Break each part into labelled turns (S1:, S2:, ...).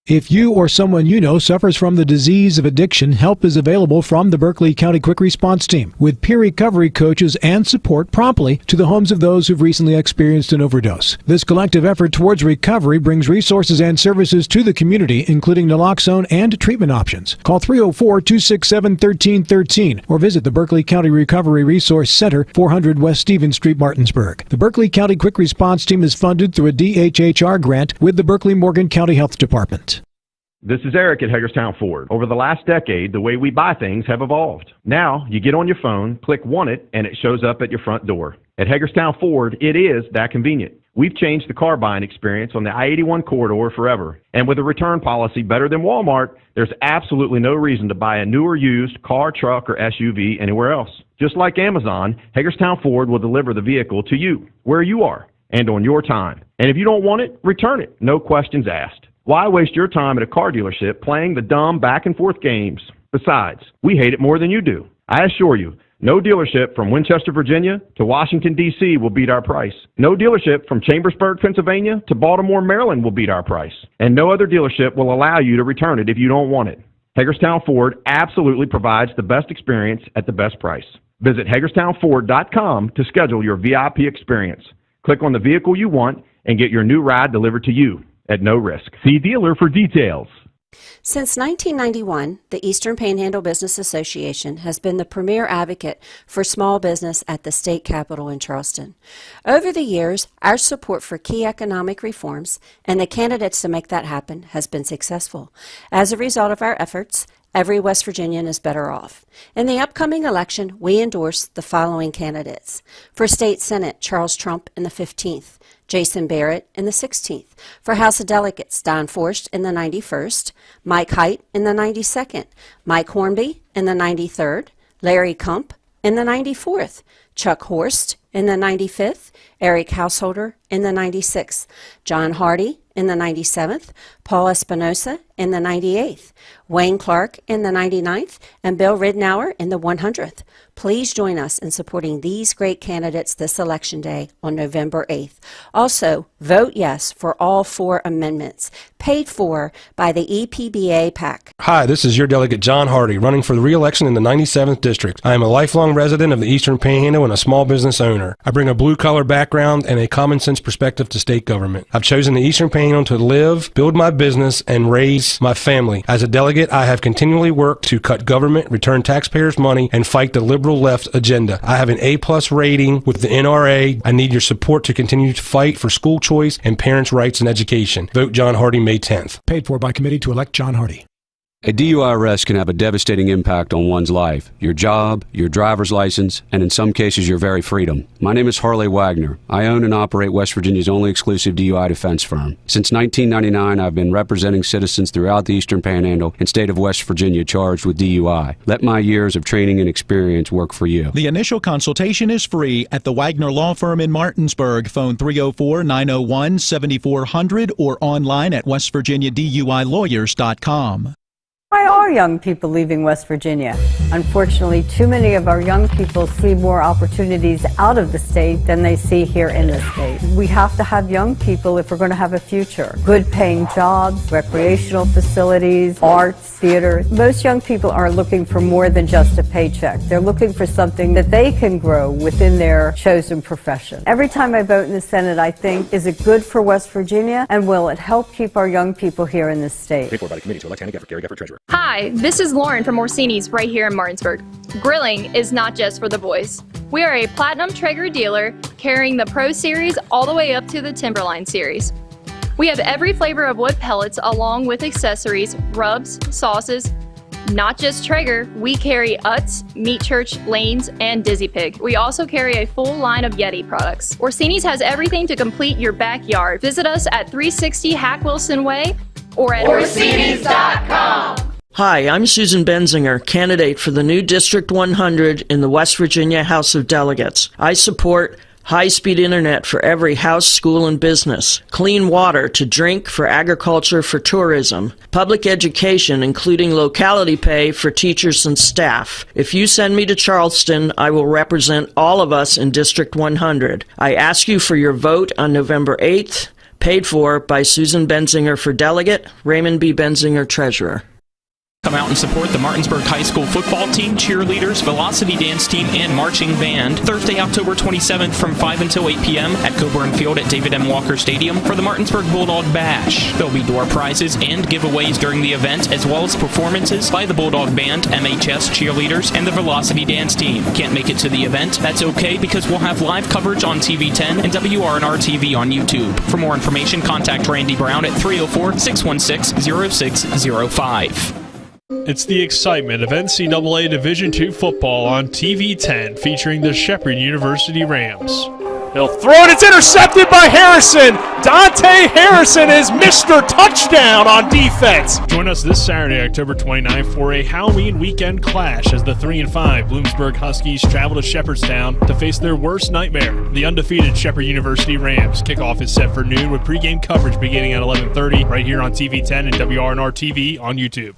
S1: If you or someone you know suffers from the disease of addiction, help is available from the Berkeley County Quick Response Team with peer recovery coaches and support promptly to the homes of those who've recently experienced an overdose. This collective effort towards recovery brings resources and services to the community, including naloxone and treatment options. Call 304-267-1313 or visit the Berkeley County Recovery Resource Center, 400 West Stevens Street, Martinsburg. The Berkeley County Quick Response Team is funded through a DHHR grant with the Berkeley-Morgan County Health Department.
S2: This is Eric at Hagerstown Ford. Over the last decade, the way we buy things have evolved. Now, you get on your phone, click Want It, and it shows up at your front door. At Hagerstown Ford, it is that convenient. We've changed the car buying experience on the I-81 corridor forever. And with a return policy better than Walmart, there's absolutely no reason to buy a new or used car, truck, or SUV anywhere else. Just like Amazon, Hagerstown Ford will deliver the vehicle to you, where you are, and on your time. And if you don't want it, return it. No questions asked. Why waste your time at a car dealership playing the dumb back-and-forth games? Besides, we hate it more than you do. I assure you, no dealership from Winchester, Virginia to Washington, D.C. will beat our price. No dealership from Chambersburg, Pennsylvania to Baltimore, Maryland will beat our price. And no other dealership will allow you to return it if you don't want it. Hagerstown Ford absolutely provides the best experience at the best price. Visit HagerstownFord.com to schedule your VIP experience. Click on the vehicle you want and get your new ride delivered to you at no risk. See dealer for details.
S3: Since 1991, the Eastern Panhandle Business Association has been the premier advocate for small business at the state capitol in Charleston. Over the years, our support for key economic reforms and the candidates to make that happen has been successful. As a result of our efforts, every West Virginian is better off. In the upcoming election, we endorse the following candidates. For State Senate, Charles Trump in the 15th, Jason Barrett in the 16th. For House of Delegates, Don Forst in the 91st, Mike Height in the 92nd, Mike Hornby in the 93rd, Larry Kump in the 94th, Chuck Horst in the 95th, Eric Householder in the 96th, John Hardy in the 97th, Paul Espinosa in the 98th, Wayne Clark in the 99th, and Bill Ridnour in the 100th. Please join us in supporting these great candidates this Election Day on November 8th. Also, vote yes for all 4 amendments, paid for by the EPBA PAC.
S4: Hi, this is your delegate John Hardy, running for the re-election in the 97th District. I am a lifelong resident of the Eastern Panhandle and a small business owner. I bring a blue-collar background and a common-sense perspective to state government. I've chosen the Eastern Panhandle to live, build my business, and raise my family. As a delegate, I have continually worked to cut government, return taxpayers' money, and fight the liberal left agenda. I have an A+ rating with the NRA. I need your support to continue to fight for school choice and parents' rights in education. Vote John Hardy May 10th.
S1: Paid for by committee to elect John Hardy.
S5: A DUI arrest can have a devastating impact on one's life, your job, your driver's license, and in some cases your very freedom. My name is Harley Wagner. I own and operate West Virginia's only exclusive DUI defense firm. Since 1999, I've been representing citizens throughout the Eastern Panhandle and state of West Virginia charged with DUI. Let my years of training and experience work for you.
S6: The initial consultation is free at the Wagner Law Firm in Martinsburg. Phone 304-901-7400 or online at westvirginiaduilawyers.com.
S7: Why are young people leaving West Virginia? Unfortunately, too many of our young people see more opportunities out of the state than they see here in the state. We have to have young people if we're going to have a future. Good paying jobs, recreational facilities, arts, theater. Most young people are looking for more than just a paycheck. They're looking for something that they can grow within their chosen profession. Every time I vote in the Senate, I think, is it good for West Virginia, and will it help keep our young people here in the state?
S8: Paid for by the committee to elect Hannah Gefford, Gary Gefford, Treasurer.
S9: Hi, this is Lauren from Orsini's right here in Martinsburg. Grilling is not just for the boys. We are a Platinum Traeger dealer carrying the Pro Series all the way up to the Timberline Series. We have every flavor of wood pellets along with accessories, rubs, sauces. Not just Traeger, we carry Utz, Meat Church, Lanes, and Dizzy Pig. We also carry a full line of Yeti products. Orsini's has everything to complete your backyard. Visit us at 360 Hack Wilson Way or at Orsinis.com.
S10: Hi, I'm Susan Bensinger, candidate for the new District 100 in the West Virginia House of Delegates. I support high-speed internet for every house, school, and business, clean water to drink for agriculture, for tourism, public education, including locality pay for teachers and staff. If you send me to Charleston, I will represent all of us in District 100. I ask you for your vote on November 8th. Paid for by Susan Bensinger for delegate, Raymond B. Bensinger treasurer.
S11: Come out and support the Martinsburg High School football team, cheerleaders, velocity dance team, and marching band Thursday, October 27th from 5 until 8 p.m. at Coburn Field at David M. Walker Stadium for the Martinsburg Bulldog Bash. There'll be door prizes and giveaways during the event, as well as performances by the Bulldog Band, MHS cheerleaders, and the velocity dance team. Can't make it to the event? That's okay, because we'll have live coverage on TV10 and WRNR TV on YouTube. For more information, contact Randy Brown at 304-616-0605.
S12: It's the excitement of NCAA Division II football on TV10 featuring the Shepherd University Rams. He'll throw it, it's intercepted by Harrison. Dante Harrison is Mr. Touchdown on defense. Join us this Saturday, October 29th for a Halloween weekend clash as the 3-5 Bloomsburg Huskies travel to Shepherdstown to face their worst nightmare, the undefeated Shepherd University Rams. Kickoff is set for noon with pregame coverage beginning at 11:30 right here on TV10 and WRNR TV on YouTube.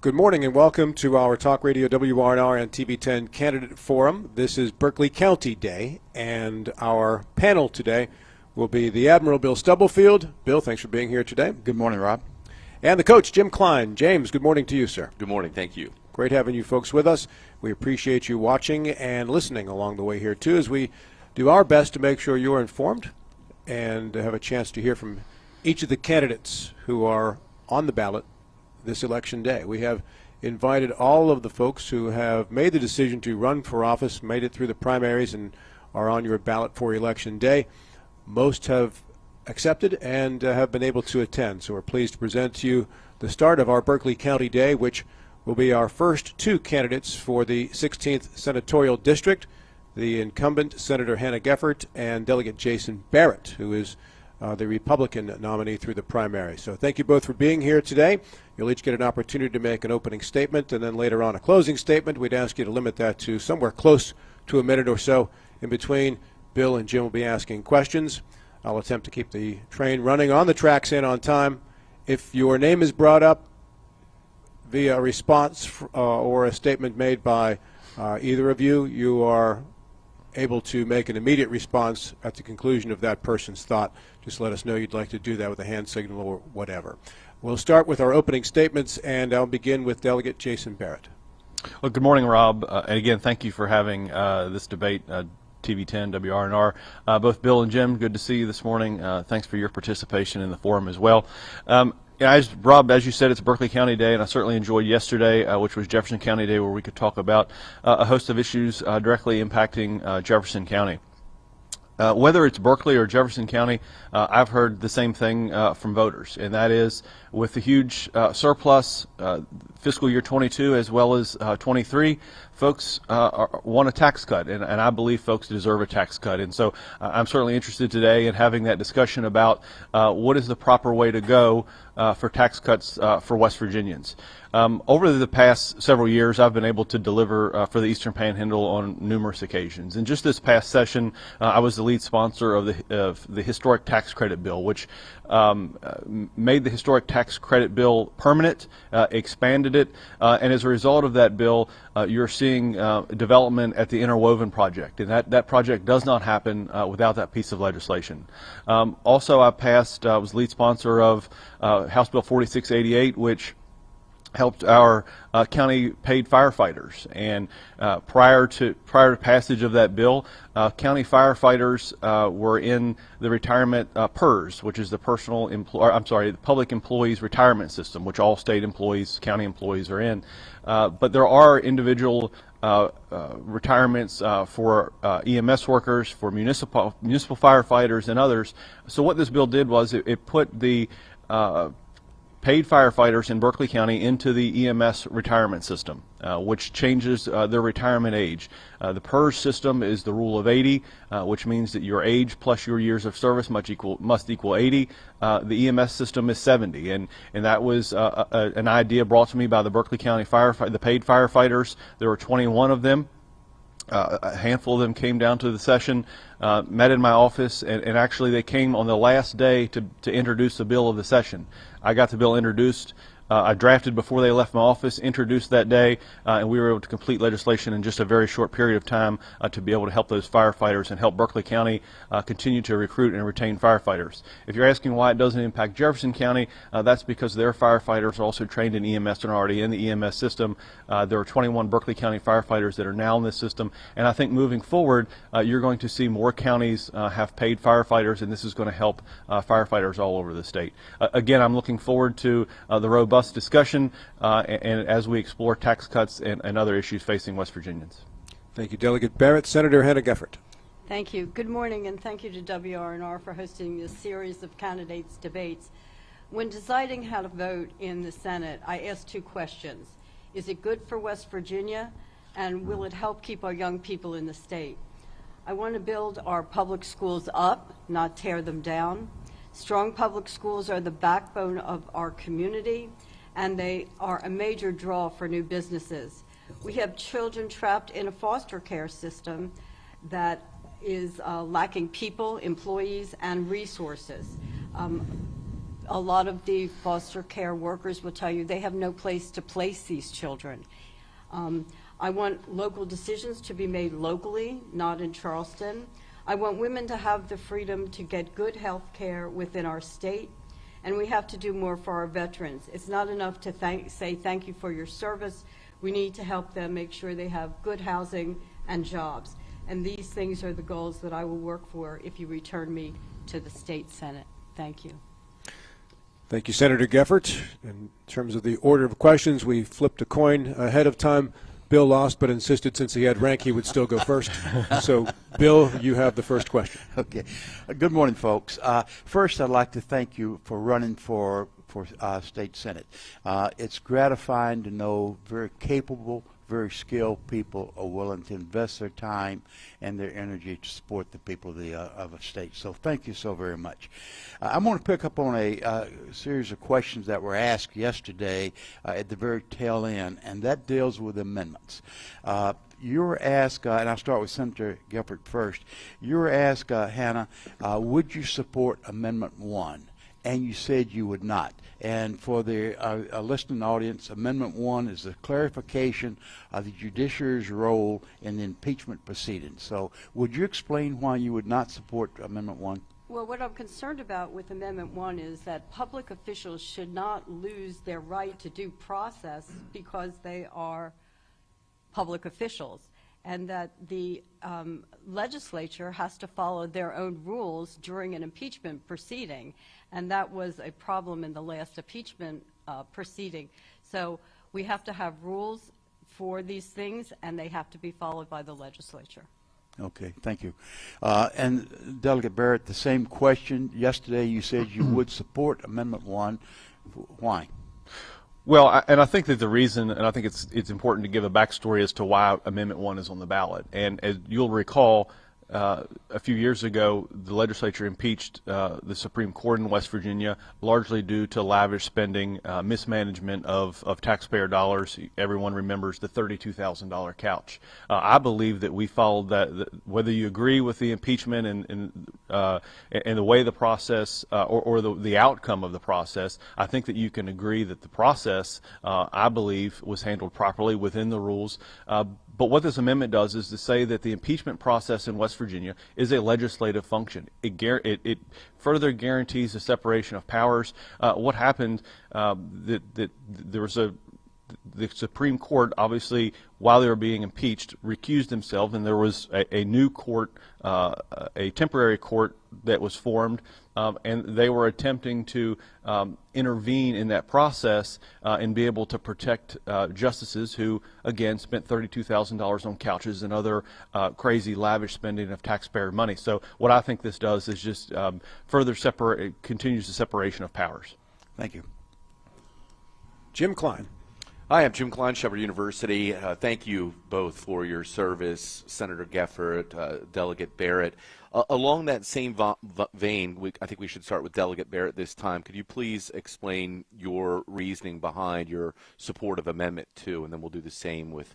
S13: Good morning and welcome to our Talk Radio WRNR and TV10 Candidate Forum. This is Berkeley County Day, and our panel today will be the Admiral Bill Stubblefield. Bill, thanks for being here today.
S14: Good morning, Rob.
S13: And the coach, Jim Klein. James, good morning to you, sir.
S15: Good morning. Thank you.
S13: Great having you folks with us. We appreciate you watching and listening along the way here, too, as we do our best to make sure you're informed and have a chance to hear from each of the candidates who are on the ballot this election day. We have invited all of the folks who have made the decision to run for office, made it through the primaries, and are on your ballot for election day. Most have accepted and have been able to attend. So we're pleased to present to you the start of our Berkeley County Day, which will be our first two candidates for the 16th Senatorial District, the incumbent Senator Hannah Geffert and Delegate Jason Barrett, who is the Republican nominee through the primary. So thank you both for being here today. You'll each get an opportunity to make an opening statement and then later on a closing statement. We'd ask you to limit that to somewhere close to a minute or so. In between, Bill and Jim will be asking questions. I'll attempt to keep the train running on the tracks in on time. If your name is brought up via a response or a statement made by either of you, you are able to make an immediate response at the conclusion of that person's thought. Just let us know you'd like to do that with a hand signal or whatever. We'll start with our opening statements, and I'll begin with Delegate Jason Barrett.
S14: Well, good morning, Rob. And again, thank you for having this debate, TV10, WRNR. Both Bill and Jim, good to see you this morning. Thanks for your participation in the forum as well. Rob, as you said, it's Berkeley County Day, and I certainly enjoyed yesterday, which was Jefferson County Day, where we could talk about a host of issues directly impacting Jefferson County. Whether it's Berkeley or Jefferson County, I've heard the same thing from voters, and that is with the huge surplus fiscal year 22 as well as 23, folks want a tax cut, and I believe folks deserve a tax cut. And so I'm certainly interested today in having that discussion about what is the proper way to go for tax cuts for West Virginians. Over the past several years, I've been able to deliver for the Eastern Panhandle on numerous occasions. And just this past session, I was the lead sponsor of the historic tax credit bill, which made the historic tax credit bill permanent, expanded it, and as a result of that bill, you're seeing development at the Interwoven project, and that project does not happen without that piece of legislation. Also, I was lead sponsor of House Bill 4688, which helped our county paid firefighters, and prior to passage of that bill, county firefighters were in the retirement PERS, which is the the Public Employees Retirement System, which all state employees, county employees are in. But there are individual retirements for EMS workers, for municipal firefighters, and others. So what this bill did was it put the paid firefighters in Berkeley County into the EMS retirement system, which changes their retirement age. The PERS system is the rule of 80, which means that your age plus your years of service must equal 80. The EMS system is 70, and that was an idea brought to me by the Berkeley County the paid firefighters. There were 21 of them. A handful of them came down to the session, met in my office, and actually they came on the last day to introduce the bill of the session. I got the bill introduced I drafted before they left my office, introduced that day, and we were able to complete legislation in just a very short period of time to be able to help those firefighters and help Berkeley County continue to recruit and retain firefighters. If you're asking why it doesn't impact Jefferson County, that's because their firefighters are also trained in EMS and are already in the EMS system. There are 21 Berkeley County firefighters that are now in this system, and I think moving forward, you're going to see more counties have paid firefighters, and this is going to help firefighters all over the state. Again, I'm looking forward to the robust discussion and as we explore tax cuts and other issues facing West Virginians.
S13: Thank you, Delegate Barrett. Senator Hannah Geffert.
S7: Thank you. Good morning, and thank you to WRNR for hosting this series of candidates' debates. When deciding how to vote in the Senate, I asked two questions. Is it good for West Virginia, and will it help keep our young people in the state? I want to build our public schools up, not tear them down. Strong public schools are the backbone of our community, and they are a major draw for new businesses. We have children trapped in a foster care system that is lacking people, employees, and resources. A lot of the foster care workers will tell you they have no place to place these children. I want local decisions to be made locally, not in Charleston. I want women to have the freedom to get good health care within our state, and we have to do more for our veterans. It's not enough to say thank you for your service. We need to help them make sure they have good housing and jobs. And these things are the goals that I will work for if you return me to the state Senate. Thank you.
S13: Thank you, Senator Geffert. In terms of the order of questions, we flipped a coin ahead of time. Bill lost, but insisted since he had rank, he would still go first. So, Bill, you have the first question.
S15: Okay. Good morning, folks. First, I'd like to thank you for running for state senate. It's gratifying to know very capable, very skilled people are willing to invest their time and their energy to support the people of a state. So thank you so very much. I'm going to pick up on a series of questions that were asked yesterday at the very tail end, and that deals with amendments. You were asked, and I'll start with Senator Geffert first, you were asked, Hannah, would you support Amendment 1? And you said you would not. And for the listening audience, Amendment 1 is the clarification of the judiciary's role in the impeachment proceedings. So would you explain why you would not support Amendment 1?
S7: Well, what I'm concerned about with Amendment 1 is that public officials should not lose their right to due process because they are public officials, and that the legislature has to follow their own rules during an impeachment proceeding. And that was a problem in the last impeachment proceeding. So we have to have rules for these things, and they have to be followed by the legislature.
S15: Okay, thank you. And Delegate Barrett, the same question. Yesterday you said you would support Amendment 1. Why?
S14: Well, and I think that the reason, and I think it's important to give a backstory as to why Amendment 1 is on the ballot. And as you'll recall, a few years ago, the legislature impeached the Supreme Court in West Virginia, largely due to lavish spending, mismanagement of taxpayer dollars. Everyone remembers the $32,000 couch. I believe that we followed that, whether you agree with the impeachment and the way the process or the outcome of the process, I think that you can agree that the process, I believe, was handled properly within the rules. But what this amendment does is to say that the impeachment process in West Virginia is a legislative function. It further guarantees the separation of powers. What happened, there was the Supreme Court, obviously, while they were being impeached, recused themselves, and there was a new court, a temporary court that was formed, and they were attempting to intervene in that process and be able to protect justices who, again, spent $32,000 on couches and other crazy, lavish spending of taxpayer money. So what I think this does is just further continues the separation of powers.
S15: Thank you.
S13: Jim Klein.
S16: Hi, I'm Jim Klein, Shepherd University. Thank you both for your service, Senator Geffert, Delegate Barrett. Along that same vein, I think we should start with Delegate Barrett this time. Could you please explain your reasoning behind your support of Amendment 2, and then we'll do the same with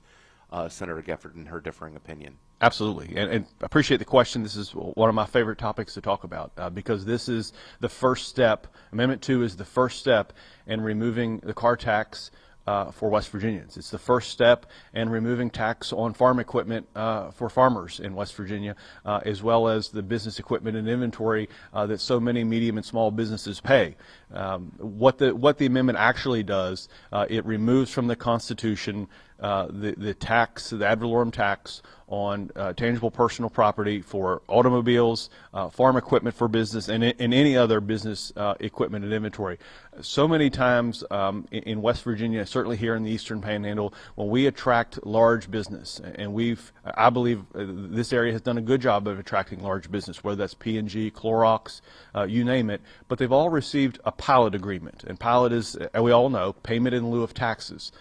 S16: Senator Gefford and her differing opinion.
S14: Absolutely, and appreciate the question. This is one of my favorite topics to talk about because this is the first step. Amendment 2 is the first step in removing the car tax for West Virginians. It's the first step in removing tax on farm equipment for farmers in West Virginia, as well as the business equipment and inventory that so many medium and small businesses pay. What the amendment actually does, it removes from the Constitution the tax, the ad valorem tax on tangible personal property for automobiles, farm equipment for business, and any other business equipment and inventory. So many times in West Virginia, certainly here in the Eastern Panhandle, when we attract large business, and I believe this area has done a good job of attracting large business, whether that's P&G, Clorox, you name it, but they've all received a pilot agreement, and pilot is, as we all know, payment in lieu of taxes.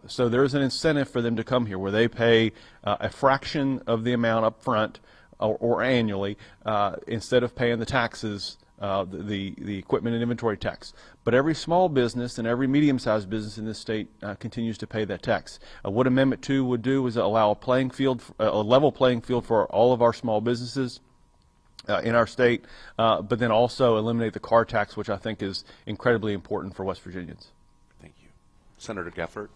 S14: So there's an incentive for them to come here where they pay a fraction of the amount up front or annually instead of paying the taxes, the equipment and inventory tax. But every small business and every medium-sized business in this state continues to pay that tax. What Amendment 2 would do is allow a level playing field for all of our small businesses in our state, but then also eliminate the car tax, which I think is incredibly important for West Virginians.
S16: Thank you. Senator Gefford.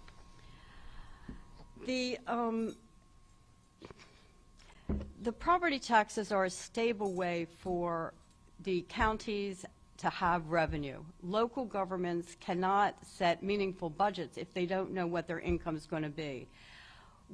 S7: The property taxes are a stable way for the counties to have revenue. Local governments cannot set meaningful budgets if they don't know what their income is going to be.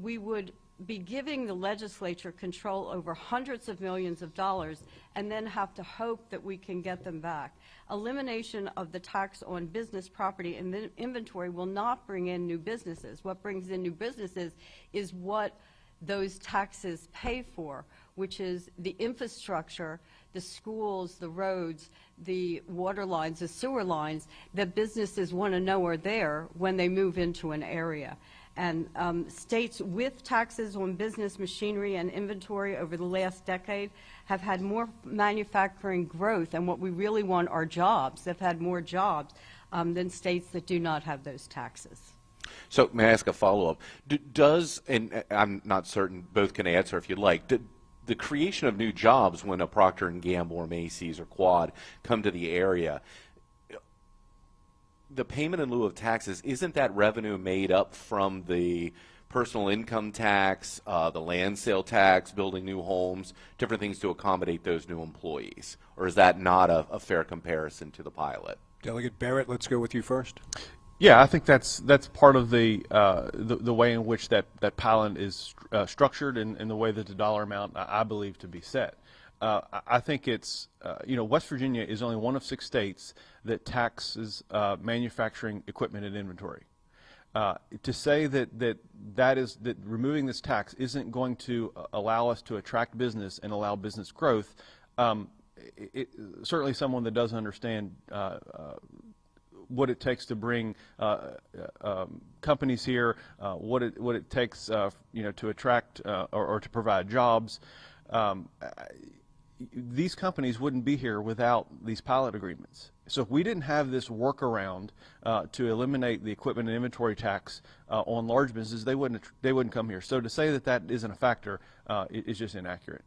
S7: We would be giving the legislature control over hundreds of millions of dollars and then have to hope that we can get them back. Elimination of the tax on business property and inventory will not bring in new businesses. What brings in new businesses is what those taxes pay for, which is the infrastructure, the schools, the roads, the water lines, the sewer lines that businesses want to know are there when they move into an area. And states with taxes on business machinery and inventory over the last decade have had more manufacturing growth, and what we really want are jobs. They've had more jobs than states that do not have those taxes.
S16: So may I ask a follow-up? And I'm not certain, both can answer if you'd like, the creation of new jobs when a Procter & Gamble or Macy's or Quad come to the area, the payment in lieu of taxes, isn't that revenue made up from the personal income tax, the land sale tax, building new homes, different things to accommodate those new employees? Or is that not a fair comparison to the pilot?
S13: Delegate Barrett, let's go with you first.
S14: Yeah, I think that's part of the way in which that pilot is structured and the way that the dollar amount I believe to be set. I think it's, West Virginia is only one of 6 states that taxes manufacturing equipment and inventory. To say that removing this tax isn't going to allow us to attract business and allow business growth, certainly someone that doesn't understand what it takes to bring companies here, what it takes to attract or to provide jobs. These companies wouldn't be here without these pilot agreements. So if we didn't have this workaround to eliminate the equipment and inventory tax on large businesses, they wouldn't come here. So to say that isn't a factor is just inaccurate.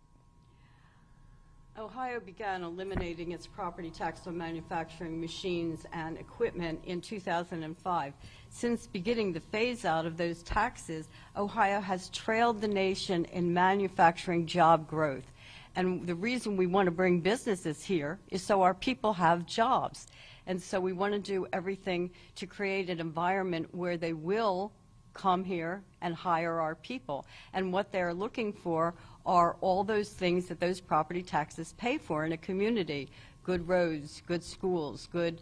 S7: Ohio began eliminating its property tax on manufacturing machines and equipment in 2005. Since beginning the phase out of those taxes, Ohio has trailed the nation in manufacturing job growth. And the reason we want to bring businesses here is so our people have jobs. And so we want to do everything to create an environment where they will come here and hire our people. And what they're looking for are all those things that those property taxes pay for in a community: good roads, good schools, good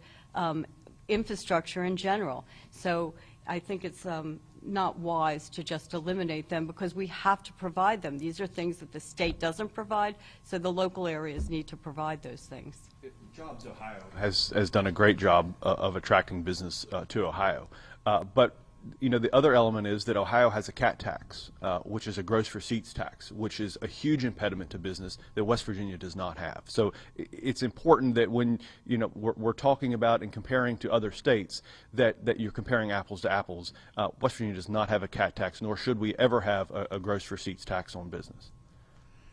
S7: infrastructure in general. So I think it's not wise to just eliminate them because we have to provide them. These are things that the state doesn't provide, so the local areas need to provide those things.
S14: Jobs Ohio has done a great job of attracting business to Ohio. But the other element is that Ohio has a CAT tax, which is a gross receipts tax, which is a huge impediment to business that West Virginia does not have. So it's important that when we're talking about and comparing to other states, that you're comparing apples to apples. West Virginia does not have a CAT tax, nor should we ever have a gross receipts tax on business.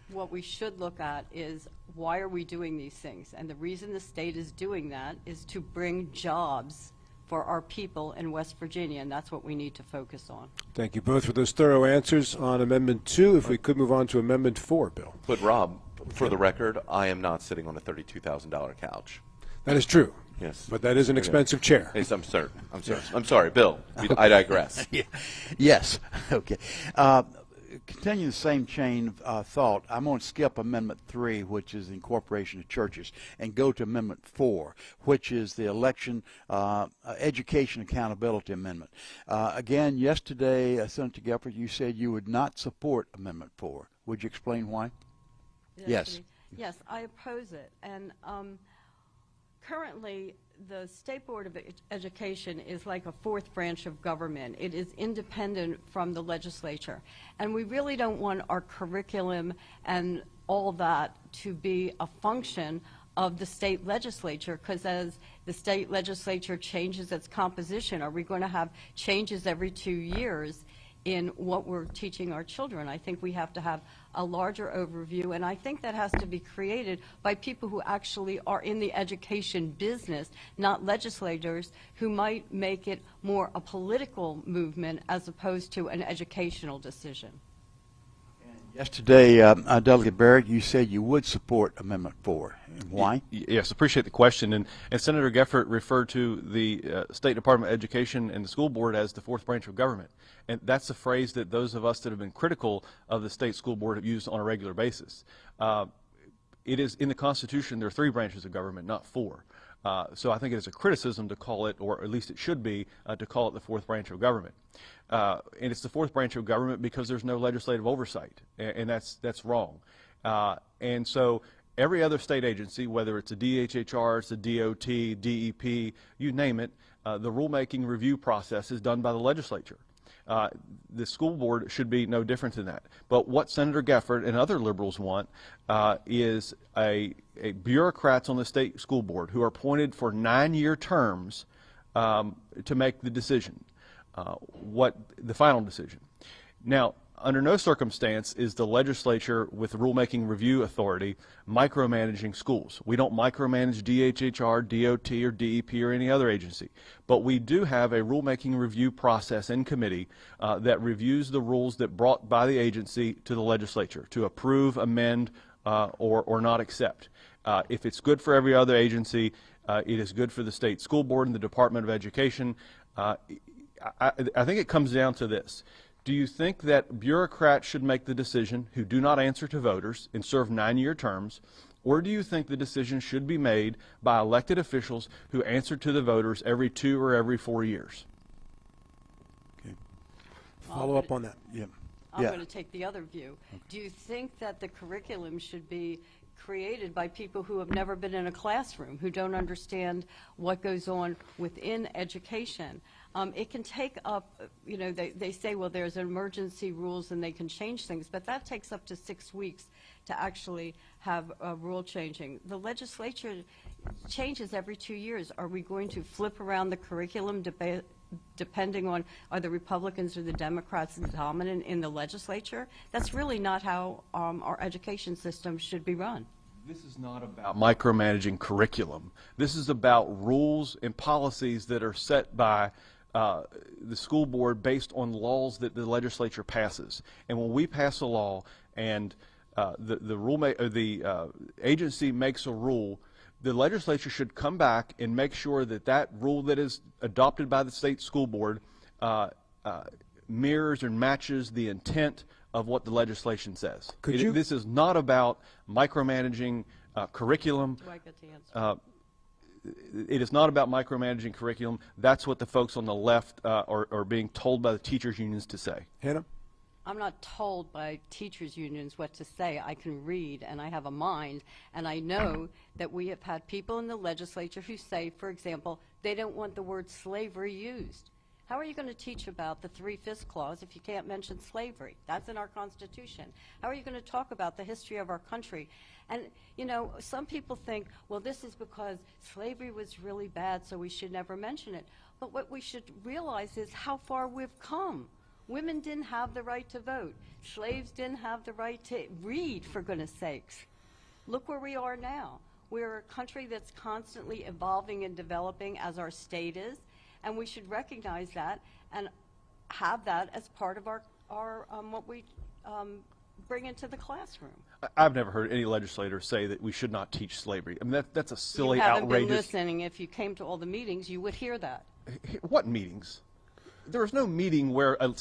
S7: What we should look at is, why are we doing these things? And the reason the state is doing that is to bring jobs for our people in West Virginia, and that's what we need to focus on.
S13: Thank you both for those thorough answers on Amendment 2. If we could move on to Amendment 4, Bill.
S16: But Rob, for the record, I am not sitting on a $32,000 couch.
S13: That is true.
S16: Yes.
S13: But that is an expensive chair.
S16: Yes, I'm certain.
S13: Yes.
S16: I'm sorry, Bill. I digress.
S15: Yes. Okay. Continuing the same chain of thought, I'm going to skip Amendment 3, which is the incorporation of churches, and go to Amendment 4, which is the election education accountability amendment. Again, yesterday, Senator Gephardt, you said you would not support Amendment 4. Would you explain why? Yes.
S7: Yes, I oppose it. And currently, the State Board of Education is like a fourth branch of government. It is independent from the legislature. And we really don't want our curriculum and all that to be a function of the state legislature, because as the state legislature changes its composition, are we going to have changes every 2 years in what we're teaching our children? I think we have to have a larger overview, and I think that has to be created by people who actually are in the education business, not legislators who might make it more a political movement as opposed to an educational decision.
S15: Yesterday, Delegate Barrett, you said you would support Amendment 4. Why?
S14: Yes, appreciate the question. And Senator Gephardt referred to the State Department of Education and the school board as the fourth branch of government. And that's a phrase that those of us that have been critical of the state school board have used on a regular basis. It is in the Constitution, there are 3 branches of government, not 4. So I think it is a criticism to call it, or at least it should be, to call it the fourth branch of government. And it's the fourth branch of government because there's no legislative oversight, and that's wrong. And so every other state agency, whether it's a DHHR, it's a DOT, DEP, you name it, the rulemaking review process is done by the legislature. The school board should be no different than that. But what Senator Gephardt and other liberals want is a bureaucrats on the state school board who are appointed for 9-year terms to make the decision, what the final decision. Now, under no circumstance is the legislature with rulemaking review authority micromanaging schools. We don't micromanage DHHR, DOT, or DEP or any other agency. But we do have a rulemaking review process in committee that reviews the rules that brought by the agency to the legislature to approve, amend, or not accept. If it's good for every other agency, it is good for the state school board and the Department of Education. I think it comes down to this. Do you think that bureaucrats should make the decision who do not answer to voters and serve 9-year terms, or do you think the decision should be made by elected officials who answer to the voters every 2 or every 4 years?
S13: Okay. Follow up on that. Yeah.
S7: I'm going to take the other view. Okay. Do you think that the curriculum should be created by people who have never been in a classroom, who don't understand what goes on within education? It can take up, they say, well, there's emergency rules and they can change things, but that takes up to 6 weeks to actually have rule changing. The legislature changes every 2 years. Are we going to flip around the curriculum depending on are the Republicans or the Democrats dominant in the legislature? That's really not how our education system should be run.
S14: This is not about micromanaging curriculum. This is about rules and policies that are set by the school board based on laws that the legislature passes. And when we pass a law and the agency makes a rule, the legislature should come back and make sure that that rule that is adopted by the state school board mirrors and matches the intent of what the legislation says. This is not about micromanaging curriculum.
S7: Do I get the answer?
S14: It is not about micromanaging curriculum. That's what the folks on the left are being told by the teachers' unions to say.
S13: Hannah?
S7: I'm not told by teachers' unions what to say. I can read, and I have a mind, and I know that we have had people in the legislature who say, for example, they don't want the word slavery used. How are you going to teach about the 3/5 clause if you can't mention slavery? That's in our Constitution. How are you going to talk about the history of our country? And, you know, some people think, well, this is because slavery was really bad, so we should never mention it. But what we should realize is how far we've come. Women didn't have the right to vote. Slaves didn't have the right to read, for goodness sakes. Look where we are now. We're a country that's constantly evolving and developing as our state is, and we should recognize that and have that as part of our what we bring into the classroom.
S14: I've never heard any legislator say that we should not teach slavery. I mean, that's a silly,
S7: you haven't
S14: outrageous.
S7: been listening. If you came to all the meetings, you would hear that.
S14: What meetings? There was no meeting where a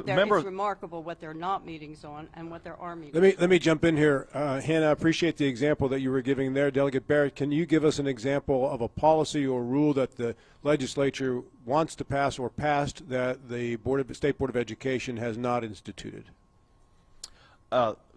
S7: member. It's remarkable what there are not meetings on and what there are meetings.
S13: Let me jump in here, Hannah. I appreciate the example that you were giving there, Delegate Barrett. Can you give us an example of a policy or rule that the legislature wants to pass or passed that the State Board of Education has not instituted?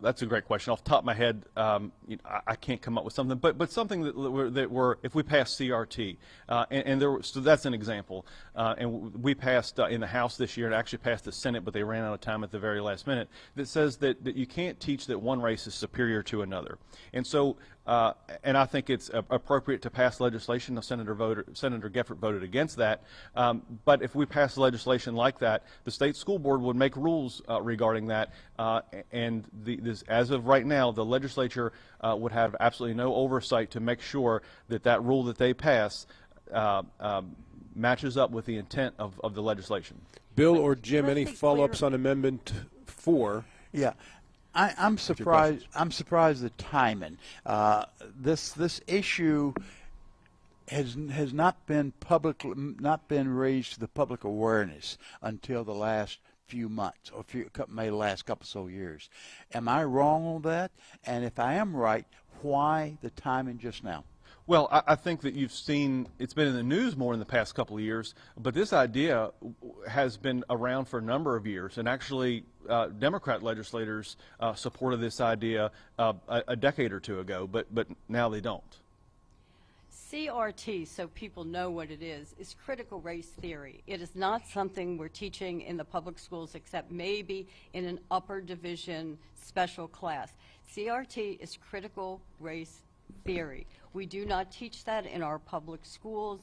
S14: That's a great question. Off the top of my head, I can't come up with something, but something that were if we pass CRT, so that's an example. And we passed in the House this year, and actually passed the Senate, but they ran out of time at the very last minute. That says that you can't teach that one race is superior to another. And so, and I think it's appropriate to pass legislation. Senator Geffert voted against that. But if we pass legislation like that, the state school board would make rules regarding that, and as of right now, the legislature would have absolutely no oversight to make sure that that rule that they pass matches up with the intent of the legislation.
S13: Bill or Jim, any follow-ups on Amendment 4?
S15: Yeah. I'm surprised. I'm surprised the timing. This issue has not been raised to the public awareness until the last few months, or maybe the last couple of years. Am I wrong on that? And if I am right, why the timing just now?
S14: Well, I think that you've seen it's been in the news more in the past couple of years, but this idea has been around for a number of years, and actually Democrat legislators supported this idea a decade or two ago, but now they don't.
S7: CRT, so people know what it is critical race theory. It is not something we're teaching in the public schools except maybe in an upper division special class. CRT is critical race theory. We do not teach that in our public schools.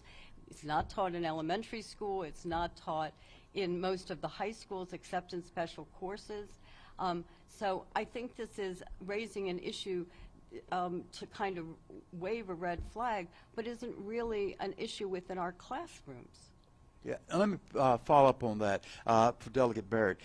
S7: It's not taught in elementary school. It's not taught in most of the high schools except in special courses. So I think this is raising an issue to kind of wave a red flag, but isn't really an issue within our classrooms.
S15: Yeah, and let me follow up on that for Delegate Barrett.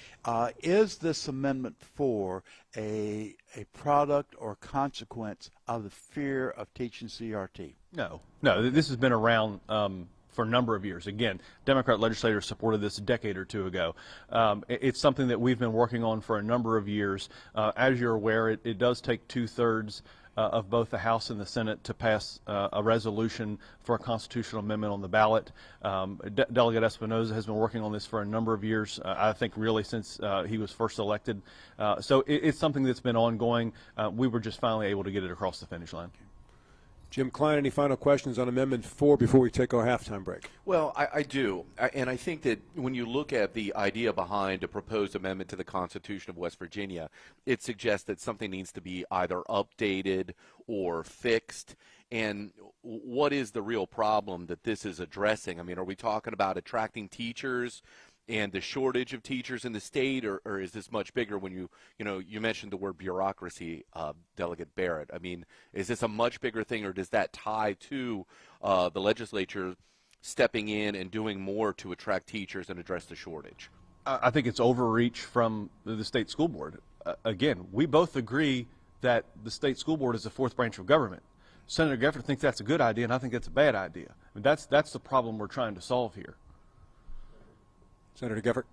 S15: Is this Amendment 4 a product or consequence of the fear of teaching CRT?
S14: No. This has been around for a number of years. Again, Democrat legislators supported this a decade or two ago. It's something that we've been working on for a number of years. As you're aware, it does take 2/3 of both the House and the Senate to pass a resolution for a constitutional amendment on the ballot. Delegate Espinoza has been working on this for a number of years, I think really since he was first elected. So it's something that's been ongoing. We were just finally able to get it across the finish line.
S13: Jim Klein, any final questions on Amendment 4 before we take our halftime break?
S16: Well, I do. And I think that when you look at the idea behind a proposed amendment to the Constitution of West Virginia, it suggests that something needs to be either updated or fixed. And what is the real problem that this is addressing? I mean, are we talking about attracting teachers and the shortage of teachers in the state, or is this much bigger? When you mentioned the word bureaucracy, Delegate Barrett. I mean, is this a much bigger thing, or does that tie to the legislature stepping in and doing more to attract teachers and address the shortage?
S14: I think it's overreach from the state school board. Again, we both agree that the state school board is the fourth branch of government. Senator Geffert thinks that's a good idea, and I think that's a bad idea. I mean, that's the problem we're trying to solve here.
S13: Senator Geffert.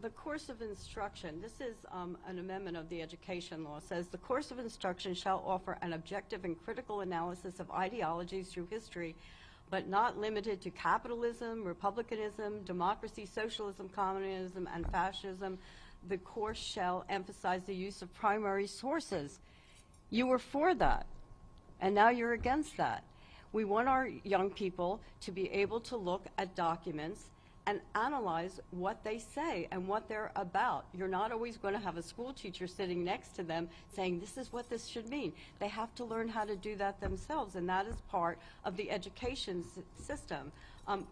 S7: The course of instruction, this is an amendment of the education law, says the course of instruction shall offer an objective and critical analysis of ideologies through history, but not limited to capitalism, republicanism, democracy, socialism, communism, and fascism. The course shall emphasize the use of primary sources. You were for that, and now you're against that. We want our young people to be able to look at documents and analyze what they say and what they're about. You're not always going to have a school teacher sitting next to them saying, this is what this should mean. They have to learn how to do that themselves, and that is part of the education system.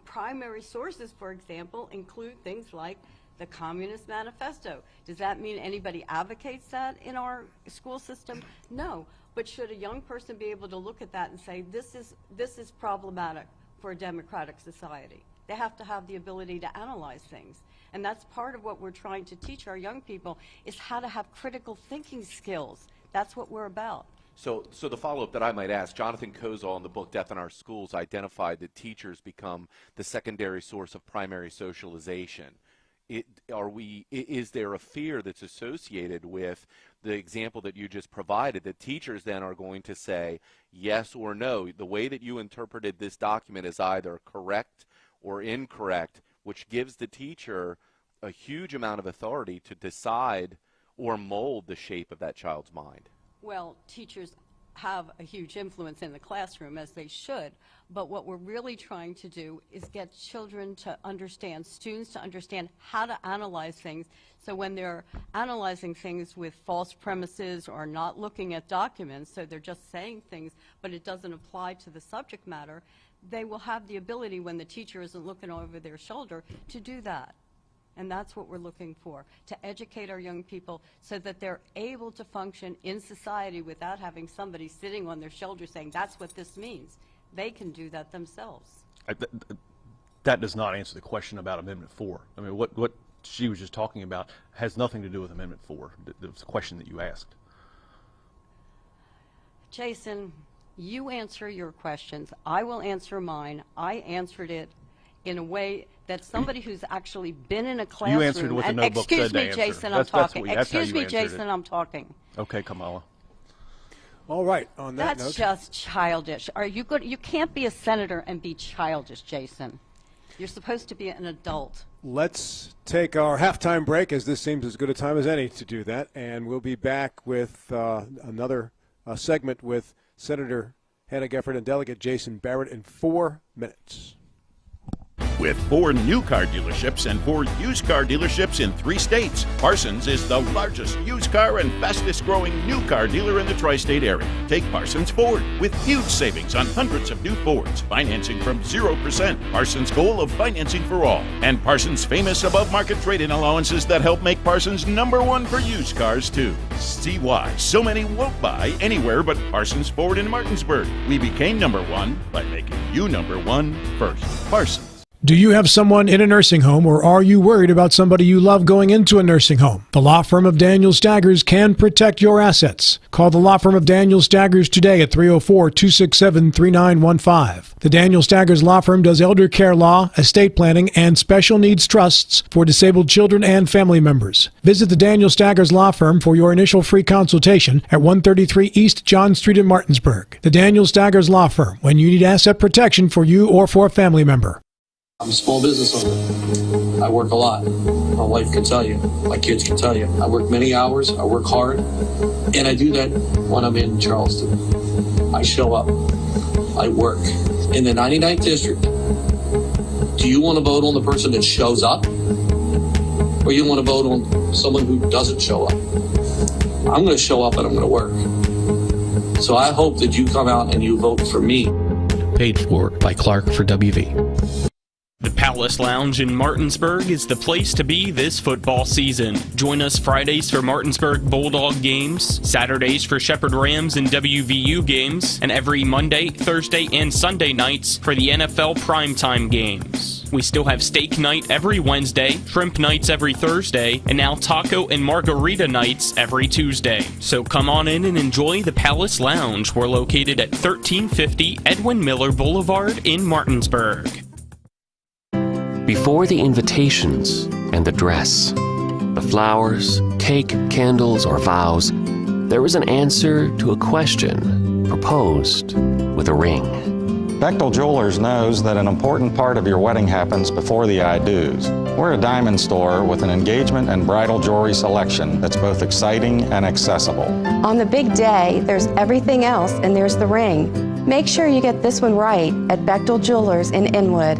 S7: Primary sources, for example, include things like the Communist Manifesto. Does that mean anybody advocates that in our school system? No. But should a young person be able to look at that and say, this is problematic for a democratic society? They have to have the ability to analyze things. And that's part of what we're trying to teach our young people, is how to have critical thinking skills. That's what we're about.
S16: So the follow-up that I might ask, Jonathan Kozol in the book Death in Our Schools identified that teachers become the secondary source of primary socialization. Is there a fear that's associated with the example that you just provided, that teachers then are going to say yes or no? The way that you interpreted this document is either correct or incorrect, which gives the teacher a huge amount of authority to decide or mold the shape of that child's mind.
S7: Well, teachers have a huge influence in the classroom, as they should, but what we're really trying to do is get children to understand, students to understand how to analyze things, so when they're analyzing things with false premises or not looking at documents, so they're just saying things but it doesn't apply to the subject matter, they will have the ability, when the teacher isn't looking over their shoulder, to do that. And that's what we're looking for, to educate our young people so that they're able to function in society without having somebody sitting on their shoulder saying, that's what this means. They can do that themselves.
S14: That does not answer the question about Amendment 4. I mean, what she was just talking about has nothing to do with Amendment 4, the question that you asked.
S7: Jason, you answer your questions. I will answer mine. I answered it in a way that somebody who's actually been in a classroom.
S14: You answered what the notebook said to answer.
S7: Jason, I'm talking. Excuse me, Jason, I'm talking.
S14: Okay, Kamala.
S13: All right, on that note.
S7: That's just childish. Are you good? You can't be a senator and be childish, Jason. You're supposed to be an adult.
S13: Let's take our halftime break, as this seems as good a time as any to do that, and we'll be back with another segment with Senator Hannah Gefford and Delegate Jason Barrett in 4 minutes.
S17: With 4 new car dealerships and 4 used car dealerships in 3 states, Parsons is the largest used car and fastest growing new car dealer in the tri-state area. Take Parsons Ford with huge savings on hundreds of new Fords, financing from 0%, Parsons' goal of financing for all, and Parsons' famous above-market trade-in allowances that help make Parsons #1 for used cars too. See why so many won't buy anywhere but Parsons Ford in Martinsburg. We became #1 by making you #1 first. Parsons.
S1: Do you have someone in a nursing home, or are you worried about somebody you love going into a nursing home? The law firm of Daniel Staggers can protect your assets. Call the law firm of Daniel Staggers today at 304-267-3915. The Daniel Staggers Law Firm does elder care law, estate planning, and special needs trusts for disabled children and family members. Visit the Daniel Staggers Law Firm for your initial free consultation at 133 East John Street in Martinsburg. The Daniel Staggers Law Firm, when you need asset protection for you or for a family member.
S18: I'm a small business owner. I work a lot. My wife can tell you. My kids can tell you. I work many hours. I work hard. And I do that when I'm in Charleston. I show up. I work. In the 99th District, do you want to vote on the person that shows up? Or you want to vote on someone who doesn't show up? I'm going to show up and I'm going to work. So I hope that you come out and you vote for me.
S19: Paid for by Clerk for WV.
S11: The Palace Lounge in Martinsburg is the place to be this football season. Join us Fridays for Martinsburg Bulldog games, Saturdays for Shepherd Rams and WVU games, and every Monday, Thursday, and Sunday nights for the NFL primetime games. We still have steak night every Wednesday, shrimp nights every Thursday, and now taco and margarita nights every Tuesday. So come on in and enjoy the Palace Lounge. We're located at 1350 Edwin Miller Boulevard in Martinsburg.
S19: Before the invitations and the dress, the flowers, cake, candles, or vows, there is an answer to a question proposed with a ring.
S20: Bechtel Jewelers knows that an important part of your wedding happens before the I-dos. We're a diamond store with an engagement and bridal jewelry selection that's both exciting and accessible.
S21: On the big day, there's everything else, and there's the ring. Make sure you get this one right at Bechtel Jewelers in Inwood.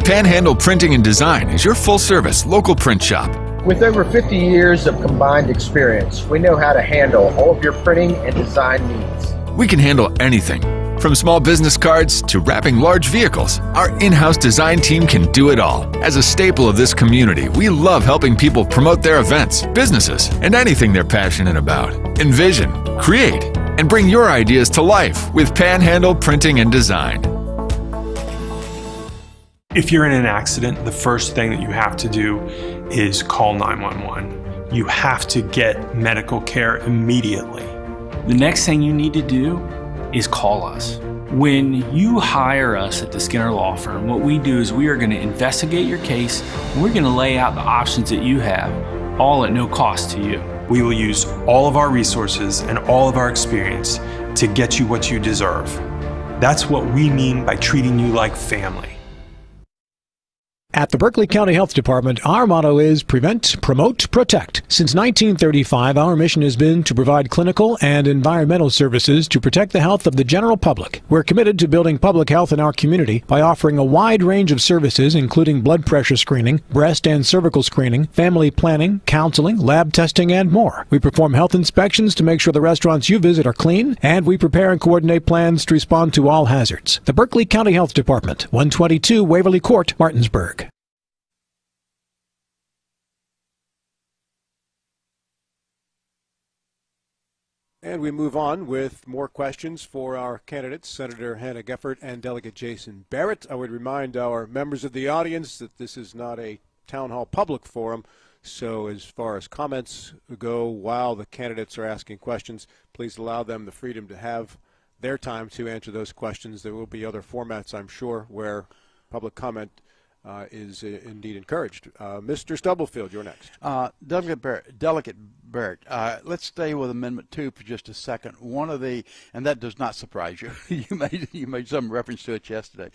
S2: Panhandle Printing and Design is your full-service local print shop.
S22: With over 50 years of combined experience, we know how to handle all of your printing and design needs.
S2: We can handle anything, from small business cards to wrapping large vehicles. Our in-house design team can do it all. As a staple of this community, we love helping people promote their events, businesses, and anything they're passionate about. Envision, create, and bring your ideas to life with Panhandle Printing and Design.
S23: If you're in an accident, the first thing that you have to do is call 911. You have to get medical care immediately.
S24: The next thing you need to do is call us. When you hire us at the Skinner Law Firm, what we do is we are going to investigate your case and we're going to lay out the options that you have, all at no cost to you.
S23: We will use all of our resources and all of our experience to get you what you deserve. That's what we mean by treating you like family.
S1: At the Berkeley County Health Department, our motto is prevent, promote, protect. Since 1935, our mission has been to provide clinical and environmental services to protect the health of the general public. We're committed to building public health in our community by offering a wide range of services, including blood pressure screening, breast and cervical screening, family planning, counseling, lab testing, and more. We perform health inspections to make sure the restaurants you visit are clean, and we prepare and coordinate plans to respond to all hazards. The Berkeley County Health Department, 122 Waverly Court, Martinsburg.
S13: And we move on with more questions for our candidates, Senator Hannah Geffert and Delegate Jason Barrett. I would remind our members of the audience that this is not a town hall public forum, so as far as comments go while the candidates are asking questions, please allow them the freedom to have their time to answer those questions. There will be other formats, I'm sure, where public comment is indeed encouraged. Mr. Stubblefield, you're next.
S15: Delegate Barrett, let's stay with Amendment 2 for just a second. One of the, and that does not surprise you, you made some reference to it yesterday.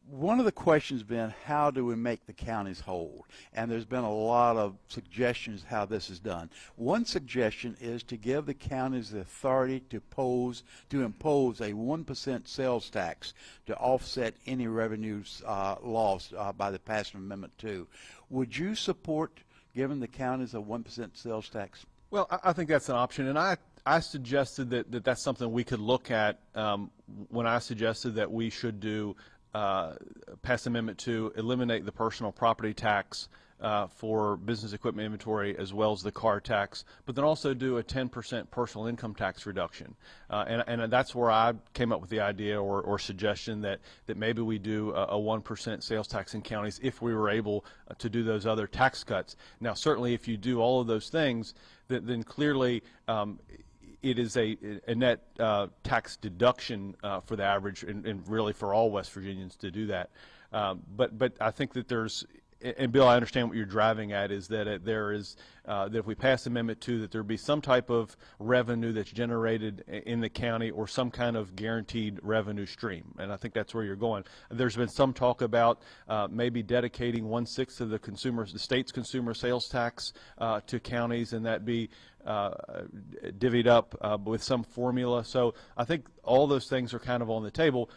S15: One of the questions has been, how do we make the counties whole? And there's been a lot of suggestions how this is done. One suggestion is to give the counties the authority to impose a 1% sales tax to offset any revenues lost by the passing of Amendment 2. Would you support giving the counties a 1% sales tax?
S14: Well, I think that's an option, and I suggested that that's something we could look at when I suggested that we should do pass Amendment 2, eliminate the personal property tax for business equipment inventory as well as the car tax, but then also do a 10% personal income tax reduction. And that's where I came up with the idea or suggestion that maybe we do a 1% sales tax in counties if we were able to do those other tax cuts. Now, certainly if you do all of those things, then clearly it is a net tax deduction for the average and really for all West Virginians to do that. But I think that there's, and Bill, I understand what you're driving at, is that there is, that if we pass Amendment 2, that there be some type of revenue that's generated in the county or some kind of guaranteed revenue stream. And I think that's where you're going. There's been some talk about maybe dedicating 1/6 of the state's consumer sales tax to counties, and that be divvied up with some formula. So I think all those things are kind of on the table.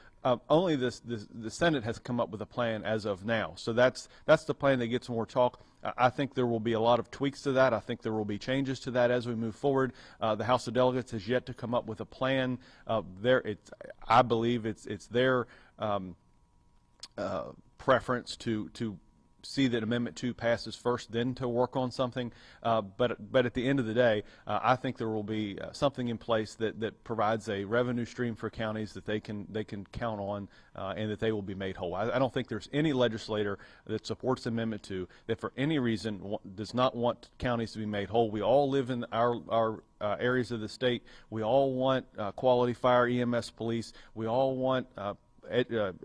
S14: Only the Senate has come up with a plan as of now. So that's the plan that gets more talk. I think there will be a lot of tweaks to that. I think there will be changes to that as we move forward. The House of Delegates has yet to come up with a plan. I believe it's their preference to see that Amendment 2 passes first, then to work on something. But at the end of the day, I think there will be something in place that provides a revenue stream for counties that they can count on, and that they will be made whole. I don't think there's any legislator that supports Amendment 2 that for any reason does not want counties to be made whole. We all live in our areas of the state. We all want quality fire, EMS, police. We all want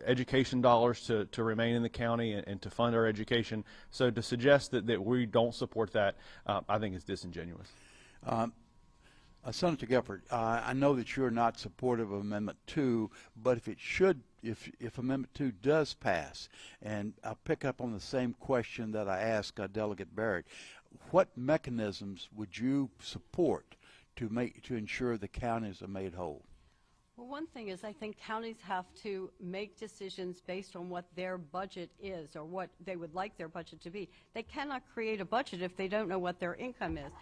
S14: education dollars to remain in the county and to fund our education. So to suggest that we don't support that, I think is disingenuous.
S15: Senator Geffert, I know that you're not supportive of Amendment 2, but if Amendment 2 does pass, and I'll pick up on the same question that I asked Delegate Barrett, what mechanisms would you support to ensure the counties are made whole?
S7: Well, one thing is I think counties have to make decisions based on what their budget is or what they would like their budget to be. They cannot create a budget if they don't know what their income is.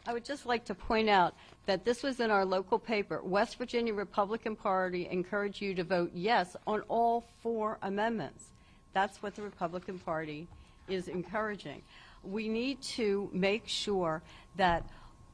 S7: I would just like to point out that this was in our local paper. West Virginia Republican Party encouraged you to vote yes on all 4 amendments. That's what the Republican Party is encouraging. We need to make sure that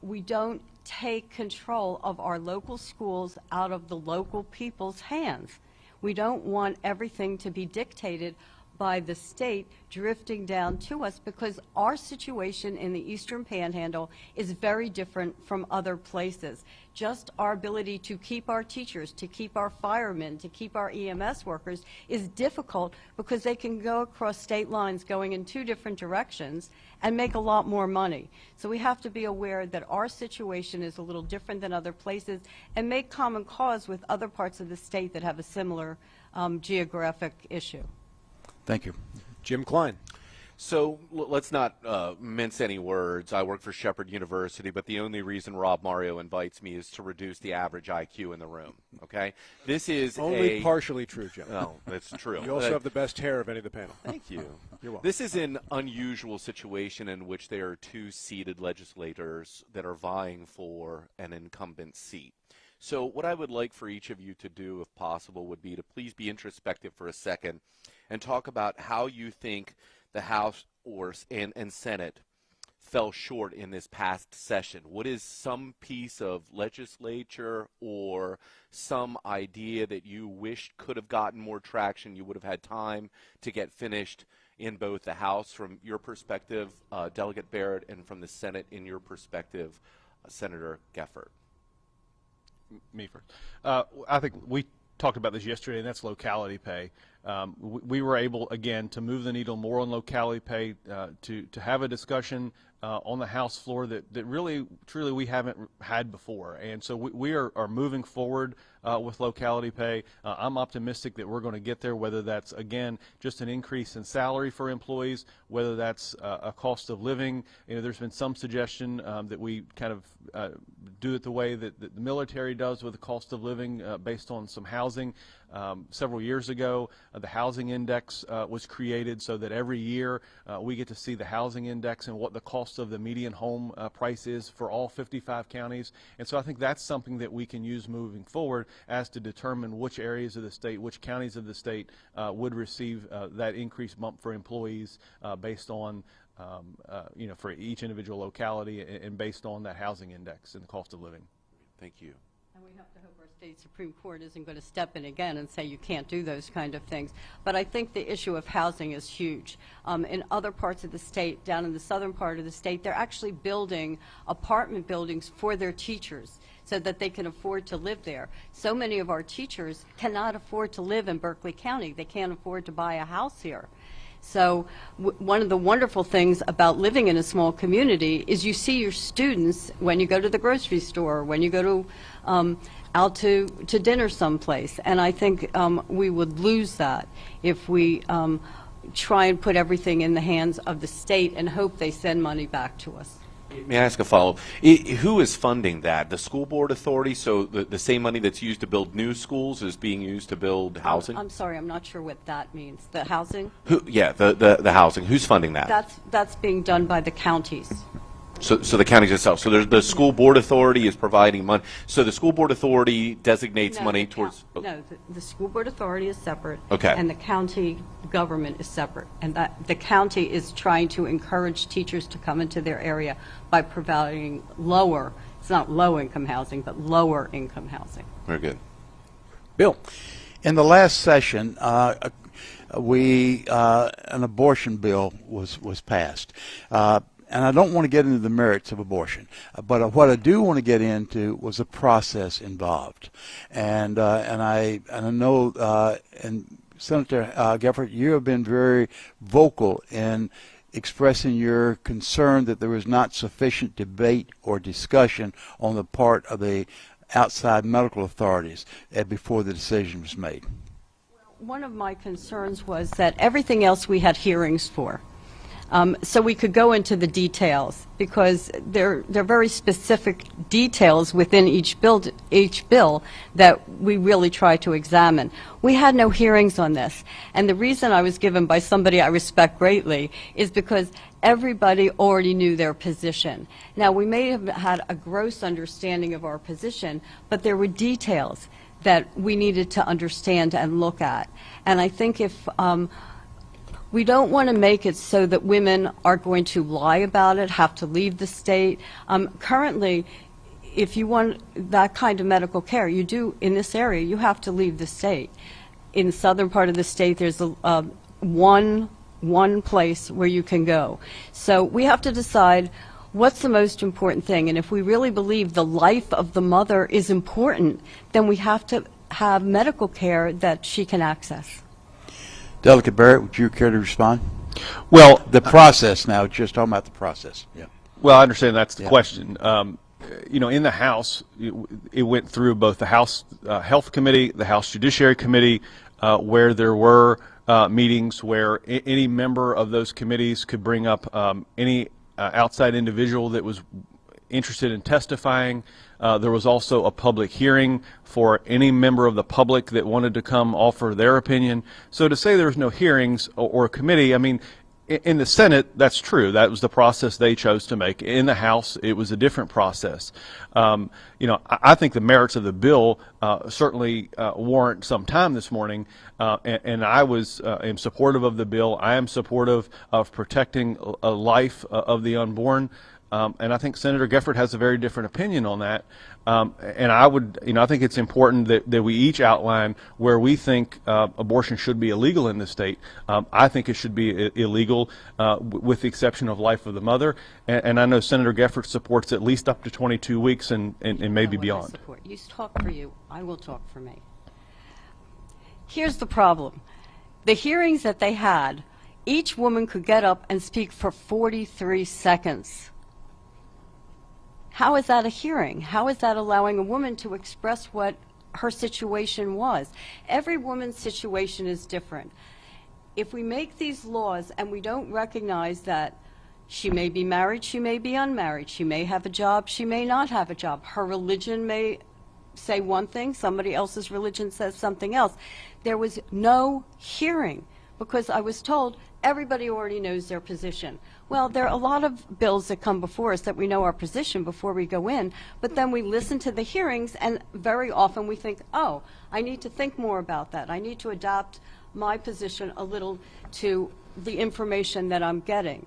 S7: we don't take control of our local schools out of the local people's hands. We don't want everything to be dictated by the state drifting down to us, because our situation in the Eastern Panhandle is very different from other places. Just our ability to keep our teachers, to keep our firemen, to keep our EMS workers is difficult because they can go across state lines going in 2 different directions and make a lot more money. So we have to be aware that our situation is a little different than other places and make common cause with other parts of the state that have a similar geographic issue.
S15: Thank you.
S13: Jim Klein.
S16: So let's not mince any words. I work for Shepherd University, but the only reason Rob Mario invites me is to reduce the average IQ in the room, okay? This is
S13: only partially true, Jim.
S16: No, that's true.
S13: You also have the best hair of any of the panel.
S16: Thank you.
S13: You're welcome.
S16: This is an unusual situation in which there are 2 seated legislators that are vying for an incumbent seat. So what I would like for each of you to do, if possible, would be to please be introspective for a second and talk about how you think the House and Senate fell short in this past session. What is some piece of legislature or some idea that you wished could have gotten more traction, you would have had time to get finished in both the House from your perspective, Delegate Barrett, and from the Senate in your perspective, Senator Geffert?
S14: Me first. I think we talked about this yesterday, and that's locality pay. We were able, again, to move the needle more on locality pay, to have a discussion on the House floor that really, truly we haven't had before. And so we are moving forward with locality pay. I'm optimistic that we're going to get there, whether that's, again, just an increase in salary for employees, whether that's a cost of living. You know, there's been some suggestion that we kind of do it the way that the military does with the cost of living based on some housing. Several years ago, the housing index was created so that every year we get to see the housing index and what the cost of the median home price is for all 55 counties. And so I think that's something that we can use moving forward as to determine which areas of the state, which counties of the state would receive that increased bump for employees based on you know, for each individual locality and based on that housing index and the cost of living.
S16: Thank you.
S7: And we have to hope our state Supreme Court isn't going to step in again and say you can't do those kind of things. But I think the issue of housing is huge. In other parts of the state, down in the southern part of the state, they're actually building apartment buildings for their teachers so that they can afford to live there. So many of our teachers cannot afford to live in Berkeley County. They can't afford to buy a house here. So one of the wonderful things about living in a small community is you see your students when you go to the grocery store, when you go to out to dinner someplace. And I think we would lose that if we try and put everything in the hands of the state and hope they send money back to us.
S16: May I ask a follow-up? Who is funding that? The school board authority? So the same money that's used to build new schools is being used to build housing?
S7: I'm sorry, I'm not sure what that means. The housing?
S16: Yeah, the housing. Who's funding that?
S7: That's being done by the counties.
S16: So the counties itself. So the school board authority is providing money. So the school board authority designates money towards.
S7: No, the school board authority is separate.
S16: Okay.
S7: And the county government is separate. And that the county is trying to encourage teachers to come into their area by providing lower, it's not low-income housing, but lower-income housing.
S16: Very good.
S13: Bill.
S15: In the last session, an abortion bill was passed. And I don't want to get into the merits of abortion, but what I do want to get into was the process involved. And I know, and Senator Geffert, you have been very vocal in expressing your concern that there was not sufficient debate or discussion on the part of the outside medical authorities before the decision was made.
S7: One of my concerns was that everything else we had hearings for. So we could go into the details because they're very specific details within each bill that we really try to examine. We had no hearings on this, and the reason I was given by somebody I respect greatly is because everybody already knew their position. Now, we may have had a gross understanding of our position, but there were details that we needed to understand and look at. And I think if we don't want to make it so that women are going to lie about it, have to leave the state. Currently, if you want that kind of medical care, you do in this area, you have to leave the state. In the southern part of the state, there's one place where you can go. So we have to decide what's the most important thing. And if we really believe the life of the mother is important, then we have to have medical care that she can access.
S15: Delegate Barrett, would you care to respond?
S14: Well,
S15: the process now, just talking about the process. Yeah.
S14: Well, I understand that's the question. You know, in the House, it went through both the House Health Committee, the House Judiciary Committee, where there were meetings where any member of those committees could bring up any outside individual that was interested in testifying. There was also a public hearing for any member of the public that wanted to come offer their opinion. So to say there was no hearings or a committee, I mean, in the Senate, that's true. That was the process they chose to make. In the House, it was a different process. You know, I think the merits of the bill certainly warrant some time this morning, and I am supportive of the bill. I am supportive of protecting a life of the unborn. And I think Senator Gefford has a very different opinion on that. And I would, you know, I think it's important that we each outline where we think abortion should be illegal in this state. I think it should be illegal with the exception of life of the mother. And I know Senator Gefford supports at least up to 22 weeks and maybe beyond.
S7: You talk for you. I will talk for me. Here's the problem. The hearings that they had, each woman could get up and speak for 43 seconds. How is that a hearing? How is that allowing a woman to express what her situation was? Every woman's situation is different. If we make these laws and we don't recognize that she may be married, she may be unmarried, she may have a job, she may not have a job, her religion may say one thing, somebody else's religion says something else. There was no hearing because I was told everybody already knows their position. Well, there are a lot of bills that come before us that we know our position before we go in, but then we listen to the hearings and very often we think, oh, I need to think more about that. I need to adapt my position a little to the information that I'm getting.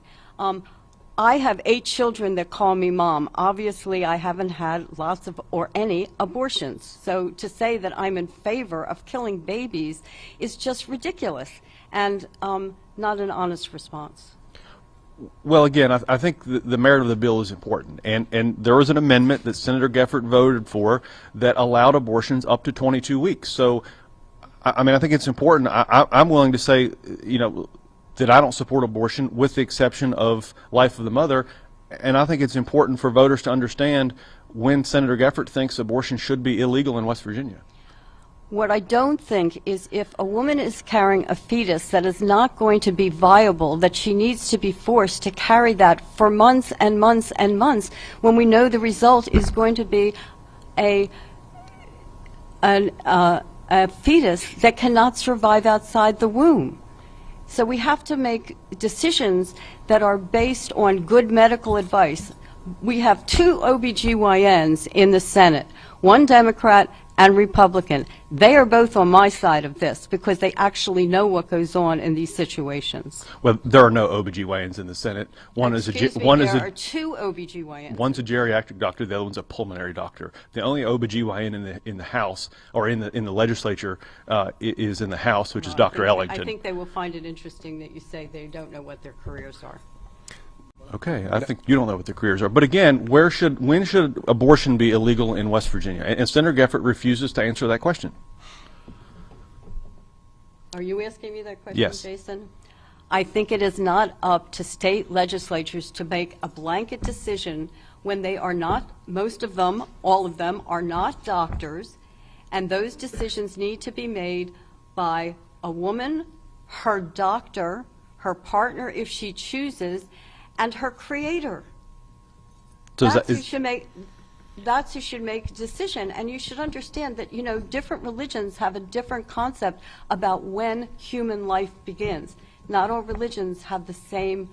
S7: I have 8 children that call me mom. Obviously, I haven't had lots of or any abortions. So to say that I'm in favor of killing babies is just ridiculous and not an honest response.
S14: Well, again, I think the merit of the bill is important, and there was an amendment that Senator Gefford voted for that allowed abortions up to 22 weeks. So, I mean, I think it's important. I'm willing to say, you know, that I don't support abortion with the exception of life of the mother, and I think it's important for voters to understand when Senator Gefford thinks abortion should be illegal in West Virginia.
S7: What I don't think is if a woman is carrying a fetus that is not going to be viable, that she needs to be forced to carry that for months and months and months when we know the result is going to be a fetus that cannot survive outside the womb. So we have to make decisions that are based on good medical advice. We have 2 OBGYNs in the Senate, one Democrat and Republican. They are both on my side of this because they actually know what goes on in these situations.
S14: Well, there are no OBGYNs in the Senate.
S7: There are 2 OBGYNs.
S14: One's a geriatric doctor, the other one's a pulmonary doctor. The only OBGYN in the House or in the legislature is in the House, which is Dr. Ellington.
S7: I think they will find it interesting that you say they don't know what their careers are.
S14: Okay, I think you don't know what their careers are. But again, when should abortion be illegal in West Virginia? And Senator Gefford refuses to answer that question.
S7: Are you asking me that question,
S14: yes.
S7: Jason? I think it is not up to state legislatures to make a blanket decision when they are not, most of them, all of them, are not doctors, and those decisions need to be made by a woman, her doctor, her partner if she chooses, and her creator.
S14: So
S7: That's who should make a decision. And you should understand that, you know, different religions have a different concept about when human life begins. Not all religions have the same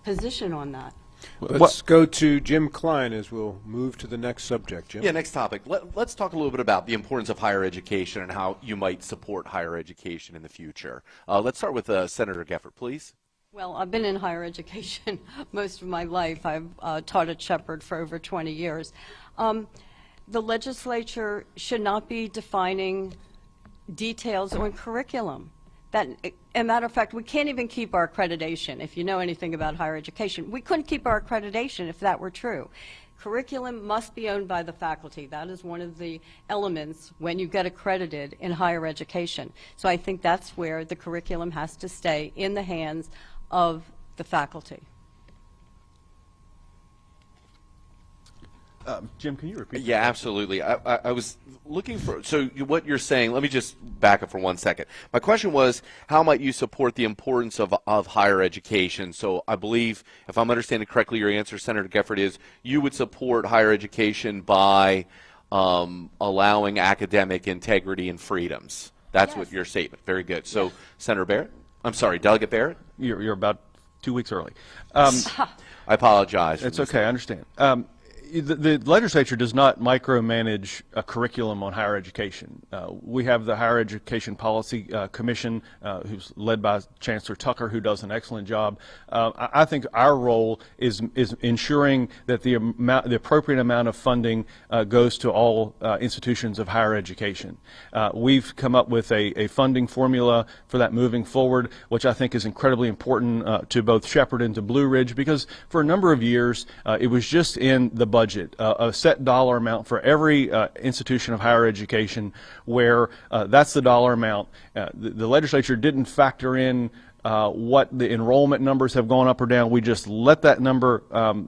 S7: position on that.
S13: Let's go to Jim Klein as we'll move to the next subject. Jim?
S16: Yeah, next topic. Let's talk a little bit about the importance of higher education and how you might support higher education in the future. Let's start with Senator Geffert, please.
S7: Well, I've been in higher education most of my life. I've taught at Shepherd for over 20 years. The legislature should not be defining details on curriculum. That, as a matter of fact, we can't even keep our accreditation. If you know anything about higher education, we couldn't keep our accreditation if that were true. Curriculum must be owned by the faculty. That is one of the elements when you get accredited in higher education. So I think that's where the curriculum has to stay in the hands of the faculty.
S14: Jim, can you repeat?
S16: Yeah, absolutely. I was looking for, so what you're saying, let me just back up for 1 second. My question was, how might you support the importance of higher education? So I believe, if I'm understanding correctly, your answer, Senator Geffert, is you would support higher education by allowing academic integrity and freedoms. That's what your statement. Very good. So, Senator Barrett? I'm sorry, Delegate Barrett?
S14: You're about 2 weeks early.
S16: I apologize.
S14: It's okay, I understand. The legislature does not micromanage a curriculum on higher education. We have the Higher Education Policy Commission, who's led by Chancellor Tucker, who does an excellent job. I think our role is ensuring that the appropriate amount of funding goes to all institutions of higher education. We've come up with a funding formula for that moving forward, which I think is incredibly important to both Shepherd and to Blue Ridge, because for a number of years it was just in the budget, a set dollar amount for every institution of higher education, where that's the dollar amount. The legislature didn't factor in what the enrollment numbers have gone up or down. We just let that number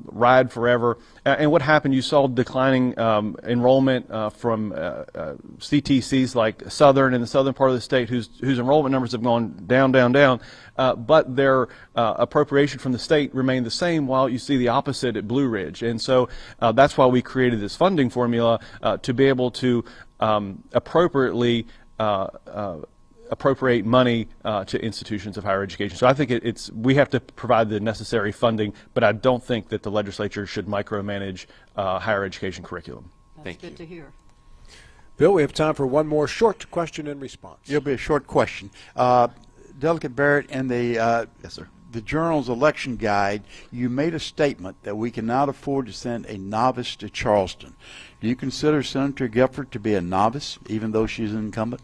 S14: ride forever. And what happened, you saw declining enrollment from CTCs like Southern, in the southern part of the state, whose enrollment numbers have gone down, down, down. But their appropriation from the state remained the same, while you see the opposite at Blue Ridge. And so that's why we created this funding formula to be able to appropriately appropriate money to institutions of higher education. So I think we have to provide the necessary funding, but I don't think that the legislature should micromanage higher education curriculum.
S7: That's good to hear.
S13: Bill, we have time for one more short question and response.
S15: It'll be a short question. Delegate Barrett, in the yes, sir. The Journal's election guide, you made a statement that we cannot afford to send a novice to Charleston. Do you consider Senator Geffert to be a novice, even though she's an incumbent?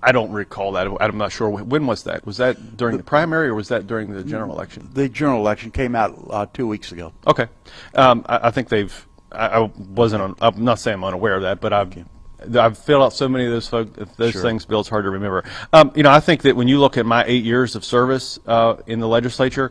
S14: I don't recall that. I'm not sure. When was that? Was that during the primary, or was that during the general election?
S15: The general election came out 2 weeks ago.
S14: Okay. I think they've. I wasn't. I'm not saying I'm unaware of that, but I've filled out so many of those
S15: Sure.
S14: things, Bill, it's hard to remember. I think that when you look at my 8 years of service in the legislature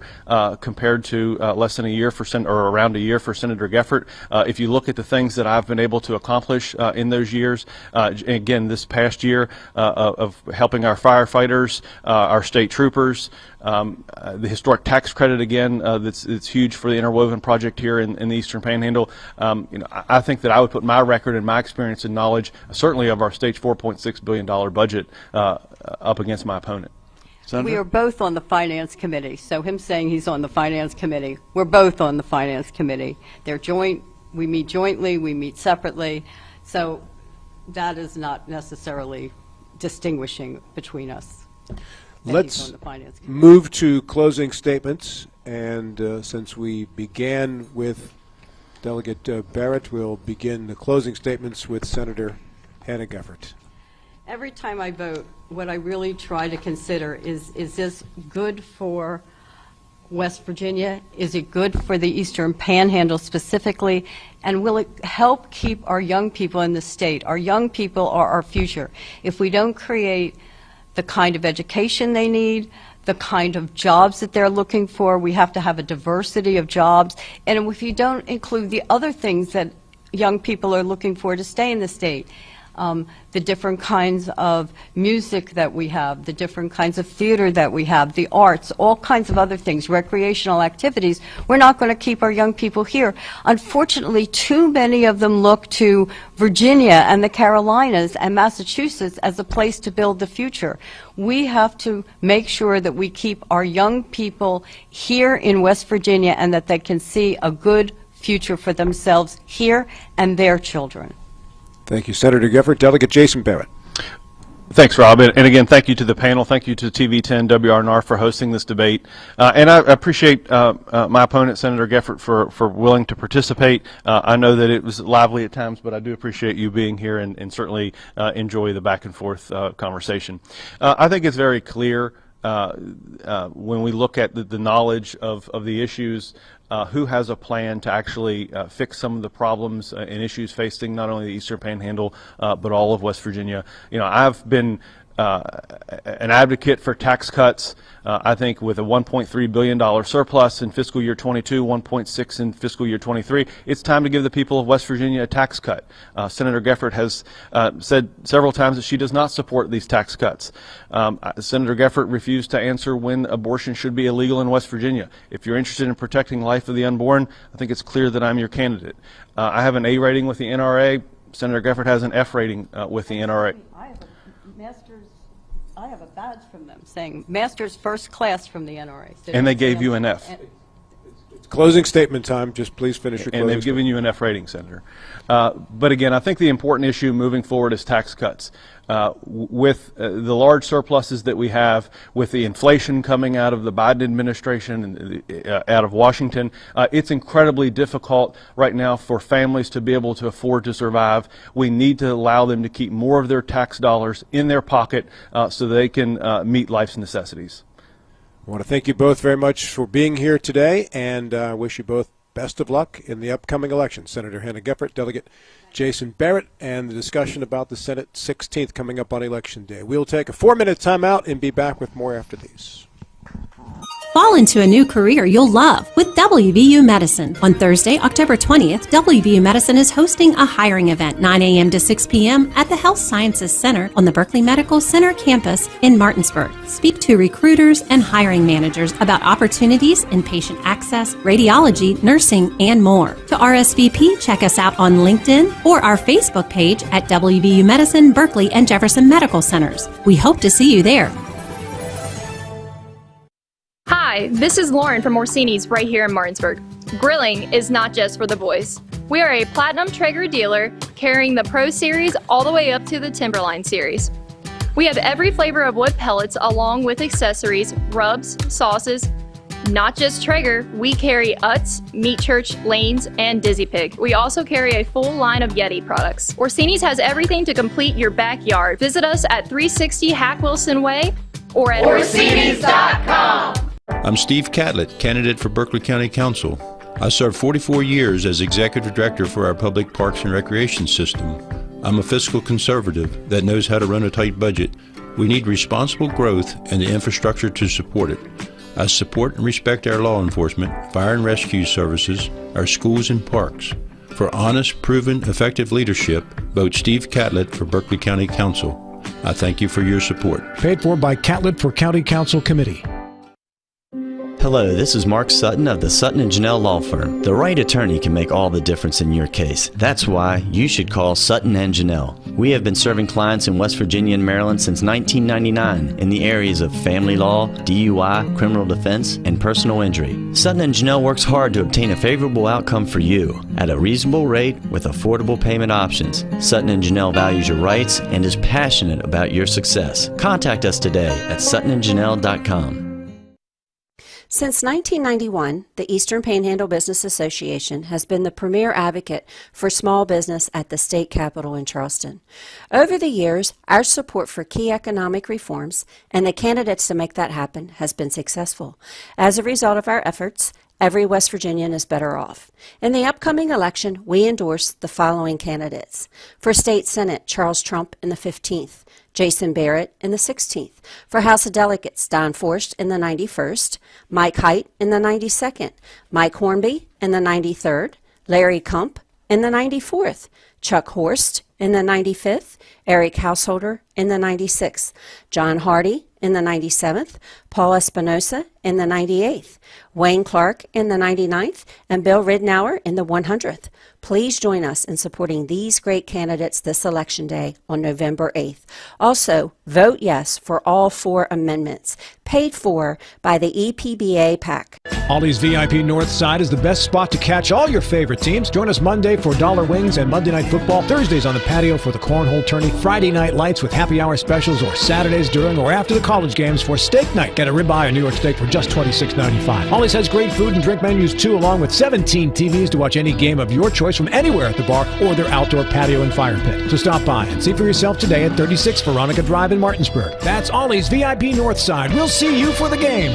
S14: compared to less than a year for or around a year for Senator Geffert, if you look at the things that I've been able to accomplish in those years, again, this past year of helping our firefighters, our state troopers, the historic tax credit again, it's huge for the Interwoven project here in the Eastern Panhandle. I think that I would put my record and my experience and knowledge, certainly of our state's $4.6 billion budget, up against my opponent.
S15: Senator?
S7: We are both on the Finance Committee, so him saying he's on the Finance Committee, we're both on the Finance Committee. They're joint, we meet jointly, we meet separately, so that is not necessarily distinguishing between us.
S13: Let's move to closing statements, and since we began with Delegate Barrett, we'll begin the closing statements with Senator Hannah Geffert.
S7: Every time I vote, what I really try to consider is this good for West Virginia? Is it good for the Eastern Panhandle specifically? And will it help keep our young people in the state? Our young people are our future. If we don't create the kind of education they need, the kind of jobs that they're looking for, we have to have a diversity of jobs. And if you don't include the other things that young people are looking for to stay in the state, the different kinds of music that we have, the different kinds of theater that we have, the arts, all kinds of other things, recreational activities. We're not going to keep our young people here. Unfortunately, too many of them look to Virginia and the Carolinas and Massachusetts as a place to build the future. We have to make sure that we keep our young people here in West Virginia and that they can see a good future for themselves here and their children.
S13: Thank you, Senator Gifford. Delegate Jason Barrett.
S14: Thanks, Rob. And again, thank you to the panel. Thank you to TV10 WRNR for hosting this debate. And I appreciate my opponent, Senator Gifford, for willing to participate. I know that it was lively at times, but I do appreciate you being here and certainly enjoy the back and forth conversation. I think it's very clear when we look at the knowledge of the issues, who has a plan to actually fix some of the problems and issues facing not only the Eastern Panhandle, but all of West Virginia. You know, I've been an advocate for tax cuts. I think with a $1.3 billion surplus in fiscal year 22, 1.6 in fiscal year 23, it's time to give the people of West Virginia a tax cut. Senator Gifford has said several times that she does not support these tax cuts. Senator Gifford refused to answer when abortion should be illegal in West Virginia. If you're interested in protecting life of the unborn, I think it's clear that I'm your candidate. I have an A rating with the NRA. Senator Gifford has an F rating with the NRA.
S7: I have a badge from them saying Master's First Class from the NRA. So
S14: and they gave you an F.
S13: It's closing statement time. Just please finish your closing
S14: And they've given you an F rating, Senator. But again, I think the important issue moving forward is tax cuts. With the large surpluses that we have, with the inflation coming out of the Biden administration and out of Washington, it's incredibly difficult right now for families to be able to afford to survive. We need to allow them to keep more of their tax dollars in their pocket so they can meet life's necessities.
S13: I want to thank you both very much for being here today, and wish you both best of luck in the upcoming election. Senator Hannah Gifford, Delegate Jason Barrett, and the discussion about the Senate 16th coming up on Election Day. We'll take a 4-minute timeout and be back with more after these.
S3: Fall into a new career you'll love with WVU Medicine. On Thursday, October 20th, WVU Medicine is hosting a hiring event 9 a.m. to 6 p.m. at the Health Sciences Center on the Berkeley Medical Center campus in Martinsburg. Speak to recruiters and hiring managers about opportunities in patient access, radiology, nursing, and more. To RSVP, check us out on LinkedIn or our Facebook page at WVU Medicine, Berkeley, and Jefferson Medical Centers. We hope to see you there.
S9: Hi, this is Lauren from Orsini's right here in Martinsburg. Grilling is not just for the boys. We are a Platinum Traeger dealer carrying the Pro Series all the way up to the Timberline Series. We have every flavor of wood pellets along with accessories, rubs, sauces. Not just Traeger, we carry Utz, Meat Church, Lanes, and Dizzy Pig. We also carry a full line of Yeti products. Orsini's has everything to complete your backyard. Visit us at 360 Hack Wilson Way or at Orsinis.com.
S4: I'm Steve Catlett, candidate for Berkeley County Council. I served 44 years as Executive Director for our Public Parks and Recreation System. I'm a fiscal conservative that knows how to run a tight budget. We need responsible growth and the infrastructure to support it. I support and respect our law enforcement, fire and rescue services, our schools and parks. For honest, proven, effective leadership, vote Steve Catlett for Berkeley County Council. I thank you for your support.
S1: Paid for by Catlett for County Council Committee.
S5: Hello, this is Mark Sutton of the Sutton & Janelle Law Firm. The right attorney can make all the difference in your case. That's why you should call Sutton & Janelle. We have been serving clients in West Virginia and Maryland since 1999 in the areas of family law, DUI, criminal defense, and personal injury. Sutton & Janelle works hard to obtain a favorable outcome for you at a reasonable rate with affordable payment options. Sutton & Janelle values your rights and is passionate about your success. Contact us today at suttonandjanelle.com.
S21: Since 1991, the Eastern Panhandle Business Association has been the premier advocate for small business at the state capitol in Charleston. Over the years, our support for key economic reforms and the candidates to make that happen has been successful. As a result of our efforts, every West Virginian is better off. In the upcoming election, we endorse the following candidates. For State Senate, Charles Trump in the 15th, Jason Barrett in the 16th. For House of Delegates, Don Forst in the 91st, Mike Height in the 92nd, Mike Hornby in the 93rd, Larry Kump in the 94th, Chuck Horst in the 95th, Eric Householder in the 96th, John Hardy in the 97th, Paul Espinosa in the 98th, Wayne Clark in the 99th, and Bill Ridnour in the 100th. Please join us in supporting these great candidates this Election Day on November 8th. Also, vote yes for all 4 amendments, paid for by the EPBA PAC.
S1: Ollie's VIP North Side is the best spot to catch all your favorite teams. Join us Monday for Dollar Wings and Monday Night Football, Thursdays on the patio for the Cornhole Tourney, Friday night lights with happy hour specials, or Saturdays during or after the college games for steak night. Get a ribeye or New York steak for just $26.95. Ollie's has great food and drink menus too, along with 17 TVs to watch any game of your choice from anywhere at the bar or their outdoor patio and fire pit. So stop by and see for yourself today at 36 Veronica Drive in Martinsburg. That's Ollie's VIP North Side. We'll see you for the game.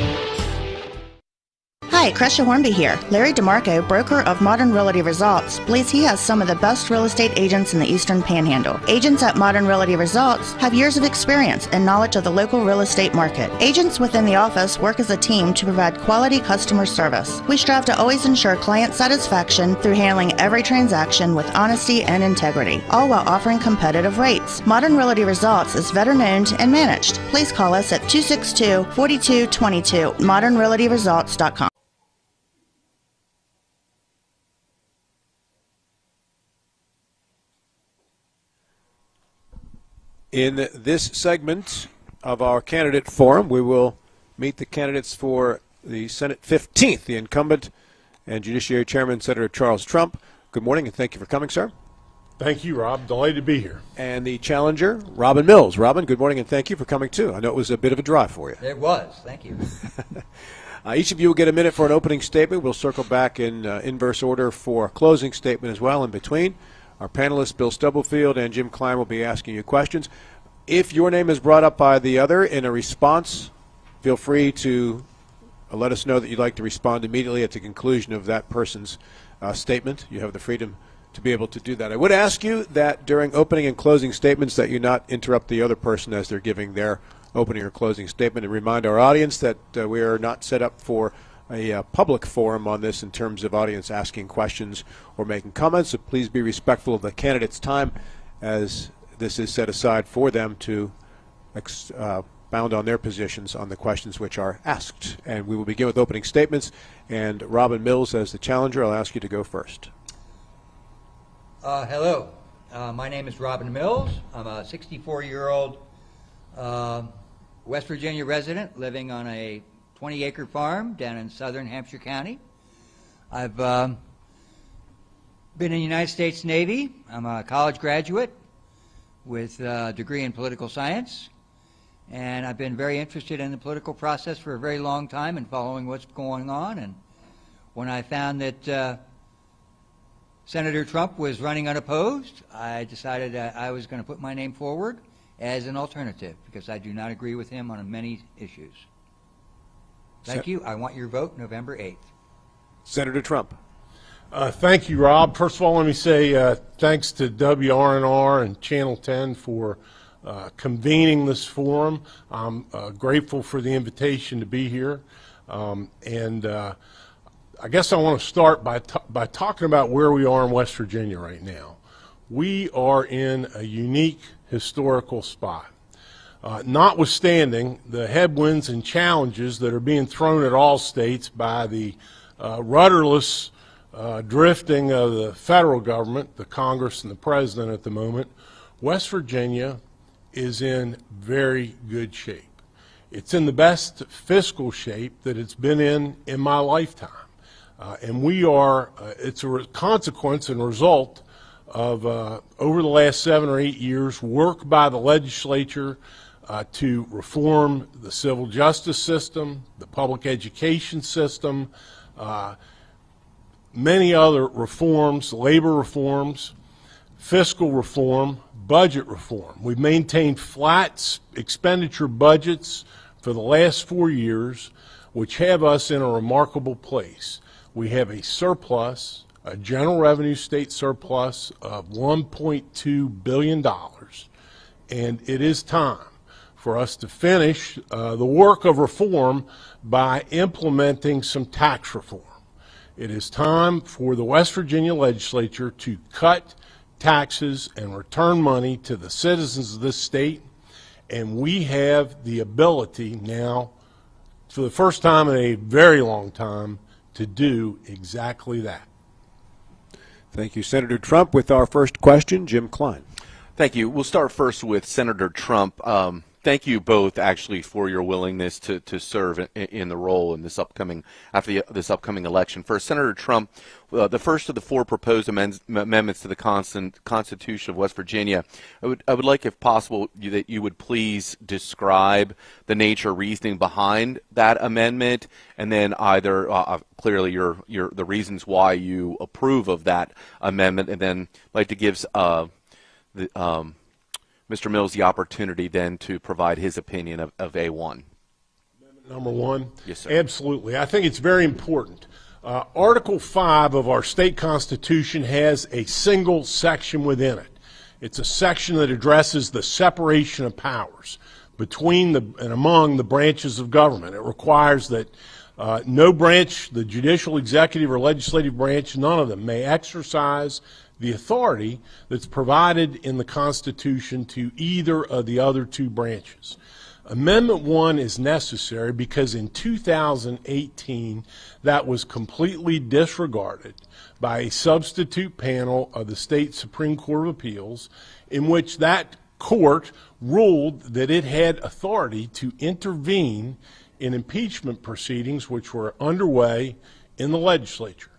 S6: Hi, Crescia Hornby here. Larry DeMarco, broker of Modern Realty Results, believes he has some of the best real estate agents in the Eastern Panhandle. Agents at Modern Realty Results have years of experience and knowledge of the local real estate market. Agents within the office work as a team to provide quality customer service. We strive to always ensure client satisfaction through handling every transaction with honesty and integrity, all while offering competitive rates. Modern Realty Results is veteran-owned and managed. Please call us at 262-4222, modernrealtyresults.com.
S13: In this segment of our candidate forum, we will meet the candidates for the Senate 15th, the incumbent and Judiciary Chairman, Senator Charles Trump. Good morning, and thank you for coming, sir.
S8: Thank you, Rob. Delighted to be here.
S13: And the challenger, Robin Mills. Robin, good morning, and thank you for coming, too. I know it was a bit of a drive for you.
S10: It was. Thank you.
S13: Each of you will get a minute for an opening statement. We'll circle back in inverse order for a closing statement as well in between. Our panelists, Bill Stubblefield and Jim Klein, will be asking you questions. If your name is brought up by the other in a response, feel free to let us know that you'd like to respond immediately at the conclusion of that person's statement. You have the freedom to be able to do that. I would ask you that during opening and closing statements that you not interrupt the other person as they're giving their opening or closing statement, and remind our audience that we are not set up for a public forum on this in terms of audience asking questions or making comments, so please be respectful of the candidate's time as this is set aside for them to expound on their positions on the questions which are asked. And we will begin with opening statements, and Robin Mills, as the challenger, I'll ask you to go first.
S10: Hello, my name is Robin Mills. I'm a 64-year-old West Virginia resident living on a 20-acre farm down in southern Hampshire County. I've been in the United States Navy. I'm a college graduate with a degree in political science, and I've been very interested in the political process for a very long time and following what's going on. And when I found that Senator Trump was running unopposed, I decided that I was going to put my name forward as an alternative because I do not agree with him on many issues. Thank you. I want your vote November 8th.
S13: Senator Trump.
S8: Thank you, Rob. First of all, let me say thanks to WRNR and Channel 10 for convening this forum. I'm grateful for the invitation to be here. I guess I want to start by talking about where we are in West Virginia right now. We are in a unique historical spot. Notwithstanding the headwinds and challenges that are being thrown at all states by the rudderless drifting of the federal government, the Congress and the President at the moment, West Virginia is in very good shape. It's in the best fiscal shape that it's been in my lifetime. And we are, it's a consequence and result of, over the last 7 or 8 years, work by the legislature to reform the civil justice system, the public education system, many other reforms, labor reforms, fiscal reform, budget reform. We've maintained flat expenditure budgets for the last 4 years, which have us in a remarkable place. We have a surplus, a general revenue state surplus of $1.2 billion, and it is time for us to finish the work of reform by implementing some tax reform. It is time for the West Virginia legislature to cut taxes and return money to the citizens of this state, and we have the ability now, for the first time in a very long time, to do exactly that.
S13: Thank you, Senator Trump. With our first question, Jim Klein.
S16: Thank you. We'll start first with Senator Trump. Thank you both, actually, for your willingness to serve in the role in this upcoming this upcoming election. First, Senator Trump, the first of the 4 proposed amendments to the Constitution of West Virginia. I would like, if possible, that you would please describe the nature, reasoning behind that amendment, and then either clearly the reasons why you approve of that amendment, and then I'd like to give Mr. Mills the opportunity then to provide his opinion of A1.
S8: Number 1?
S16: Yes, sir.
S8: Absolutely. I think it's very important. Article 5 of our state constitution has a single section within it. It's a section that addresses the separation of powers between and among the branches of government. It requires that no branch, the judicial, executive, or legislative branch, none of them may exercise the authority that's provided in the Constitution to either of the other 2 branches. Amendment 1 is necessary because in 2018 that was completely disregarded by a substitute panel of the state Supreme Court of Appeals, in which that court ruled that it had authority to intervene in impeachment proceedings which were underway in the legislature.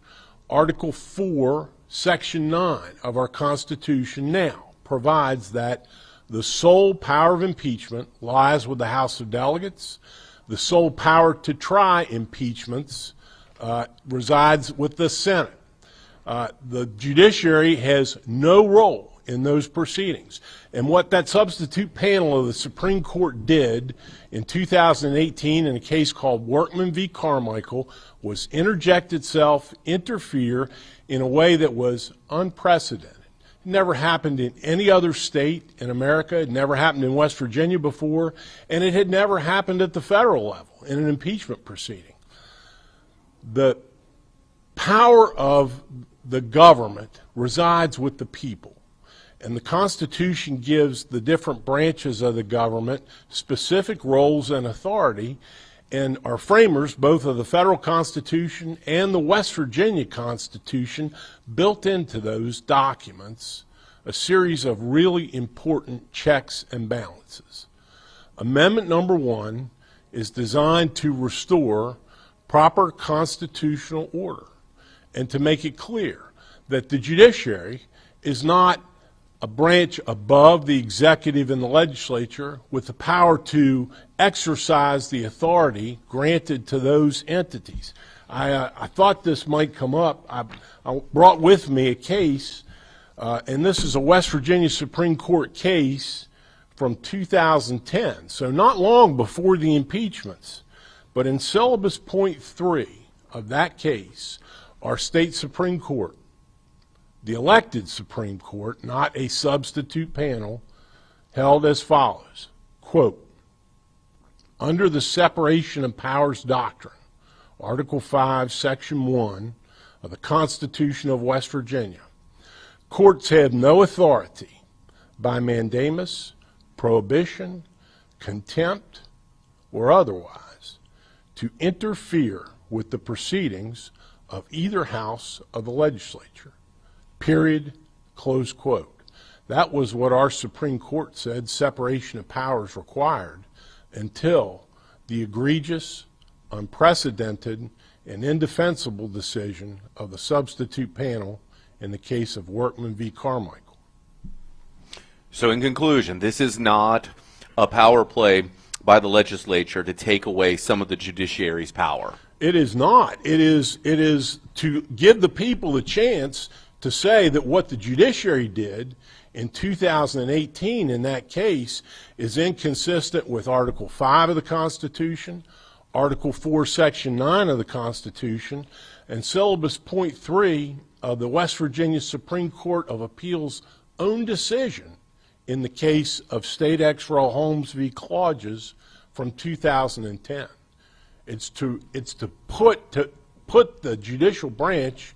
S8: Article 4, Section 9 of our Constitution now provides that the sole power of impeachment lies with the House of Delegates. The sole power to try impeachments resides with the Senate. The judiciary has no role in those proceedings. And what that substitute panel of the Supreme Court did in 2018 in a case called Workman v. Carmichael was interject itself, interfere in a way that was unprecedented. It never happened in any other state in America. It never happened in West Virginia before, and it had never happened at the federal level in an impeachment proceeding. The power of the government resides with the people. And the Constitution gives the different branches of the government specific roles and authority, and our framers, both of the federal Constitution and the West Virginia Constitution, built into those documents a series of really important checks and balances. Amendment number 1 is designed to restore proper constitutional order and to make it clear that the judiciary is not a branch above the executive and the legislature with the power to exercise the authority granted to those entities. I thought this might come up. I brought with me a case, and this is a West Virginia Supreme Court case from 2010, so not long before the impeachments. But in syllabus point 3 of that case, our state Supreme Court, the elected Supreme Court, not a substitute panel, held as follows, quote, under the separation of powers doctrine, Article 5, Section 1 of the Constitution of West Virginia, courts have no authority by mandamus, prohibition, contempt, or otherwise to interfere with the proceedings of either house of the legislature. Period, close quote. That was what our Supreme Court said separation of powers required until the egregious, unprecedented, and indefensible decision of the substitute panel in the case of Workman v. Carmichael.
S16: So in conclusion, this is not a power play by the legislature to take away some of the judiciary's power.
S8: It is not. It is to give the people the chance to say that what the judiciary did in 2018 in that case is inconsistent with Article 5 of the Constitution, Article 4, Section 9 of the Constitution, and syllabus point 3 of the West Virginia Supreme Court of Appeals' own decision in the case of State Ex Rel. Holmes v. Clauges from 2010. It's to put the judicial branch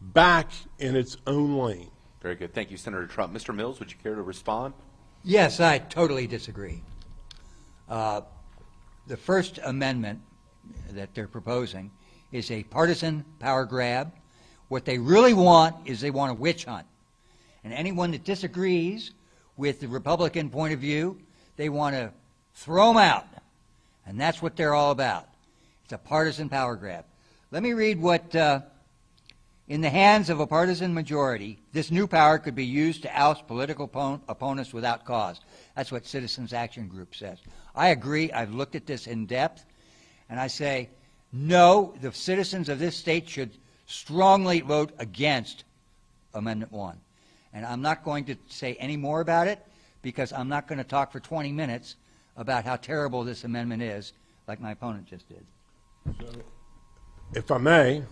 S8: back in its own lane.
S16: Very good. Thank you, Senator Trump. Mr. Mills, would you care to respond?
S10: Yes, I totally disagree. The First Amendment that they're proposing is a partisan power grab. What they really want is they want a witch hunt. And anyone that disagrees with the Republican point of view, they want to throw them out. And that's what they're all about. It's a partisan power grab. Let me read what, in the hands of a partisan majority, this new power could be used to oust political opponents without cause. That's what Citizens Action Group says. I agree. I've looked at this in depth. And I say, no, the citizens of this state should strongly vote against Amendment 1. And I'm not going to say any more about it because I'm not going to talk for 20 minutes about how terrible this amendment is, like my opponent just did.
S8: So, if I may,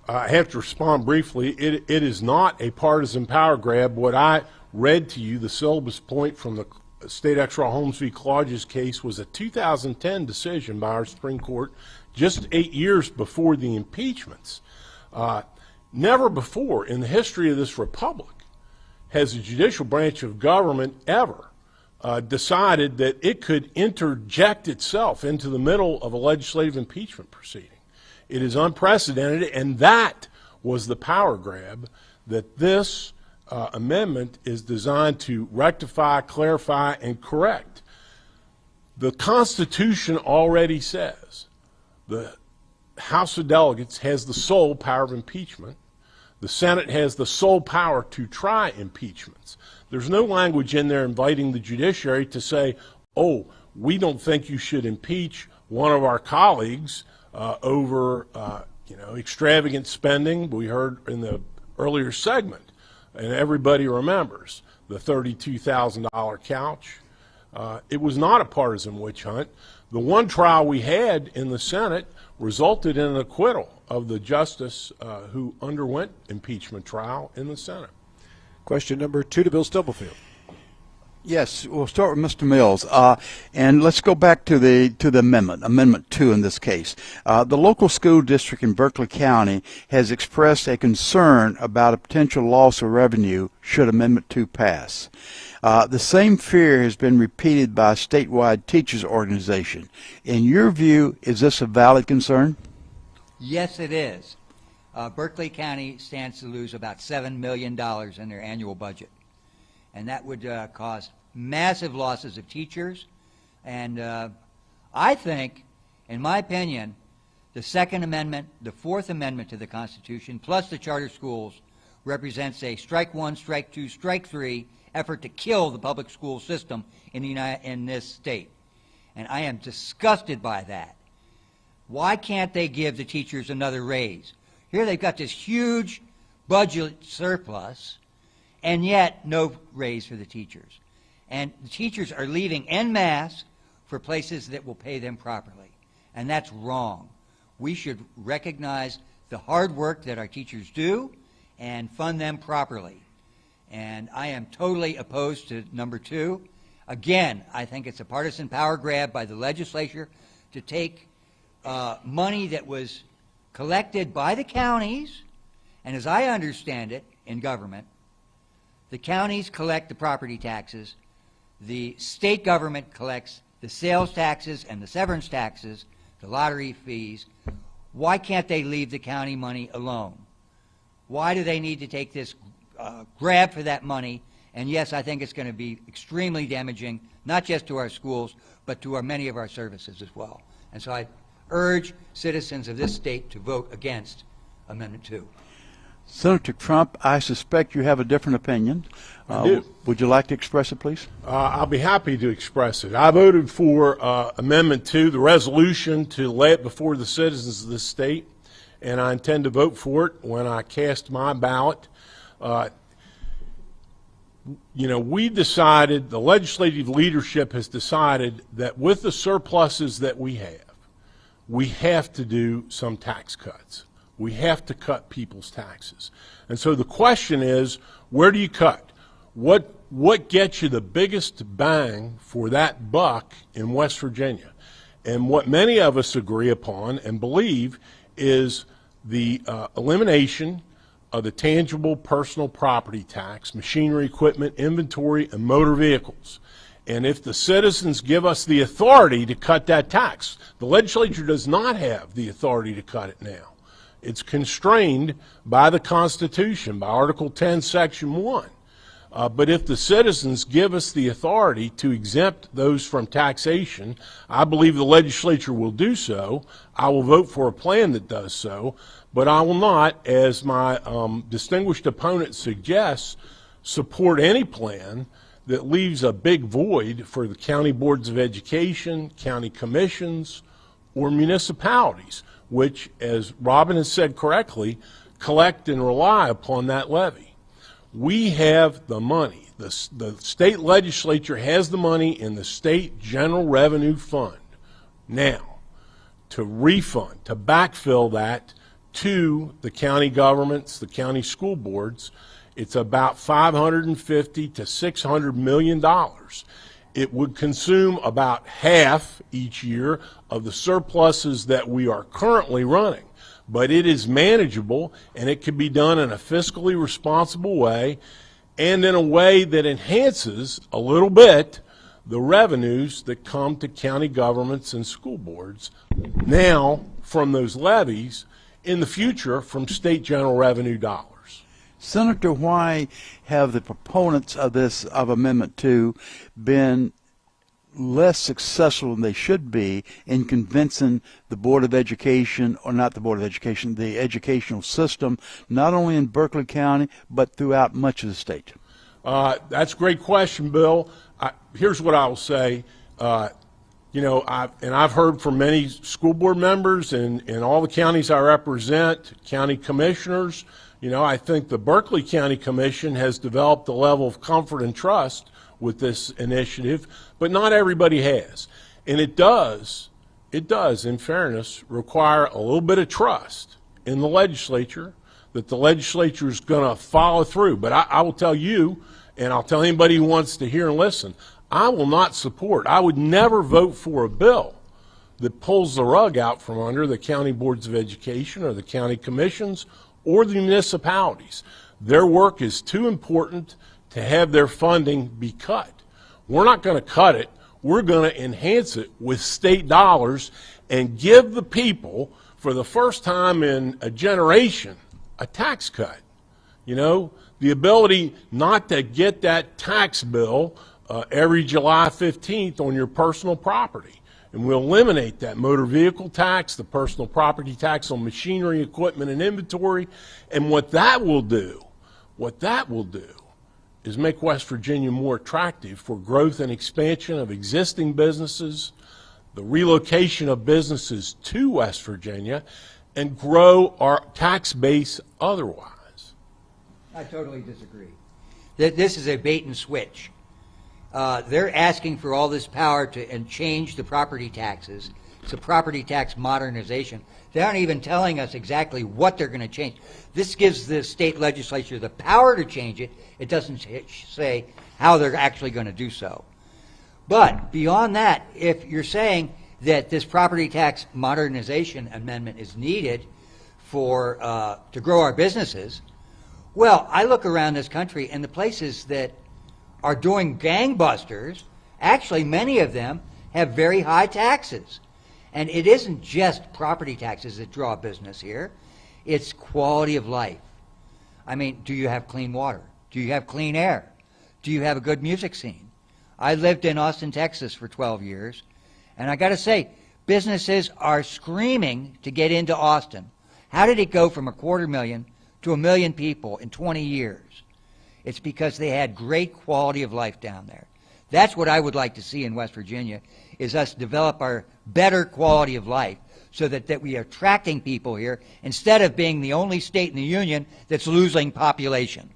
S8: I have to respond briefly. It is not a partisan power grab. What I read to you, the syllabus point from the State Ex Rel. Holmes v. Clauge's case, was a 2010 decision by our Supreme Court, just 8 years before the impeachments. Never before in the history of this republic has the judicial branch of government ever decided that it could interject itself into the middle of a legislative impeachment proceeding. It is unprecedented, and that was the power grab that this amendment is designed to rectify, clarify, and correct. The Constitution already says the House of Delegates has the sole power of impeachment. The Senate has the sole power to try impeachments. There's no language in there inviting the judiciary to say, oh, we don't think you should impeach one of our colleagues over extravagant spending. We heard in the earlier segment, and everybody remembers, the $32,000 couch. It was not a partisan witch hunt. The one trial we had in the Senate resulted in an acquittal of the justice who underwent impeachment trial in the Senate.
S13: Question number 2 to Bill Stubblefield.
S15: Yes, we'll start with Mr. Mills, and let's go back to the Amendment 2 in this case. The local school district in Berkeley County has expressed a concern about a potential loss of revenue should Amendment 2 pass. The same fear has been repeated by a statewide teachers organization. In your view, is this a valid concern?
S10: Yes, it is. Berkeley County stands to lose about $7 million in their annual budget. And that would cause massive losses of teachers. And I think, in my opinion, the Second Amendment, the Fourth Amendment to the Constitution, plus the charter schools, represents a strike one, strike two, strike three effort to kill the public school system in this state. And I am disgusted by that. Why can't they give the teachers another raise? Here they've got this huge budget surplus, and yet no raise for the teachers. And the teachers are leaving en masse for places that will pay them properly. And that's wrong. We should recognize the hard work that our teachers do and fund them properly. And I am totally opposed to number 2. Again, I think it's a partisan power grab by the legislature to take money that was collected by the counties, and as I understand it in government, the counties collect the property taxes, the state government collects the sales taxes and the severance taxes, the lottery fees. Why can't they leave the county money alone? Why do they need to take this grab for that money? And yes, I think it's going to be extremely damaging, not just to our schools, but to many of our services as well. And so I urge citizens of this state to vote against Amendment 2.
S15: Senator Trump, I suspect you have a different opinion.
S8: I do.
S15: Would you like to express it, please?
S8: I'll be happy to express it. I voted for Amendment 2, the resolution to lay it before the citizens of this state, and I intend to vote for it when I cast my ballot. We decided, the legislative leadership has decided that with the surpluses that we have to do some tax cuts. We have to cut people's taxes. And so the question is, where do you cut? What gets you the biggest bang for that buck in West Virginia? And what many of us agree upon and believe is the elimination of the tangible personal property tax, machinery, equipment, inventory, and motor vehicles. And if the citizens give us the authority to cut that tax, the legislature does not have the authority to cut it now. It's constrained by the Constitution, by Article 10, Section 1. But if the citizens give us the authority to exempt those from taxation, I believe the legislature will do so. I will vote for a plan that does so, but I will not, as my distinguished opponent suggests, support any plan that leaves a big void for the county boards of education, county commissions, or municipalities, which, as Robin has said correctly, collect and rely upon that levy. We have the money. The state legislature has the money in the state general revenue fund now to refund, to backfill that to the county governments, the county school boards. It's about $550 to $600 million. It would consume about half each year of the surpluses that we are currently running. But it is manageable, and it can be done in a fiscally responsible way and in a way that enhances a little bit the revenues that come to county governments and school boards now from those levies, in the future from state general revenue dollars.
S15: Senator, why have the proponents of this, of Amendment 2, been less successful than they should be in convincing the Board of Education, or not the Board of Education, the educational system, not only in Berkeley County, but throughout much of the state?
S8: That's a great question, Bill. Here's what I will say. You know, I've heard from many school board members in all the counties I represent, county commissioners. You know, I think the Berkeley County Commission has developed a level of comfort and trust with this initiative, but not everybody has. And it does, in fairness, require a little bit of trust in the legislature, that the legislature is going to follow through. But I will tell you, and I'll tell anybody who wants to hear and listen, I will not support, I would never vote for a bill that pulls the rug out from under the county boards of education or the county commissions or the municipalities. Their work is too important to have their funding be cut. We're not going to cut it. We're going to enhance it with state dollars and give the people, for the first time in a generation, a tax cut. You know, the ability not to get that tax bill every July 15th on your personal property. And we'll eliminate that motor vehicle tax, the personal property tax on machinery, equipment, and inventory. And what that will do is make West Virginia more attractive for growth and expansion of existing businesses, the relocation of businesses to West Virginia, and grow our tax base otherwise.
S10: I totally disagree. This is a bait and switch. They're asking for all this power and change the property taxes. It's a property tax modernization. They aren't even telling us exactly what they're going to change. This gives the state legislature the power to change it. It doesn't say how they're actually going to do so. But beyond that, if you're saying that this property tax modernization amendment is needed for to grow our businesses, well, I look around this country and the places that are doing gangbusters, actually many of them have very high taxes. And it isn't just property taxes that draw business here. It's quality of life. I mean, do you have clean water? Do you have clean air? Do you have a good music scene? I lived in Austin, Texas for 12 years, and I got to say, businesses are screaming to get into Austin. How did it go from 250,000 to 1 million people in 20 years? It's because they had great quality of life down there. That's what I would like to see in West Virginia, is us develop our better quality of life so that we are attracting people here instead of being the only state in the union that's losing population.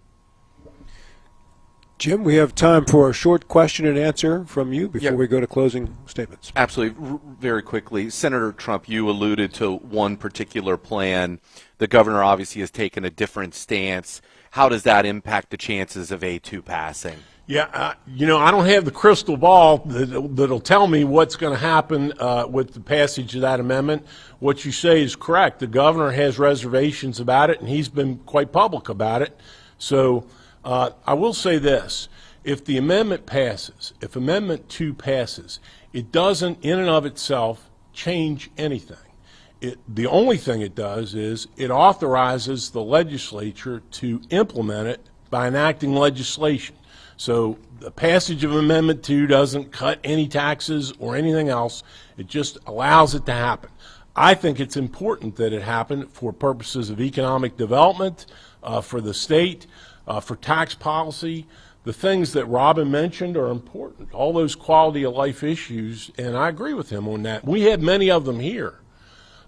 S13: Jim, we have time for a short question and answer from you before we go to closing statements.
S16: Absolutely. Very quickly, Senator Trump, you alluded to one particular plan. The governor obviously has taken a different stance. How does that impact the chances of A2 passing?
S8: Yeah, I don't have the crystal ball that'll tell me what's going to happen with the passage of that amendment. What you say is correct. The governor has reservations about it, and he's been quite public about it. So I will say this. If the amendment passes, if Amendment 2 passes, it doesn't in and of itself change anything. The only thing it does is it authorizes the legislature to implement it by enacting legislation. So the passage of Amendment 2 doesn't cut any taxes or anything else. It just allows it to happen. I think it's important that it happen for purposes of economic development, for the state, for tax policy. The things that Robin mentioned are important, all those quality of life issues, and I agree with him on that. We have many of them here,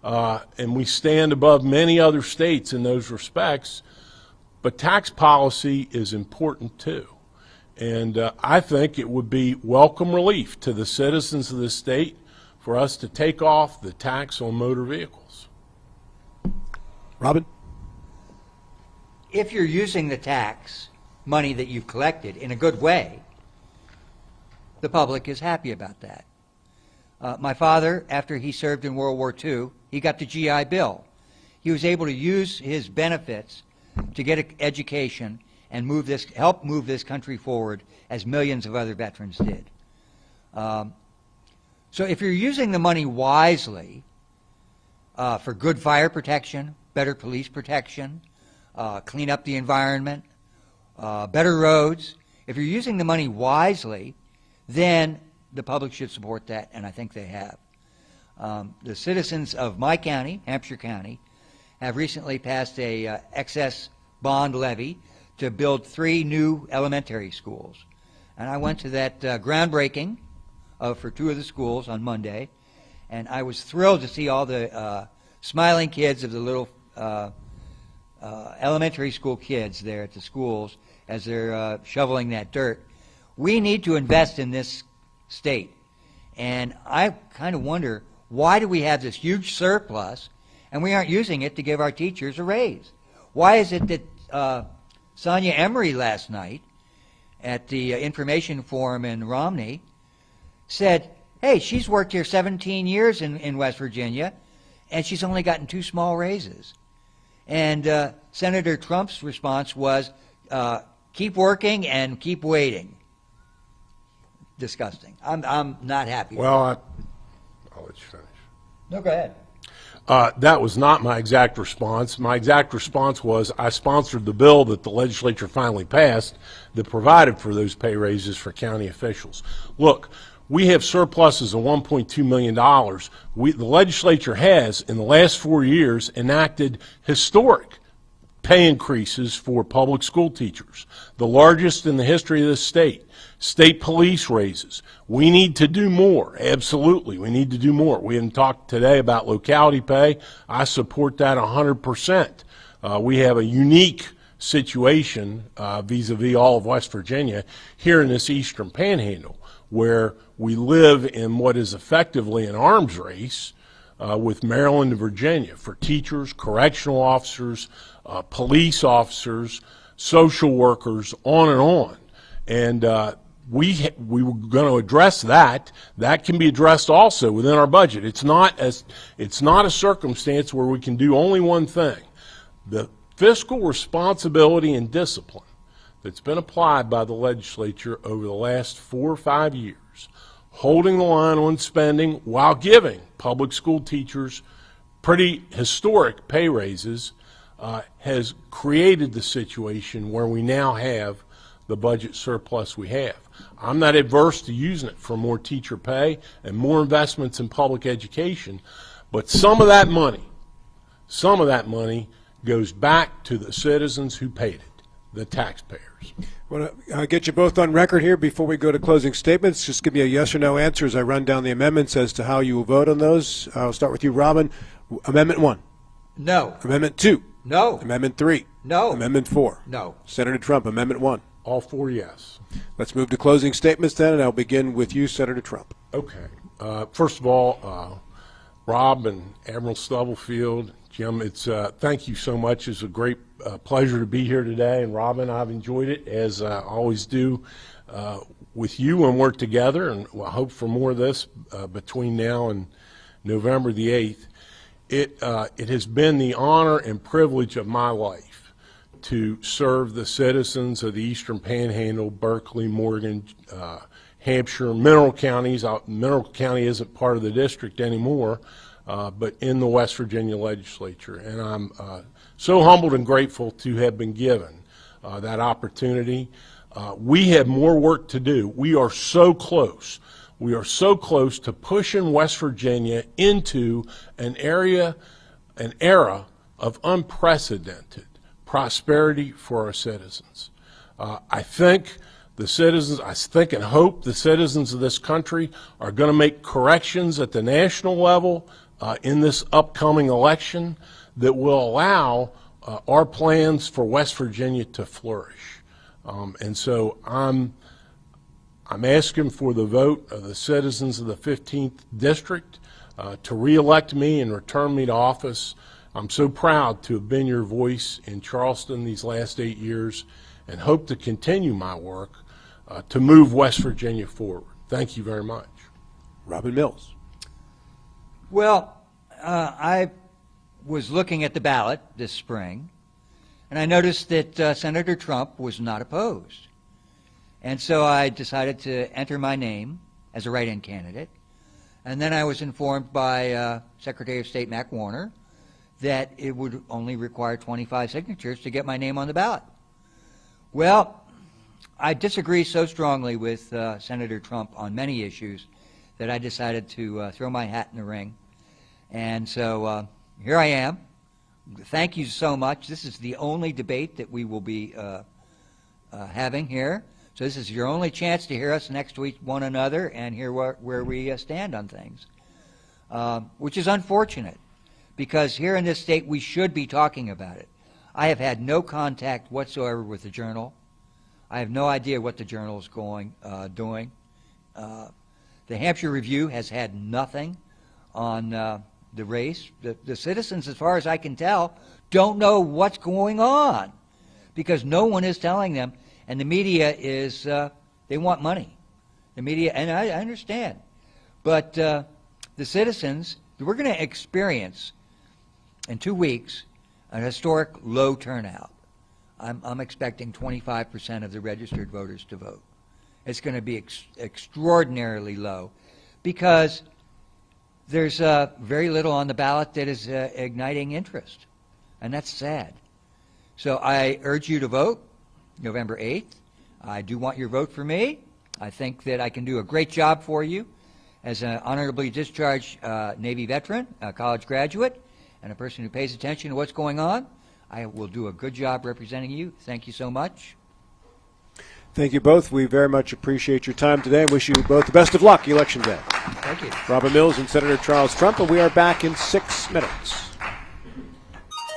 S8: and we stand above many other states in those respects, but tax policy is important too. And I think it would be welcome relief to the citizens of the state for us to take off the tax on motor vehicles.
S13: Robin?
S10: If you're using the tax money that you've collected in a good way, the public is happy about that. My father, after he served in World War II, he got the GI Bill. He was able to use his benefits to get an education and help move this country forward as millions of other veterans did. So if you're using the money wisely for good fire protection, better police protection, clean up the environment, better roads, if you're using the money wisely, then the public should support that, and I think they have. The citizens of my county, Hampshire County, have recently passed a excess bond levy to build 3 new elementary schools. And I went to that groundbreaking for 2 of the schools on Monday, and I was thrilled to see all the smiling kids of the little elementary school kids there at the schools as they're shoveling that dirt. We need to invest in this state, and I kind of wonder, why do we have this huge surplus and we aren't using it to give our teachers a raise? Why is it that Sonia Emery last night at the information forum in Romney said, hey, she's worked here 17 years in West Virginia, and she's only gotten 2 small raises. And Senator Trump's response was, keep working and keep waiting. Disgusting. I'm not happy.
S8: Well, I'll let you finish.
S10: No, go ahead.
S8: That was not my exact response. My exact response was I sponsored the bill that the legislature finally passed that provided for those pay raises for county officials. Look, we have surpluses of $1.2 million. The legislature has, in the last 4 years, enacted historic pay increases for public school teachers, the largest in the history of this state. State police raises. We need to do more. Absolutely, we need to do more. We haven't talked today about locality pay. I support that 100%. We have a unique situation vis-a-vis all of West Virginia here in this eastern panhandle, where we live in what is effectively an arms race with Maryland and Virginia for teachers, correctional officers, police officers, social workers, on and on. And we were going to address that. That can be addressed also within our budget. It's not a circumstance where we can do only one thing. The fiscal responsibility and discipline that's been applied by the legislature over the last 4 or 5 years, holding the line on spending while giving public school teachers pretty historic pay raises, has created the situation where we now have the budget surplus we have. I'm not adverse to using it for more teacher pay and more investments in public education, but some of that money goes back to the citizens who paid it, the taxpayers.
S13: I want to get you both on record here before we go to closing statements. Just give me a yes or no answer as I run down the amendments as to how you will vote on those. I'll start with you, Robin. Amendment 1.
S10: No.
S13: Amendment 2.
S10: No.
S13: Amendment 3.
S10: No.
S13: Amendment 4.
S10: No.
S13: Senator Trump, Amendment 1.
S8: All four yes.
S13: Let's move to closing statements then, and I'll begin with you, Senator Trump.
S8: Okay. First of all, Rob and Admiral Stubblefield, Jim, it's thank you so much. It's a great pleasure to be here today. And Robin, I've enjoyed it, as I always do, with you when we're together. And I hope for more of this between now and November the 8th. It has been the honor and privilege of my life to serve the citizens of the Eastern Panhandle, Berkeley, Morgan, Hampshire, Mineral counties. Mineral County isn't part of the district anymore, but in the West Virginia legislature. And I'm so humbled and grateful to have been given that opportunity. We have more work to do. We are so close. We are so close to pushing West Virginia into an era of unprecedented prosperity for our citizens. I think and hope the citizens of this country are going to make corrections at the national level in this upcoming election that will allow our plans for West Virginia to flourish. And so I'm asking for the vote of the citizens of the 15th District to re-elect me and return me to office. I'm so proud to have been your voice in Charleston these last 8 years and hope to continue my work to move West Virginia forward. Thank you very much.
S13: Robin Mills.
S10: Well, I was looking at the ballot this spring, and I noticed that Senator Trump was not opposed. And so I decided to enter my name as a write-in candidate. And then I was informed by Secretary of State Mac Warner that it would only require 25 signatures to get my name on the ballot. Well, I disagree so strongly with Senator Trump on many issues that I decided to throw my hat in the ring. And so here I am. Thank you so much. This is the only debate that we will be having here. So this is your only chance to hear us next to one another and hear where we stand on things, which is unfortunate, because here in this state we should be talking about it. I have had no contact whatsoever with the Journal. I have no idea what the Journal is doing. The Hampshire Review has had nothing on the race. The citizens, as far as I can tell, don't know what's going on because no one is telling them. And the media is, they want money. The media, and I understand. But the citizens, we're going to experience in 2 weeks an historic low turnout. I'm expecting 25% of the registered voters to vote. It's going to be extraordinarily low because there's very little on the ballot that is igniting interest, and that's sad. So I urge you to vote November 8th. I do want your vote for me. I think that I can do a great job for you as an honorably discharged Navy veteran, a college graduate, and a person who pays attention to what's going on. I will do a good job representing you. Thank you so much.
S13: Thank you both. We very much appreciate your time today and wish you both the best of luck Election Day.
S10: Thank you.
S13: Robin Mills and Senator Charles Trump, and we are back in 6 minutes.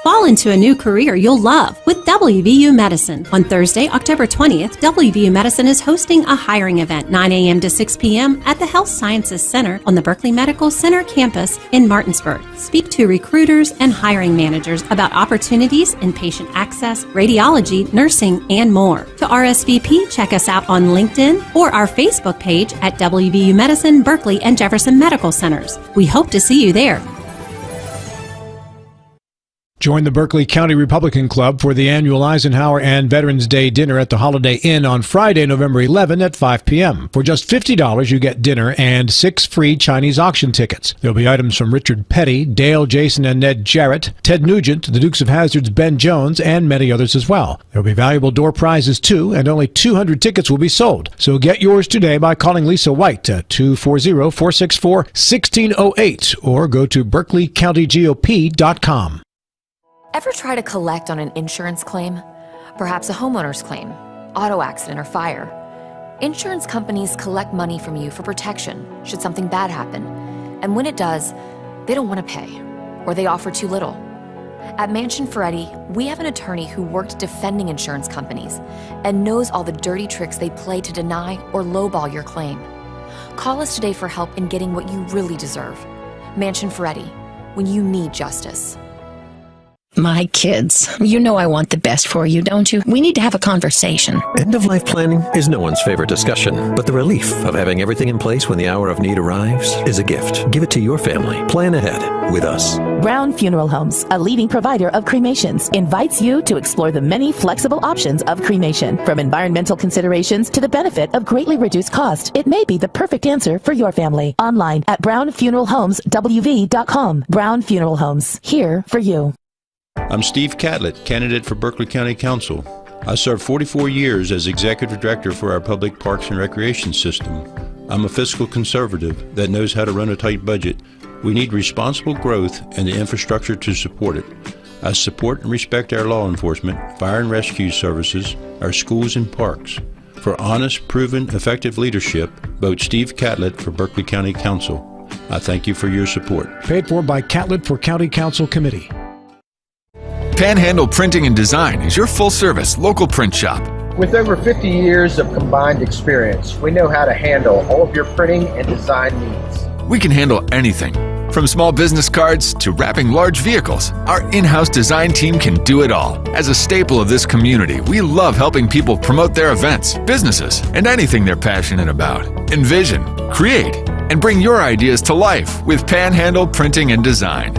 S3: Fall into a new career you'll love with WVU Medicine. On Thursday, October 20th, WVU Medicine is hosting a hiring event 9 a.m. to 6 p.m. at the Health Sciences Center on the Berkeley Medical Center campus in Martinsburg. Speak to recruiters and hiring managers about opportunities in patient access, radiology, nursing, and more. To RSVP, check us out on LinkedIn or our Facebook page at WVU Medicine, Berkeley, and Jefferson Medical Centers. We hope to see you there.
S1: Join the Berkeley County Republican Club for the annual Eisenhower and Veterans Day dinner at the Holiday Inn on Friday, November 11 at 5 p.m. For just $50, you get dinner and 6 free Chinese auction tickets. There'll be items from Richard Petty, Dale, Jason, and Ned Jarrett, Ted Nugent, the Dukes of Hazzard's Ben Jones, and many others as well. There'll be valuable door prizes too, and only 200 tickets will be sold. So get yours today by calling Lisa White at 240-464-1608 or go to berkeleycountygop.com.
S11: Ever try to collect on an insurance claim? Perhaps a homeowner's claim, auto accident, or fire. Insurance companies collect money from you for protection should something bad happen. And when it does, they don't want to pay, or they offer too little. At Mansion Ferretti, we have an attorney who worked defending insurance companies and knows all the dirty tricks they play to deny or lowball your claim. Call us today for help in getting what you really deserve. Mansion Ferretti, when you need justice.
S12: My kids, you know I want the best for you, don't you? We need to have a conversation.
S17: End-of-life planning is no one's favorite discussion, but the relief of having everything in place when the hour of need arrives is a gift. Give it to your family. Plan ahead with us.
S18: Brown Funeral Homes, a leading provider of cremations, invites you to explore the many flexible options of cremation. From environmental considerations to the benefit of greatly reduced cost, it may be the perfect answer for your family. Online at brownfuneralhomeswv.com. Brown Funeral Homes, here for you.
S4: I'm Steve Catlett, candidate for Berkeley County Council. I served 44 years as Executive Director for our public parks and recreation system. I'm a fiscal conservative that knows how to run a tight budget. We need responsible growth and the infrastructure to support it. I support and respect our law enforcement, fire and rescue services, our schools and parks. For honest, proven, effective leadership, vote Steve Catlett for Berkeley County Council. I thank you for your support.
S1: Paid for by Catlett for County Council Committee.
S2: Panhandle Printing and Design is your full-service local print shop.
S22: With over 50 years of combined experience, we know how to handle all of your printing and design needs.
S2: We can handle anything, from small business cards to wrapping large vehicles. Our in-house design team can do it all. As a staple of this community, we love helping people promote their events, businesses, and anything they're passionate about. Envision, create, and bring your ideas to life with Panhandle Printing and Design.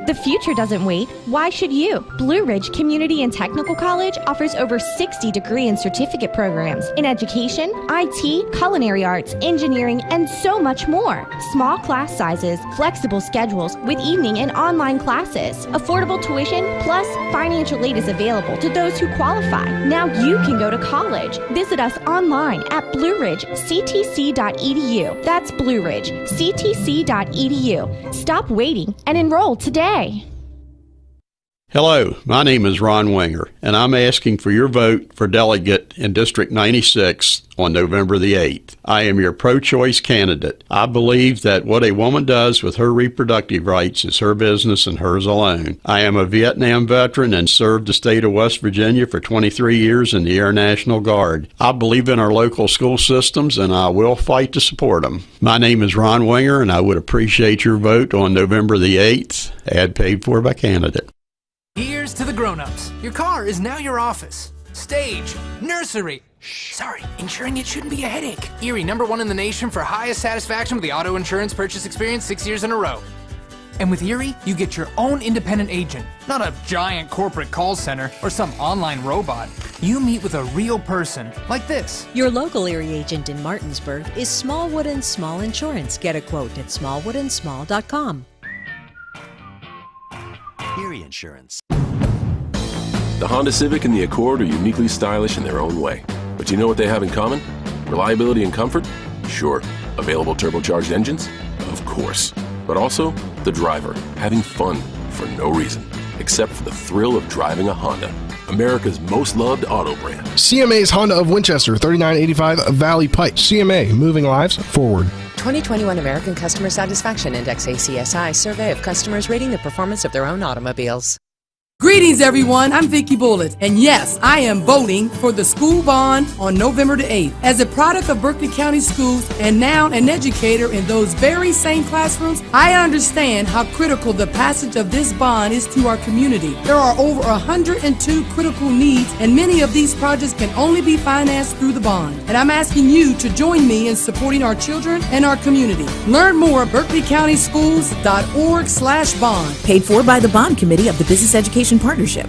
S19: The future doesn't wait. Why should you? Blue Ridge Community and Technical College offers over 60 degree and certificate programs in education, IT, culinary arts, engineering, and so much more. Small class sizes, flexible schedules with evening and online classes, affordable tuition, plus financial aid is available to those who qualify. Now you can go to college. Visit us online at blueridgectc.edu. That's blueridgectc.edu. Stop waiting and enroll today.
S25: Hello, my name is Ron Winger, and I'm asking for your vote for delegate in District 96 on November the 8th. I am your pro-choice candidate. I believe that what a woman does with her reproductive rights is her business and hers alone. I am a Vietnam veteran and served the state of West Virginia for 23 years in the Air National Guard. I believe in our local school systems, and I will fight to support them. My name is Ron Winger, and I would appreciate your vote on November the 8th. Ad paid for by candidate.
S26: Here's to the grown-ups. Your car is now your office. Stage, nursery. Shh, sorry, insuring it shouldn't be a headache. Erie, #1 in the nation for highest satisfaction with the auto insurance purchase experience 6 years in a row. And with Erie, you get your own independent agent, not a giant corporate call center or some online robot. You meet with a real person, like this.
S27: Your local Erie agent in Martinsburg is Smallwood & Small Insurance. Get a quote at smallwoodandsmall.com.
S28: Erie Insurance. The Honda Civic and the Accord are uniquely stylish in their own way. But you know what they have in common? Reliability and comfort? Sure. Available turbocharged engines? Of course. But also, the driver, having fun for no reason, except for the thrill of driving a Honda. America's most loved auto brand.
S29: CMA's Honda of Winchester, 3985 Valley Pike. CMA, moving lives forward.
S30: 2021 American Customer Satisfaction Index ACSI survey of customers rating the performance of their own automobiles.
S31: Greetings, everyone. I'm Vicki Bullitt, and yes, I am voting for the school bond on November the 8th. As a product of Berkeley County Schools and now an educator in those very same classrooms, I understand how critical the passage of this bond is to our community. There are over 102 critical needs, and many of these projects can only be financed through the bond. And I'm asking you to join me in supporting our children and our community. Learn more at berkeleycountyschools.org/bond.
S32: Paid for by the Bond Committee of the Business Education Partnership.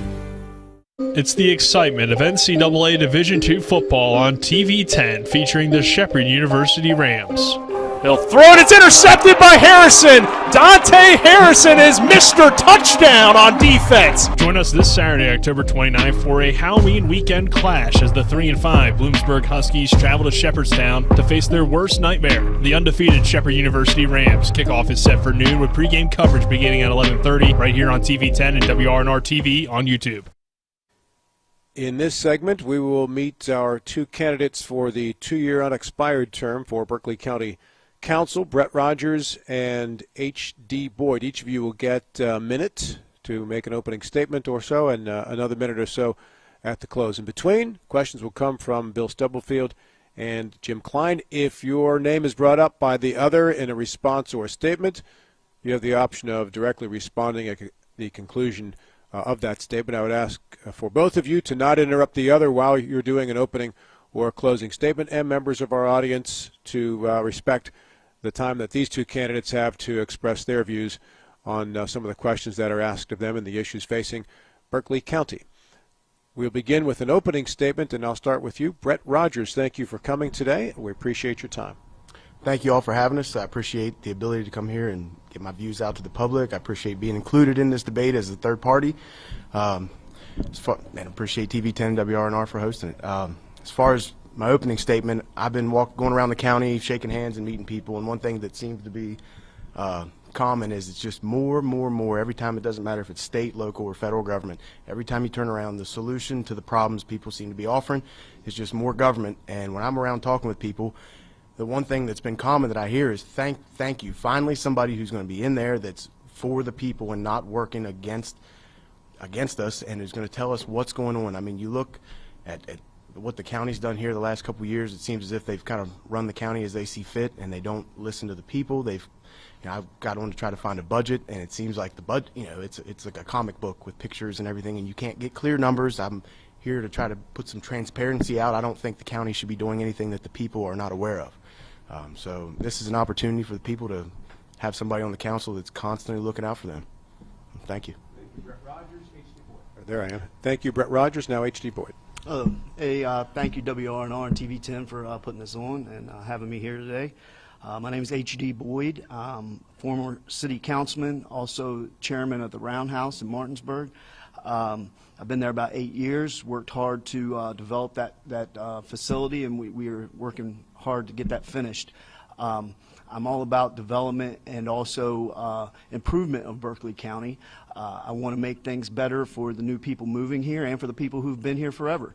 S33: It's the excitement of NCAA Division II football on TV10 featuring the Shepherd University Rams. He'll throw it, it's intercepted by Harrison. Dante Harrison is Mr. Touchdown on defense. Join us this Saturday, October 29th for a Halloween weekend clash as the 3-5 Bloomsburg Huskies travel to Shepherdstown to face their worst nightmare, the undefeated Shepherd University Rams. Kickoff is set for noon with pregame coverage beginning at 11:30 right here on TV10 and WRNR TV on YouTube.
S13: In this segment, we will meet our two candidates for the 2-year unexpired term for Berkeley County Council, Brett Rogers and H.D. Boyd. Each of you will get a minute to make an opening statement or so, and another minute or so at the close. In between, questions will come from Bill Stubblefield and Jim Klein. If your name is brought up by the other in a response or a statement, you have the option of directly responding at the conclusion of that statement. I would ask for both of you to not interrupt the other while you're doing an opening or a closing statement, and members of our audience to respect the time that these two candidates have to express their views on some of the questions that are asked of them and the issues facing Berkeley County. We'll begin with an opening statement, and I'll start with you. Brett Rogers, thank you for coming today. We appreciate your time.
S5: Thank you all for having us. I appreciate the ability to come here and get my views out to the public. I appreciate being included in this debate as a third party. And I appreciate TV10 and WRNR for hosting it. As far as my opening statement, I've been going around the county, shaking hands and meeting people, and one thing that seems to be common is it's just more every time. It doesn't matter if it's state, local, or federal government. Every time you turn around, the solution to the problems people seem to be offering is just more government. And when I'm around talking with people, the one thing that's been common that I hear is thank you. Finally, somebody who's going to be in there that's for the people and not working against us, and is going to tell us what's going on. I mean, you look at what the county's done here the last couple of years. It seems as if they've kind of run the county as they see fit, and they don't listen to the people. I've got on to try to find a budget, and it seems like the budget, it's like a comic book with pictures and everything, and you can't get clear numbers. I'm here to try to put some transparency out. I don't think the county should be doing anything that the people are not aware of. So this is an opportunity for the people to have somebody on the council that's constantly looking out for them. Thank you.
S13: Thank you, Brett Rogers. H.D. Boyd. There I am. Thank you, Brett Rogers. Now H.D. Boyd.
S6: Thank you, WRNR and TV10 for putting this on and having me here today. My name is H.D. Boyd. Former city councilman, also chairman of the Roundhouse in Martinsburg. I've been there about 8 years, worked hard to develop that facility, and we are working hard to get that finished. I'm all about development and also improvement of Berkeley County. I want to make things better for the new people moving here and for the people who've been here forever.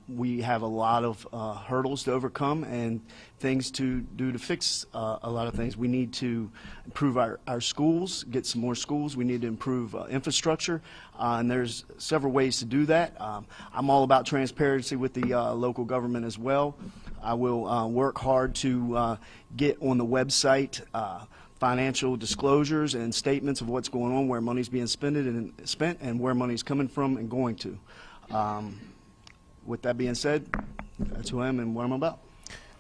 S6: We have a lot of hurdles to overcome and things to do to fix a lot of things. We need to improve our schools, get some more schools. We need to improve infrastructure, and there's several ways to do that. I'm all about transparency with the local government as well. I will work hard to get on the website financial disclosures and statements of what's going on, where money's being spent and where money's coming from and going to. With that being said, that's who I am and what I'm about.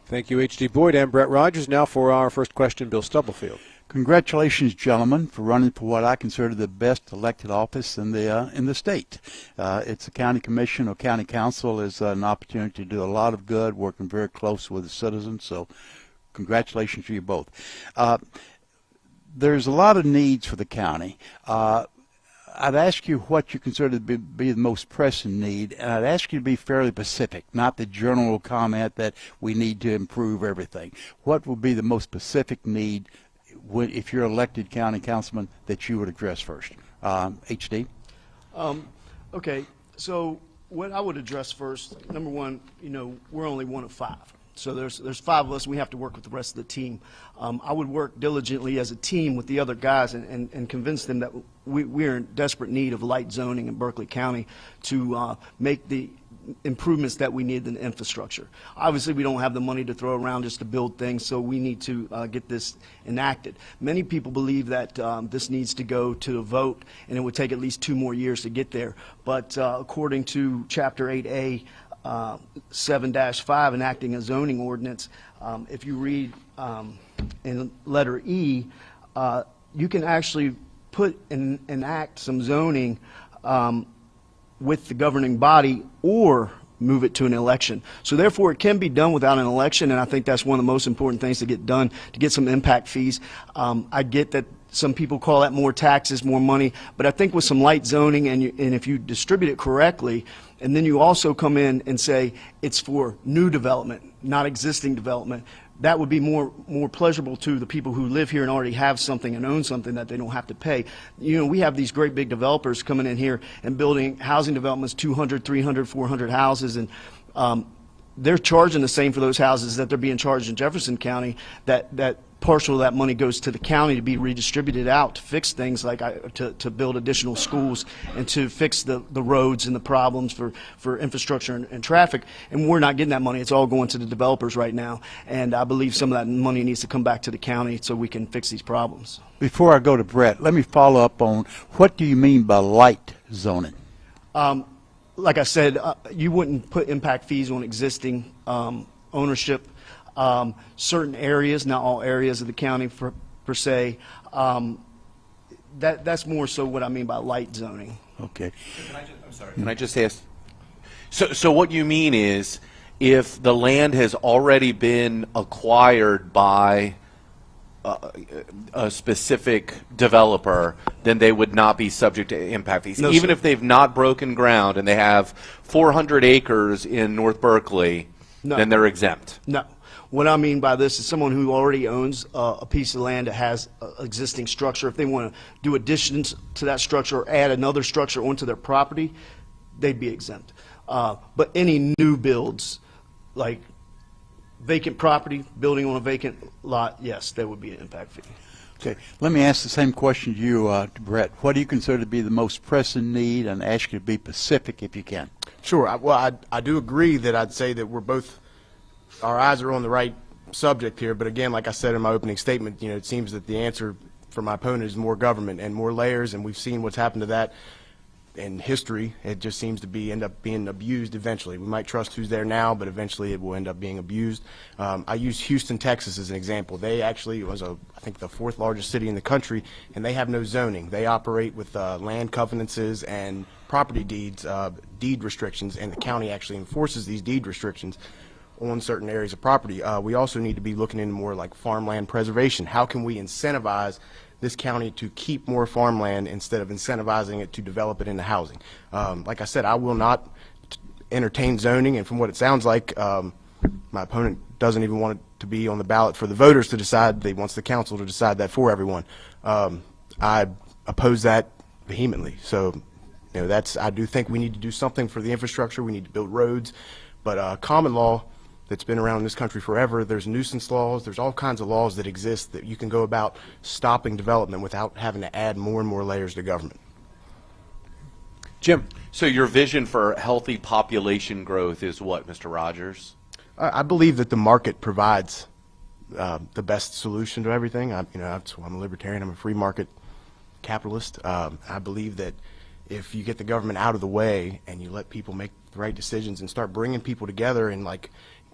S13: Thank you, H.D. Boyd and Brett Rogers. Now for our first question, Bill Stubblefield.
S7: Congratulations, gentlemen, for running for what I consider the best elected office in the state. It's a county commission or county council is an opportunity to do a lot of good, working very close with the citizens. So, congratulations to you both. There's a lot of needs for the county. I'd ask you what you consider to be the most pressing need, and I'd ask you to be fairly specific, not the general comment that we need to improve everything. What would be the most specific need if you're elected county councilman that you would address first? H.D.?
S6: Okay, so what I would address first, number one, we're only one of five. So there's five of us, and we have to work with the rest of the team. I would work diligently as a team with the other guys and convince them that we're in desperate need of light zoning in Berkeley County to make the improvements that we need in the infrastructure. Obviously, we don't have the money to throw around just to build things, so we need to get this enacted. Many people believe that this needs to go to a vote, and it would take at least 2 more years to get there. But according to Chapter 8A, 7-5, enacting a zoning ordinance, if you read in letter E, you can actually enact some zoning with the governing body or move it to an election. So therefore it can be done without an election, and I think that's one of the most important things to get done, to get some impact fees. I get that some people call that more taxes, more money, but I think with some light zoning and if you distribute it correctly, and then you also come in and say it's for new development, not existing development, that would be more pleasurable to the people who live here and already have something and own something that they don't have to pay. We have these great big developers coming in here and building housing developments, 200, 300, 400 houses, and they're charging the same for those houses that they're being charged in Jefferson County. That partial of that money goes to the county to be redistributed out to fix things like to build additional schools and to fix the roads and the problems for infrastructure and traffic. And we're not getting that money. It's all going to the developers right now. And I believe some of that money needs to come back to the county so we can fix these problems.
S7: Before I go to Brett, let me follow up on what do you mean by light zoning?
S6: Like I said, you wouldn't put impact fees on existing ownership. Certain areas, not all areas of the county per se. That's more so what I mean by light zoning.
S7: Okay.
S3: I'm sorry. Can I just ask? So what you mean is, if the land has already been acquired by a specific developer, then they would not be subject to impact fees,
S6: No,
S3: even
S6: sir.
S3: if they've not broken ground and they have 400 acres in North Berkeley.
S6: No.
S3: Then they're exempt.
S6: No. What I mean by this is someone who already owns a piece of land that has an existing structure. If they want to do additions to that structure or add another structure onto their property, they'd be exempt. But any new builds, like vacant property, building on a vacant lot, yes, there would be an impact fee.
S7: Okay. Let me ask the same question to you, to Brett. What do you consider to be the most pressing need? And ask you to be specific if you can.
S5: Sure. I do agree that I'd say that we're both, our eyes are on the right subject here. But again, like I said in my opening statement, it seems that the answer for my opponent is more government and more layers, and we've seen what's happened to that in history. It just seems to end up being abused eventually. We might trust who's there now, but eventually it will end up being abused. I use Houston, Texas as an example. They actually was I think the 4th largest city in the country, and they have no zoning. They operate with land covenants and property deeds, deed restrictions, and the county actually enforces these deed restrictions on certain areas of property. We also need to be looking into more like farmland preservation. How can we incentivize this county to keep more farmland instead of incentivizing it to develop it into housing? Like I said, I will not entertain zoning, and from what it sounds like, my opponent doesn't even want it to be on the ballot for the voters to decide. They wants the council to decide that for everyone. I oppose that vehemently. So, I do think we need to do something for the infrastructure. We need to build roads, but common law that's been around in this country forever. There's nuisance laws. There's all kinds of laws that exist that you can go about stopping development without having to add more and more layers to government.
S13: Jim.
S3: So your vision for healthy population growth is what, Mr. Rogers?
S5: I believe that the market provides the best solution to everything. I'm a libertarian. I'm a free market capitalist. I believe that if you get the government out of the way and you let people make the right decisions and start bringing people together and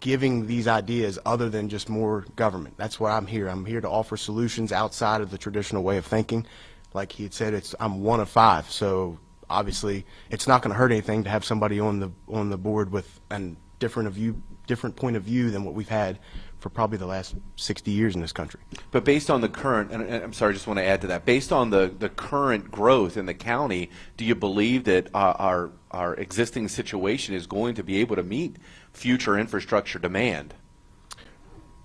S5: giving these ideas other than just more government. That's why I'm here. I'm here to offer solutions outside of the traditional way of thinking. Like he had said, I'm one of 5, so obviously it's not going to hurt anything to have somebody on the board with a different point of view than what we've had for probably the last 60 years in this country.
S3: But based on the current, and I'm sorry, I just want to add to that, based on the current growth in the county, do you believe that our existing situation is going to be able to meet future infrastructure demand?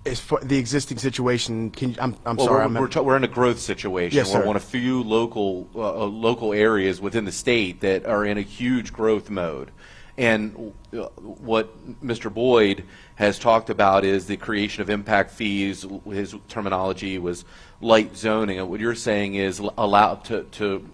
S5: As for the existing situation,
S3: We're in a growth situation.
S5: Yes,
S3: we're
S5: sir.
S3: one of few local areas within the state that are in a huge growth mode. And what Mr. Boyd has talked about is the creation of impact fees. His terminology was light zoning. And what you're saying is allow to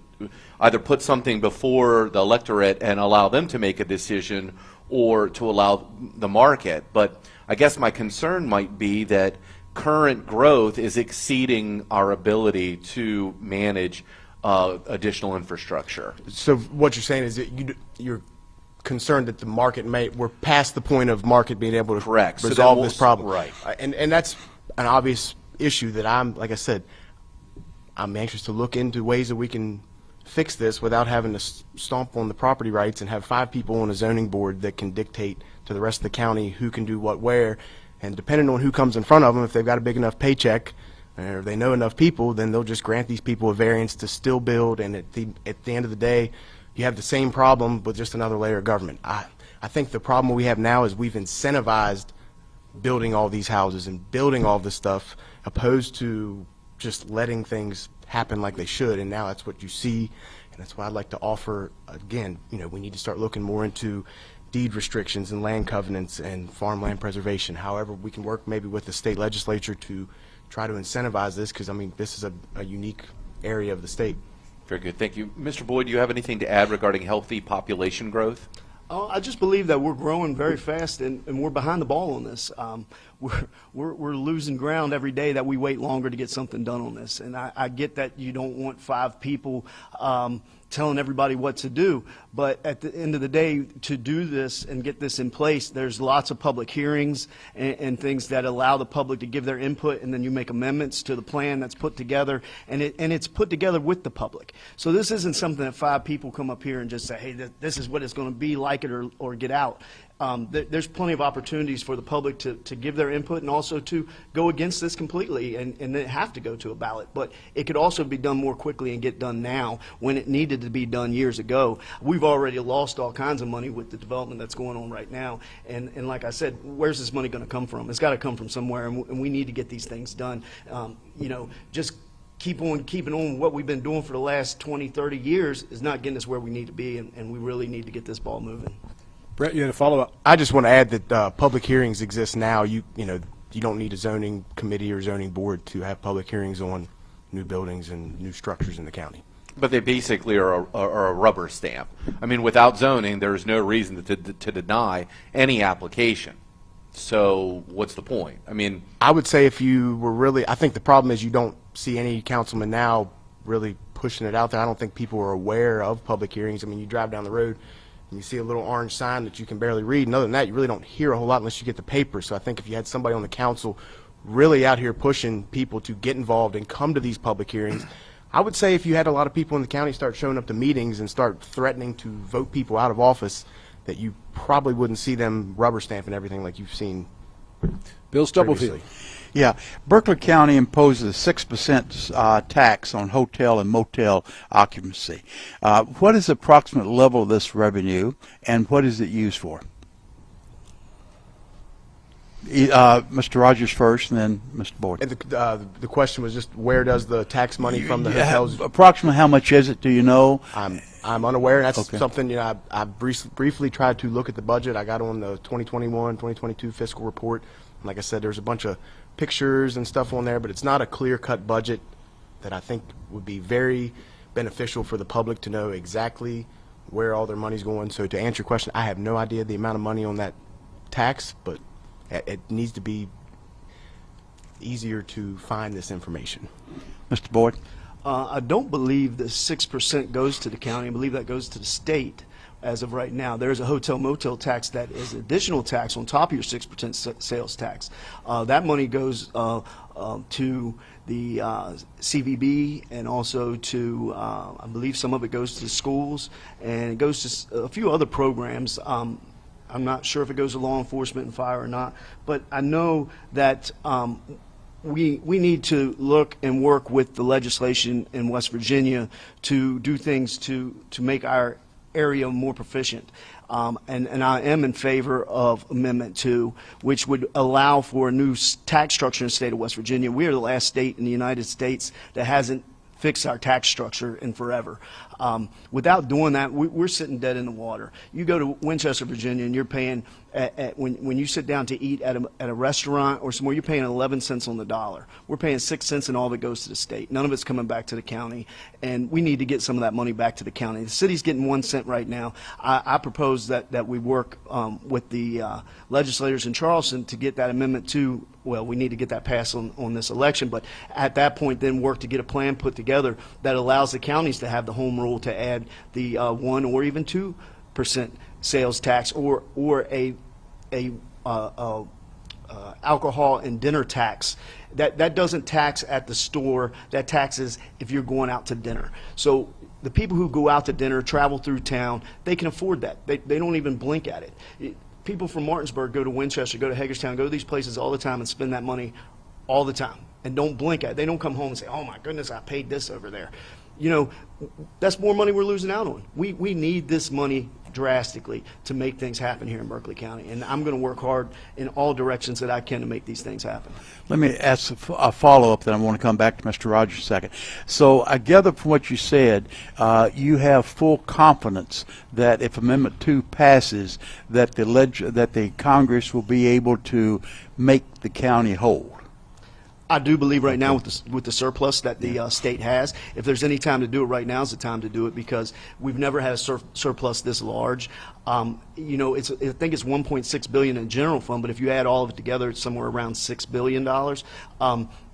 S3: either put something before the electorate and allow them to make a decision, or to allow the market. But I guess my concern might be that current growth is exceeding our ability to manage additional infrastructure.
S5: So what you're saying is that you're concerned that the market we're past the point of market being able to resolve this problem.
S3: Right.
S5: And that's an obvious issue that like I said, I'm anxious to look into ways that we can fix this without having to stomp on the property rights and have 5 people on a zoning board that can dictate to the rest of the county who can do what where. And depending on who comes in front of them, if they've got a big enough paycheck or they know enough people, then they'll just grant these people a variance to still build. And at the end of the day, you have the same problem with just another layer of government. I think the problem we have now is we've incentivized building all these houses and building all this stuff opposed to just letting things happen like they should, and now that's what you see. And that's why I'd like to offer, again, we need to start looking more into deed restrictions and land covenants and farmland preservation. However, we can work maybe with the state legislature to try to incentivize this, because I mean this is a unique area of the state.
S3: Very good, thank you. Mr. Boyd, do you have anything to add regarding healthy population growth?
S6: I just believe that we're growing very fast, and we're behind the ball on this. We're losing ground every day that we wait longer to get something done on this. And I get that you don't want 5 people telling everybody what to do, but at the end of the day, to do this and get this in place, there's lots of public hearings and things that allow the public to give their input, and then you make amendments to the plan that's put together, and it's put together with the public. So this isn't something that 5 people come up here and just say, hey, this is what it's going to be, like it or get out. There's plenty of opportunities for the public to give their input, and also to go against this completely and then have to go to a ballot. But it could also be done more quickly and get done now when it needed to be done years ago. We've already lost all kinds of money with the development that's going on right now. And like I said, where's this money going to come from? It's got to come from somewhere, and we need to get these things done. You know, just keeping on what we've been doing for the last 20, 30 years is not getting us where we need to be, and we really need to get this ball moving.
S13: Brett, you had a follow-up?
S5: I just want to add that public hearings exist now. You don't need a zoning committee or zoning board to have public hearings on new buildings and new structures in the county.
S3: But they basically are a rubber stamp. I mean, without zoning, there's no reason to deny any application. So what's the point? I mean,
S5: I would say if you were really, I think the problem is you don't see any councilman now really pushing it out there. I don't think people are aware of public hearings. I mean, you drive down the road and you see a little orange sign that you can barely read, and other than that, you really don't hear a whole lot unless you get the paper. So I think if you had somebody on the council really out here pushing people to get involved and come to these public hearings, I would say if you had a lot of people in the county start showing up to meetings and start threatening to vote people out of office, that you probably wouldn't see them rubber stamping everything like you've seen.
S13: Bill Stubblefield.
S7: Yeah, Berkeley County imposes a 6% tax on hotel and motel occupancy. What is the approximate level of this revenue, and what is it used for? Mr. Rogers first, and then Mr. Boyd.
S5: And the question was just where does the tax money from the hotels?
S7: Approximately how much is it? Do you know?
S5: I'm unaware. That's
S7: okay.
S5: Something I briefly tried to look at the budget. I got on the 2021, 2022 fiscal report. And like I said, there's a bunch of pictures and stuff on there, but it's not a clear-cut budget that I think would be very beneficial for the public to know exactly where all their money's going. So to answer your question, I have no idea the amount of money on that tax, but it needs to be easier to find this information.
S7: Mr. Boyd?
S6: I don't believe the 6% goes to the county. I believe that goes to the state as of right now. There's a hotel motel tax that is additional tax on top of your 6% sales tax. That money goes to the CVB, and also to, I believe some of it goes to schools, and it goes to a few other programs. I'm not sure if it goes to law enforcement and fire or not, but I know that we need to look and work with the legislation in West Virginia to do things to make our area more proficient. And I am in favor of Amendment 2, which would allow for a new tax structure in the state of West Virginia. We are the last state in the United States that hasn't fixed our tax structure in forever. Without doing that, we're sitting dead in the water. You go to Winchester, Virginia, and you're paying, when you sit down to eat at a restaurant or somewhere, you're paying 11 cents on the dollar. We're paying 6 cents, and all of it goes to the state. None of it's coming back to the county, and we need to get some of that money back to the county. The city's getting 1 cent right now. I propose that we work with the legislators in Charleston to get that Amendment 2. Well, we need to get that passed on this election, but at that point then work to get a plan put together that allows the counties to have the home rule to add the 1 or even 2% sales tax, or a alcohol and dinner tax. That doesn't tax at the store. That taxes if you're going out to dinner. So the people who go out to dinner, travel through town, they can afford that. They don't even blink at it. People from Martinsburg go to Winchester, go to Hagerstown, go to these places all the time and spend that money all the time and don't blink at it. They don't come home and say, oh my goodness, I paid this over there. You know, that's more money we're losing out on. We need this money drastically to make things happen here in Berkeley County. And I'm going to work hard in all directions that I can to make these things happen.
S7: Let me ask a follow-up, then I want to come back to Mr. Rogers a second. So I gather from what you said, you have full confidence that if Amendment 2 passes, that the Congress will be able to make the county whole.
S6: I do believe right now with the surplus that the state has, if there's any time to do it right now is the time to do it, because we've never had a surplus this large. You know, I think it's $1.6 billion in general fund, but if you add all of it together, it's somewhere around $6 billion.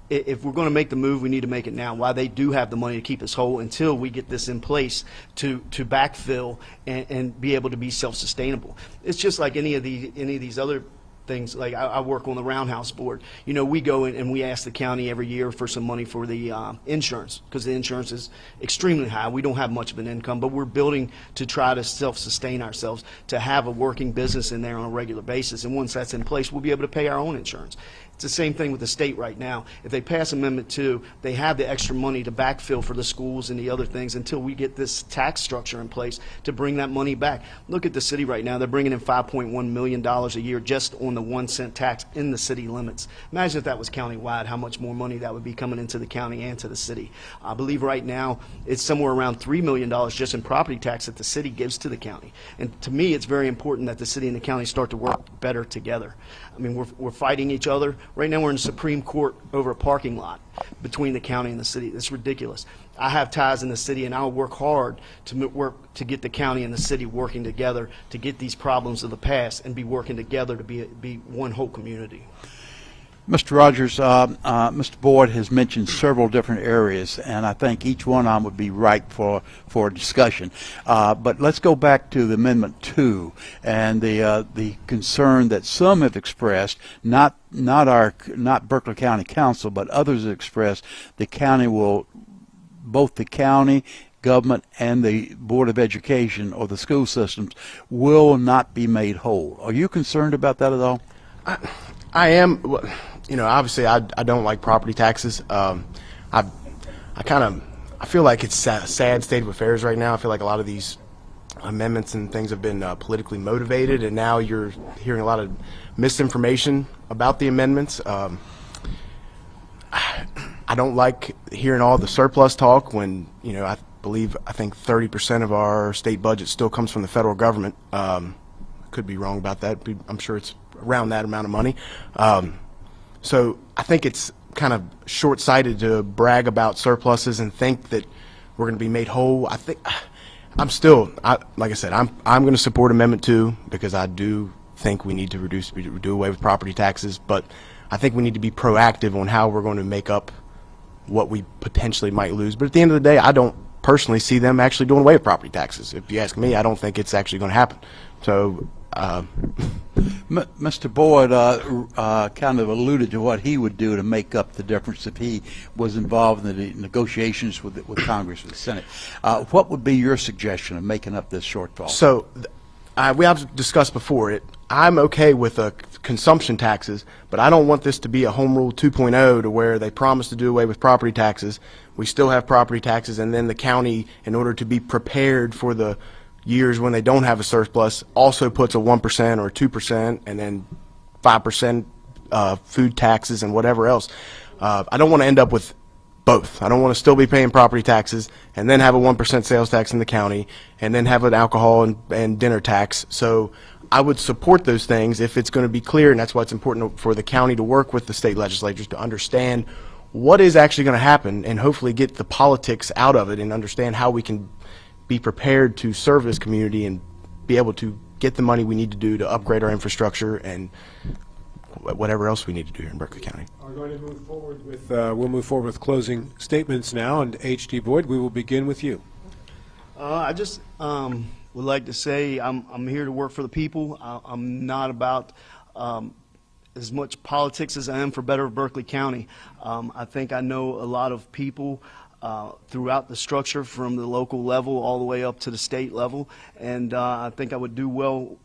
S6: If we're going to make the move, we need to make it now. While they do have the money to keep us whole until we get this in place to backfill and be able to be self-sustainable. It's just like any of these other things. Like I work on the Roundhouse Board. You know, we go in and we ask the county every year for some money for the insurance, because the insurance is extremely high. We don't have much of an income, but we're building to try to self-sustain ourselves, to have a working business in there on a regular basis. And once that's in place, we'll be able to pay our own insurance. It's the same thing with the state right now. If they pass Amendment 2, they have the extra money to backfill for the schools and the other things until we get this tax structure in place to bring that money back. Look at the city right now. They're bringing in $5.1 million a year just on the 1-cent tax in the city limits. Imagine if that was countywide, how much more money that would be coming into the county and to the city. I believe right now it's somewhere around $3 million just in property tax that the city gives to the county. And to me, it's very important that the city and the county start to work better together. I mean, we're fighting each other. Right now we're in the Supreme Court over a parking lot between the county and the city. That's ridiculous. I have ties in the city, and I'll work hard to get the county and the city working together to get these problems of the past and be working together to be one whole community.
S7: Mr. Rogers, Mr. Boyd has mentioned several different areas, and I think each one of them would be ripe for a discussion. But let's go back to the Amendment 2 and the concern that some have expressed, not Berkeley County Council, but others have expressed. Both the county government and the Board of Education or the school systems will not be made whole. Are you concerned about that at all?
S5: I am. You know, obviously, I don't like property taxes. I feel like it's a sad state of affairs right now. I feel like a lot of these amendments and things have been politically motivated, and now you're hearing a lot of misinformation about the amendments. I don't like hearing all the surplus talk when, you know, I think 30% of our state budget still comes from the federal government. Could be wrong about that. I'm sure it's around that amount of money. So I think it's kind of short-sighted to brag about surpluses and think that we're going to be made whole. I think like I said, I'm going to support Amendment 2 because I do think we need to do away with property taxes, but I think we need to be proactive on how we're going to make up what we potentially might lose. But at the end of the day, I don't personally see them actually doing away with property taxes. If you ask me, I don't think it's actually going to happen. So
S7: Mr. Boyd kind of alluded to what he would do to make up the difference if he was involved in the negotiations with Congress, with the Senate. What would be your suggestion of making up this shortfall?
S5: So we have discussed before it. I'm okay with consumption taxes, but I don't want this to be a home rule 2.0 to where they promise to do away with property taxes. We still have property taxes, and then the county, in order to be prepared for the years when they don't have a surplus, also puts a 1% or 2% and then 5% food taxes and whatever else. I don't want to end up with both. I don't want to still be paying property taxes and then have a 1% sales tax in the county and then have an alcohol and dinner tax. So I would support those things if it's going to be clear, and that's why it's important for the county to work with the state legislatures to understand what is actually going to happen and hopefully get the politics out of it and understand how we can be prepared to serve this community and be able to get the money we need to do to upgrade our infrastructure and whatever else we need to do here in Berkeley County.
S13: We're going to move forward with we'll move forward with closing statements now, and H.D. Boyd, we will begin with you.
S6: I just would like to say I'm here to work for the people. I'm not about as much politics as I am for better of Berkeley County. I think I know a lot of people throughout the structure from the local level all the way up to the state level, and I think I would do well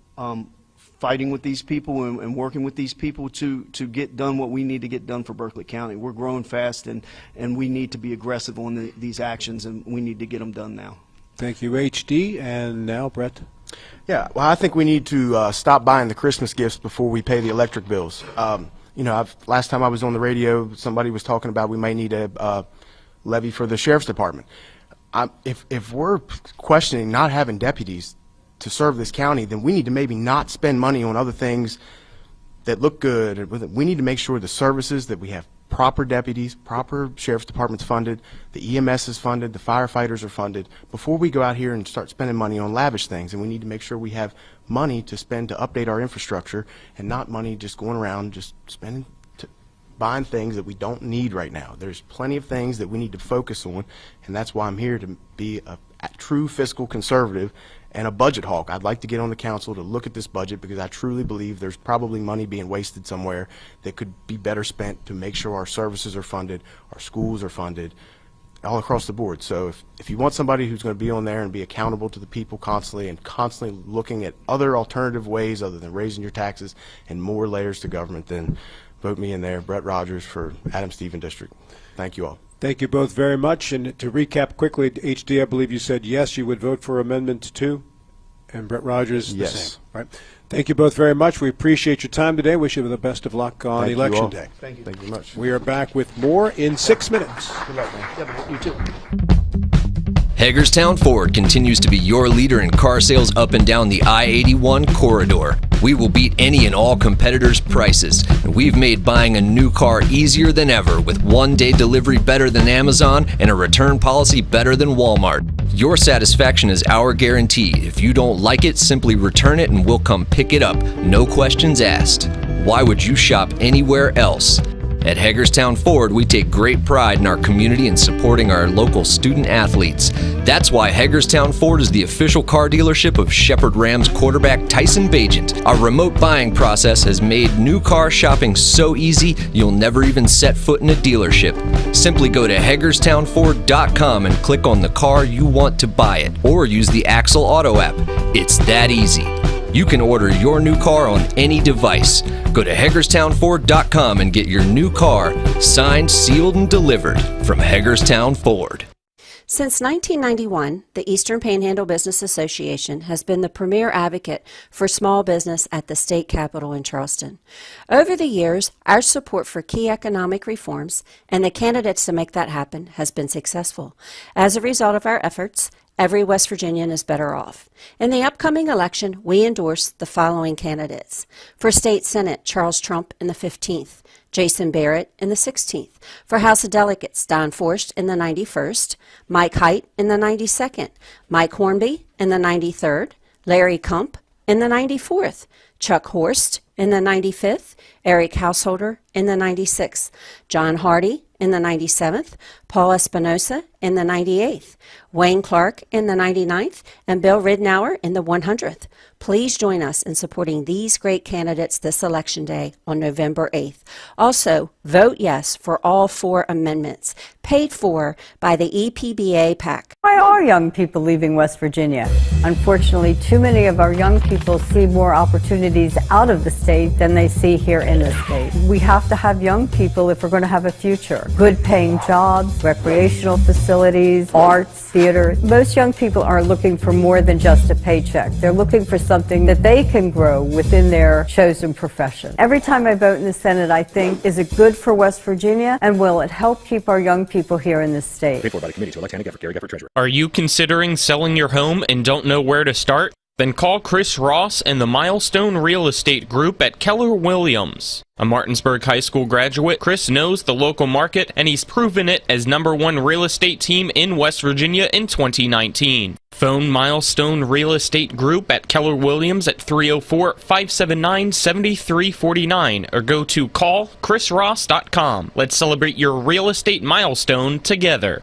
S6: fighting with these people and working with these people to get done what we need to get done for Berkeley County. We're growing fast, and we need to be aggressive on these actions, and we need to get them done now.
S13: Thank you, H.D. And now, Brett.
S5: Yeah, well, I think we need to stop buying the Christmas gifts before we pay the electric bills. Last time I was on the radio, somebody was talking about we may need a levy for the sheriff's department. If we're questioning not having deputies to serve this county, then we need to maybe not spend money on other things that look good. We need to make sure the services that we have proper deputies, proper sheriff's departments funded, the EMS is funded, the firefighters are funded, before we go out here and start spending money on lavish things. And we need to make sure we have money to spend to update our infrastructure and not money just going around just spending, buying things that we don't need right now. There's plenty of things that we need to focus on, and that's why I'm here to be a true fiscal conservative and a budget hawk. I'd like to get on the council to look at this budget because I truly believe there's probably money being wasted somewhere that could be better spent to make sure our services are funded, our schools are funded, all across the board. So if you want somebody who's going to be on there and be accountable to the people constantly and constantly looking at other alternative ways other than raising your taxes and more layers to government, then vote me in there, Brett Rogers for Adams Stephen District. Thank you all.
S13: Thank you both very much. And to recap quickly, HD, I believe you said yes, you would vote for Amendment 2, and Brett Rogers the
S5: yes.
S13: same. Right. Thank you both very much. We appreciate your time today. Wish you the best of luck on Election Day.
S5: Thank you. Thank you very much.
S13: We are back with more in 6 minutes.
S5: Good luck, man. Yeah, you too.
S8: Hagerstown Ford continues to be your leader in car sales up and down the I-81 corridor. We will beat any and all competitors' prices, and we've made buying a new car easier than ever with one-day delivery better than Amazon and a return policy better than Walmart. Your satisfaction is our guarantee. If you don't like it, simply return it and we'll come pick it up. No questions asked. Why would you shop anywhere else? At Hagerstown Ford, we take great pride in our community and supporting our local student athletes. That's why Hagerstown Ford is the official car dealership of Shepherd Rams quarterback Tyson Bagent. Our remote buying process has made new car shopping so easy, you'll never even set foot in a dealership. Simply go to HagerstownFord.com and click on the car you want to buy it, or use the Axle Auto app. It's that easy. You can order your new car on any device. Go to HagerstownFord.com and get your new car signed, sealed, and delivered from Hagerstown Ford.
S9: Since 1991, the Eastern Panhandle Business Association has been the premier advocate for small business at the state capitol in Charleston. Over the years, our support for key economic reforms and the candidates to make that happen has been successful. As a result of our efforts, every West Virginian is better off. In the upcoming election, we endorse the following candidates. For State Senate, Charles Trump in the 15th, Jason Barrett in the 16th. For House of Delegates, Don Forst in the 91st, Mike Height in the 92nd, Mike Hornby in the 93rd, Larry Kump in the 94th, Chuck Horst in the 95th, Eric Householder in the 96th, John Hardy in the 97th, Paul Espinosa in the 98th, Wayne Clark in the 99th, and Bill Ridnour in the 100th. Please join us in supporting these great candidates this Election Day on November 8th. Also, vote yes for all 4 amendments, paid for by the EPBA PAC.
S10: Why are young people leaving West Virginia? Unfortunately, too many of our young people see more opportunities out of the state than they see here in the state. We have to have young people if we're going to have a future. Good paying jobs, recreational facilities, arts, theater. Most young people are looking for more than just a paycheck. They're looking for something that they can grow within their chosen profession. Every time I vote in the Senate, I think, is it good for West Virginia, and will it help keep our young people here in this state?
S11: Paid for by the committee to elect Hannah Gefford, Gary Gefford, Treasurer.
S12: Are you considering selling your home and don't know where to start? Then call Chris Ross and the Milestone Real Estate Group at Keller Williams. A Martinsburg High School graduate, Chris knows the local market, and he's proven it as #1 real estate team in West Virginia in 2019. Phone Milestone Real Estate Group at Keller Williams at 304-579-7349 or go to callchrisross.com. Let's celebrate your real estate milestone together.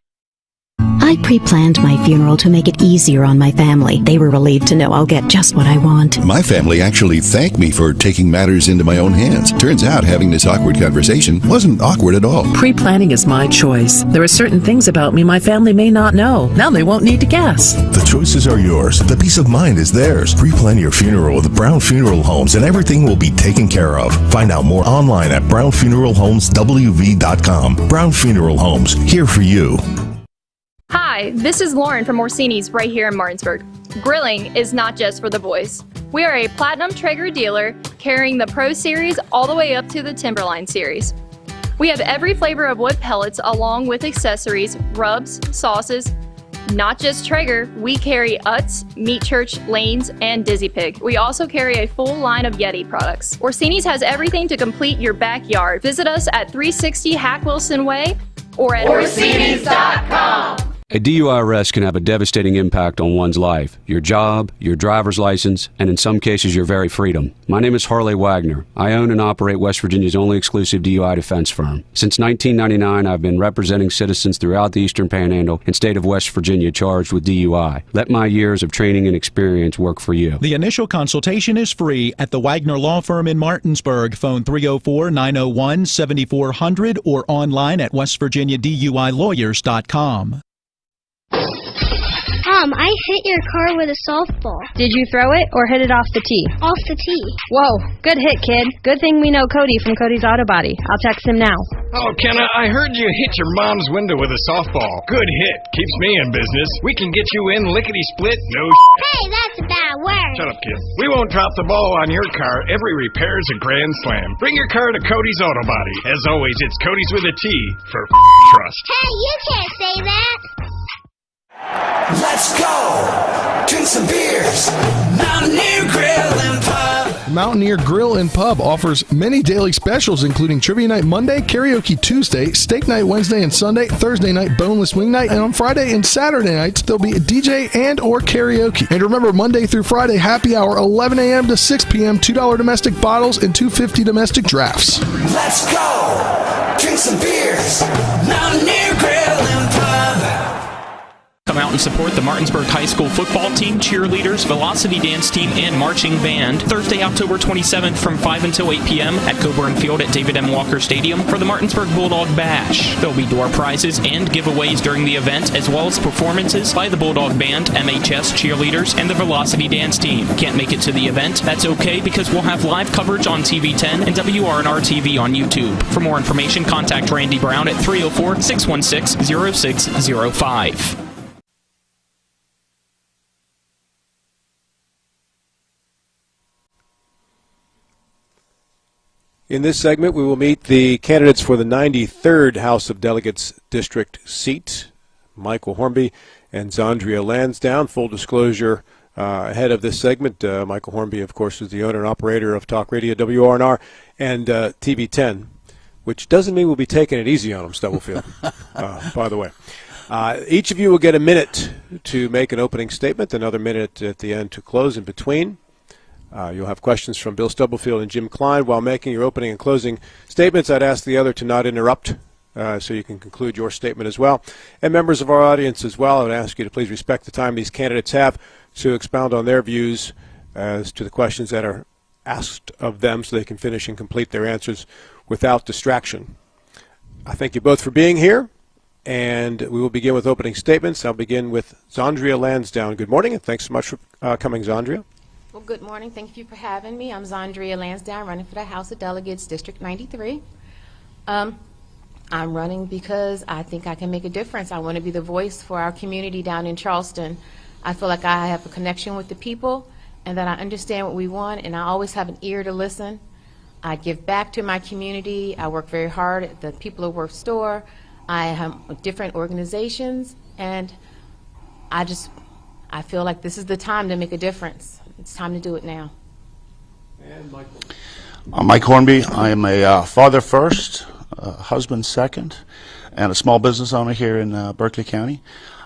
S14: I pre-planned my funeral to make it easier on my family. They were relieved to know I'll get just what I want.
S15: My family actually thanked me for taking matters into my own hands. Turns out having this awkward conversation wasn't awkward at all.
S16: Pre-planning is my choice. There are certain things about me my family may not know. Now they won't need to guess.
S17: The choices are yours. The peace of mind is theirs. Pre-plan your funeral with Brown Funeral Homes and everything will be taken care of. Find out more online at brownfuneralhomeswv.com. Brown Funeral Homes, here for you.
S20: Hi, this is Lauren from Orsini's right here in Martinsburg.
S1: Grilling is not just for the boys. We are a Platinum Traeger dealer carrying the Pro Series all the way up to the Timberline Series. We have every flavor of wood pellets along with accessories, rubs, sauces. Not just Traeger, we carry Utz, Meat Church, Lanes, and Dizzy Pig. We also carry a full line of Yeti products. Orsini's has everything to complete your backyard. Visit us at 360 Hack Wilson Way or at Orsinis.com.
S2: A DUI arrest can have a devastating impact on one's life, your job, your driver's license, and in some cases your very freedom. My name is Harley Wagner. I own and operate West Virginia's only exclusive DUI defense firm. Since 1999, I've been representing citizens throughout the Eastern Panhandle and state of West Virginia charged with DUI. Let my years of training and experience work for you.
S4: The initial consultation is free at the Wagner Law Firm in Martinsburg. Phone 304-901-7400 or online at westvirginiaduilawyers.com.
S18: Mom, I hit your car with a softball.
S19: Did you throw it or hit it off the tee?
S18: Off the tee.
S19: Whoa, good hit, kid. Good thing we know Cody from Cody's Auto Body. I'll text him now.
S20: Oh, Kenna, I heard you hit your mom's window with a softball. Good hit. Keeps me in business. We can get you in lickety-split, no
S18: Hey, that's a bad word.
S20: Shut up, kid. We won't drop the ball on your car. Every repair's a grand slam. Bring your car to Cody's Auto Body. As always, it's Cody's with a T for trust.
S18: Hey, you can't say that.
S21: Let's go! Drink some beers! Mountaineer Grill and Pub!
S29: Mountaineer Grill and Pub offers many daily specials, including Trivia Night Monday, Karaoke Tuesday, Steak Night Wednesday and Sunday, Thursday night Boneless Wing Night, and on Friday and Saturday nights, there'll be a DJ and or karaoke. And remember, Monday through Friday, happy hour, 11 a.m. to 6 p.m., $2 domestic bottles and $2.50 domestic drafts.
S21: Let's go! Drink some beers! Mountaineer Grill and Pub!
S12: Come out and support the Martinsburg High School football team, cheerleaders, velocity dance team, and marching band Thursday, October 27th from 5 until 8 p.m. at Coburn Field at David M. Walker Stadium for the Martinsburg Bulldog Bash. There'll be door prizes and giveaways during the event, as well as performances by the Bulldog Band, MHS cheerleaders, and the velocity dance team. Can't make it to the event? That's okay, because we'll have live coverage on TV10 and WRNR TV on YouTube. For more information, contact Randy Brown at 304-616-0605.
S13: In this segment, we will meet the candidates for the 93rd House of Delegates District seat, Michael Hornby and Zandria Lansdowne. Full disclosure, ahead of this segment, Michael Hornby, of course, is the owner and operator of Talk Radio WRNR and TV10, which doesn't mean we'll be taking it easy on them, Stubblefield, by the way. Each of you will get a minute to make an opening statement, another minute at the end to close in between. You'll have questions from Bill Stubblefield and Jim Klein. While making your opening and closing statements, I'd ask the other to not interrupt so you can conclude your statement as well. And members of our audience as well, I would ask you to please respect the time these candidates have to expound on their views as to the questions that are asked of them so they can finish and complete their answers without distraction. I thank you both for being here, and we will begin with opening statements. I'll begin with Zandria Lansdowne. Good morning, and thanks so much for coming, Zandria.
S22: Well, good morning. Thank you for having me. I'm Zandria Lansdowne, running for the House of Delegates, District 93. I'm running because I think I can make a difference. I want to be the voice for our community down in Charleston. I feel like I have a connection with the people and that I understand what we want, and I always have an ear to listen. I give back to my community. I work very hard at the People of Worth store. I have different organizations, and I feel like this is the time to make a difference. It's time to do it now.
S13: And Michael.
S23: I'm Mike Hornby. I am a father first, husband second, and a small business owner here in Berkeley County.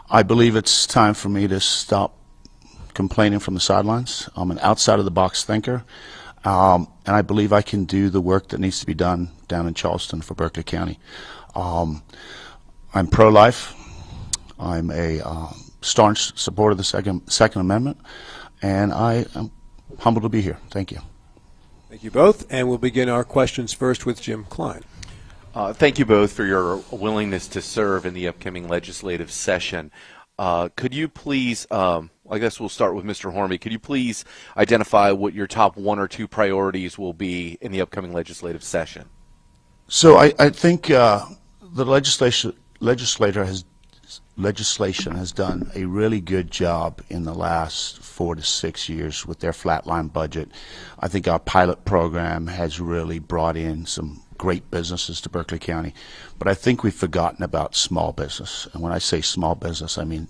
S23: I believe it's time for me to stop complaining from the sidelines. I'm an outside-of-the-box thinker, and I believe I can do the work that needs to be done down in Charleston for Berkeley County. I'm pro-life. I'm a staunch supporter of the Second Amendment, and I am humbled to be here. Thank you.
S13: Thank you both, and we'll begin our questions first with Jim Klein.
S3: Thank you both for your willingness to serve in the upcoming legislative session. Could you please, I guess we'll start with Mr. Hornby, could you please identify what your top one or two priorities will be in the upcoming legislative session?
S23: So I think the legislator has legislation has done a really good job in the last 4 to 6 years with their flatline budget. I think our pilot program has really brought in some great businesses to Berkeley County, but I think we've forgotten about small business. And when I say small business, I mean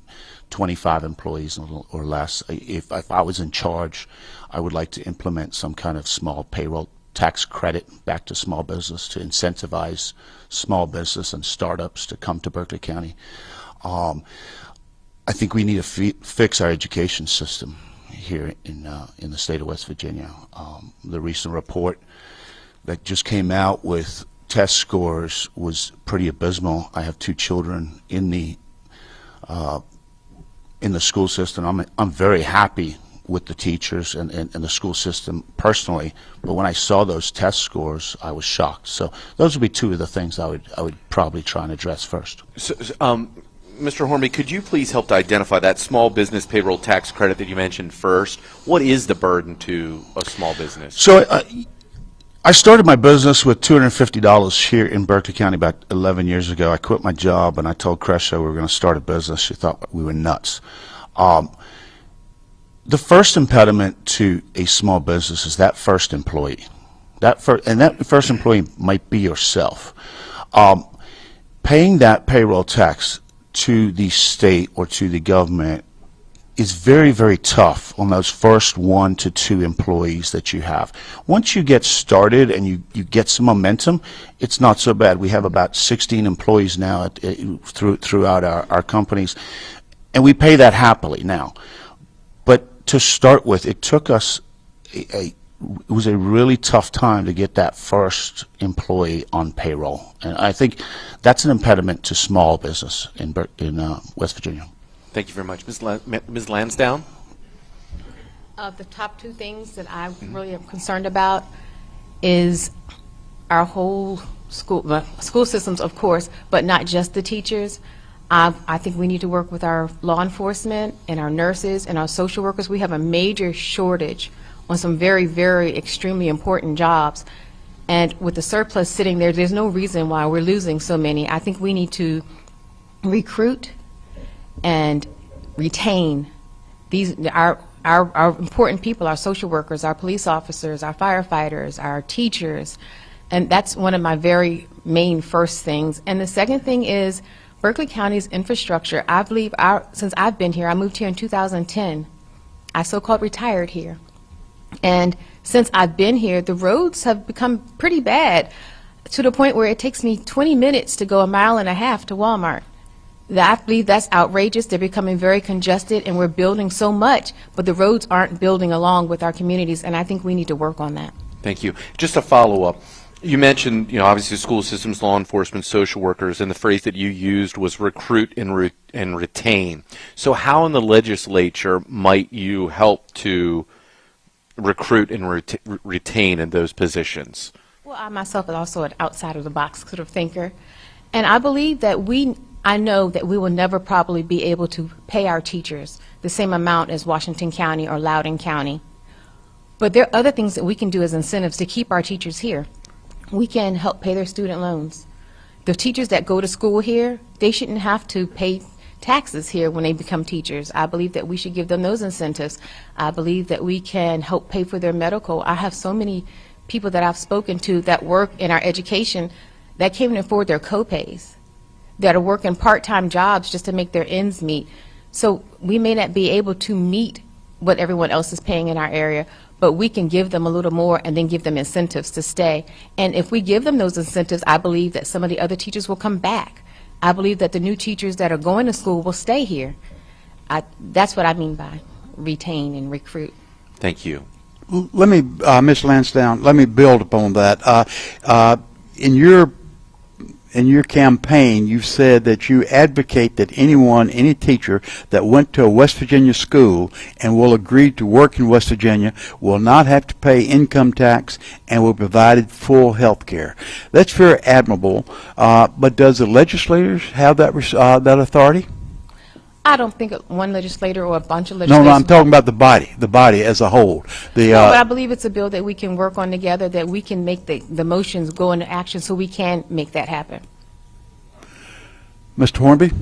S23: 25 employees or less. If I was in charge, I would like to implement some kind of small payroll tax credit back to small business to incentivize small business and startups to come to Berkeley County. I think we need to fix our education system here in the state of West Virginia. The recent report that just came out with test scores was pretty abysmal. I have 2 children in the school system. I'm very happy with the teachers and the school system personally, but when I saw those test scores, I was shocked. So those would be 2 of the things I would probably try and address first.
S3: So, Mr. Hornby, could you please help to identify that small business payroll tax credit that you mentioned first? What is the burden to a small business?
S23: So I started my business with $250 here in Berkeley County about 11 years ago. I quit my job and I told Cresha we were going to start a business. She thought we were nuts. The first impediment to a small business is that first employee. That first employee might be yourself. Paying that payroll tax to the state or to the government is very, very tough on those first 1 to 2 employees that you have. Once you get started and you get some momentum, it's not so bad. We have about 16 employees now throughout our companies, and we pay that happily now. But to start with, it took us it was a really tough time to get that first employee on payroll, and I think that's an impediment to small business in West Virginia.
S3: Thank you very much. Ms. Lansdowne?
S22: The top 2 things that I really am concerned about is our whole school systems, of course, but not just the teachers. I think we need to work with our law enforcement and our nurses and our social workers. We have a major shortage on some very, very extremely important jobs. And with the surplus sitting there, there's no reason why we're losing so many. I think we need to recruit and retain our important people, our social workers, our police officers, our firefighters, our teachers. And that's one of my very main first things. And the second thing is Berkeley County's infrastructure. I believe since I've been here, I moved here in 2010. I so-called retired here. And since I've been here, the roads have become pretty bad to the point where it takes me 20 minutes to go 1.5 miles to Walmart. I believe that's outrageous. They're becoming very congested, and we're building so much, but the roads aren't building along with our communities, and I think we need to work on that.
S3: Thank you. Just a follow-up. You mentioned, obviously school systems, law enforcement, social workers, and the phrase that you used was recruit and retain. So how in the legislature might you help to recruit and retain in those positions?
S22: Well, I myself am also an outside-of-the-box sort of thinker, and I believe that I know that we will never probably be able to pay our teachers the same amount as Washington County or Loudoun County. But there are other things that we can do as incentives to keep our teachers here. We can help pay their student loans. The teachers that go to school here, they shouldn't have to pay taxes here when they become teachers. I believe that we should give them those incentives. I believe that we can help pay for their medical. I have so many people that I've spoken to that work in our education that can't even afford their co-pays, that are working part-time jobs just to make their ends meet. So we may not be able to meet what everyone else is paying in our area, but we can give them a little more and then give them incentives to stay. And if we give them those incentives, I believe that some of the other teachers will come back. I believe that the new teachers that are going to school will stay here. That's what I mean by retain and recruit.
S3: Thank you.
S5: Let me, Ms. Lansdowne, let me build upon that. In your campaign, you said that you advocate that any teacher that went to a West Virginia school and will agree to work in West Virginia will not have to pay income tax and will be provided full health care. That's very admirable, but does the legislators have that authority?
S22: I don't think one legislator or a bunch of legislators.
S5: No, I'm talking about the body as a whole.
S22: No, but I believe it's a bill that we can work on together, that we can make the motions go into action so we can make that happen.
S5: Mr. Hornby?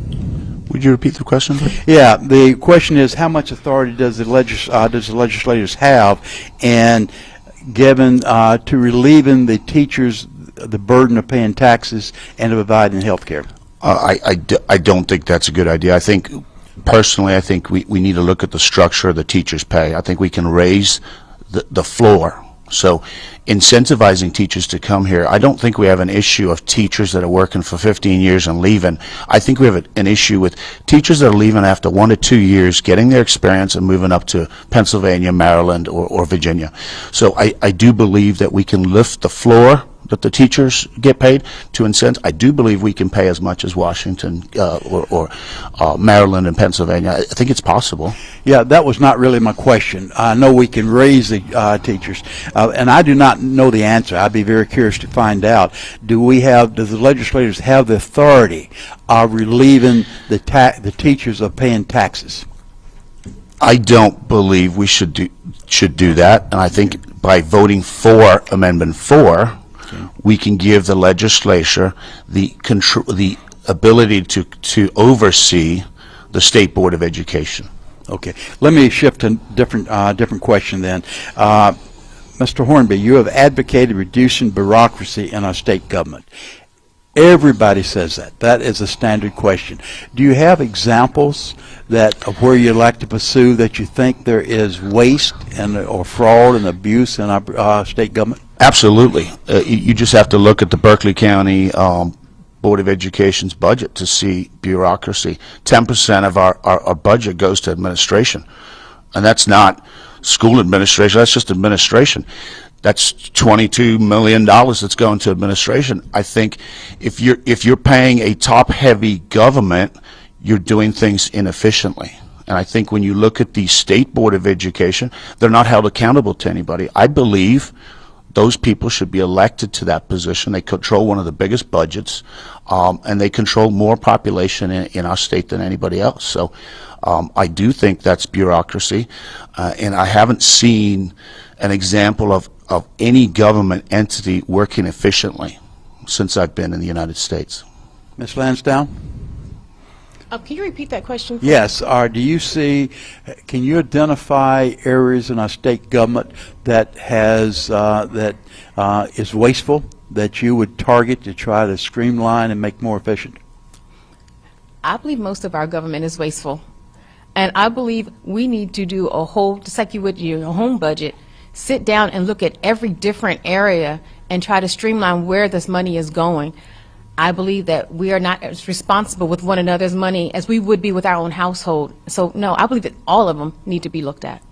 S23: Would you repeat the question, please?
S5: Yeah, the question is, how much authority does the legislators have, and given to relieving the teachers the burden of paying taxes and of providing health care?
S23: I don't think that's a good idea. I think, personally, I think we need to look at the structure of the teachers' pay. I think we can raise the floor. So incentivizing teachers to come here, I don't think we have an issue of teachers that are working for 15 years and leaving. I think we have an issue with teachers that are leaving after 1 to 2 years, getting their experience and moving up to Pennsylvania, Maryland, or Virginia. So I do believe that we can lift the floor that the teachers get paid to incent. I do believe we can pay as much as Washington or Maryland and Pennsylvania. I think it's possible.
S5: Yeah, that was not really my question. I know we can raise the teachers, and I do not know the answer. I'd be very curious to find out. Do the legislators have the authority of relieving the teachers of paying taxes?
S23: I don't believe we should do that, and I think by voting for Amendment 4, we can give the legislature the ability to oversee the State Board of Education.
S5: Okay, let me shift to different question then. Mr. Hornby, you have advocated reducing bureaucracy in our state government. Everybody says that. That is a standard question. Do you have examples of where you'd like to pursue that you think there is waste or fraud and abuse in our state government?
S23: Absolutely. You just have to look at the Berkeley County Board of Education's budget to see bureaucracy. 10% of our budget goes to administration, and that's not school administration. That's just administration. That's $22 million that's going to administration. I think if you're paying a top-heavy government, you're doing things inefficiently. And I think when you look at the State Board of Education, they're not held accountable to anybody. I believe those people should be elected to that position. They control one of the biggest budgets, and they control more population in our state than anybody else. So I do think that's bureaucracy, and I haven't seen an example of any government entity working efficiently since I've been in the United States.
S5: Ms. Lansdowne?
S22: Can you repeat that question?
S5: Yes. Can you identify areas in our state government that is wasteful, that you would target to try to streamline and make more efficient?
S22: I believe most of our government is wasteful. And I believe we need to do just like you would your home budget, sit down and look at every different area and try to streamline where this money is going. I believe that we are not as responsible with one another's money as we would be with our own household. So, no, I believe that all of them need to be looked at.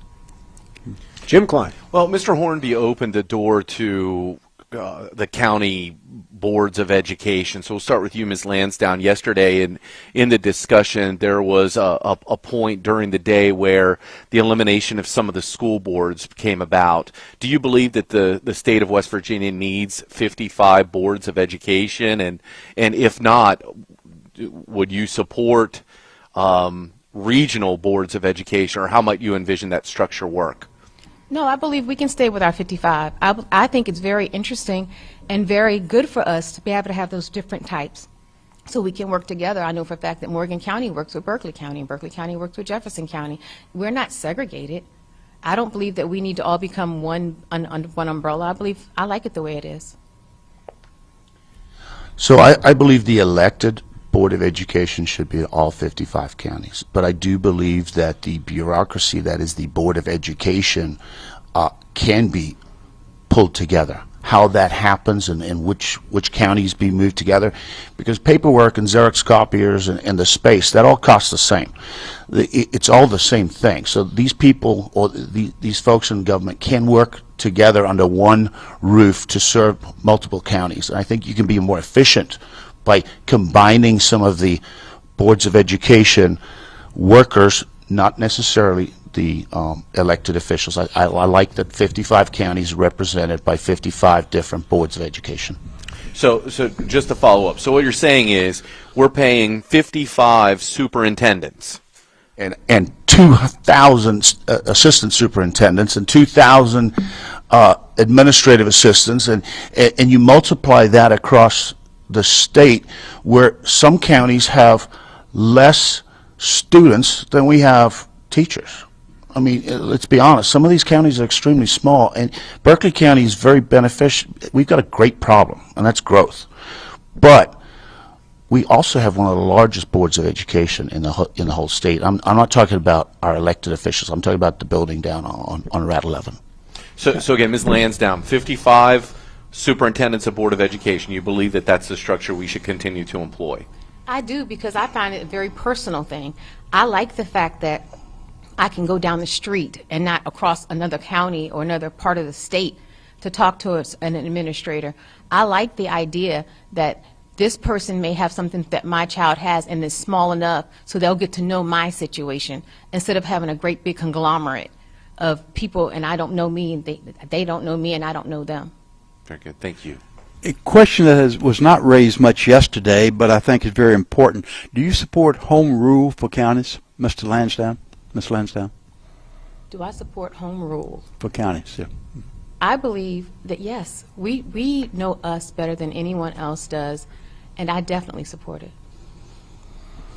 S13: Jim Klein.
S3: Well, Mr. Hornby opened the door to the county boards of education. So we'll start with you, Ms. Lansdowne. Yesterday in the discussion, there was a point during the day where the elimination of some of the school boards came about. Do you believe that the state of West Virginia needs 55 boards of education? And if not, would you support regional boards of education, or how might you envision that structure work?
S22: No, I believe we can stay with our 55. I think it's very interesting and very good for us to be able to have those different types so we can work together. I know for a fact that Morgan County works with Berkeley County and Berkeley County works with Jefferson County. We're not segregated. I don't believe that we need to all become under one umbrella. I like it the way it is.
S23: So I believe the elected Board of Education should be all 55 counties, but I do believe that the bureaucracy that is the Board of Education can be pulled together. How that happens and which counties be moved together, because paperwork and Xerox copiers and the space, that all costs the same. It's all the same thing. So these people or these folks in government can work together under one roof to serve multiple counties. And I think you can be more efficient by combining some of the boards of education workers, not necessarily the elected officials. I like that 55 counties represented by 55 different boards of education.
S3: So just to follow up, so what you're saying is we're paying 55 superintendents
S23: and 2,000 assistant superintendents and 2,000 administrative assistants, and you multiply that across the state, where some counties have less students than we have teachers. I mean, let's be honest, some of these counties are extremely small, and Berkeley County is very beneficial. We've got a great problem, and that's growth. But we also have one of the largest boards of education in the whole state. I'm not talking about our elected officials. I'm talking about the building down on Route 11.
S3: So again, Ms. Lansdowne, 55 superintendents of Board of Education. You believe that that's the structure we should continue to employ?
S22: I do, because I find it a very personal thing. I like the fact that I can go down the street and not across another county or another part of the state to talk to an administrator. I like the idea that this person may have something that my child has and is small enough so they'll get to know my situation instead of having a great big conglomerate of people and I don't know me and they don't know me and I don't know them.
S3: Very good. Thank you.
S5: A question that was not raised much yesterday, but I think is very important. Do you support home rule for counties, Mr. Lansdowne? Ms. Lansdowne?
S22: Do I support home rule?
S5: For counties, yeah.
S22: I believe that, yes, we know us better than anyone else does, and I definitely support it.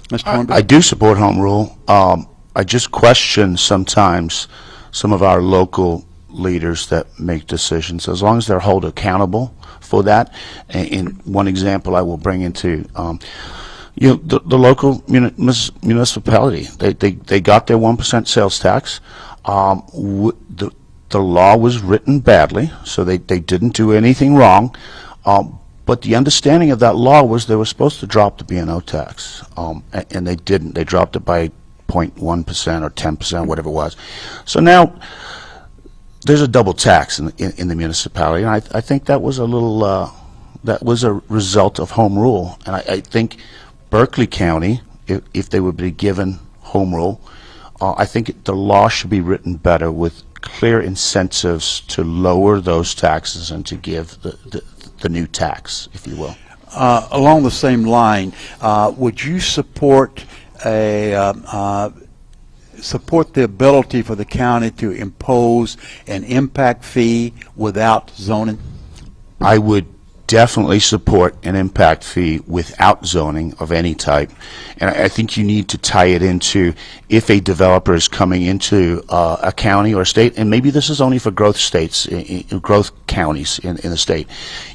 S5: Mr. Hornby?
S23: I do support home rule. I just question sometimes some of our local leaders that make decisions, as long as they're held accountable for that. And one example I will bring into the local municipality, they got their 1% sales tax. The law was written badly, so they didn't do anything wrong. But the understanding of that law was they were supposed to drop the B&O tax, and they didn't. They dropped it by 0.1% or 10%, whatever it was. So now there's a double tax in the municipality, and I think that was a little that was a result of home rule. And I think Berkeley County, if they would be given home rule, I think the law should be written better with clear incentives to lower those taxes and to give the new tax, if you will.
S5: Along the same line, would you support support the ability for the county to impose an impact fee without zoning?
S23: I would definitely support an impact fee without zoning of any type, and I think you need to tie it into if a developer is coming into a county or a state, and maybe this is only for growth states, growth counties in the state.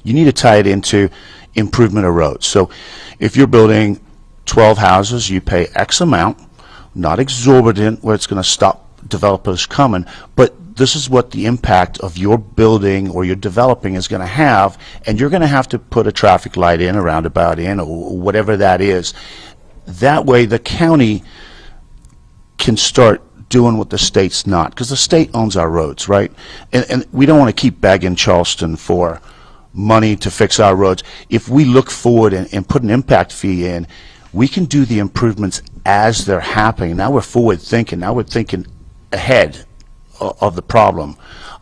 S23: You need to tie it into improvement of roads. So if you're building 12 houses, you pay X amount, not exorbitant where it's going to stop developers coming, but this is what the impact of your building or your developing is going to have, and you're going to have to put a traffic light in, a roundabout in, or whatever that is. That way the county can start doing what the state's not, because the state owns our roads, right? And we don't want to keep begging Charleston for money to fix our roads. If we look forward and put an impact fee in, we can do the improvements as they're happening. Now we're forward thinking. Now we're thinking ahead of the problem.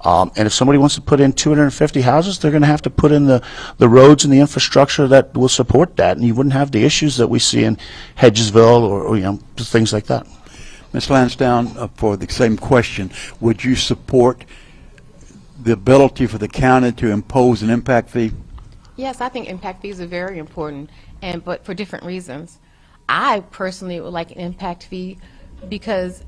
S23: And if somebody wants to put in 250 houses, they're going to have to put in the roads and the infrastructure that will support that, and you wouldn't have the issues that we see in Hedgesville or things like that.
S5: Ms. Lansdowne, for the same question, would you support the ability for the county to impose an impact fee?
S22: Yes, I think impact fees are very important, but for different reasons. I personally would like an impact fee because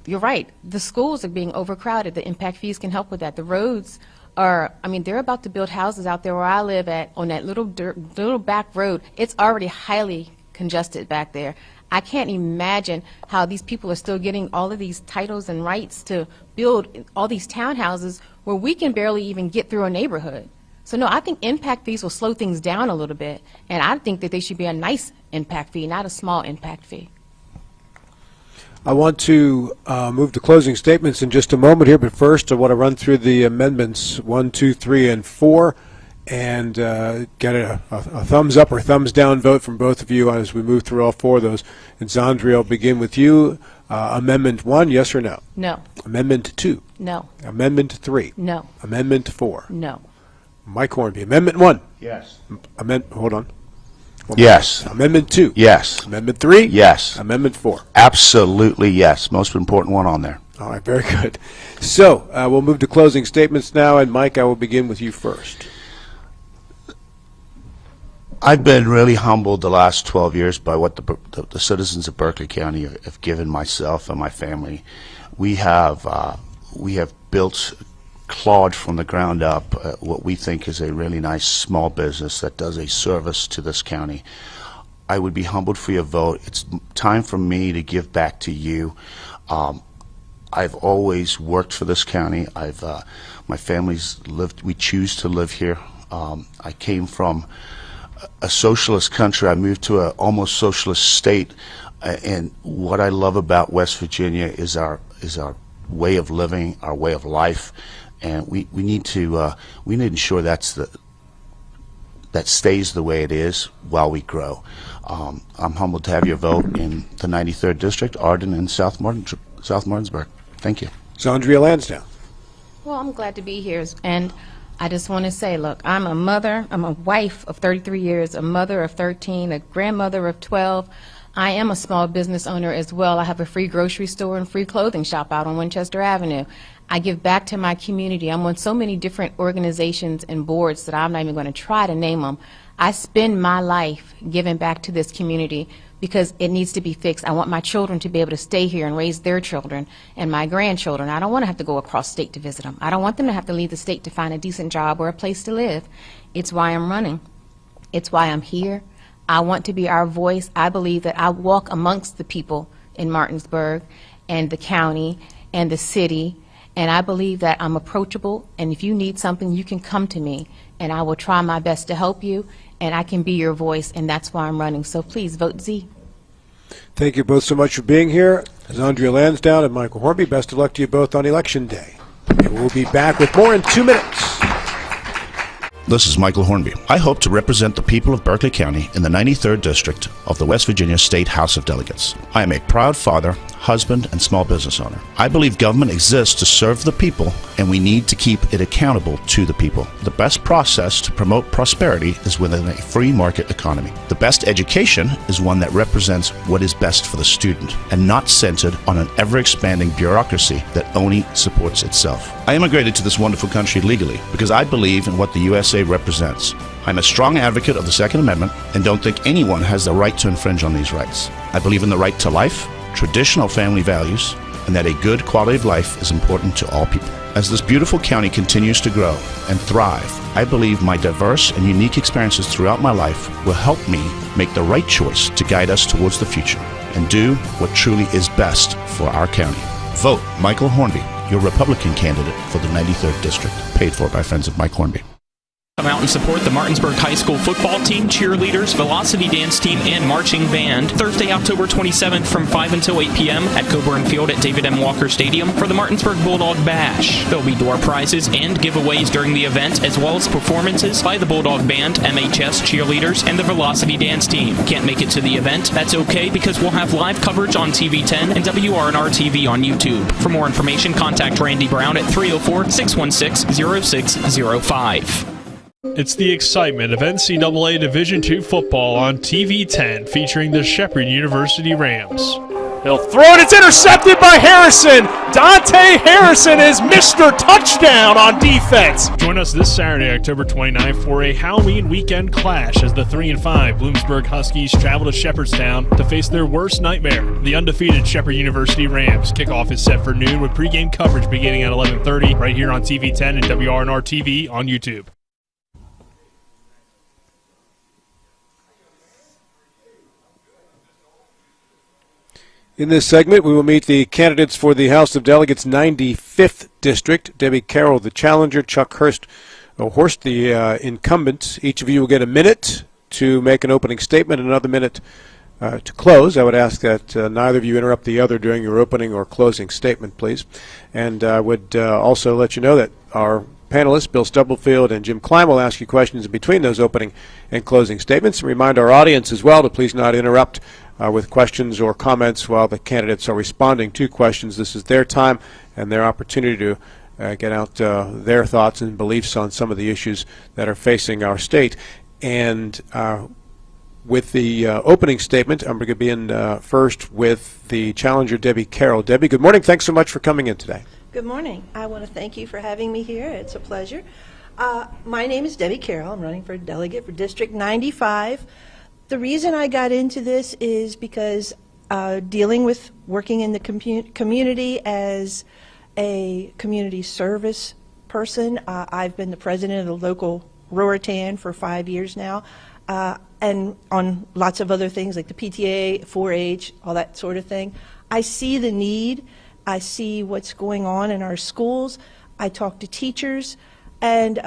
S22: you're right, the schools are being overcrowded. The impact fees can help with that. The roads are, I mean, they're about to build houses out there where I live at, on that little back road. It's already highly congested back there. I can't imagine how these people are still getting all of these titles and rights to build all these townhouses where we can barely even get through a neighborhood. So no, I think impact fees will slow things down a little bit, and I think that they should be a nice impact fee, not a small impact fee.
S13: I want to move to closing statements in just a moment here, but first I want to run through the amendments 1, 2, 3, and 4 and get a thumbs up or thumbs down vote from both of you as we move through all 4 of those. And Zandri, I'll begin with you. Amendment 1, yes or no?
S22: No.
S13: Amendment 2?
S22: No.
S13: Amendment 3?
S22: No.
S13: Amendment 4?
S22: No.
S13: Mike Hornby. Amendment 1?
S23: Yes.
S13: Hold on.
S23: Yes.
S13: Amendment 2?
S23: Yes.
S13: Amendment 3?
S23: Yes.
S13: Amendment 4?
S23: Absolutely yes. Most important one on there.
S13: All right, very good. So we'll move to closing statements now, and Mike, I will begin with you first.
S23: I've been really humbled the last 12 years by what the citizens of Berkeley County have given myself and my family. We have built, clawed from the ground up what we think is a really nice small business that does a service to this county. I would be humbled for your vote. It's time for me to give back to you. I've always worked for this county. My family's lived, we choose to live here. I came from a socialist country. I moved to an almost socialist state, and what I love about West Virginia is our way of living, our way of life, and we need to ensure that stays the way it is while we grow. I'm humbled to have your vote in the 93rd District, Arden, and South Martinsburg. Thank you.
S13: Zandria Lansdowne.
S22: Well, I'm glad to be here, and I just want to say, look, I'm a mother, I'm a wife of 33 years, a mother of 13, a grandmother of 12. I am a small business owner as well. I have a free grocery store and free clothing shop out on Winchester Avenue. I give back to my community. I'm on so many different organizations and boards that I'm not even going to try to name them. I spend my life giving back to this community because it needs to be fixed. I want my children to be able to stay here and raise their children and my grandchildren. I don't want to have to go across state to visit them. I don't want them to have to leave the state to find a decent job or a place to live. It's why I'm running. It's why I'm here. I want to be our voice. I believe that I walk amongst the people in Martinsburg and the county and the city, and I believe that I'm approachable, and if you need something, you can come to me, and I will try my best to help you, and I can be your voice, and that's why I'm running. So please vote Z.
S13: Thank you both so much for being here. Zandria Lansdowne and Michael Hornby, best of luck to you both on Election Day. And we'll be back with more in 2 minutes.
S23: This is Michael Hornby. I hope to represent the people of Berkeley County in the 93rd District of the West Virginia State House of Delegates. I am a proud father, husband, and small business owner. I believe government exists to serve the people, and we need to keep it accountable to the people. The best process to promote prosperity is within a free market economy. The best education is one that represents what is best for the student, and not centered on an ever-expanding bureaucracy that only supports itself. I immigrated to this wonderful country legally because I believe in what the USA represents. I'm a strong advocate of the Second Amendment and don't think anyone has the right to infringe on these rights. I believe in the right to life, traditional family values, and that a good quality of life is important to all people. As this beautiful county continues to grow and thrive, I believe my diverse and unique experiences throughout my life will help me make the right choice to guide us towards the future and do what truly is best for our county. Vote Michael Hornby, your Republican candidate for the 93rd District. Paid for by friends of Mike Hornby.
S12: Come out and support the Martinsburg High School football team, cheerleaders, velocity dance team, and marching band Thursday, October 27th from 5 until 8 p.m. at Coburn Field at David M. Walker Stadium for the Martinsburg Bulldog Bash. There'll be door prizes and giveaways during the event, as well as performances by the Bulldog Band, MHS cheerleaders, and the velocity dance team. Can't make it to the event? That's okay, because we'll have live coverage on TV10 and WRNR TV on YouTube. For more information, contact Randy Brown at 304-616-0605.
S6: It's the excitement of NCAA Division II football on TV10, featuring the Shepherd University Rams.
S7: He'll throw it. It's intercepted by Harrison. Dante Harrison is Mr. Touchdown on defense.
S6: Join us this Saturday, October 29th, for a Halloween weekend clash as the 3-5 Bloomsburg Huskies travel to Shepherdstown to face their worst nightmare, the undefeated Shepherd University Rams. Kickoff is set for noon with pregame coverage beginning at 11:30 right here on TV10 and WRNR TV on YouTube.
S13: In this segment, we will meet the candidates for the House of Delegates 95th District. Debbie Carroll, the challenger, Chuck Horst, the incumbent. Each of you will get a minute to make an opening statement, another minute to close. I would ask that neither of you interrupt the other during your opening or closing statement, please. And I would also let you know that our panelists, Bill Stubblefield and Jim Klein, will ask you questions in between those opening and closing statements. And remind our audience as well to please not interrupt with questions or comments while the candidates are responding to questions. This is their time and their opportunity to get out their thoughts and beliefs on some of the issues that are facing our state. And with the opening statement, I'm going to begin first with the challenger, Debbie Carroll. Debbie, good morning. Thanks so much for coming in today.
S8: Good morning. I want to thank you for having me here. It's a pleasure. My name is Debbie Carroll. I'm running for delegate for District 95. The reason I got into this is because dealing with working in the community as a community service person, I've been the president of the local Roritan for 5 years now, and on lots of other things like the PTA, 4-H, all that sort of thing. I see the need. I see what's going on in our schools. I talk to teachers, and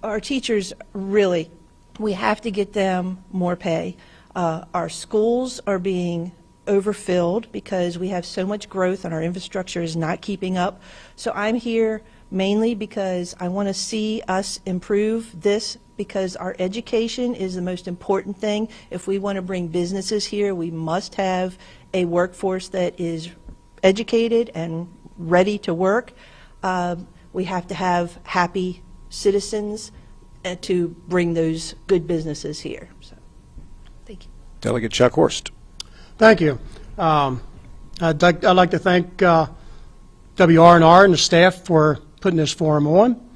S8: our teachers really, we have to get them more pay. Our schools are being overfilled because we have so much growth and our infrastructure is not keeping up. So I'm here mainly because I want to see us improve this, because our education is the most important thing. If we want to bring businesses here, we must have a workforce that is educated and ready to work. We have to have happy citizens to bring those good businesses here. So, thank you.
S13: Delegate Chuck Horst.
S9: Thank you. I'd like to thank WRNR and the staff for putting this forum on.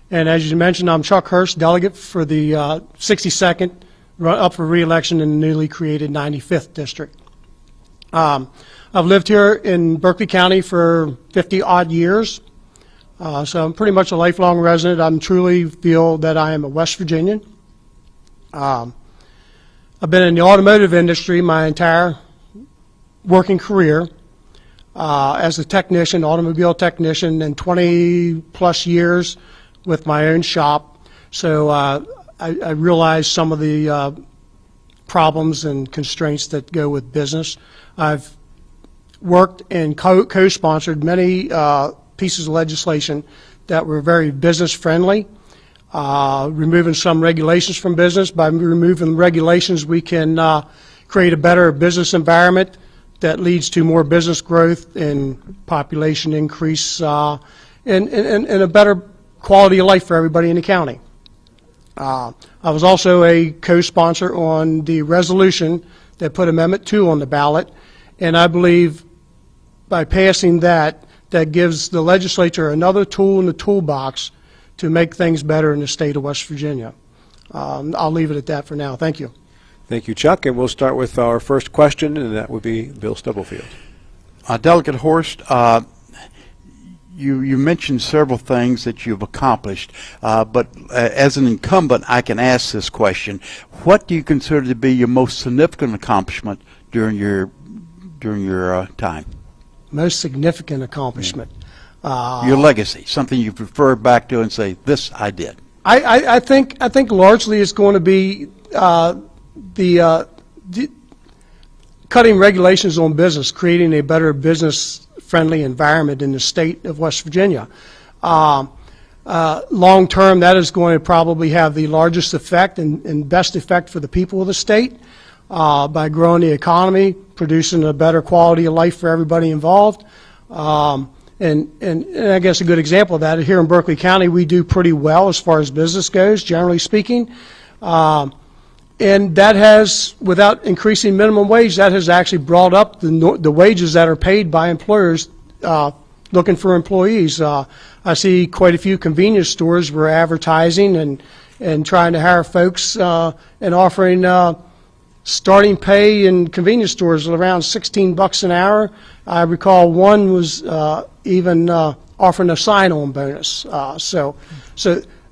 S9: And as you mentioned, I'm Chuck Hurst, delegate for the 62nd, up for re-election in the newly created 95th district. I've lived here in Berkeley County for 50-odd years, so I'm pretty much a lifelong resident. I truly feel that I am a West Virginian. I've been in the automotive industry my entire working career as a technician, automobile technician, and 20-plus years with my own shop. So I realize some of the problems and constraints that go with business. I've worked and co-sponsored many pieces of legislation that were very business-friendly, removing some regulations from business. By removing regulations, we can create a better business environment that leads to more business growth and population increase and a better quality of life for everybody in the county. I was also a co-sponsor on the resolution that put Amendment 2 on the ballot, and I believe by passing that, that gives the legislature another tool in the toolbox to make things better in the state of West Virginia. I'll leave it at that for now. Thank you.
S13: Thank you, Chuck. And we'll start with our first question, and that would be Bill Stubblefield.
S5: Delegate Horst, you mentioned several things that you've accomplished, but as an incumbent, I can ask this question. What do you consider to be your most significant accomplishment during your time?
S9: Most significant accomplishment?
S5: Your legacy, something you refer back to and say, this I did.
S9: I think largely it's going to be the cutting regulations on business, creating a better business-friendly environment in the state of West Virginia. Long term, that is going to probably have the largest effect and best effect for the people of the state by growing the economy, producing a better quality of life for everybody involved. And I guess a good example of that, here in Berkeley County, we do pretty well as far as business goes, generally speaking. And that has, without increasing minimum wage, that has actually brought up the wages that are paid by employers looking for employees. I see quite a few convenience stores were advertising and trying to hire folks and offering starting pay in convenience stores around $16 an hour. I recall one was even offering a sign-on bonus. So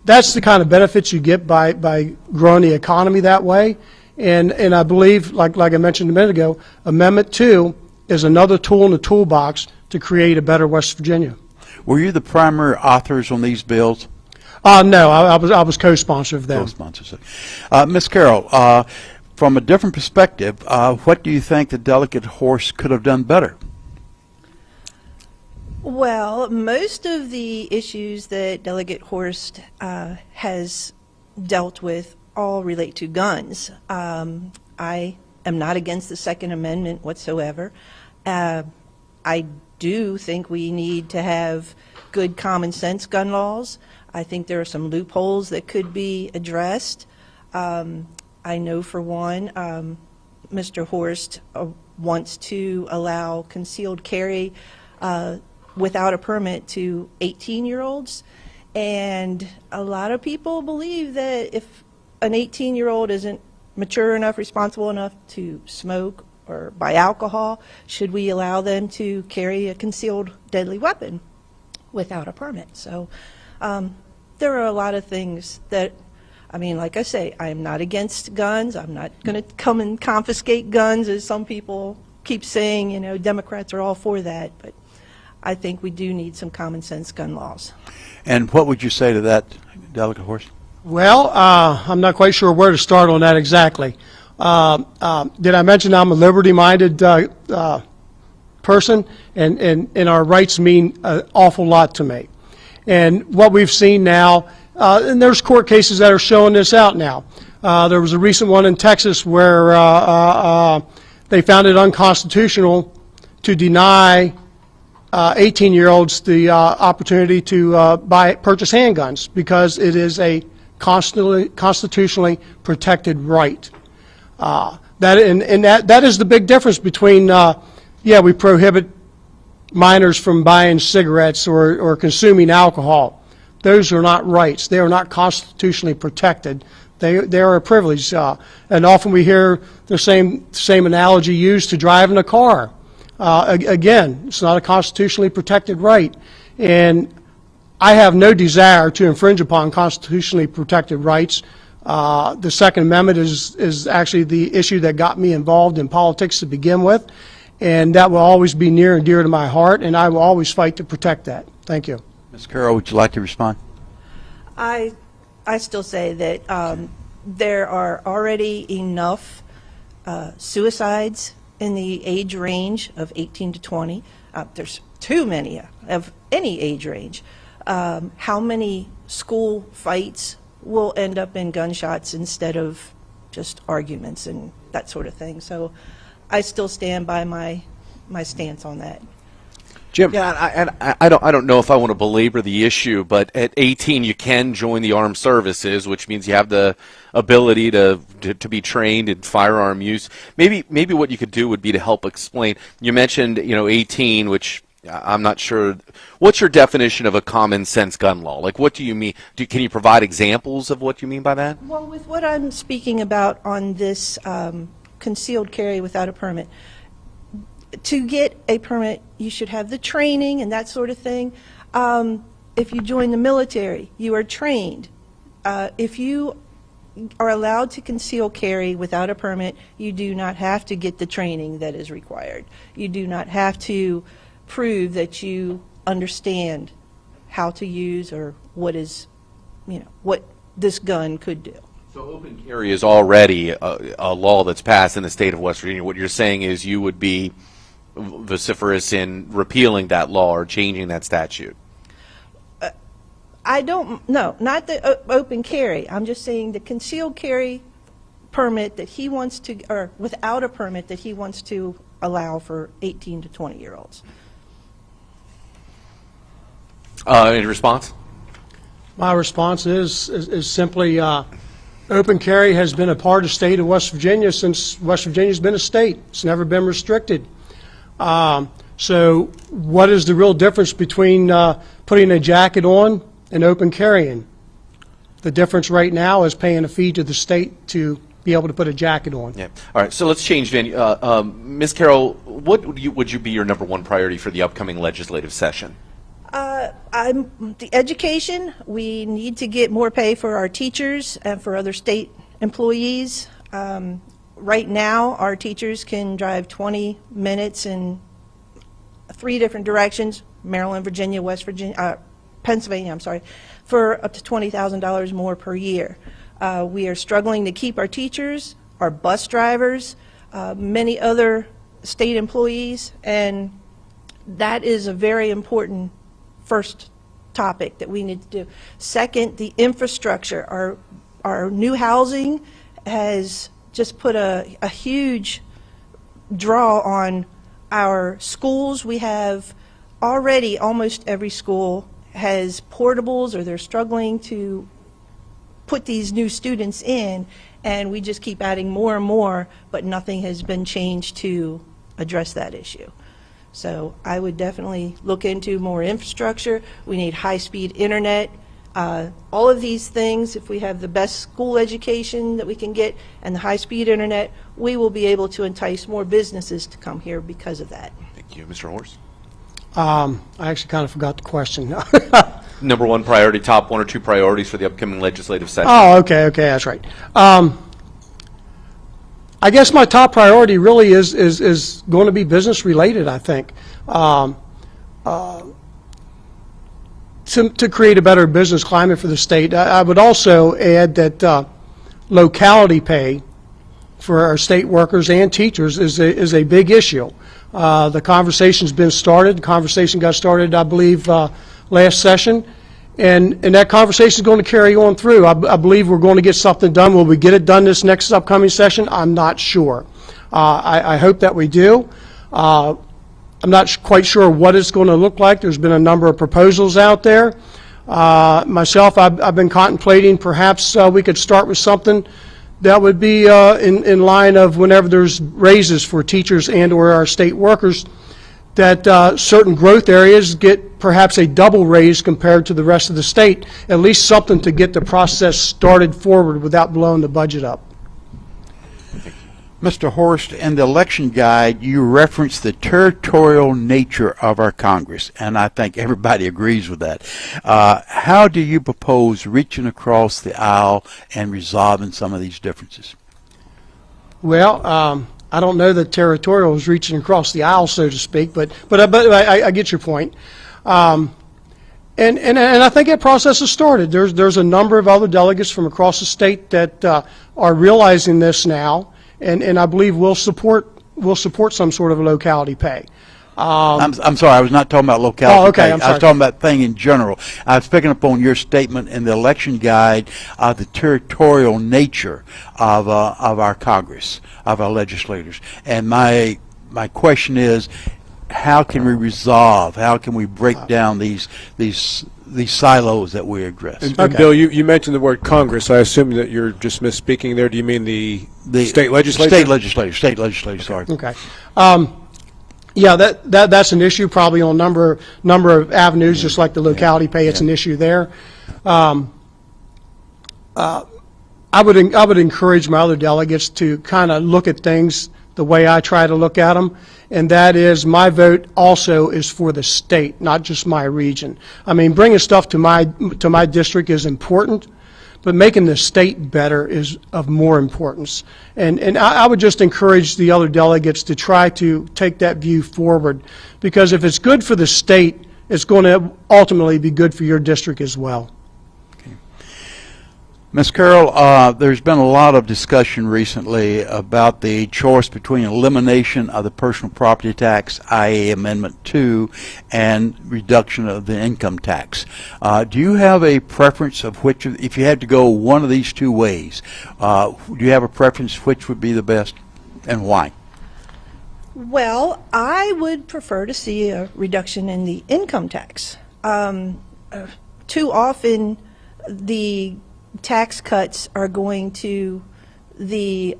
S9: that's the kind of benefits you get by growing the economy that way. And I believe, like I mentioned a minute ago, Amendment 2 is another tool in the toolbox to create a better West Virginia.
S5: Were you the primary authors on these bills?
S9: No, I was co-sponsor of them.
S5: Co-sponsor. Ms. Carroll, from a different perspective, what do you think the Delegate Horst could have done better?
S8: Well, most of the issues that Delegate Horst has dealt with all relate to guns. I am not against the Second Amendment whatsoever. I do think we need to have good common sense gun laws. I think there are some loopholes that could be addressed. I know for one, Mr. Horst wants to allow concealed carry without a permit to 18-year-olds, And a lot of people believe that if an 18-year-old isn't mature enough, responsible enough to smoke or buy alcohol, should we allow them to carry a concealed deadly weapon without a permit? So there are a lot of things that, I mean, like I say, I'm not against guns. I'm not going to come and confiscate guns, as some people keep saying. You know, Democrats are all for that, but I think we do need some common sense gun laws.
S5: And what would you say to that, Delegate Horst?
S9: Well, I'm not quite sure where to start on that exactly. Did I mention I'm a liberty-minded person, and our rights mean an awful lot to me. And what we've seen now, and there's court cases that are showing this out now. There was a recent one in Texas where they found it unconstitutional to deny 18-year-olds the opportunity to purchase handguns because it is a constitutionally protected right. That is the big difference between, we prohibit minors from buying cigarettes or consuming alcohol. Those are not rights. They are not constitutionally protected. They are a privilege. And often we hear the same analogy used to driving a car. Again, it's not a constitutionally protected right. And I have no desire to infringe upon constitutionally protected rights. The Second Amendment is actually the issue that got me involved in politics to begin with, and that will always be near and dear to my heart, and I will always fight to protect that. Thank you.
S5: Ms. Carroll, would you like to respond?
S8: I still say that there are already enough suicides in the age range of 18 to 20. There's too many of any age range. How many school fights will end up in gunshots instead of just arguments and that sort of thing? So I still stand by my stance on that.
S5: Jim.
S3: Yeah, I don't know if I want to belabor the issue, but at 18 you can join the armed services, which means you have the ability to be trained in firearm use. Maybe what you could do would be to help explain. You mentioned 18, which I'm not sure. What's your definition of a common sense gun law? Like, what do you mean? Can you provide examples of what you mean by that?
S8: Well, with what I'm speaking about on this concealed carry without a permit, to get a permit, you should have the training and that sort of thing. If you join the military, you are trained. If you are allowed to conceal carry without a permit, you do not have to get the training that is required. You do not have to prove that you understand how to use or what this gun could do.
S3: So open carry is already a law that's passed in the state of West Virginia. What you're saying is you would be vociferous in repealing that law or changing that statute.
S8: Not the open carry. I'm just saying the concealed carry permit that he wants to, or without a permit that he wants to allow for 18 to 20-year-olds.
S3: Any response?
S9: My response is simply open carry has been a part of the state of West Virginia since West Virginia's been a state. It's never been restricted. So what is the real difference between putting a jacket on and open carrying? The difference right now is paying a fee to the state to be able to put a jacket on.
S3: Yeah. All right. So let's change venue. Ms. Carroll, what would you be your number one priority for the upcoming legislative session?
S8: The education. We need to get more pay for our teachers and for other state employees. Right now, our teachers can drive 20 minutes in 3 different directions: Maryland, Virginia, West Virginia, Pennsylvania. I'm sorry, for up to $20,000 more per year. We are struggling to keep our teachers, our bus drivers, many other state employees, and that is a very important first topic that we need to do. Second, the infrastructure. Our new housing has just put a huge draw on our schools. We have already, almost every school has portables, or they're struggling to put these new students in, and we just keep adding more and more, but nothing has been changed to address that issue. So I would definitely look into more infrastructure. We need high-speed internet. All of these things, if we have the best school education that we can get and the high-speed internet, we will be able to entice more businesses to come here because of that.
S3: Thank you. Mr. Horst?
S9: I actually kind of forgot the question.
S3: Number one priority, top one or two priorities for the upcoming legislative session.
S9: Oh, okay, that's right. I guess my top priority really is going to be business related, I think. To create a better business climate for the state. I would also add that locality pay for our state workers and teachers is a big issue. The conversation's been started. The conversation got started, I believe, last session, and that conversation is going to carry on through. I believe we're going to get something done. Will we get it done this next upcoming session? I'm not sure. I hope that we do. I'm not quite sure what it's going to look like. There's been a number of proposals out there. Myself, I've been contemplating perhaps we could start with something that would be in line of whenever there's raises for teachers and or our state workers, that certain growth areas get perhaps a double raise compared to the rest of the state, at least something to get the process started forward without blowing the budget up.
S5: Mr. Horst, in the election guide, you referenced the territorial nature of our Congress, and I think everybody agrees with that. How do you propose reaching across the aisle and resolving some of these differences? Well,
S9: I don't know that territorial is reaching across the aisle, so to speak, but I get your point. And I think that process has started. There's a number of other delegates from across the state that are realizing this now. And I believe we'll support some sort of a locality pay.
S5: I'm sorry, I was not talking about locality
S9: oh, okay,
S5: pay.
S9: I'm sorry.
S5: I was talking about thing in general. I was picking up on your statement in the election guide of the territorial nature of our Congress, of our legislators. And my question is, how can we resolve? How can we break down these silos that we address?
S13: And Bill, you mentioned the word Congress. I assume that you're just misspeaking there. Do you mean the state legislature?
S5: State legislature, sorry.
S9: Okay. Yeah, that's an issue probably on a number of avenues, just like the locality pay. It's an issue there. I would encourage my other delegates to kind of look at things the way I try to look at them, and that is my vote also is for the state, not just my region. I mean, bringing stuff to my district is important, but making the state better is of more importance. And I would just encourage the other delegates to try to take that view forward, because if it's good for the state, it's going to ultimately be good for your district as well.
S5: Ms. Carroll, there's been a lot of discussion recently about the choice between elimination of the personal property tax, i.e. Amendment 2, and reduction of the income tax. Do you have a preference of which, if you had to go one of these two ways, do you have a preference which would be the best and why?
S8: Well, I would prefer to see a reduction in the income tax. Too often, the tax cuts are going to the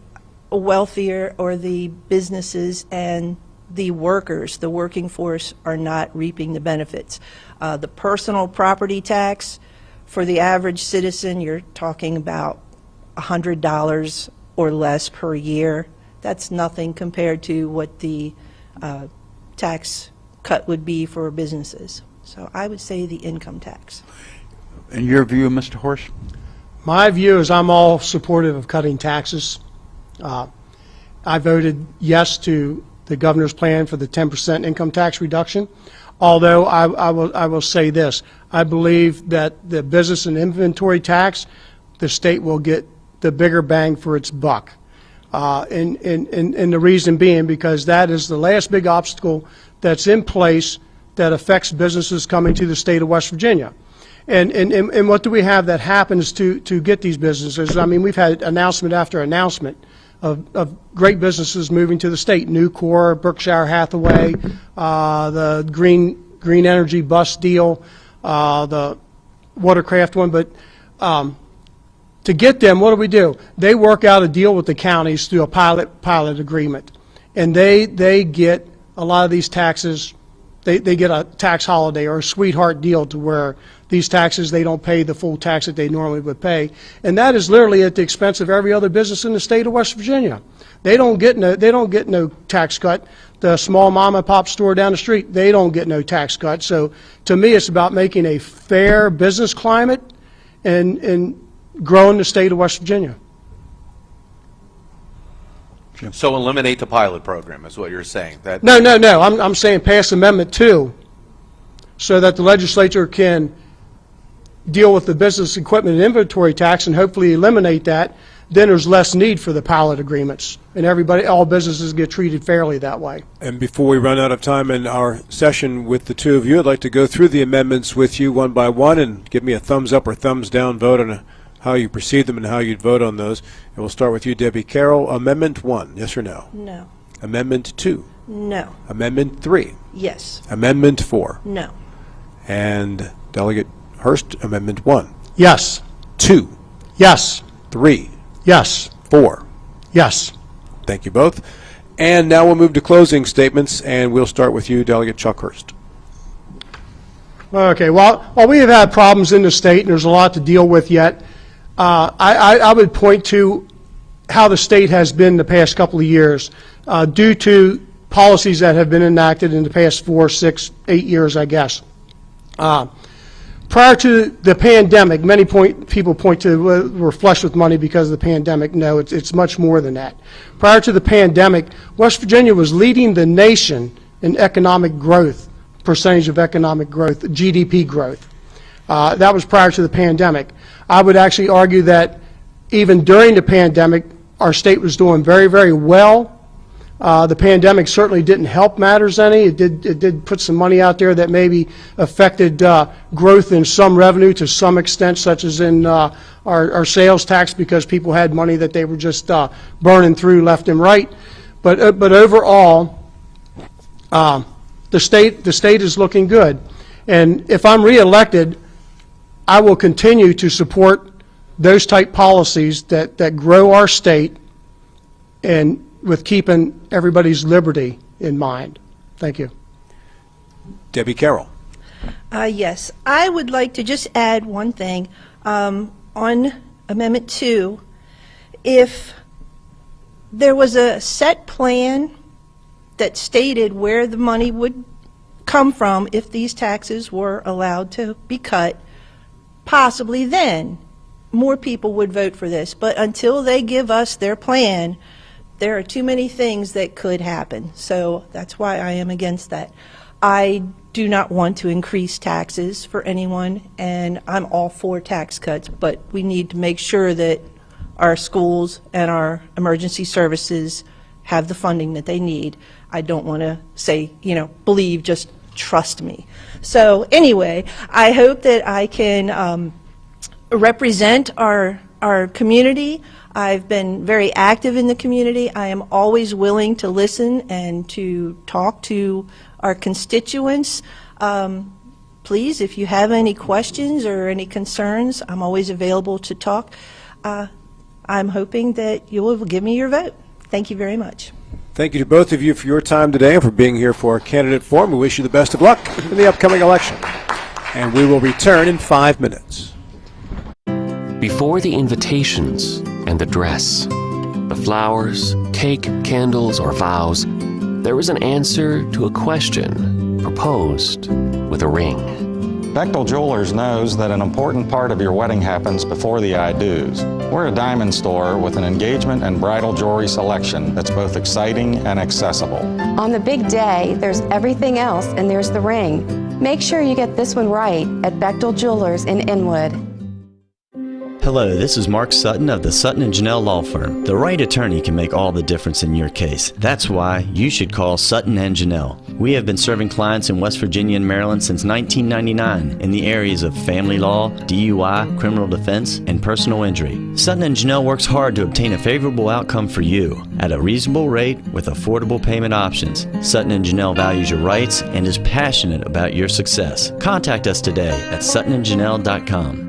S8: wealthier or the businesses, and the workers, the working force, are not reaping the benefits. The personal property tax, for the average citizen, you're talking about $100 or less per year. That's nothing compared to what the tax cut would be for businesses. So I would say the income tax.
S5: In your view, Mr. Horst?
S9: My view is I'm all supportive of cutting taxes. I voted yes to the governor's plan for the 10% income tax reduction, although I will say this. I believe that the business and inventory tax, the state will get the bigger bang for its buck. And the reason being because that is the last big obstacle that's in place that affects businesses coming to the state of West Virginia. And what do we have that happens to get these businesses? I mean, we've had announcement after announcement of great businesses moving to the state. Nucor, Berkshire Hathaway, the green energy bus deal, the watercraft one. But to get them, what do? They work out a deal with the counties through a pilot agreement, and they get a lot of these taxes. they get a tax holiday or a sweetheart deal to where these taxes, they don't pay the full tax that they normally would pay. And that is literally at the expense of every other business in the state of West Virginia. They don't get no tax cut. The small mom and pop store down the street, they don't get no tax cut. So to me, it's about making a fair business climate and growing the state of West Virginia.
S3: So eliminate the pilot program is what you're saying. That
S9: No. I'm saying pass Amendment 2 so that the legislature can deal with the business equipment and inventory tax and hopefully eliminate that. Then there's less need for the pilot agreements, and all businesses get treated fairly that way.
S13: And before we run out of time in our session with the two of you, I'd like to go through the amendments with you one by one and give me a thumbs up or thumbs down vote on how you perceive them and how you'd vote on those. And we'll start with you, Debbie Carroll. Amendment 1, yes or no?
S8: No.
S13: Amendment 2?
S8: No.
S13: Amendment 3?
S8: Yes.
S13: Amendment 4?
S8: No.
S13: And Delegate Hurst, Amendment 1?
S9: Yes.
S13: 2?
S9: Yes.
S13: 3?
S9: Yes.
S13: 4?
S9: Yes.
S13: Thank you both. And now we'll move to closing statements, and we'll start with you, Delegate Chuck Hurst.
S9: Okay, while we have had problems in the state, and there's a lot to deal with yet, I would point to how the state has been the past couple of years due to policies that have been enacted in the past 4, 6, 8 years, I guess. Prior to the pandemic, many people point to we're flush with money because of the pandemic. No, it's much more than that. Prior to the pandemic, West Virginia was leading the nation in economic growth, percentage of economic growth, GDP growth. That was prior to the pandemic. I would actually argue that even during the pandemic, our state was doing very, very well. The pandemic certainly didn't help matters any. It did put some money out there that maybe affected growth in some revenue to some extent, such as in our sales tax, because people had money that they were just burning through left and right. But overall, the state is looking good. And if I'm reelected, I will continue to support those type policies that grow our state and with keeping everybody's liberty in mind. Thank you.
S13: Debbie Carroll.
S8: Yes, I would like to just add one thing. On Amendment 2, if there was a set plan that stated where the money would come from if these taxes were allowed to be cut, possibly then more people would vote for this. But until they give us their plan, there are too many things that could happen. So that's why I am against that. I do not want to increase taxes for anyone, and I'm all for tax cuts, but we need to make sure that our schools and our emergency services have the funding that they need. I don't want to say, believe, just trust me. So anyway, I hope that I can represent our community. I've been very active in the community. I am always willing to listen and to talk to our constituents. Please, if you have any questions or any concerns, I'm always available to talk. I'm hoping that you will give me your vote. Thank you very much.
S13: Thank you to both of you for your time today and for being here for our candidate forum. We wish you the best of luck in the upcoming election. And we will return in 5 minutes.
S10: Before the invitations and the dress, the flowers, cake, candles, or vows, there was an answer to a question proposed with a ring.
S11: Bechtel Jewelers knows that an important part of your wedding happens before the I-dos. We're a diamond store with an engagement and bridal jewelry selection that's both exciting and accessible.
S14: On the big day, there's everything else, and there's the ring. Make sure you get this one right at Bechtel Jewelers in Inwood.
S15: Hello, this is Mark Sutton of the Sutton & Janelle Law Firm. The right attorney can make all the difference in your case. That's why you should call Sutton & Janelle. We have been serving clients in West Virginia and Maryland since 1999 in the areas of family law, DUI, criminal defense, and personal injury. Sutton & Janelle works hard to obtain a favorable outcome for you at a reasonable rate with affordable payment options. Sutton & Janelle values your rights and is passionate about your success. Contact us today at suttonandjanelle.com.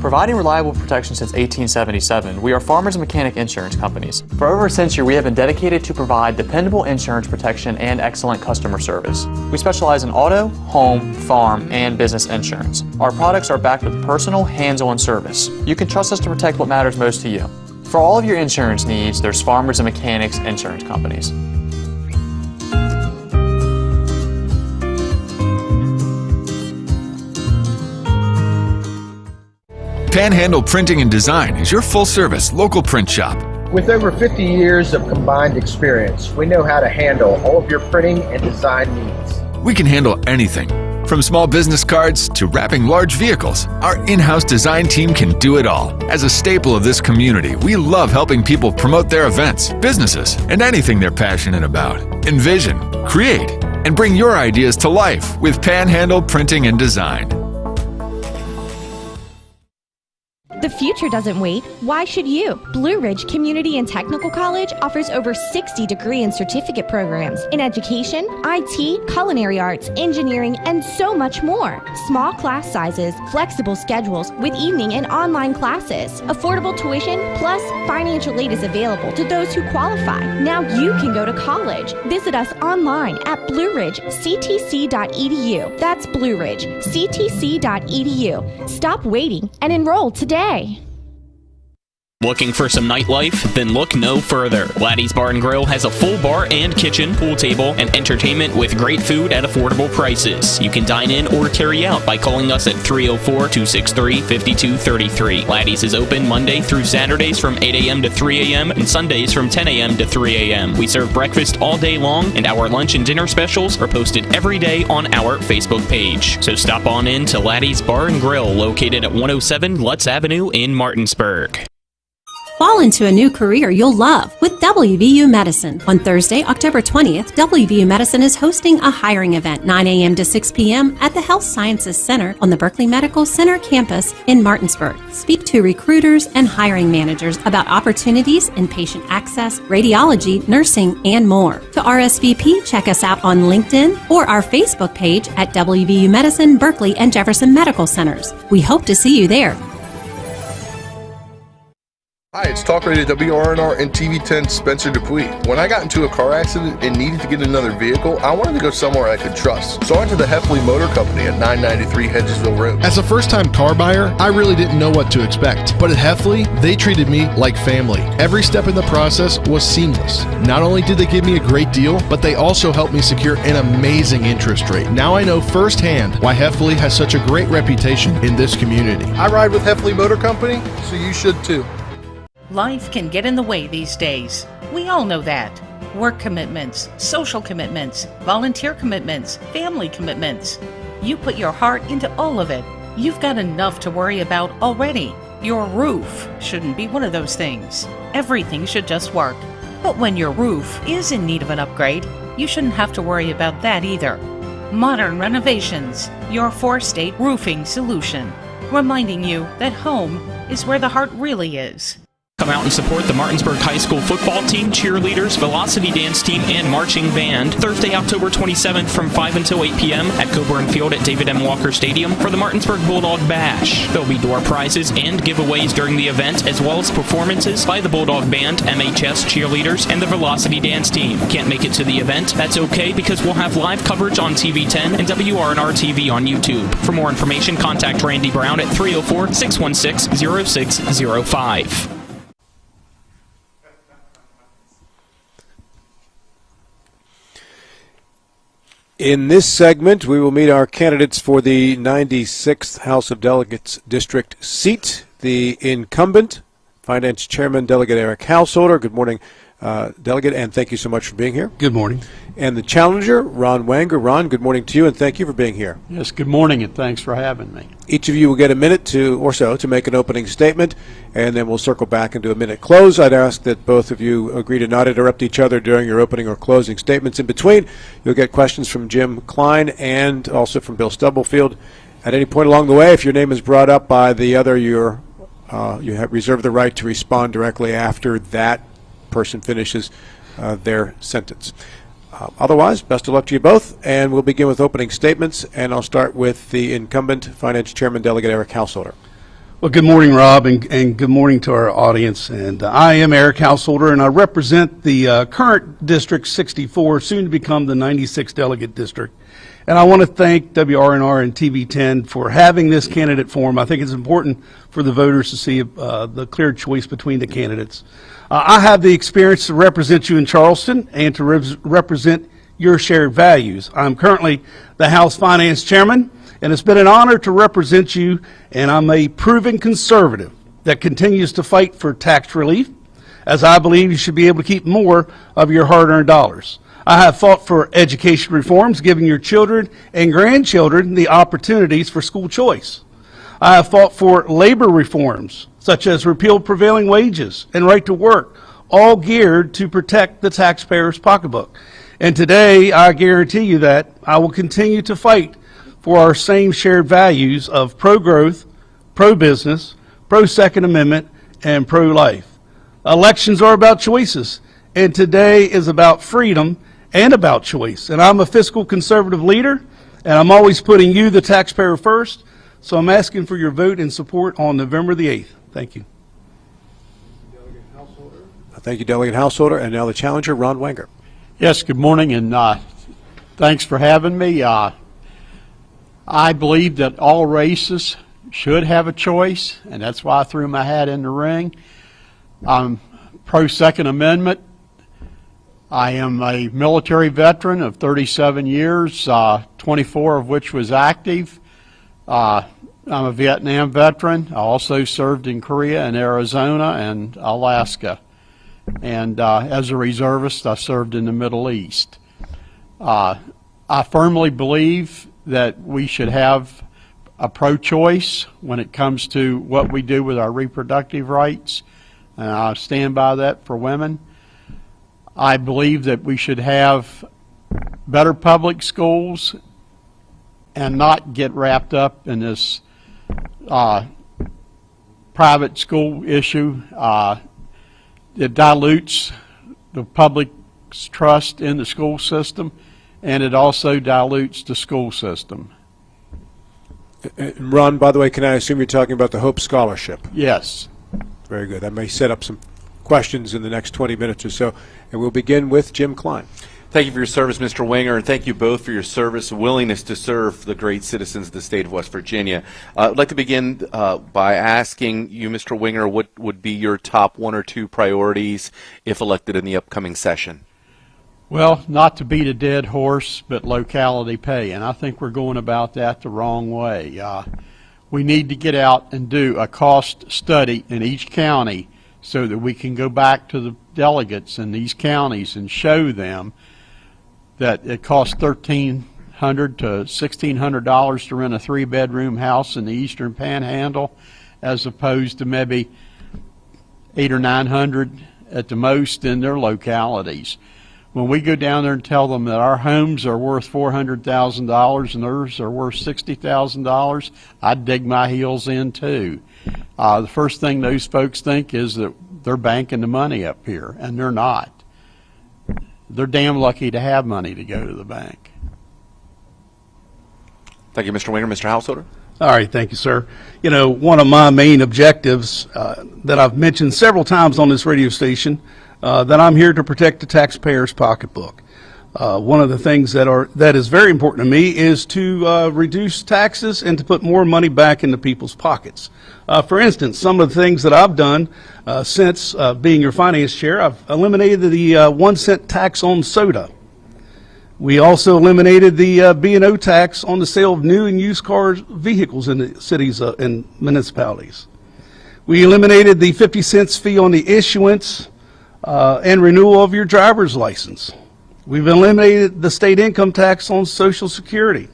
S1: Providing reliable protection since 1877, we are Farmers and Mechanic Insurance Companies. For over a century, we have been dedicated to provide dependable insurance protection and excellent customer service. We specialize in auto, home, farm, and business insurance. Our products are backed with personal, hands-on service. You can trust us to protect what matters most to you. For all of your insurance needs, there's Farmers and Mechanics Insurance Companies.
S2: Panhandle Printing and Design is your full-service local print shop.
S16: With over 50 years of combined experience, we know how to handle all of your printing and design needs.
S2: We can handle anything, from small business cards to wrapping large vehicles. Our in-house design team can do it all. As a staple of this community, we love helping people promote their events, businesses, and anything they're passionate about. Envision, create, and bring your ideas to life with Panhandle Printing and Design.
S17: The future doesn't wait. Why should you? Blue Ridge Community and Technical College offers over 60 degree and certificate programs in education, IT, culinary arts, engineering, and so much more. Small class sizes, flexible schedules with evening and online classes, affordable tuition, plus financial aid is available to those who qualify. Now you can go to college. Visit us online at blueridgectc.edu. That's blueridgectc.edu. Stop waiting and enroll today.
S12: Looking for some nightlife? Then look no further. Laddie's Bar and Grill has a full bar and kitchen, pool table, and entertainment with great food at affordable prices. You can dine in or carry out by calling us at 304-263-5233. Laddie's is open Monday through Saturdays from 8 a.m. to 3 a.m. and Sundays from 10 a.m. to 3 a.m. We serve breakfast all day long, and our lunch and dinner specials are posted every day on our Facebook page. So stop on in to Laddie's Bar and Grill, located at 107 Lutz Avenue in Martinsburg.
S24: Fall into a new career you'll love with WVU Medicine. On Thursday, October 20th, WVU Medicine is hosting a hiring event 9 a.m. to 6 p.m. at the Health Sciences Center on the Berkeley Medical Center campus in Martinsburg. Speak to recruiters and hiring managers about opportunities in patient access, radiology, nursing, and more. To RSVP, check us out on LinkedIn or our Facebook page at WVU Medicine, Berkeley, and Jefferson Medical Centers. We hope to see you there.
S25: Hi, it's Talk Radio WRNR and TV10 Spencer Dupuis. When I got into a car accident and needed to get another vehicle, I wanted to go somewhere I could trust. So I went to the Heffley Motor Company at 993 Hedgesville Road.
S29: As a first-time car buyer, I really didn't know what to expect. But at Heffley, they treated me like family. Every step in the process was seamless. Not only did they give me a great deal, but they also helped me secure an amazing interest rate. Now I know firsthand why Heffley has such a great reputation in this community.
S25: I ride with Heffley Motor Company, so you should too.
S26: Life can get in the way these days. We all know that. Work commitments, social commitments, volunteer commitments, family commitments. You put your heart into all of it. You've got enough to worry about already. Your roof shouldn't be one of those things. Everything should just work. But when your roof is in need of an upgrade, you shouldn't have to worry about that either. Modern Renovations, your four-state roofing solution. Reminding you that home is where the heart really is.
S12: Come out and support the Martinsburg High School football team, cheerleaders, velocity dance team, and marching band Thursday, October 27th from 5 until 8 p.m. at Coburn Field at David M. Walker Stadium for the Martinsburg Bulldog Bash. There'll be door prizes and giveaways during the event, as well as performances by the Bulldog Band, MHS cheerleaders, and the velocity dance team. Can't make it to the event? That's okay, because we'll have live coverage on TV10 and WRNR TV on YouTube. For more information, contact Randy Brown at 304-616-0605.
S13: In this segment, we will meet our candidates for the 96th House of Delegates district seat. The incumbent, Finance Chairman Delegate Eric Householder. Good morning, Delegate, and thank you so much for being here.
S27: Good morning.
S13: And the challenger, Ron Wanger. Ron, good morning to you, and thank you for being here.
S27: Yes, good morning, and thanks for having me.
S13: Each of you will get a minute or so to make an opening statement, and then we'll circle back and do a minute close. I'd ask that both of you agree to not interrupt each other during your opening or closing statements. In between, you'll get questions from Jim Klein and also from Bill Stubblefield. At any point along the way, if your name is brought up by the other, you have reserved the right to respond directly after that person finishes their sentence. Otherwise, best of luck to you both, and we'll begin with opening statements, and I'll start with the incumbent Finance Chairman Delegate Eric Householder.
S29: Well, good morning, Rob, and good morning to our audience. And I am Eric Householder, and I represent the current District 64, soon to become the 96th delegate district. And I want to thank WRNR and TV10 for having this candidate forum. I think it's important for the voters to see the clear choice between the candidates. I have the experience to represent you in Charleston and to represent your shared values. I'm currently the House Finance Chairman, and it's been an honor to represent you, and I'm a proven conservative that continues to fight for tax relief, as I believe you should be able to keep more of your hard-earned dollars. I have fought for education reforms, giving your children and grandchildren the opportunities for school choice. I have fought for labor reforms, such as repeal prevailing wages and right to work, all geared to protect the taxpayer's pocketbook. And today, I guarantee you that I will continue to fight for our same shared values of pro-growth, pro-business, pro-Second Amendment, and pro-life. Elections are about choices, and today is about freedom and about choice. And I'm a fiscal conservative leader, and I'm always putting you, the taxpayer, first. So I'm asking for your vote and support on November the 8th. Thank you.
S13: Thank you, Delegate Householder. And now the challenger, Ron Wenger.
S27: Yes, good morning, and thanks for having me. I believe that all races should have a choice, and that's why I threw my hat in the ring. I'm pro-Second Amendment. I am a military veteran of 37 years, 24 of which was active. I'm a Vietnam veteran. I also served in Korea and Arizona and Alaska. And as a reservist, I served in the Middle East. I firmly believe that we should have a pro-choice when it comes to what we do with our reproductive rights, and I stand by that for women. I believe that we should have better public schools and not get wrapped up in this private school issue. It dilutes the public's trust in the school system, and it also dilutes the school system.
S13: Ron, by the way, can I assume you're talking about the Hope Scholarship?
S27: Yes.
S13: Very good. That may set up some questions in the next 20 minutes or so. And we'll begin with Jim Klein.
S3: Thank you for your service, Mr. Wenger, and thank you both for your service and willingness to serve the great citizens of the state of West Virginia. I'd like to begin by asking you, Mr. Wenger, what would be your top 1 or 2 priorities if elected in the upcoming session?
S27: Well, not to beat a dead horse, but locality pay, and I think we're going about that the wrong way. We need to get out and do a cost study in each county so that we can go back to the delegates in these counties and show them that it costs $1,300 to $1,600 to rent a 3-bedroom house in the Eastern Panhandle, as opposed to maybe $800 or $900 at the most in their localities. When we go down there and tell them that our homes are worth $400,000 and theirs are worth $60,000, I'd dig my heels in too. The first thing those folks think is that they're banking the money up here, and they're not. They're damn lucky to have money to go to the bank.
S3: Thank you, Mr. Wenger. Mr. Householder?
S29: All right, thank you, sir. You know, one of my main objectives that I've mentioned several times on this radio station, that I'm here to protect the taxpayer's pocketbook. One of the things that is very important to me is to reduce taxes and to put more money back into people's pockets. For instance, some of the things that I've done since being your finance chair, I've eliminated the 1 cent tax on soda. We also eliminated the B&O tax on the sale of new and used car vehicles in the cities and municipalities. We eliminated the 50 cents fee on the issuance and renewal of your driver's license. We've eliminated the state income tax on Social Security.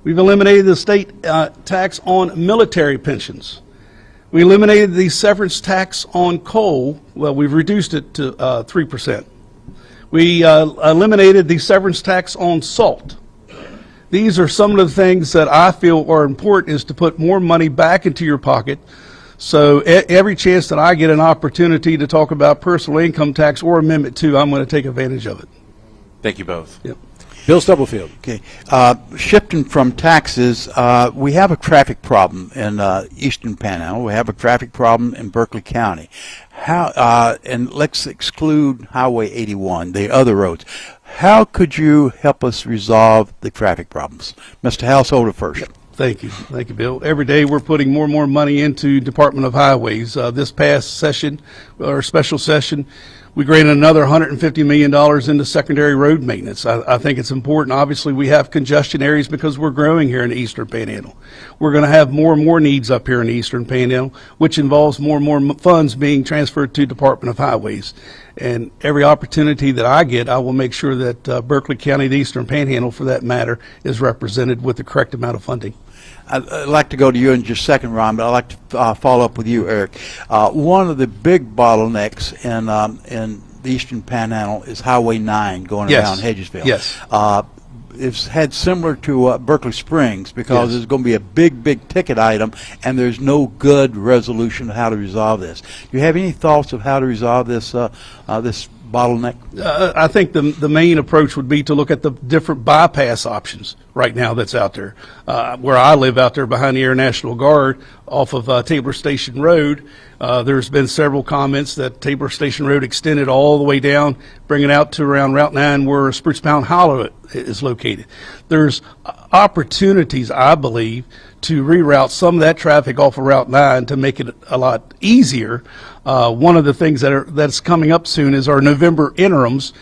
S29: We've eliminated the state tax on military pensions. We eliminated the severance tax on coal. Well, we've reduced it to 3%. We eliminated the severance tax on salt. These are some of the things that I feel are important, is to put more money back into your pocket. So every chance that I get an opportunity to talk about personal income tax or Amendment 2, I'm going to take advantage of it.
S3: Thank you both.
S29: Yep.
S13: Bill Stubblefield.
S5: Okay. Shifting from taxes, we have a traffic problem in Eastern Panhandle. We have a traffic problem in Berkeley County. And let's exclude Highway 81, the other roads. How could you help us resolve the traffic problems? Mr. Householder first.
S4: Thank you, Bill. Every day we're putting more and more money into Department of Highways. This past session, or special session, we granted another $150 million into secondary road maintenance. I think it's important. Obviously, we have congestion areas because we're growing here in the Eastern Panhandle. We're going to have more and more needs up here in the Eastern Panhandle, which involves more and more funds being transferred to Department of Highways. And every opportunity that I get, I will make sure that Berkeley County, the Eastern Panhandle, for that matter, is represented with the correct amount of funding.
S5: I'd like to go to you in just a second, Ron, but I'd like to follow up with you, Eric. One of the big bottlenecks in the Eastern Panhandle is Highway 9 going around Hedgesville.
S4: Yes.
S5: It's had similar to Berkeley Springs because there's going to be a big ticket item, and there's no good resolution of how to resolve this. Do you have any thoughts of how to resolve this this bottleneck?
S4: I think the main approach would be to look at the different bypass options right now that's out there. Where I live out there behind the Air National Guard off of Tabor Station Road, there's been several comments that Tabor Station Road extended all the way down, bringing out to around Route 9 where Spruce Mountain Hollow is located. There's opportunities, I believe, to reroute some of that traffic off of Route 9 to make it a lot easier. One of the things that's coming up soon is our November interims,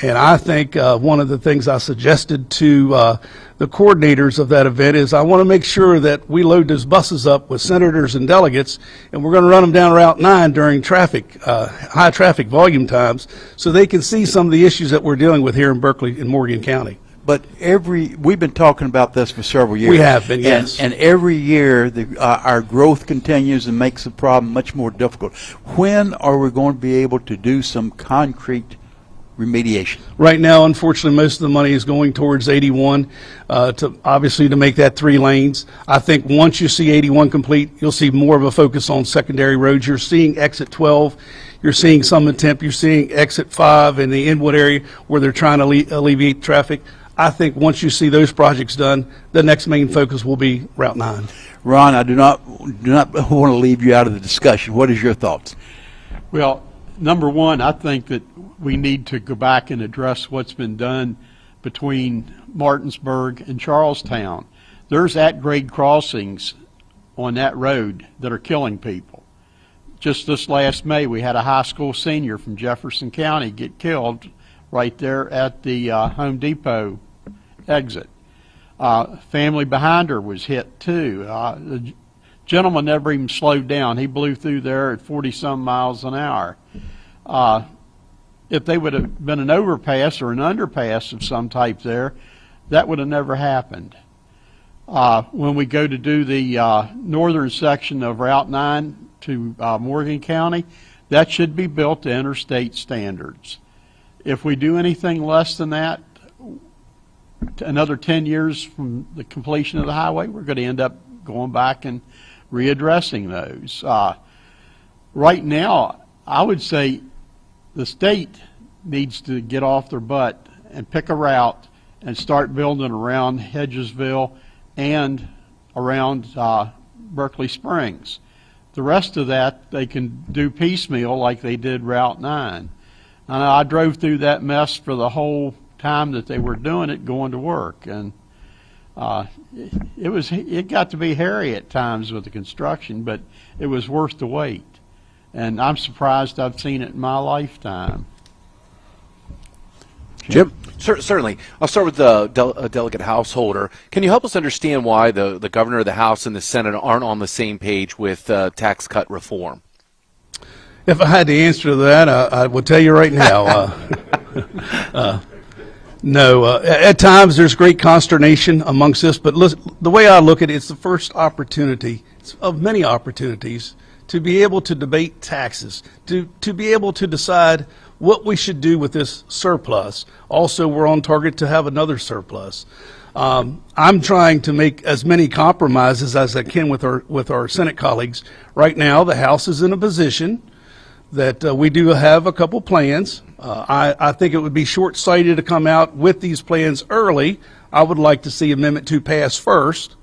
S4: and I think one of the things I suggested to the coordinators of that event is I want to make sure that we load those buses up with senators and delegates, and we're going to run them down Route 9 during high traffic volume times so they can see some of the issues that we're dealing with here in Berkeley and Morgan County.
S5: But we've been talking about this for several years.
S4: We have been, yes.
S5: And every year our growth continues and makes the problem much more difficult. When are we going to be able to do some concrete remediation?
S4: Right now, unfortunately, most of the money is going towards 81 to make that 3 lanes. I think once you see 81 complete, you'll see more of a focus on secondary roads. You're seeing exit 12. You're seeing some attempt. You're seeing exit 5 in the Inwood area where they're trying to alleviate traffic. I think once you see those projects done, the next main focus will be Route 9.
S5: Ron, I do not want to leave you out of the discussion. What is your thoughts?
S27: Well, number one, I think that we need to go back and address what's been done between Martinsburg and Charlestown. There's at-grade crossings on that road that are killing people. Just this last May, we had a high school senior from Jefferson County get killed right there at the Home Depot exit. Family behind her was hit too. The gentleman never even slowed down. He blew through there at 40-some miles an hour. If they would have been an overpass or an underpass of some type there, that would have never happened. When we go to do the northern section of Route 9 to Morgan County, that should be built to interstate standards. If we do anything less than that, another 10 years from the completion of the highway, we're going to end up going back and readdressing those. Right now, I would say the state needs to get off their butt and pick a route and start building around Hedgesville and around Berkeley Springs. The rest of that they can do piecemeal like they did Route 9. And I drove through that mess for the whole time that they were doing it, going to work, and it got to be hairy at times with the construction, but it was worth the wait. And I'm surprised I've seen it in my lifetime.
S13: Jim?
S3: Certainly. I'll start with the Delegate Householder. Can you help us understand why the Governor of the House and the Senate aren't on the same page with tax cut reform?
S4: If I had the answer to that, I would tell you right now. No. At times there's great consternation amongst this, but listen, the way I look at it, it's the first opportunity of many opportunities to be able to debate taxes, to be able to decide what we should do with this surplus. Also, we're on target to have another surplus. I'm trying to make as many compromises as I can with our Senate colleagues. Right now, the House is in a position that we do have a couple plans. I think it would be short-sighted to come out with these plans early. I would like to see Amendment 2 pass first.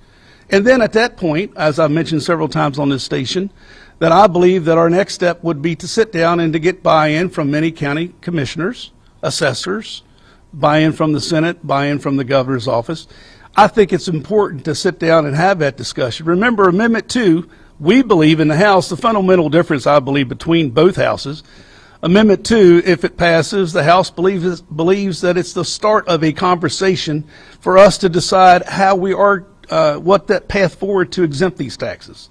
S4: And then at that point, as I mentioned several times on this station, that I believe that our next step would be to sit down and to get buy-in from many county commissioners, assessors, buy-in from the Senate, buy-in from the governor's office. I think it's important to sit down and have that discussion. Remember, Amendment 2, we believe in the House, the fundamental difference, I believe, between both houses, Amendment 2, if it passes, the House believes that it's the start of a conversation for us to decide how we are, what that path forward to exempt these taxes.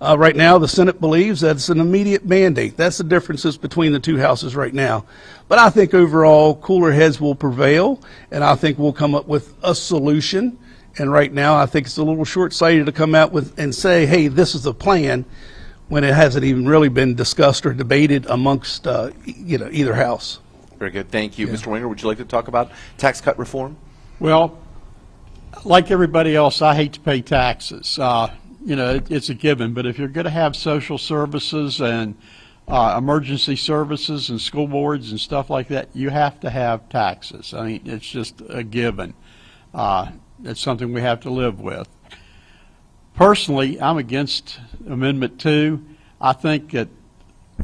S4: Right now, the Senate believes that it's an immediate mandate. That's the differences between the two houses right now. But I think overall, cooler heads will prevail, and I think we'll come up with a solution. And right now, I think it's a little short-sighted to come out with and say, hey, this is the plan, when it hasn't even really been discussed or debated amongst either house.
S3: Very good. Thank you. Mr. Winger, would you like to talk about tax cut reform?
S27: Well, like everybody else, I hate to pay taxes. It's a given, but if you're going to have social services and emergency services and school boards and stuff like that, you have to have taxes. I mean, it's just a given. It's something we have to live with. Personally, I'm against Amendment 2. I think that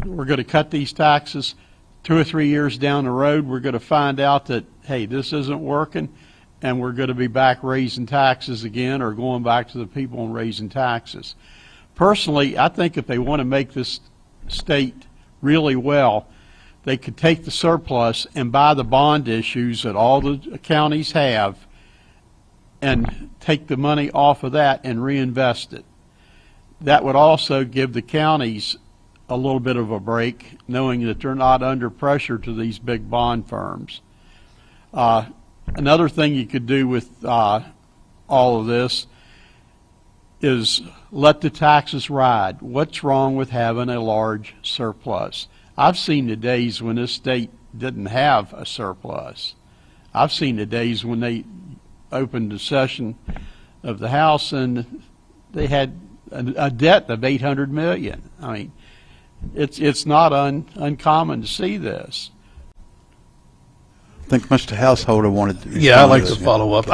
S27: we're going to cut these taxes 2 or 3 years down the road. We're going to find out that, hey, this isn't working, and we're going to be back raising taxes again or going back to the people and raising taxes. Personally, I think if they want to make this state really well, they could take the surplus and buy the bond issues that all the counties have and take the money off of that and reinvest it. That would also give the counties a little bit of a break, knowing that they're not under pressure to these big bond firms. Another thing you could do with all of this is let the taxes ride. What's wrong with having a large surplus? I've seen the days when this state didn't have a surplus. I've seen the days when they opened the session of the House and they had a debt of $800 million. I mean, it's not uncommon to see this.
S5: I think Mr. Householder wanted to.
S4: Yeah, I'd like to follow up.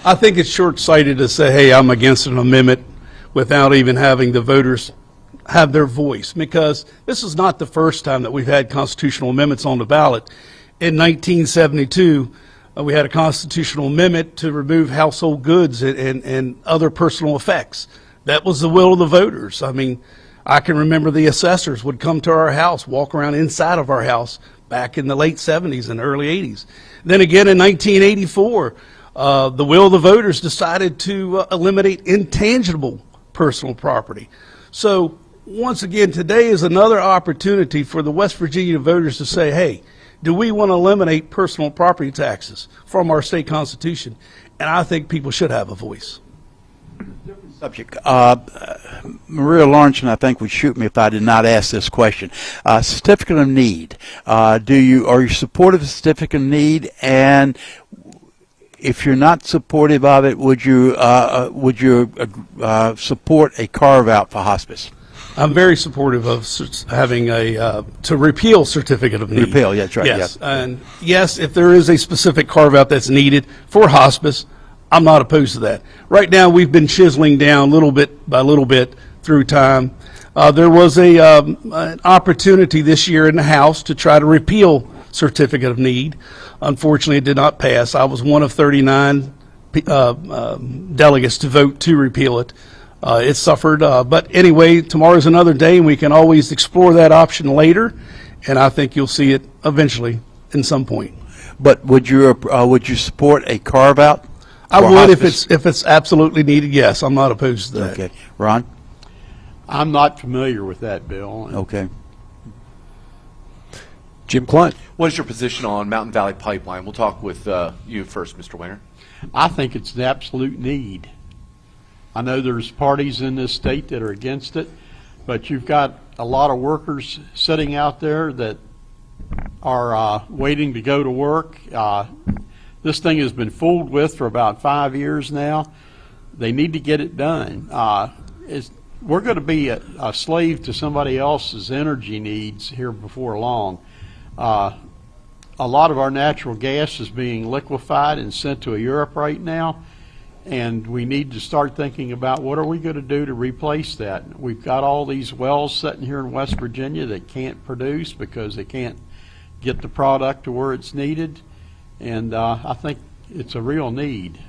S4: I think it's short-sighted to say, hey, I'm against an amendment without even having the voters have their voice, because this is not the first time that we've had constitutional amendments on the ballot. In 1972, we had a constitutional amendment to remove household goods and other personal effects. That was the will of the voters. I mean, I can remember the assessors would come to our house, walk around inside of our house back in the late 70s and early 80s. Then again in 1984, the will of the voters decided to eliminate intangible personal property. So once again, today is another opportunity for the West Virginia voters to say, hey, do we want to eliminate personal property taxes from our state constitution? And I think people should have a voice.
S5: Different subject. Maria Lawrence, I think, would shoot me if I did not ask this question. Certificate of need. Are you supportive of certificate of need? And if you're not supportive of it, would you support a carve out for hospice?
S4: I'm very supportive of having to repeal certificate of need.
S5: Repeal, yeah, that's right.
S4: Yes, and yes, if there is a specific carve-out that's needed for hospice, I'm not opposed to that. Right now, we've been chiseling down little bit by little bit through time. There was an opportunity this year in the House to try to repeal certificate of need. Unfortunately, it did not pass. I was one of 39 delegates to vote to repeal it. It suffered, but anyway, tomorrow's another day, and we can always explore that option later, and I think you'll see it eventually in some point.
S5: But would you support a carve out?
S4: I would if it's absolutely needed. Yes, I'm not opposed to that.
S5: Okay, Ron.
S27: I'm not familiar with that bill.
S5: Okay.
S13: Jim Clunt.
S3: What is your position on Mountain Valley Pipeline? We'll talk with you first, Mr. Winger.
S27: I think it's an absolute need. I know there's parties in this state that are against it, but you've got a lot of workers sitting out there that are waiting to go to work. This thing has been fooled with for about 5 years now. They need to get it done. we're going to be a slave to somebody else's energy needs here before long. A lot of our natural gas is being liquefied and sent to Europe right now, and we need to start thinking about what are we going to do to replace that. We've got all these wells sitting here in West Virginia that can't produce because they can't get the product to where it's needed, and I think it's a real need.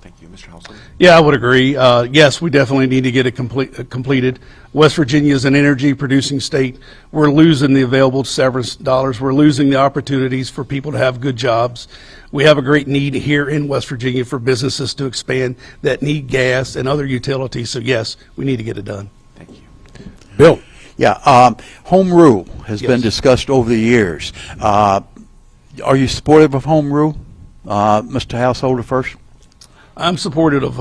S3: Thank you. Mr. Householder?
S4: Yeah, I would agree. Yes, we definitely need to get it completed. West Virginia is an energy producing state. We're losing the available severance dollars. We're losing the opportunities for people to have good jobs. We have a great need here in West Virginia for businesses to expand that need gas and other utilities. So yes, we need to get it done.
S3: Thank you.
S4: Bill?
S5: Yeah, home rule has been discussed over the years. Are you supportive of home rule? Mr. Householder first.
S4: I am supportive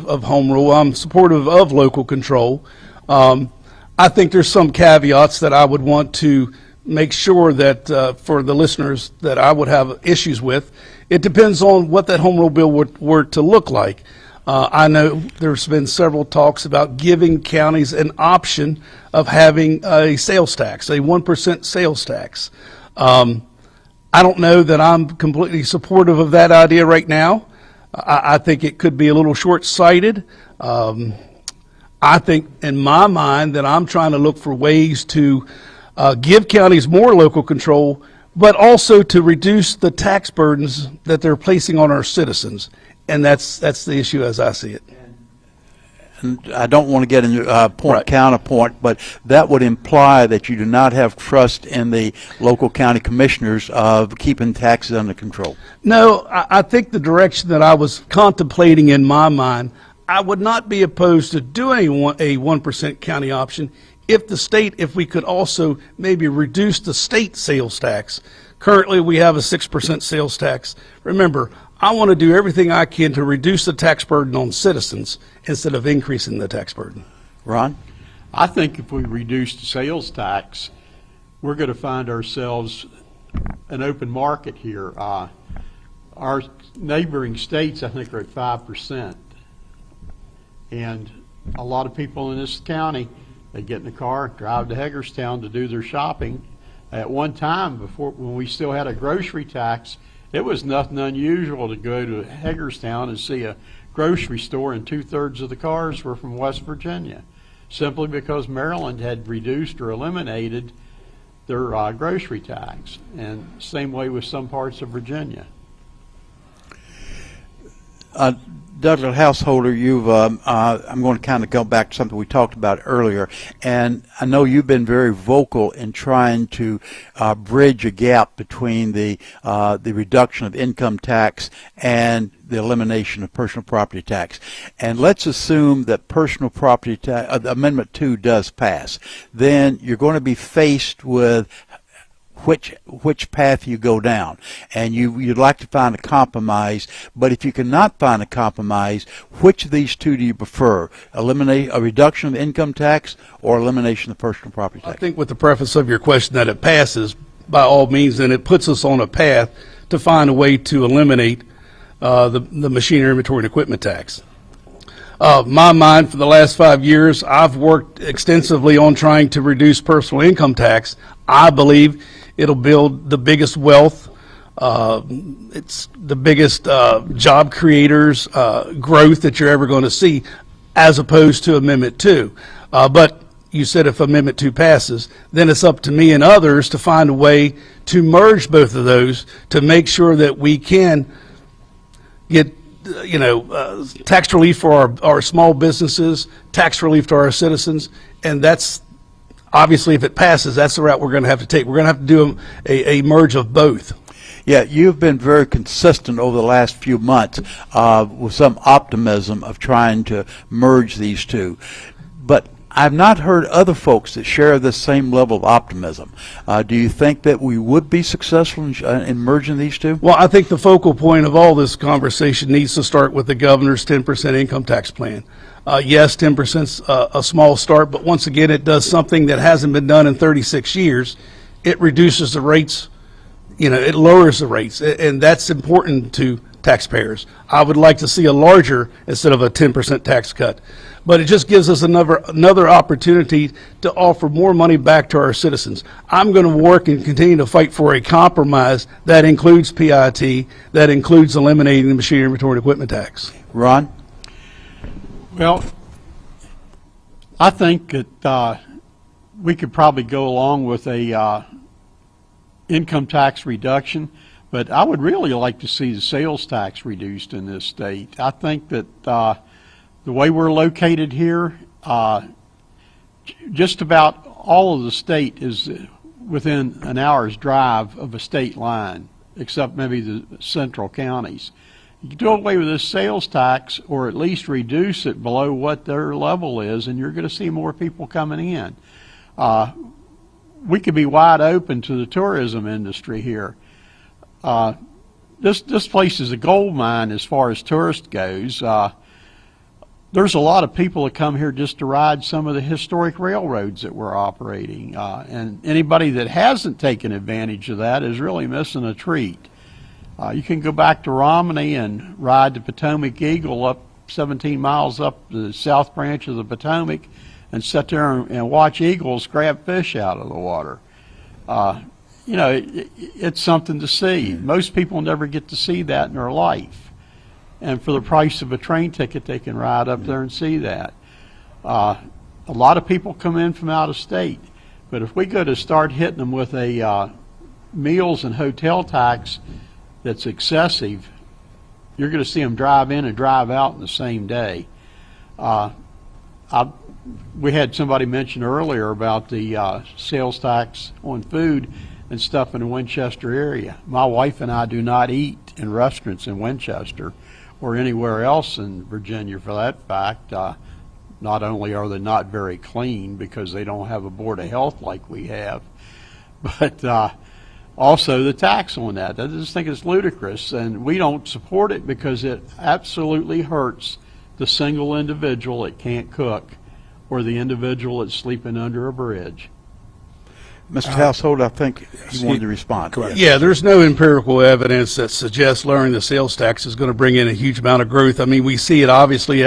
S4: of home rule. I'm supportive of local control. I think there's some caveats that I would want to make sure that for the listeners that I would have issues with. It depends on what that home rule bill were to look like. I know there's been several talks about giving counties an option of having a sales tax, a 1% sales tax. I don't know that I'm completely supportive of that idea right now. I think it could be a little short-sighted. I think in my mind that I'm trying to look for ways to give counties more local control, but also to reduce the tax burdens that they're placing on our citizens. And that's the issue as I see it.
S5: And I don't want to get into counterpoint, but that would imply that you do not have trust in the local county commissioners of keeping taxes under control.
S4: No, I think the direction that I was contemplating in my mind, I would not be opposed to doing a 1% county option if we could also maybe reduce the state sales tax. Currently, we have a 6% sales tax. Remember, I want to do everything I can to reduce the tax burden on citizens instead of increasing the tax burden.
S5: Ron?
S27: I think if we reduce the sales tax, we're going to find ourselves an open market here. Our neighboring states, I think, are at 5%. And a lot of people in this county, they get in the car, drive to Hagerstown to do their shopping. At one time, when we still had a grocery tax, it was nothing unusual to go to Hagerstown and see a grocery store and 2/3 of the cars were from West Virginia, simply because Maryland had reduced or eliminated their grocery tax. And same way with some parts of Virginia.
S5: Dr. Householder, I'm going to kind of go back to something we talked about earlier, and I know you've been very vocal in trying to bridge a gap between the reduction of income tax and the elimination of personal property tax. And let's assume that personal property tax, Amendment 2 does pass. Then you're going to be faced with which path you go down, and you'd like to find a compromise. But if you cannot find a compromise, which of these two do you prefer? Eliminate a reduction of income tax or elimination of personal property tax?
S4: I think with the preface of your question that it passes by all means, and it puts us on a path to find a way to eliminate the machinery, inventory, and equipment tax. My mind, for the last 5 years, I've worked extensively on trying to reduce personal income tax. I believe it'll build the biggest wealth. It's the biggest job creators, growth that you're ever going to see, as opposed to Amendment 2. But you said if Amendment 2 passes, then it's up to me and others to find a way to merge both of those to make sure that we can get tax relief for our small businesses, tax relief to our citizens, and that's obviously, if it passes, that's the route we're going to have to take. We're going to have to do a merge of both.
S5: Yeah, you've been very consistent over the last few months with some optimism of trying to merge these two. But I've not heard other folks that share this same level of optimism. Do you think that we would be successful in merging these two?
S4: Well, I think the focal point of all this conversation needs to start with the governor's 10% income tax plan. Yes, 10%'s a small start, but once again, it does something that hasn't been done in 36 years. It reduces the rates, it lowers the rates, and that's important to taxpayers. I would like to see a larger instead of a 10% tax cut. But it just gives us another opportunity to offer more money back to our citizens. I'm going to work and continue to fight for a compromise that includes PIT, that includes eliminating the machinery, inventory, and equipment tax.
S5: Ron?
S27: Well, I think that we could probably go along with a income tax reduction, but I would really like to see the sales tax reduced in this state. I think that the way we're located here, just about all of the state is within an hour's drive of a state line, except maybe the central counties. You can do away with this sales tax or at least reduce it below what their level is, and you're going to see more people coming in. We could be wide open to the tourism industry here. This place is a gold mine as far as tourist goes. There's a lot of people that come here just to ride some of the historic railroads that we're operating, and anybody that hasn't taken advantage of that is really missing a treat. You can go back to Romney and ride the Potomac Eagle up 17 miles up the south branch of the Potomac and sit there and watch eagles grab fish out of the water. You know, it's something to see. Most people never get to see that in their life. And for the price of a train ticket, they can ride up there and see that. A lot of people come in from out of state. But if we go to start hitting them with a meals and hotel tax that's excessive, you're going to see them drive in and drive out in the same day. We had somebody mention earlier about the sales tax on food and stuff in the Winchester area. My wife and I do not eat in restaurants in Winchester or anywhere else in Virginia for that fact. Not only are they not very clean because they don't have a board of health like we have, but also the tax on that. I just think it's ludicrous, and we don't support it because it absolutely hurts the single individual that can't cook or the individual that's sleeping under a bridge.
S5: Mr. Household, I think you wanted to respond.
S4: Correct. Yeah, there's no empirical evidence that suggests lowering the sales tax is going to bring in a huge amount of growth. I mean, we see it obviously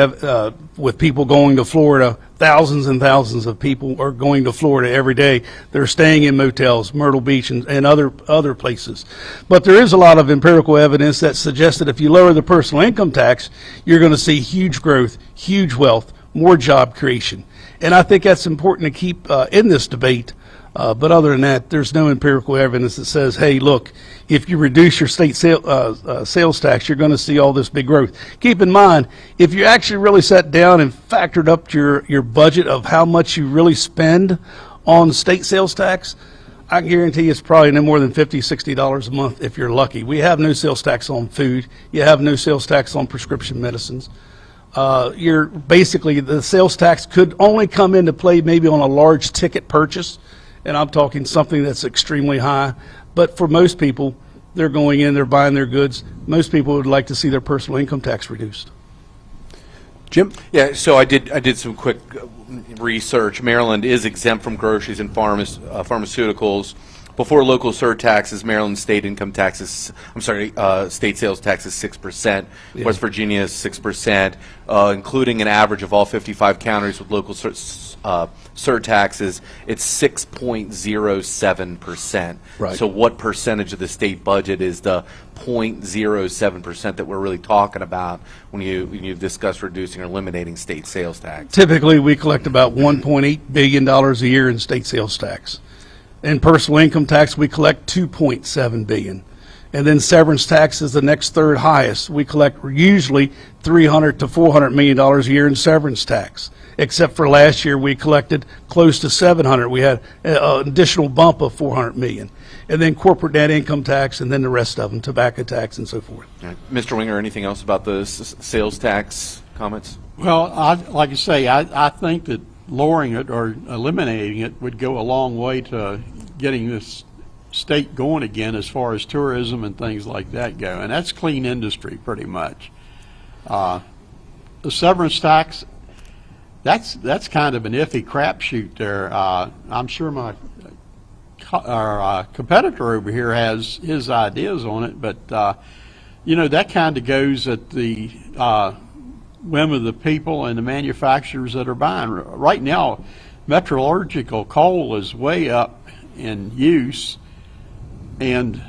S4: with people going to Florida. Thousands and thousands of people are going to Florida every day. They're staying in motels, Myrtle Beach, and other places. But there is a lot of empirical evidence that suggests that if you lower the personal income tax, you're going to see huge growth, huge wealth, more job creation. And I think that's important to keep in this debate. But other than that, there's no empirical evidence that says, hey, look, if you reduce your state sales tax, you're going to see all this big growth. Keep in mind, if you actually really sat down and factored up your budget of how much you really spend on state sales tax, I can guarantee it's probably no more than $50, $60 a month if you're lucky. We have no sales tax on food. You have no sales tax on prescription medicines. You're basically, the sales tax could only come into play maybe on a large ticket purchase. And I'm talking something that's extremely high. But for most people, they're going in, they're buying their goods. Most people would like to see their personal income tax reduced.
S13: Jim?
S3: Yeah, so I did some quick research. Maryland is exempt from groceries and pharmaceuticals. Before local surtaxes, Maryland state income taxes, state sales tax is 6%. Yeah. West Virginia is 6%, including an average of all 55 counties with local surtaxes. It's 6.07%.
S4: Right.
S3: So what percentage of the state budget is the 0.07% that we're really talking about when you discuss reducing or eliminating state sales tax?
S4: Typically, we collect about $1.8 billion a year in state sales tax. In personal income tax, we collect $2.7 billion. And then severance tax is the next third highest. We collect usually $300 to $400 million a year in severance tax. Except for last year, we collected close to $700. We had an additional bump of $400 million. And then corporate net income tax, and then the rest of them, tobacco tax and so forth.
S3: Right. Mr. Winger, anything else about the sales tax comments?
S27: Well, like I say, I think that lowering it or eliminating it would go a long way to getting this state going again as far as tourism and things like that go. And that's clean industry pretty much. The severance tax, that's kind of an iffy crapshoot there. I'm sure our competitor over here has his ideas on it, but You know, that kind of goes at the whim of the people and the manufacturers that are buying. Right now, metallurgical coal is way up in use, and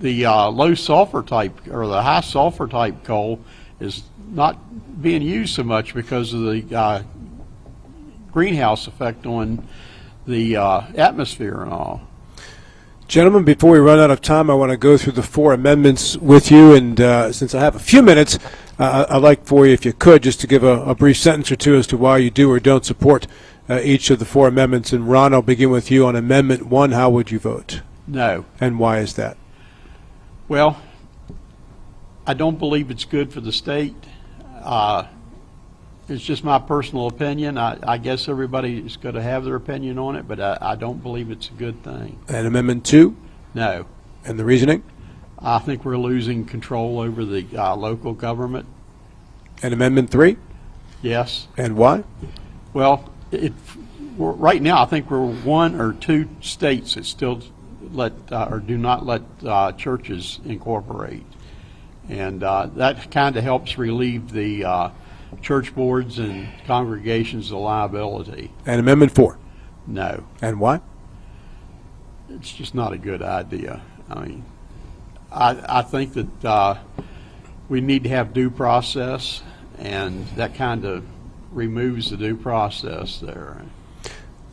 S27: the low sulfur type or the high sulfur type coal is not being used so much because of the greenhouse effect on the atmosphere and all.
S13: Gentlemen, before we run out of time, I want to go through the 4 amendments with you, and since I have a few minutes, I'd like for you, if you could, just to give a brief sentence or two as to why you do or don't support each of the 4 amendments. And Ron, I'll begin with you on Amendment 1. How would you vote?
S27: No.
S13: And why is that?
S27: Well, I don't believe it's good for the state. It's just my personal opinion. I guess everybody is going to have their opinion on it, but I don't believe it's a good thing.
S13: And Amendment 2?
S27: No.
S13: And the reasoning?
S27: I think we're losing control over the local government.
S13: And Amendment 3?
S27: Yes.
S13: And why?
S27: Well, right now I think we're 1 or 2 states that still let or do not let churches incorporate. And that kind of helps relieve the church boards and congregations of liability.
S13: And Amendment 4?
S27: No.
S13: And why?
S27: It's just not a good idea. I mean, I think that we need to have due process, and that kind of removes the due process there.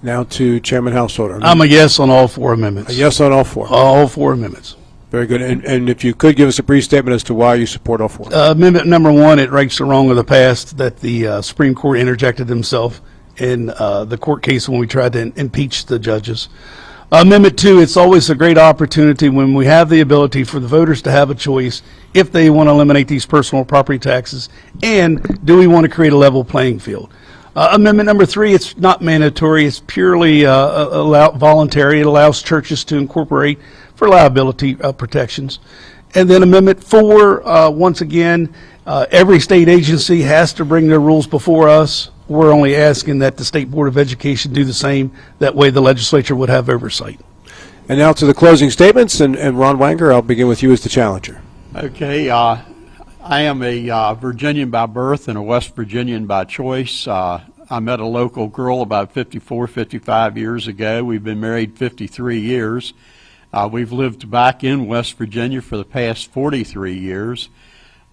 S13: Now to Chairman Householder.
S4: I'm a yes on all 4 amendments.
S13: A yes on all 4?
S4: All 4 amendments.
S13: Very good. And if you could give us a brief statement as to why you support all 4.
S4: Amendment number 1, it rights the wrong of the past that the Supreme Court interjected themselves in the court case when we tried to impeach the judges. Amendment 2, it's always a great opportunity when we have the ability for the voters to have a choice if they want to eliminate these personal property taxes, and do we want to create a level playing field. Amendment number 3, it's not mandatory, it's purely voluntary. It allows churches to incorporate for liability protections. And then Amendment 4, once again, every state agency has to bring their rules before us. We're only asking that the State Board of Education do the same. That way the legislature would have oversight.
S13: And now to the closing statements, and Ron Wanger, I'll begin with you as the challenger.
S27: Okay, I am a Virginian by birth and a West Virginian by choice. I met a local girl about 54, 55 years ago. We've been married 53 years. We've lived back in West Virginia for the past 43 years.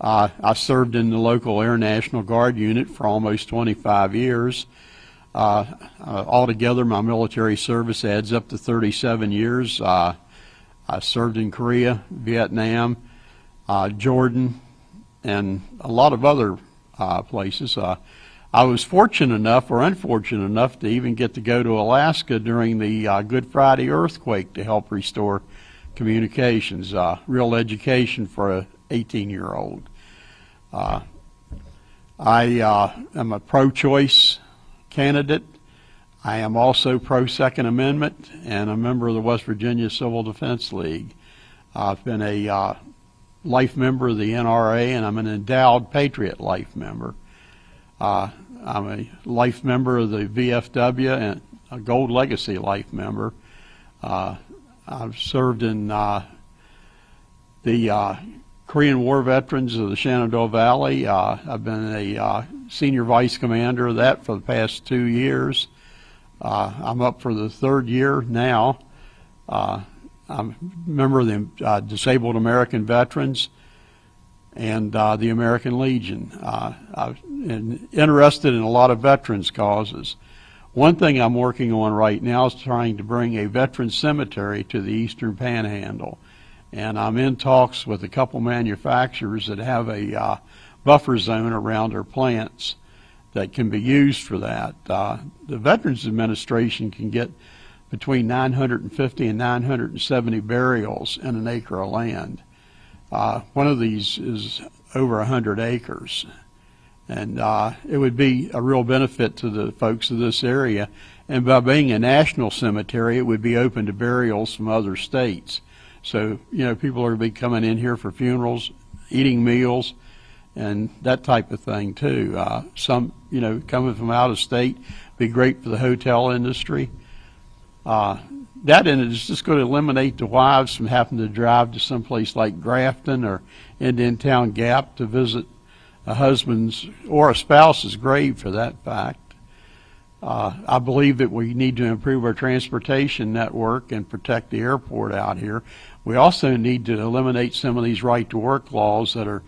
S27: I served in the local Air National Guard unit for almost 25 years. Altogether, my military service adds up to 37 years. I served in Korea, Vietnam, Jordan, and a lot of other places. I was fortunate enough or unfortunate enough to even get to go to Alaska during the Good Friday earthquake to help restore communications. Real education for a 18-year-old. I am a pro-choice candidate. I am also pro-Second Amendment and a member of the West Virginia Civil Defense League. I've been a life member of the NRA, and I'm an endowed Patriot Life member. I'm a life member of the VFW and a Gold Legacy Life member. I've served in the Korean War Veterans of the Shenandoah Valley. I've been a senior vice commander of that for the past 2 years. I'm up for the 3rd year now. I'm a member of the Disabled American Veterans and the American Legion. I'm interested in a lot of veterans causes. One thing I'm working on right now is trying to bring a veteran cemetery to the Eastern Panhandle. And I'm in talks with a couple manufacturers that have a buffer zone around their plants that can be used for that. The Veterans Administration can get between 950 and 970 burials in an acre of land. One of these is over 100 acres. And it would be a real benefit to the folks of this area. And by being a national cemetery, it would be open to burials from other states. So, you know, people are going to be coming in here for funerals, eating meals, and that type of thing too. Some, you know, coming from out of state, be great for the hotel industry. that in it is just going to eliminate the wives from having to drive to someplace like Grafton or Indian Town Gap to visit a husband's or a spouse's grave, for that fact. I believe that we need to improve our transportation network and protect the airport out here. We also need to eliminate some of these right-to-work laws that are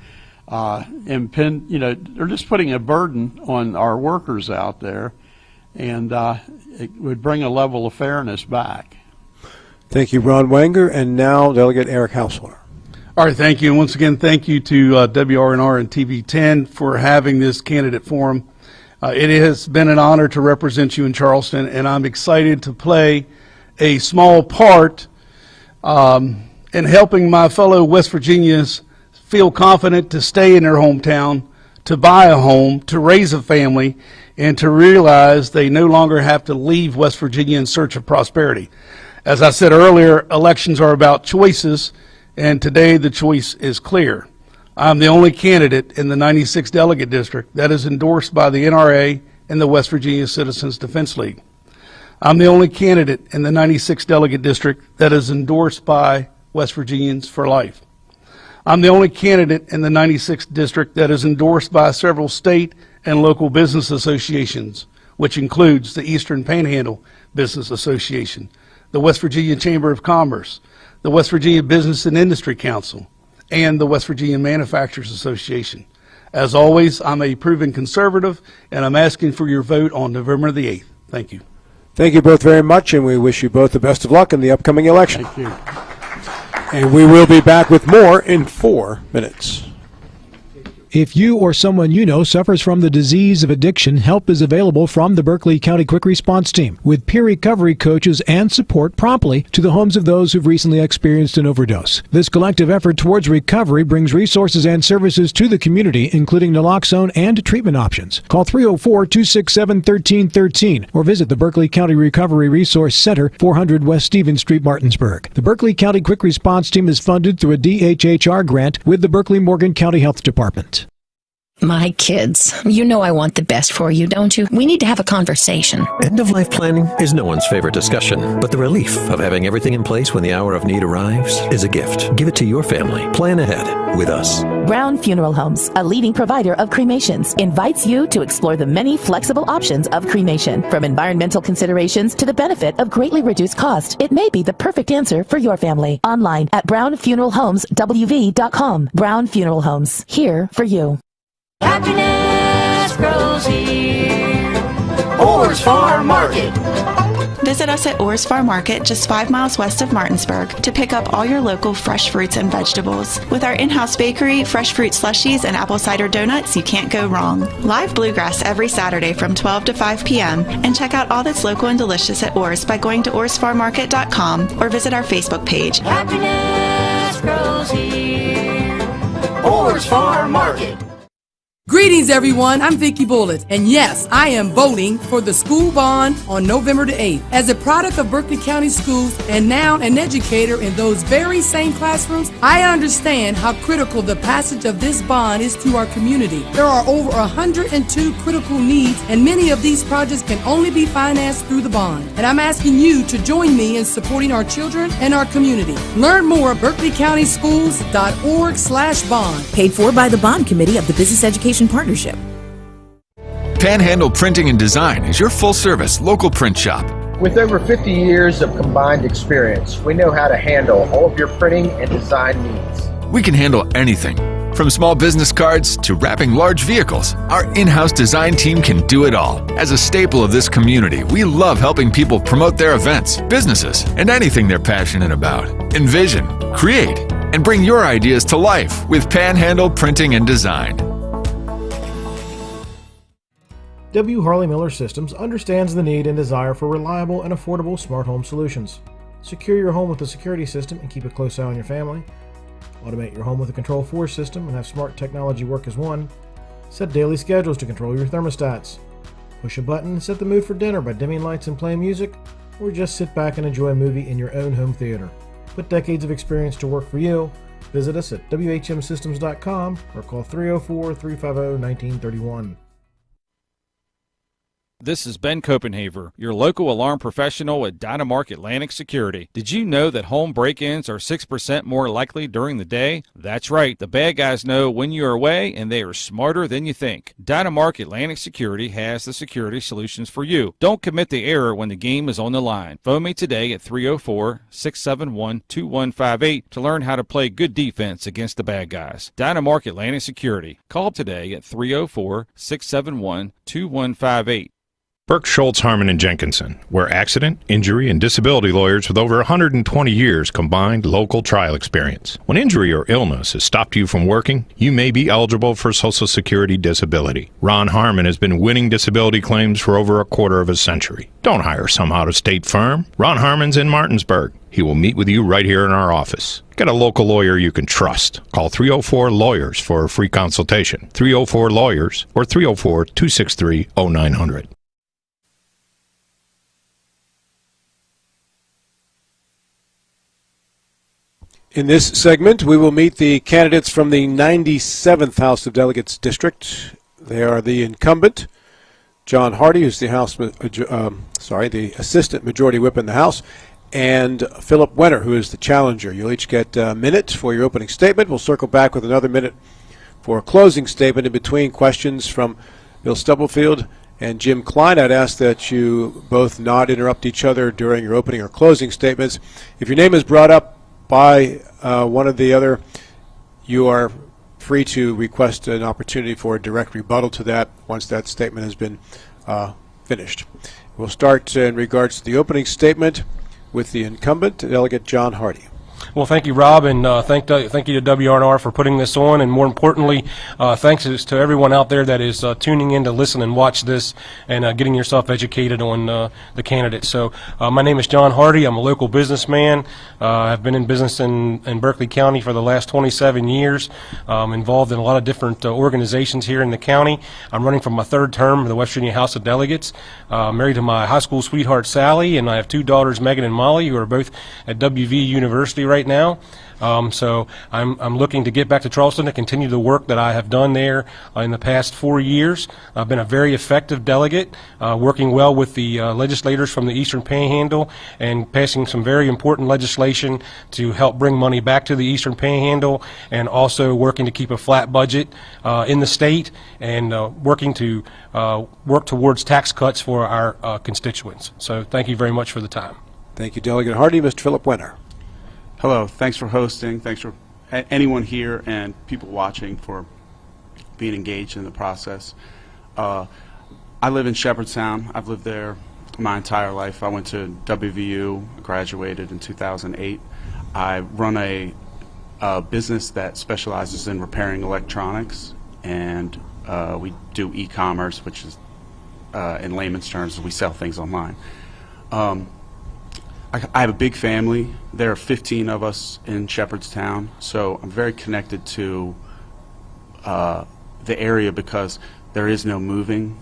S27: they're just putting a burden on our workers out there, and it would bring a level of fairness back.
S13: Thank you, Ron Wanger, and now Delegate Eric Hausler.
S4: All right, thank you. And once again, thank you to WRNR and TV10 for having this candidate forum. It has been an honor to represent you in Charleston, and I'm excited to play a small part in helping my fellow West Virginians feel confident to stay in their hometown, to buy a home, to raise a family, and to realize they no longer have to leave West Virginia in search of prosperity. As I said earlier, elections are about choices, and today the choice is clear. I'm the only candidate in the 96th Delegate District that is endorsed by the NRA and the West Virginia Citizens Defense League. I'm the only candidate in the 96th Delegate District that is endorsed by West Virginians for Life. I'm the only candidate in the 96th District that is endorsed by several state and local business associations, which includes the Eastern Panhandle Business Association, the West Virginia Chamber of Commerce, the West Virginia Business and Industry Council, and the West Virginia Manufacturers Association. As always, I'm a proven conservative, and I'm asking for your vote on November the 8th. Thank you.
S13: Thank you both very much, and we wish you both the best of luck in the upcoming election.
S27: Thank you.
S13: And we will be back with more in 4 minutes.
S6: If you or someone you know suffers from the disease of addiction, help is available from the Berkeley County Quick Response Team, with peer recovery coaches and support promptly to the homes of those who've recently experienced an overdose. This collective effort towards recovery brings resources and services to the community, including naloxone and treatment options. Call 304-267-1313 or visit the Berkeley County Recovery Resource Center, 400 West Stevens Street, Martinsburg. The Berkeley County Quick Response Team is funded through a DHHR grant with the Berkeley Morgan County Health Department.
S7: My kids, you know I want the best for you, don't you? We need to have a conversation.
S18: End-of-life planning is no one's favorite discussion, but the relief of having everything in place when the hour of need arrives is a gift. Give it to your family. Plan ahead with us.
S19: Brown Funeral Homes, a leading provider of cremations, invites you to explore the many flexible options of cremation. From environmental considerations to the benefit of greatly reduced cost, it may be the perfect answer for your family. Online at brownfuneralhomeswv.com. Brown Funeral Homes, here for you.
S20: Happiness grows here. Orr's Farm Market.
S21: Visit us at Orr's Farm Market, just 5 miles west of Martinsburg, to pick up all your local fresh fruits and vegetables. With our in-house bakery, fresh fruit slushies, and apple cider donuts, you can't go wrong. Live bluegrass every Saturday from 12 to 5 p.m. And check out all that's local and delicious at Orr's by going to orrsfarmmarket.com or visit our Facebook page.
S20: Happiness grows here. Orr's Farm Market.
S22: Greetings, everyone. I'm Vicki Bullitt, and yes, I am voting for the school bond on November the 8th. As a product of Berkeley County Schools and now an educator in those very same classrooms, I understand how critical the passage of this bond is to our community. There are over 102 critical needs, and many of these projects can only be financed through the bond. And I'm asking you to join me in supporting our children and our community. Learn more at berkeleycountyschools.org/bond.
S23: Paid for by the Bond Committee of the Business Education Partnership.
S2: Panhandle Printing and Design is your full-service local print shop.
S16: With over 50 years of combined experience, we know how to handle all of your printing and design needs.
S2: We can handle anything, from small business cards to wrapping large vehicles. Our in-house design team can do it all. As a staple of this community, we love helping people promote their events, businesses, and anything they're passionate about. Envision, create, and bring your ideas to life with Panhandle Printing and Design.
S28: W. Harley Miller Systems understands the need and desire for reliable and affordable smart home solutions. Secure your home with a security system and keep a close eye on your family. Automate your home with a Control4 system and have smart technology work as one. Set daily schedules to control your thermostats. Push a button and set the mood for dinner by dimming lights and playing music, or just sit back and enjoy a movie in your own home theater. Put decades of experience to work for you. Visit us at WHMsystems.com or call 304-350-1931.
S1: This is Ben Copenhaver, your local alarm professional at Dynamark Atlantic Security. Did you know that home break-ins are 6% more likely during the day? That's right. The bad guys know when you're away, and they are smarter than you think. Dynamark Atlantic Security has the security solutions for you. Don't commit the error when the game is on the line. Phone me today at 304-671-2158 to learn how to play good defense against the bad guys. Dynamark Atlantic Security. Call today at 304-671-2158.
S8: Burke, Schultz, Harmon, and Jenkinson, where accident, injury, and disability lawyers with over 120 years combined local trial experience. When injury or illness has stopped you from working, you may be eligible for Social Security disability. Ron Harmon has been winning disability claims for over a quarter of a century. Don't hire some out-of-state firm. Ron Harmon's in Martinsburg. He will meet with you right here in our office. Get a local lawyer you can trust. Call 304-LAWYERS for a free consultation. 304-LAWYERS or 304-263-0900.
S13: In this segment, we will meet the candidates from the 97th House of Delegates District. They are the incumbent, John Hardy, who's the the Assistant Majority Whip in the House, and Philip Wenner, who is the challenger. You'll each get a minute for your opening statement. We'll circle back with another minute for a closing statement. In between, questions from Bill Stubblefield and Jim Klein. I'd ask that you both not interrupt each other during your opening or closing statements. If your name is brought up by one or the other, you are free to request an opportunity for a direct rebuttal to that once that statement has been finished. We'll start in regards to the opening statement with the incumbent, Delegate John Hardy.
S9: Well, thank you, Rob, and thank you to WRNR for putting this on, and more importantly, thanks to everyone out there that is tuning in to listen and watch this and getting yourself educated on the candidates. So my name is John Hardy. I'm a local businessman. I've been in business in Berkeley County for the last 27 years, involved in a lot of different organizations here in the county. I'm running for my third term in the West Virginia House of Delegates. Married to my high school sweetheart, Sally, and I have two daughters, Megan and Molly, who are both at WV University right now. So I'm looking to get back to Charleston to continue the work that I have done there in the past 4 years. I've been a very effective delegate, working well with the legislators from the Eastern Panhandle and passing some very important legislation to help bring money back to the Eastern Panhandle, and also working to keep a flat budget in the state, and working to work towards tax cuts for our constituents. So thank you very much for the time.
S13: Thank you, Delegate Hardy. Mr. Philip Wenner.
S10: Hello, thanks for hosting. Thanks for anyone here and people watching for being engaged in the process. I live in Shepherdstown. I've lived there my entire life. I went to WVU, graduated in 2008. I run a business that specializes in repairing electronics, and we do e-commerce, which is, in layman's terms, we sell things online. I have a big family. There are 15 of us in Shepherdstown, so I'm very connected to the area because there is no moving.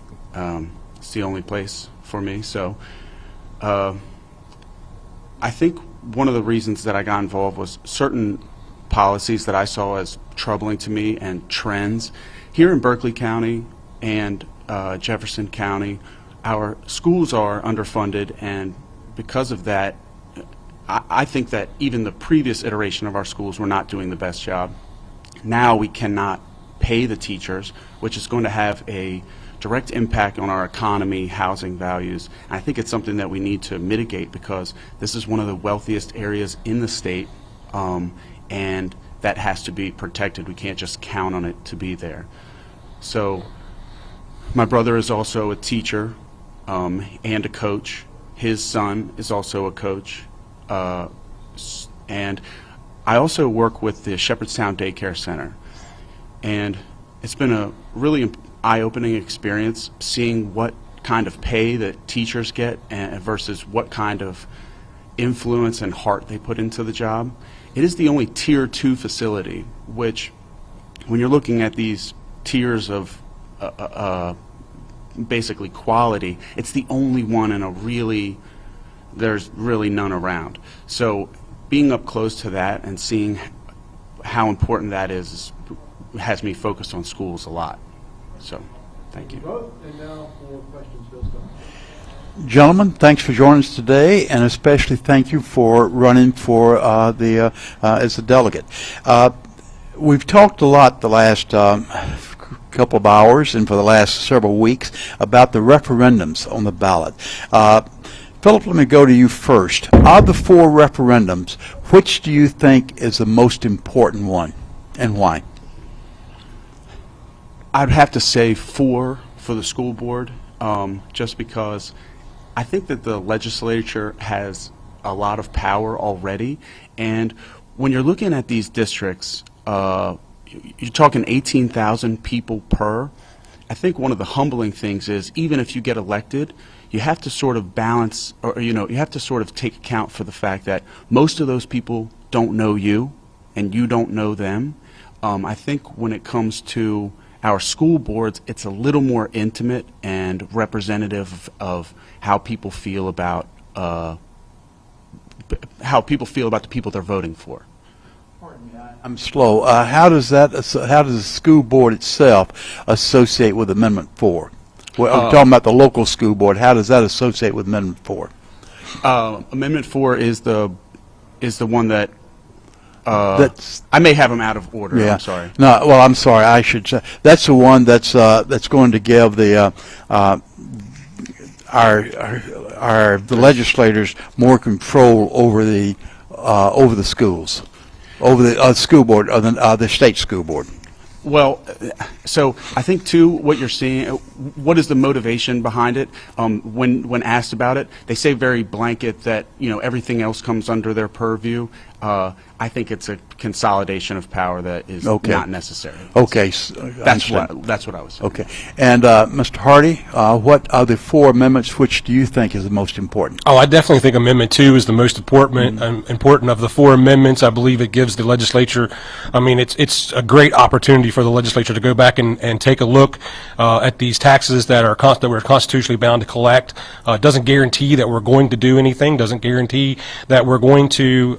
S10: It's the only place for me. So I think one of the reasons that I got involved was certain policies that I saw as troubling to me and trends. Here in Berkeley County and Jefferson County, our schools are underfunded, and because of that, I think that even the previous iteration of our schools were not doing the best job. Now we cannot pay the teachers, which is going to have a direct impact on our economy, housing values. And I think it's something that we need to mitigate because this is one of the wealthiest areas in the state, and that has to be protected. We can't just count on it to be there. So my brother is also a teacher and a coach. His son is also a coach, and I also work with the Shepherdstown Daycare Center, and it's been a really eye-opening experience seeing what kind of pay that teachers get versus what kind of influence and heart they put into the job. It is the only Tier 2 facility, which when you're looking at these tiers of basically quality, it's the only one in a really, there's really none around. So being up close to that and seeing how important that is has me focused on schools a lot. So Thank you.
S28: And now for questions, Bill Scott.
S5: Gentlemen, thanks for joining us today, and especially thank you for running for as a delegate. We've talked a lot the last couple of hours and for the last several weeks about the referendums on the ballot. Philip, let me go to you first. Of the 4 referendums, which do you think is the most important one, and why?
S10: I'd have to say 4 for the school board, just because I think that the legislature has a lot of power already, and when you're looking at these districts, you're talking 18,000 people per. I think one of the humbling things is, even if you get elected, you have to sort of balance, or you have to sort of take account for the fact that most of those people don't know you, and you don't know them. I think when it comes to our school boards, it's a little more intimate and representative of how people feel about the people they're voting for.
S5: I'm slow. How does the school board itself associate with Amendment 4? Well, I'm talking about the local school board. How does that associate with Amendment 4?
S10: Amendment 4 is the one that I may have them out of order.
S5: Yeah.
S10: I'm sorry.
S5: No, well, I'm sorry. I should say that's the one that's going to give the the legislators more control over the schools, over the school board, or the state school board.
S10: Well, so I think too, what you're seeing, what is the motivation behind it? When asked about it, they say very blanket that everything else comes under their purview. I think it's a consolidation of power that is not necessary.
S5: Okay,
S10: that's what I was saying.
S5: Okay, and Mr. Hardy, what are the 4 amendments? Which do you think is the most important?
S9: Oh, I definitely think Amendment 2 is the most important. Important of the 4 amendments. I believe it gives the legislature. I mean, it's a great opportunity for the legislature to go back and take a look at these taxes that we're constitutionally bound to collect. It doesn't guarantee that we're going to do anything. Doesn't guarantee that we're going to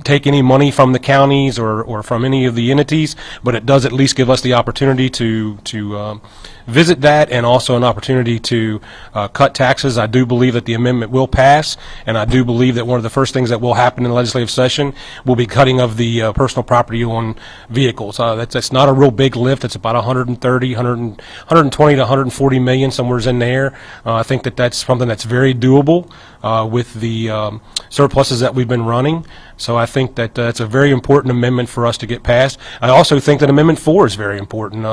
S9: take any money from the counties or from any of the entities, but it does at least give us the opportunity to visit that, and also an opportunity to cut taxes. I do believe that the amendment will pass, and I do believe that one of the first things that will happen in the legislative session will be cutting of the personal property on vehicles. That's not a real big lift. It's about 120 to 140 million, somewhere's in there. I think that's something that's very doable with the surpluses that we've been running. So I think that that's a very important amendment for us to get passed. I also think that Amendment 4 is very important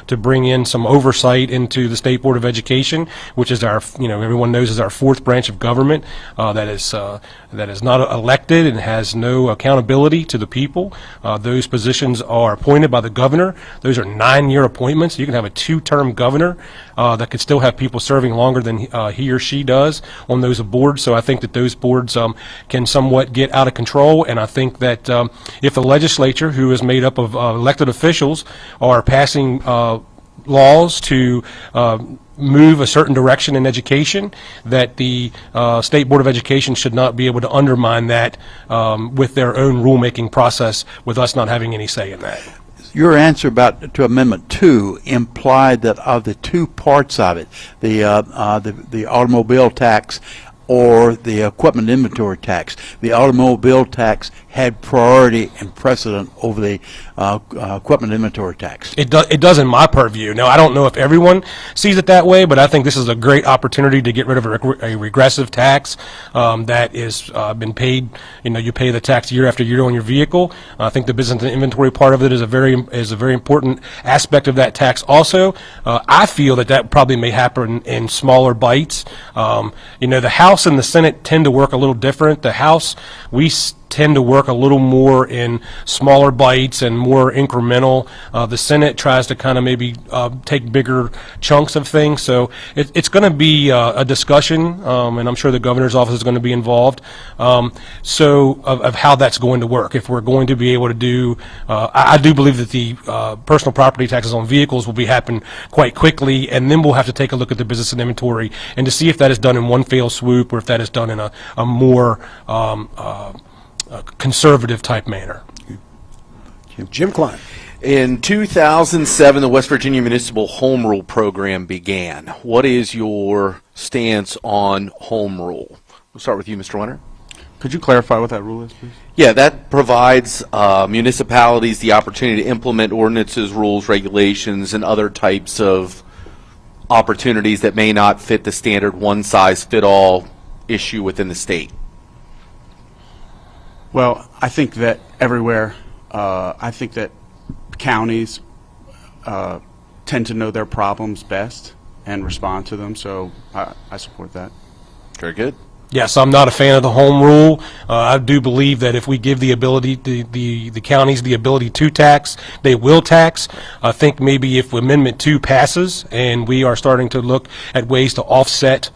S9: to bring in some oversight into the State Board of Education, which is our, everyone knows is our 4th branch of government that is not elected and has no accountability to the people. Those positions are appointed by the governor. Those are 9-year appointments. You can have a 2-term governor that could still have people serving longer than he or she does on those boards. So I think that those boards can somewhat get out of control, and I think that if the legislature, who is made up of elected officials, are passing laws to move a certain direction in education, that the State Board of Education should not be able to undermine that with their own rulemaking process, with us not having any say in that.
S5: Your answer to Amendment 2 implied that of the 2 parts of it, the automobile tax or the equipment inventory tax, the automobile tax had priority and precedent over the equipment inventory tax.
S9: It does in my purview. Now, I don't know if everyone sees it that way, but I think this is a great opportunity to get rid of a regressive tax that is been paid. You pay the tax year after year on your vehicle. I think the business and inventory part of it is a very important aspect of that tax. Also, I feel that probably may happen in smaller bites. The House and the Senate tend to work a little different. The House, we tend to work a little more in smaller bites and more incremental. The Senate tries to kind of maybe take bigger chunks of things. So it's going to be a discussion, and I'm sure the governor's office is going to be involved. Of how that's going to work. If we're going to be able to do, I do believe that the personal property taxes on vehicles will be happen quite quickly, and then we'll have to take a look at the business and inventory and to see if that is done in one fell swoop or if that is done in a more conservative type manner.
S13: Jim Klein.
S3: In 2007, the West Virginia Municipal Home Rule Program began. What is your stance on home rule? We'll start with you, Mr. Winter.
S10: Could you clarify what that rule is, please?
S3: Yeah, that provides municipalities the opportunity to implement ordinances, rules, regulations, and other types of opportunities that may not fit the standard one-size-fit-all issue within the state.
S10: Well, I think that everywhere, I think that counties tend to know their problems best and respond to them, so I support that.
S3: Very good.
S9: Yes, I'm not a fan of the home rule. I do believe that if we give the ability, the counties the ability to tax, they will tax. I think maybe if Amendment 2 passes and we are starting to look at ways to offset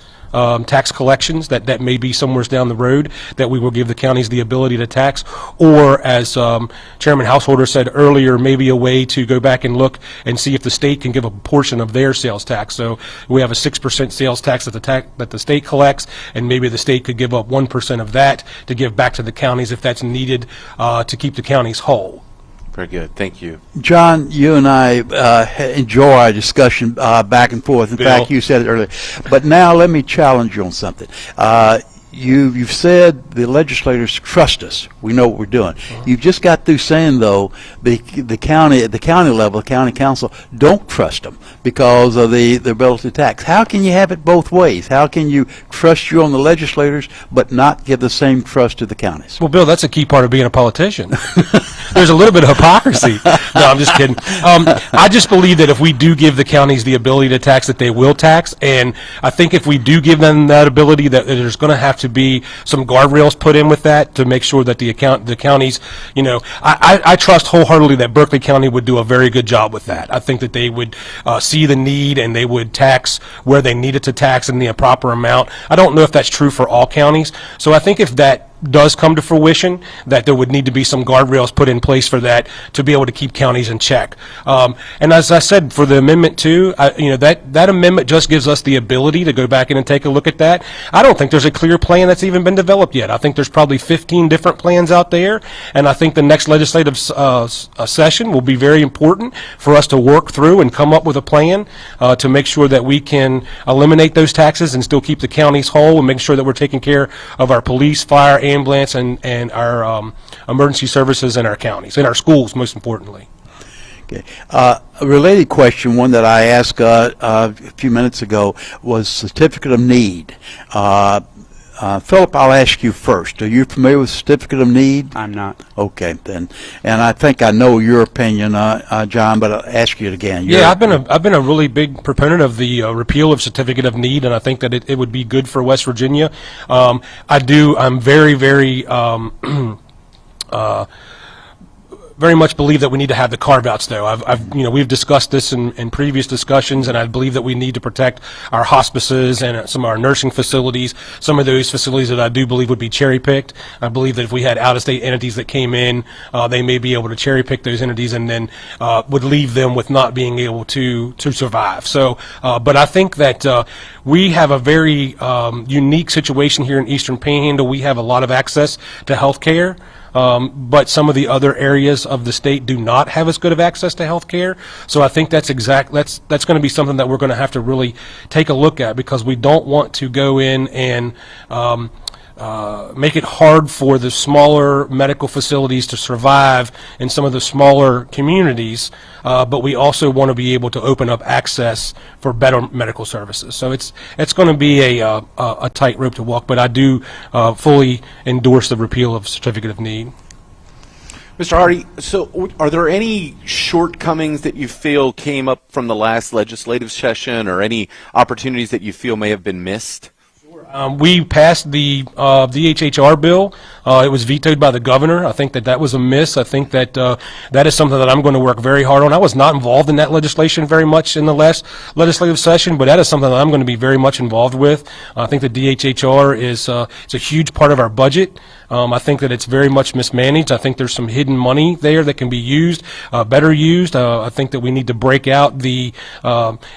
S9: tax collections, that may be somewhere down the road, that we will give the counties the ability to tax, or as Chairman Householder said earlier, maybe a way to go back and look and see if the state can give a portion of their sales tax. So we have a 6% sales tax that the state collects, and maybe the state could give up 1% of that to give back to the counties if that's needed to keep the counties whole.
S3: Very good. Thank you.
S5: John, you and I enjoy our discussion back and forth. In fact, you said it earlier. But now let me challenge you on something. You've said the legislators trust us. We know what we're doing. You've just got through saying, though, the county, at the county level, the county council don't trust them because of the ability to tax. How can you have it both ways? How can you trust you on the legislators but not give the same trust to the counties?
S9: Well, Bill, that's a key part of being a politician. There's a little bit of hypocrisy. No, I'm just kidding. I just believe that if we do give the counties the ability to tax, that they will tax. And I think if we do give them that ability, that there's going to have to be some guardrails put in with that to make sure that the counties, you know, I trust wholeheartedly that Berkeley County would do a very good job with that. I think that they would see the need and they would tax where they needed to tax in the proper amount. I don't know if that's true for all counties. So I think if that does come to fruition, that there would need to be some guardrails put in place for that to be able to keep counties in check. And as I said, for the Amendment 2, you know, that amendment just gives us the ability to go back in and take a look at that. I don't think there's a clear plan that's even been developed yet. I think there's probably 15 different plans out there, and I think the next legislative session will be very important for us to work through and come up with a plan to make sure that we can eliminate those taxes and still keep the counties whole and make sure that we're taking care of our police, fire, ambulance, and our emergency services in our counties, in our schools, most importantly.
S5: Okay. A related question, one that I asked a few minutes ago, was certificate of need. Philip, I'll ask you first. Are you familiar with certificate of need?
S10: I'm not.
S5: Okay, then. And I think I know your opinion, John, but I'll ask you it again.
S9: Yeah, I've been a really big proponent of the repeal of certificate of need, and I think that it would be good for West Virginia. I'm very, very very much believe that we need to have the carve-outs, though. We've discussed this in previous discussions, and I believe that we need to protect our hospices and some of our nursing facilities, some of those facilities that I do believe would be cherry-picked. I believe that if we had out-of-state entities that came in, they may be able to cherry-pick those entities and then would leave them with not being able to survive. So, but I think that we have a very unique situation here in Eastern Panhandle. We have a lot of access to health care. But some of the other areas of the state do not have as good of access to health care. So I think that's going to be something that we're going to have to really take a look at, because we don't want to go in and make it hard for the smaller medical facilities to survive in some of the smaller communities, but we also want to be able to open up access for better medical services. So it's going to be a tightrope to walk, but I do fully endorse the repeal of certificate of need.
S3: Mr. Hardy, so are there any shortcomings that you feel came up from the last legislative session, or any opportunities that you feel may have been missed?
S9: We passed the DHHR bill. It was vetoed by the governor. I think that was a miss. I think that that is something that I'm going to work very hard on. I was not involved in that legislation very much in the last legislative session, but that is something that I'm going to be very much involved with. I think the DHHR is it's a huge part of our budget. I think that it's very much mismanaged. I think there's some hidden money there that can be used, better used. I think that we need to break out the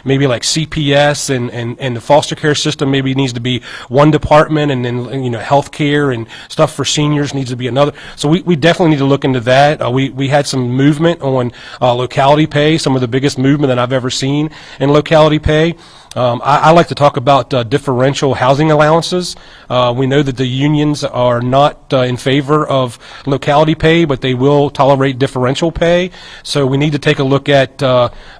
S9: maybe like CPS and the foster care system maybe needs to be one department, and then health care and stuff for seniors needs to be another. So we definitely need to look into that. We had some movement on locality pay, some of the biggest movement that I've ever seen in locality pay. I like to talk about differential housing allowances. We know that the unions are not in favor of locality pay, but they will tolerate differential pay. So we need to take a look at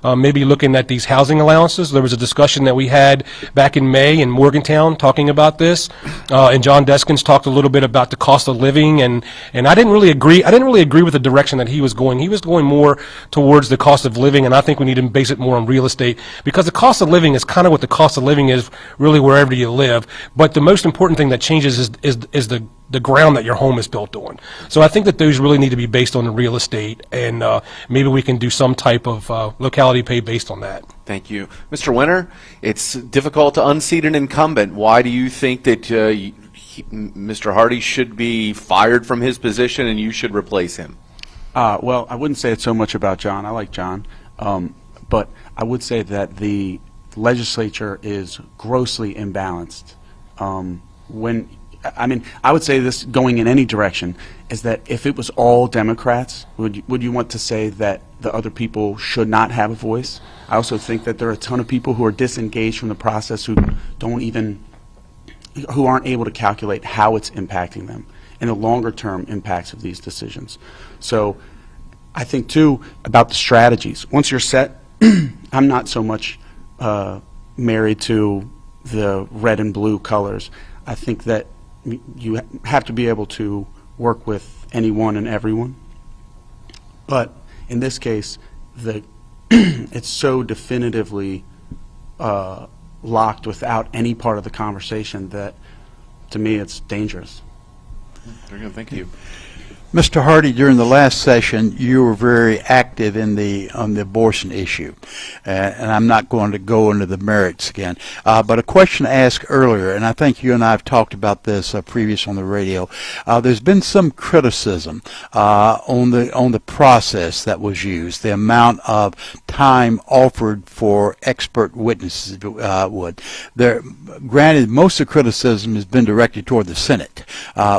S9: maybe looking at these housing allowances. There was a discussion that we had back in May in Morgantown talking about this, and John Deskins talked a little bit about the cost of living, and I didn't really agree. I didn't really agree with the direction that he was going. He was going more towards the cost of living, and I think we need to base it more on real estate, because the cost of living is kind of what the cost of living is really wherever you live. But the most important thing that changes is the ground that your home is built on. So I think that those really need to be based on the real estate, and maybe we can do some type of locality pay based on that.
S3: Thank you. Mr. Winter, it's difficult to unseat an incumbent. Why do you think that Mr. Hardy should be fired from his position and you should replace him?
S10: Well, I wouldn't say it's so much about John. I like John. But I would say that the legislature is grossly imbalanced. I would say this going in any direction is that if it was all Democrats, would you want to say that the other people should not have a voice? I also think that there are a ton of people who are disengaged from the process who aren't able to calculate how it's impacting them and the longer term impacts of these decisions. So I think too about the strategies. Once you're set, I'm not so much married to the red and blue colors. I think that you have to be able to work with anyone and everyone. But in this case, it's so definitively locked without any part of the conversation that, to me, it's dangerous.
S3: Very good. Thank you.
S5: Mr. Hardy, during the last session, you were very active on the abortion issue, and I'm not going to go into the merits again. But a question asked earlier, and I think you and I have talked about this previous on the radio. There's been some criticism on the process that was used, the amount of time offered for expert witnesses. Granted, most of the criticism has been directed toward the Senate,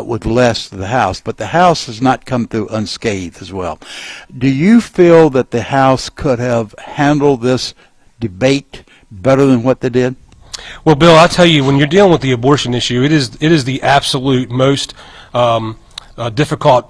S5: with less to the House, but the House has not come through unscathed as well. Do you feel that the House could have handled this debate better than what they did?
S9: Well, Bill, I'll tell you, when you're dealing with the abortion issue, it is the absolute most difficult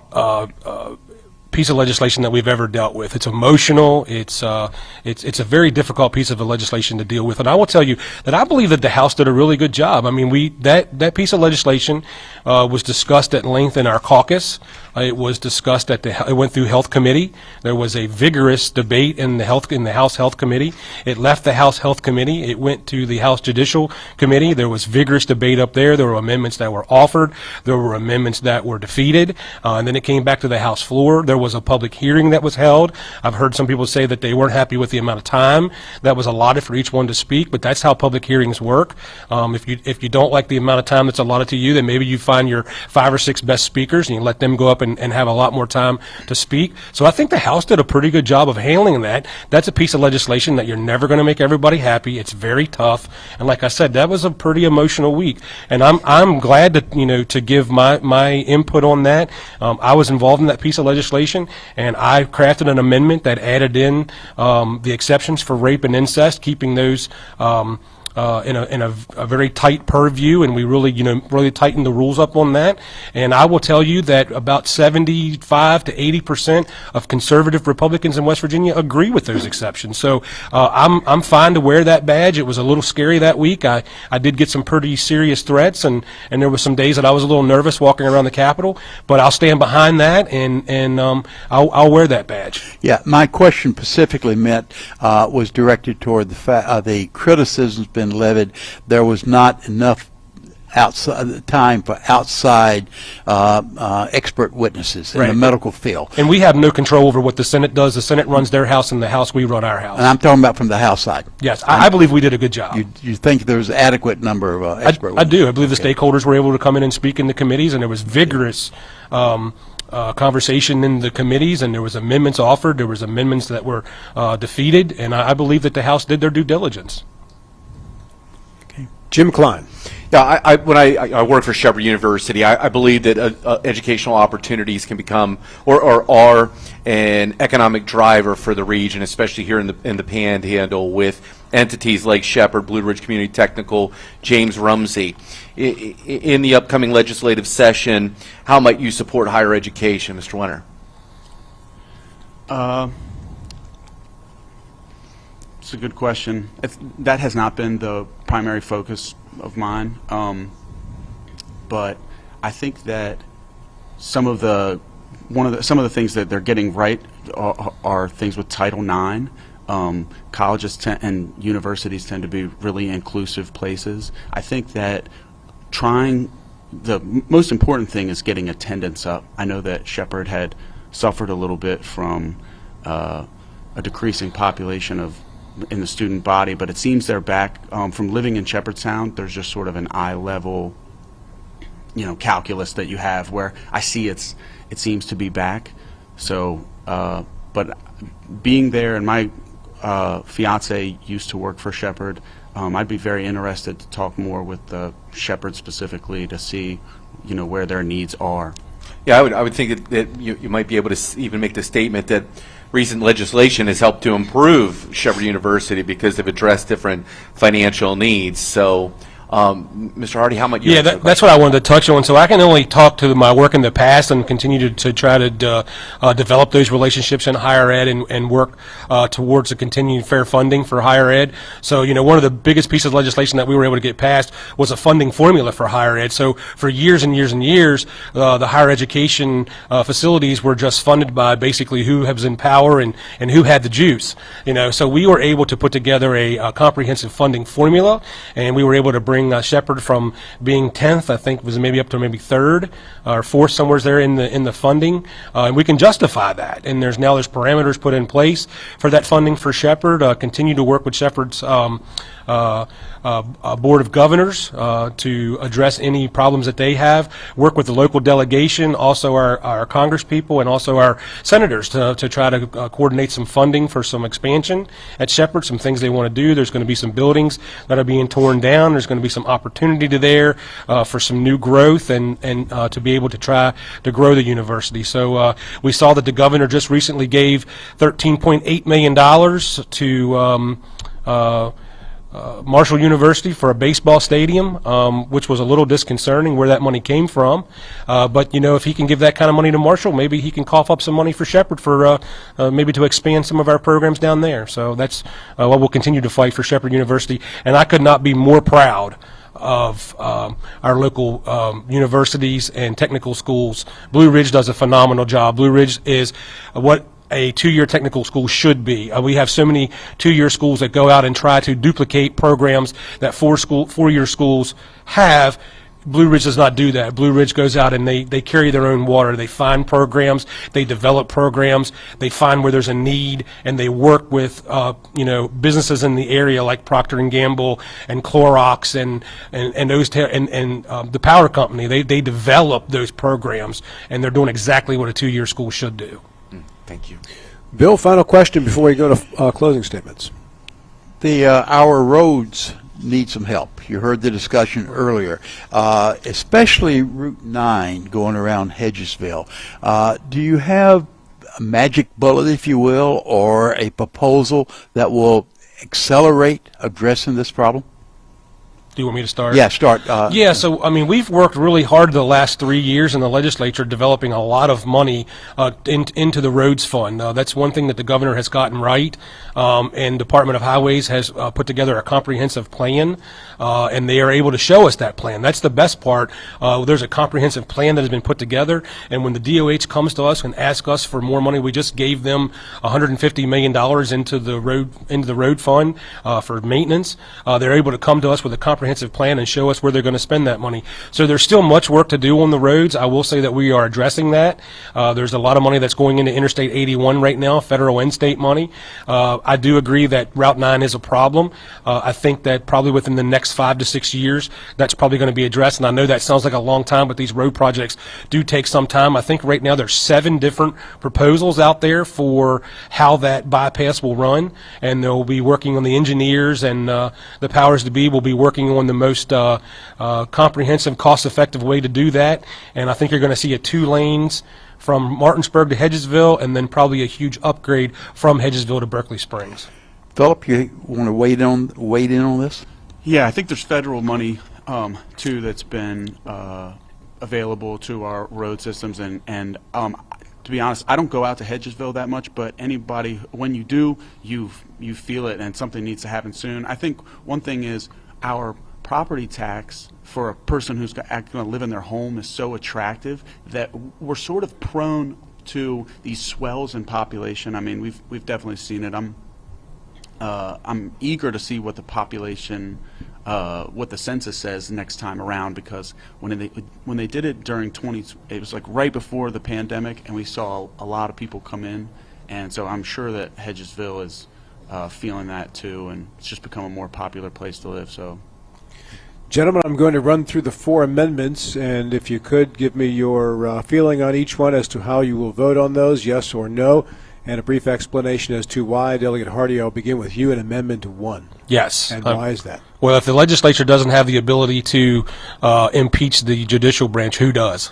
S9: piece of legislation that we've ever dealt with. It's emotional. It's a very difficult piece of legislation to deal with. And I will tell you that I believe that the House did a really good job. I mean, that piece of legislation was discussed at length in our caucus. It was discussed it went through Health Committee. There was a vigorous debate in the House Health Committee. It left the House Health Committee. It went to the House Judicial Committee. There was vigorous debate up there. There were amendments that were offered. There were amendments that were defeated. And then it came back to the House floor. There was a public hearing that was held. I've heard some people say that they weren't happy with the amount of time that was allotted for each one to speak, but that's how public hearings work. If you don't like the amount of time that's allotted to you, then maybe you find your 5 or 6 best speakers and you let them go up and have a lot more time to speak. So I think the House did a pretty good job of handling that. That's a piece of legislation that you're never going to make everybody happy. It's very tough. And like I said, that was a pretty emotional week. And I'm glad to give my input on that. I was involved in that piece of legislation, and I crafted an amendment that added in the exceptions for rape and incest, keeping those in a very tight purview, and we really tightened the rules up on that. And I will tell you that about 75 to 80% of conservative Republicans in West Virginia agree with those exceptions. So I'm fine to wear that badge. It was a little scary that week. I did get some pretty serious threats, and there were some days that I was a little nervous walking around the Capitol, but I'll stand behind that, and I'll wear that badge.
S5: Yeah, my question specifically was directed toward the criticisms been levied. There was not enough time for outside expert witnesses in the medical field.
S9: And we have no control over what the Senate does. The Senate runs their House, and the House, we run our House.
S5: And I'm talking about from the House side.
S9: Yes, I believe we did a good job.
S5: You think there's adequate number of expert
S9: I do. I believe the stakeholders were able to come in and speak in the committees, and there was vigorous conversation in the committees, and there was amendments offered. There was amendments that were defeated, and I believe that the House did their due diligence.
S13: Jim Klein.
S3: Yeah, when I work for Shepherd University, I believe that educational opportunities can become or are an economic driver for the region, especially here in the Panhandle with entities like Shepherd, Blue Ridge Community Technical, James Rumsey. In the upcoming legislative session, how might you support higher education, Mr. Winter?
S10: It's a good question. That has not been the primary focus of mine, but I think that some of the things that they're getting right are things with Title IX. Colleges and universities tend to be really inclusive places. I think that the most important thing is getting attendance up. I know that Shepherd had suffered a little bit from a decreasing population in the student body, but it seems they're back. From living in Shepherdstown, there's just sort of an eye level, calculus that you have where I see it seems to be back. So, but being there, and my fiance used to work for Shepherd, I'd be very interested to talk more with Shepherd specifically to see, where their needs are.
S3: Yeah, I would think that you might be able to even make the statement that recent legislation has helped to improve Shepherd University because they've addressed different financial needs. So, Mr. Hardy, how might you?
S9: Yeah, that's what I wanted to touch on. So I can only talk to my work in the past and continue to try to develop those relationships in higher ed and work towards a continued fair funding for higher ed. So, one of the biggest pieces of legislation that we were able to get passed was a funding formula for higher ed. So for years and years and years, the higher education facilities were just funded by basically who was in power and who had the juice. So we were able to put together a comprehensive funding formula, and we were able to bring Shepherd from being 10th, I think, was maybe up to maybe 3rd or 4th, somewhere there in the funding, and we can justify that. And there's parameters put in place for that funding for Shepherd. Continue to work with Shepherd's Board of Governors to address any problems that they have. Work with the local delegation, also our Congress people, and also our senators to try to coordinate some funding for some expansion at Shepherd. Some things they want to do. There's going to be some buildings that are being torn down. There's going to be some opportunity there for some new growth and to be able to try to grow the university. So we saw that the governor just recently gave $13.8 million to Marshall University for a baseball stadium, which was a little disconcerting where that money came from. But if he can give that kind of money to Marshall, maybe he can cough up some money for Shepherd for maybe to expand some of our programs down there. So that's what we'll continue to fight for Shepherd University. And I could not be more proud of our local universities and technical schools. Blue Ridge does a phenomenal job. Blue Ridge is what a two-year technical school should be. We have so many two-year schools that go out and try to duplicate programs that four-year schools have. Blue Ridge does not do that. Blue Ridge goes out and they carry their own water. They find programs, they develop programs, they find where there's a need, and they work with businesses in the area like Procter & Gamble and Clorox and the power company. They develop those programs, and they're doing exactly what a two-year school should do.
S3: Thank you.
S13: Bill, final question before we go to closing statements.
S5: Our roads need some help. You heard the discussion earlier, especially Route 9 going around Hedgesville. Do you have a magic bullet, if you will, or a proposal that will accelerate addressing this problem?
S9: Do you want me to start?
S5: Yeah, start.
S9: Yeah, so, we've worked really hard the last 3 years in the legislature developing a lot of money into the roads fund. That's one thing that the governor has gotten right, and Department of Highways has put together a comprehensive plan, and they are able to show us that plan. That's the best part. There's a comprehensive plan that has been put together, and when the DOH comes to us and asks us for more money, we just gave them $150 million into the road fund for maintenance. They're able to come to us with a comprehensive comprehensive plan and show us where they're going to spend that money. So there's still much work to do on the roads. I will say that we are addressing that. There's a lot of money that's going into Interstate 81 right now, federal and state money. I do agree that Route 9 is a problem. I think that probably within the next 5 to 6 years, that's probably going to be addressed. And I know that sounds like a long time, but these road projects do take some time. I think right now there's 7 different proposals out there for how that bypass will run, and they'll be working on the engineers, and the powers to be will be working on the most comprehensive, cost-effective way to do that. And I think you're going to see 2 lanes from Martinsburg to Hedgesville, and then probably a huge upgrade from Hedgesville to Berkeley Springs.
S5: Philip, you want to weigh in on this?
S10: Yeah, I think there's federal money too that's been available to our road systems, and to be honest, I don't go out to Hedgesville that much, but anybody, when you do, you feel it, and something needs to happen soon. I think one thing is our property tax for a person who's going to live in their home is so attractive that we're sort of prone to these swells in population. I mean, we've definitely seen it. I'm eager to see what the population, what the census says next time around, because when they did it during it was like right before the pandemic, and we saw a lot of people come in, and so I'm sure that Hedgesville is feeling that too, and it's just become a more popular place to live. So,
S13: gentlemen, I'm going to run through the 4 amendments, and if you could give me your feeling on each one as to how you will vote on those, yes or no, and a brief explanation as to why. Delegate Hardy, I'll begin with you in Amendment 1.
S9: Yes.
S13: And why is that?
S9: Well, if the legislature doesn't have the ability to impeach the judicial branch, who does?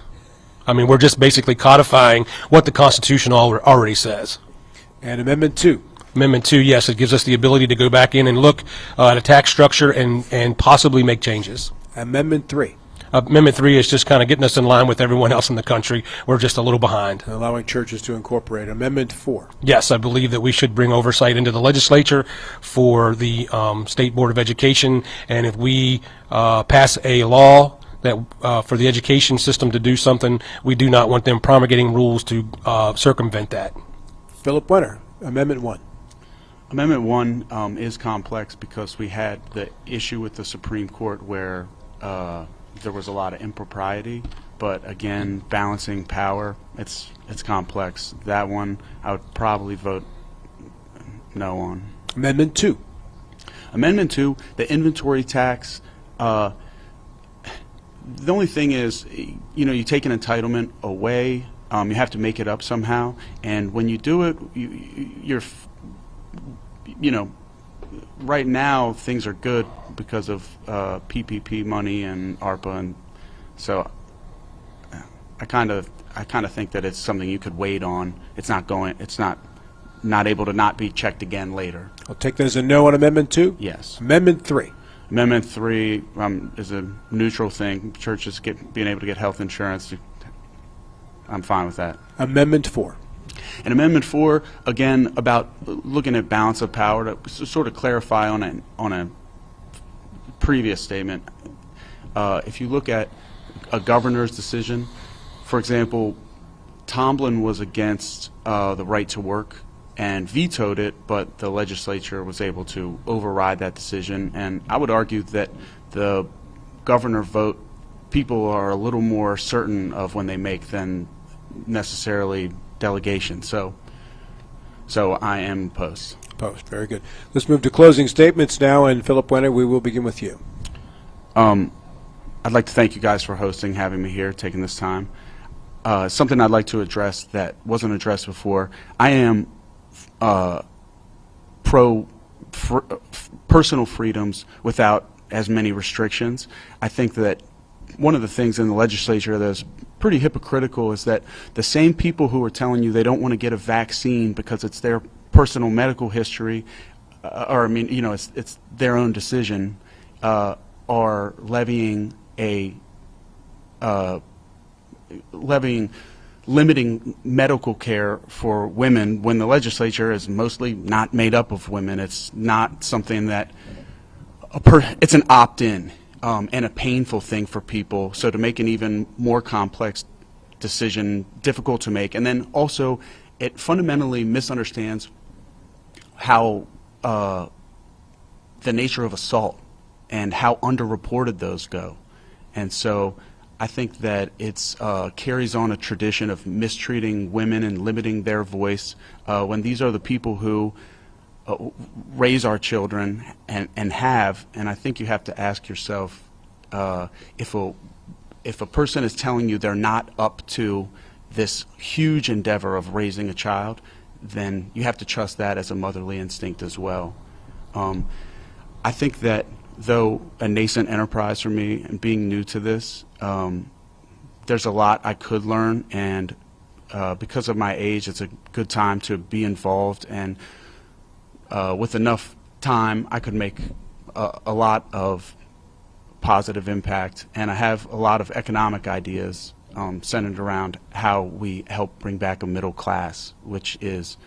S9: I mean, we're just basically codifying what the Constitution already says.
S13: And Amendment 2.
S9: Amendment 2, yes, it gives us the ability to go back in and look at a tax structure and possibly make changes.
S13: Amendment 3.
S9: Amendment 3 is just kind of getting us in line with everyone else in the country. We're just a little behind.
S13: Allowing churches to incorporate. Amendment 4.
S9: Yes, I believe that we should bring oversight into the legislature for the State Board of Education, and if we pass a law that for the education system to do something, we do not want them promulgating rules to circumvent that.
S13: Philip Winter, Amendment 1.
S10: Amendment 1 is complex because we had the issue with the Supreme Court where there was a lot of impropriety, but again, balancing power, it's complex. That one I would probably vote no on.
S13: Amendment 2.
S10: Amendment 2, the inventory tax. The only thing is, you take an entitlement away, you have to make it up somehow, and when you do it, you're right now things are good because of PPP money and ARPA, and so I kind of think that it's something you could wait on. It's not able to not be checked again later.
S13: I'll take that as a no on Amendment 2.
S10: Yes.
S13: Amendment 3.
S10: Amendment 3 is a neutral thing. Churches being able to get health insurance, I'm fine with that.
S13: Amendment 4.
S10: And Amendment 4, again, about looking at balance of power, to sort of clarify on a previous statement. If you look at a governor's decision, for example, Tomlin was against the right to work and vetoed it, but the legislature was able to override that decision. And I would argue that the governor vote, people are a little more certain of when they make than necessarily delegation. So I am opposed.
S13: Opposed. Very good. Let's move to closing statements now, and Philip Winter, we will begin with you.
S10: I'd like to thank you guys for having me here, taking this time. Something I'd like to address that wasn't addressed before. I am pro personal freedoms without as many restrictions. I think that one of the things in the legislature that's pretty hypocritical is that the same people who are telling you they don't want to get a vaccine because it's their personal medical history, it's their own decision, are levying limiting medical care for women when the legislature is mostly not made up of women. It's not something that it's an opt-in. And a painful thing for people, so to make an even more complex decision difficult to make. And then also it fundamentally misunderstands how the nature of assault and how underreported those go. And so I think that it's carries on a tradition of mistreating women and limiting their voice when these are the people who raise our children and I think you have to ask yourself if a person is telling you they're not up to this huge endeavor of raising a child, then you have to trust that as a motherly instinct as well. I think that though a nascent enterprise for me and being new to this, there's a lot I could learn, and because of my age, it's a good time to be involved, and with enough time, I could make a lot of positive impact, and I have a lot of economic ideas centered around how we help bring back a middle class, which is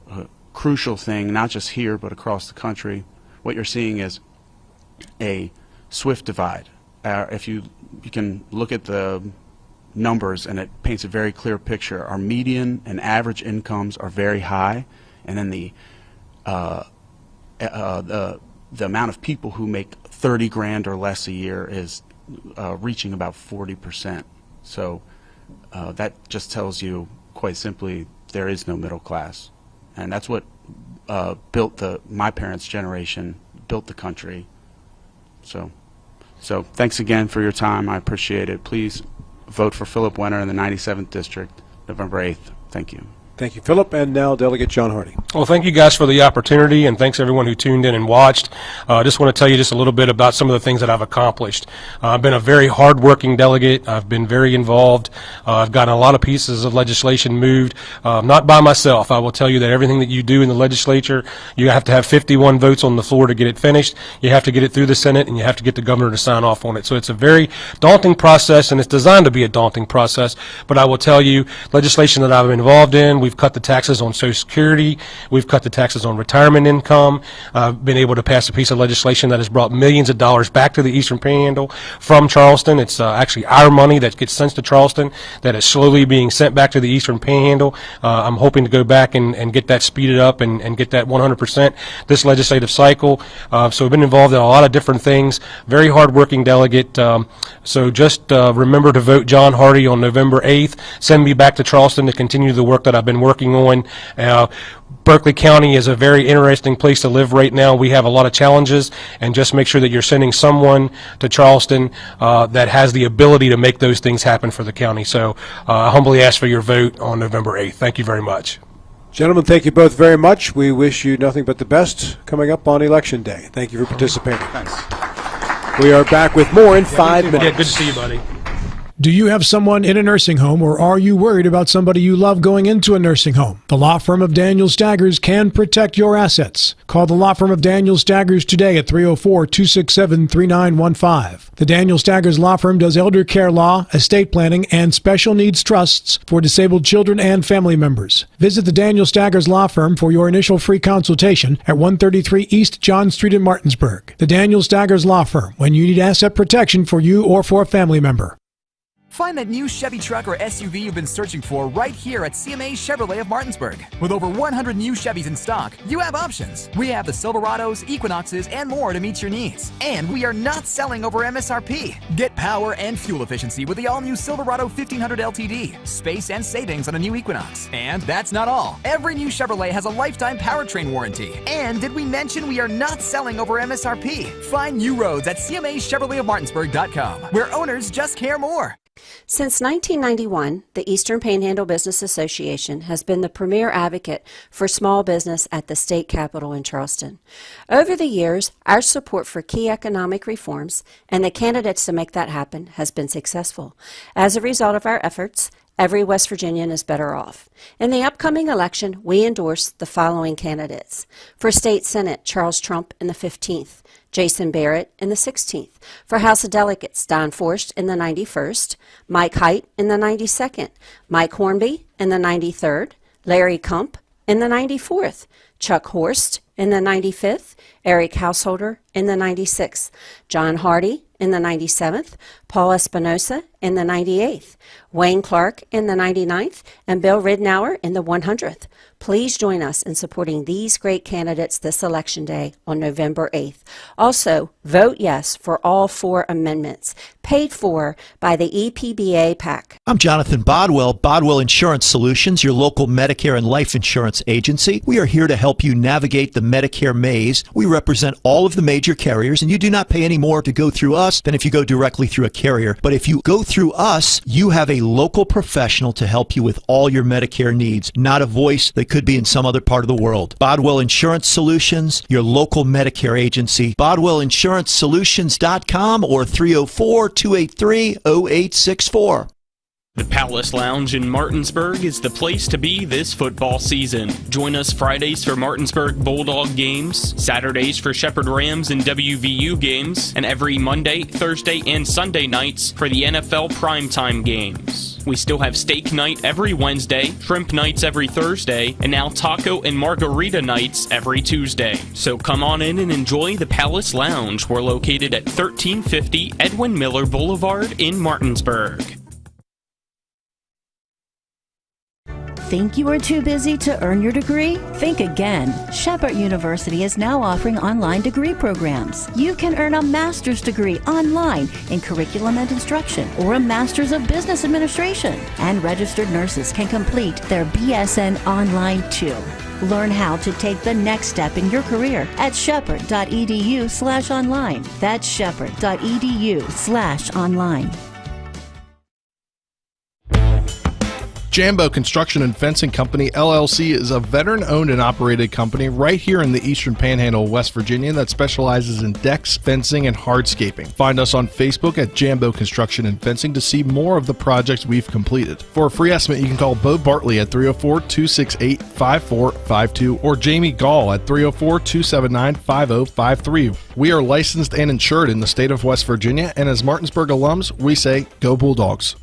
S10: a crucial thing, not just here, but across the country. What you're seeing is a swift divide. If you can look at the numbers, and it paints a very clear picture. Our median and average incomes are very high, and then the amount of people who make 30 grand or less a year is reaching about 40%. So that just tells you, quite simply, there is no middle class, and that's what built my parents' generation, built the country. So thanks again for your time. I appreciate it. Please vote for Philip Wenner in the 97th District, November 8th. Thank you.
S13: Thank you, Philip. And now Delegate John Hardy.
S9: Well, thank you guys for the opportunity, and thanks everyone who tuned in and watched. I just want to tell you just a little bit about some of the things that I've accomplished. I've been a very hard-working delegate. I've been very involved. I've gotten a lot of pieces of legislation moved, not by myself. I will tell you that everything that you do in the legislature, you have to have 51 votes on the floor to get it finished. You have to get it through the Senate, and you have to get the governor to sign off on it. So it's a very daunting process, and it's designed to be a daunting process. But I will tell you, legislation that I've been involved in, we've cut the taxes on Social Security. We've cut the taxes on retirement income. I've been able to pass a piece of legislation that has brought millions of dollars back to the Eastern Panhandle from Charleston. It's actually our money that gets sent to Charleston that is slowly being sent back to the Eastern Panhandle. I'm hoping to go back and get that speeded up and get that 100% this legislative cycle. So I've been involved in a lot of different things. Very hard-working delegate. So just remember to vote John Hardy on November 8th. Send me back to Charleston to continue the work that I've been working on. Berkeley County is a very interesting place to live right now. We have a lot of challenges, and just make sure that you're sending someone to Charleston that has the ability to make those things happen for the county. So I humbly ask for your vote on November 8th. Thank you very much.
S13: Gentlemen, thank you both very much. We wish you nothing but the best coming up on Election Day. Thank you for participating.
S10: Thanks.
S13: We are back with more in 5 minutes.
S9: Yeah, good to see you, buddy.
S6: Do you have someone in a nursing home, or are you worried about somebody you love going into a nursing home? The law firm of Daniel Staggers can protect your assets. Call the law firm of Daniel Staggers today at 304-267-3915. The Daniel Staggers Law Firm does elder care law, estate planning, and special needs trusts for disabled children and family members. Visit the Daniel Staggers Law Firm for your initial free consultation at 133 East John Street in Martinsburg. The Daniel Staggers Law Firm, when you need asset protection for you or for a family member.
S11: Find that new Chevy truck or SUV you've been searching for right here at CMA Chevrolet of Martinsburg. With over 100 new Chevys in stock, you have options. We have the Silverados, Equinoxes, and more to meet your needs. And we are not selling over MSRP. Get power and fuel efficiency with the all-new Silverado 1500 LTD, space and savings on a new Equinox. And that's not all. Every new Chevrolet has a lifetime powertrain warranty. And did we mention we are not selling over MSRP? Find new roads at CMAChevroletofMartinsburg.com, where owners just care more.
S12: Since 1991, the Eastern Panhandle Business Association has been the premier advocate for small business at the state capitol in Charleston. Over the years, our support for key economic reforms and the candidates to make that happen has been successful. As a result of our efforts, every West Virginian is better off. In the upcoming election, we endorse the following candidates. For State Senate, Charles Trump in the 15th. Jason Barrett in the 16th. For House of Delegates, Don Forst in the 91st, Mike Height in the 92nd, Mike Hornby in the 93rd, Larry Kump in the 94th, Chuck Horst in the 95th, Eric Householder in the 96th, John Hardy in the 97th, Paul Espinosa in the 98th, Wayne Clark in the 99th, and Bill Ridnour in the 100th. Please join us in supporting these great candidates this Election Day on November 8th. Also, vote yes for all 4 amendments, paid for by the EPBA PAC.
S4: I'm Jonathan Bodwell, Bodwell Insurance Solutions, your local Medicare and life insurance agency. We are here to help you navigate the Medicare maze. We represent all of the major carriers, and you do not pay any more to go through us than if you go directly through a carrier. But if you go through us, you have a local professional to help you with all your Medicare needs, not a voice that could be in some other part of the world. Bodwell Insurance Solutions, your local Medicare agency. BodwellInsuranceSolutions.com or 304-283-0864.
S14: The Palace Lounge in Martinsburg is the place to be this football season. Join us Fridays for Martinsburg Bulldog games, Saturdays for Shepherd Rams and WVU games, and every Monday, Thursday, and Sunday nights for the NFL primetime games. We still have steak night every Wednesday, shrimp nights every Thursday, and now taco and margarita nights every Tuesday. So come on in and enjoy the Palace Lounge. We're located at 1350 Edwin Miller Boulevard in Martinsburg.
S15: Think you are too busy to earn your degree? Think again. Shepherd University is now offering online degree programs. You can earn a master's degree online in curriculum and instruction or a master's of business administration. And registered nurses can complete their BSN online too. Learn how to take the next step in your career at shepherd.edu/online. That's shepherd.edu/online.
S17: Jambo Construction and Fencing Company, LLC is a veteran-owned and operated company right here in the Eastern Panhandle of West Virginia that specializes in decks, fencing, and hardscaping. Find us on Facebook at Jambo Construction and Fencing to see more of the projects we've completed. For a free estimate, you can call Bo Bartley at 304-268-5452 or Jamie Gall at 304-279-5053. We are licensed and insured in the state of West Virginia, and as Martinsburg alums, we say, go Bulldogs.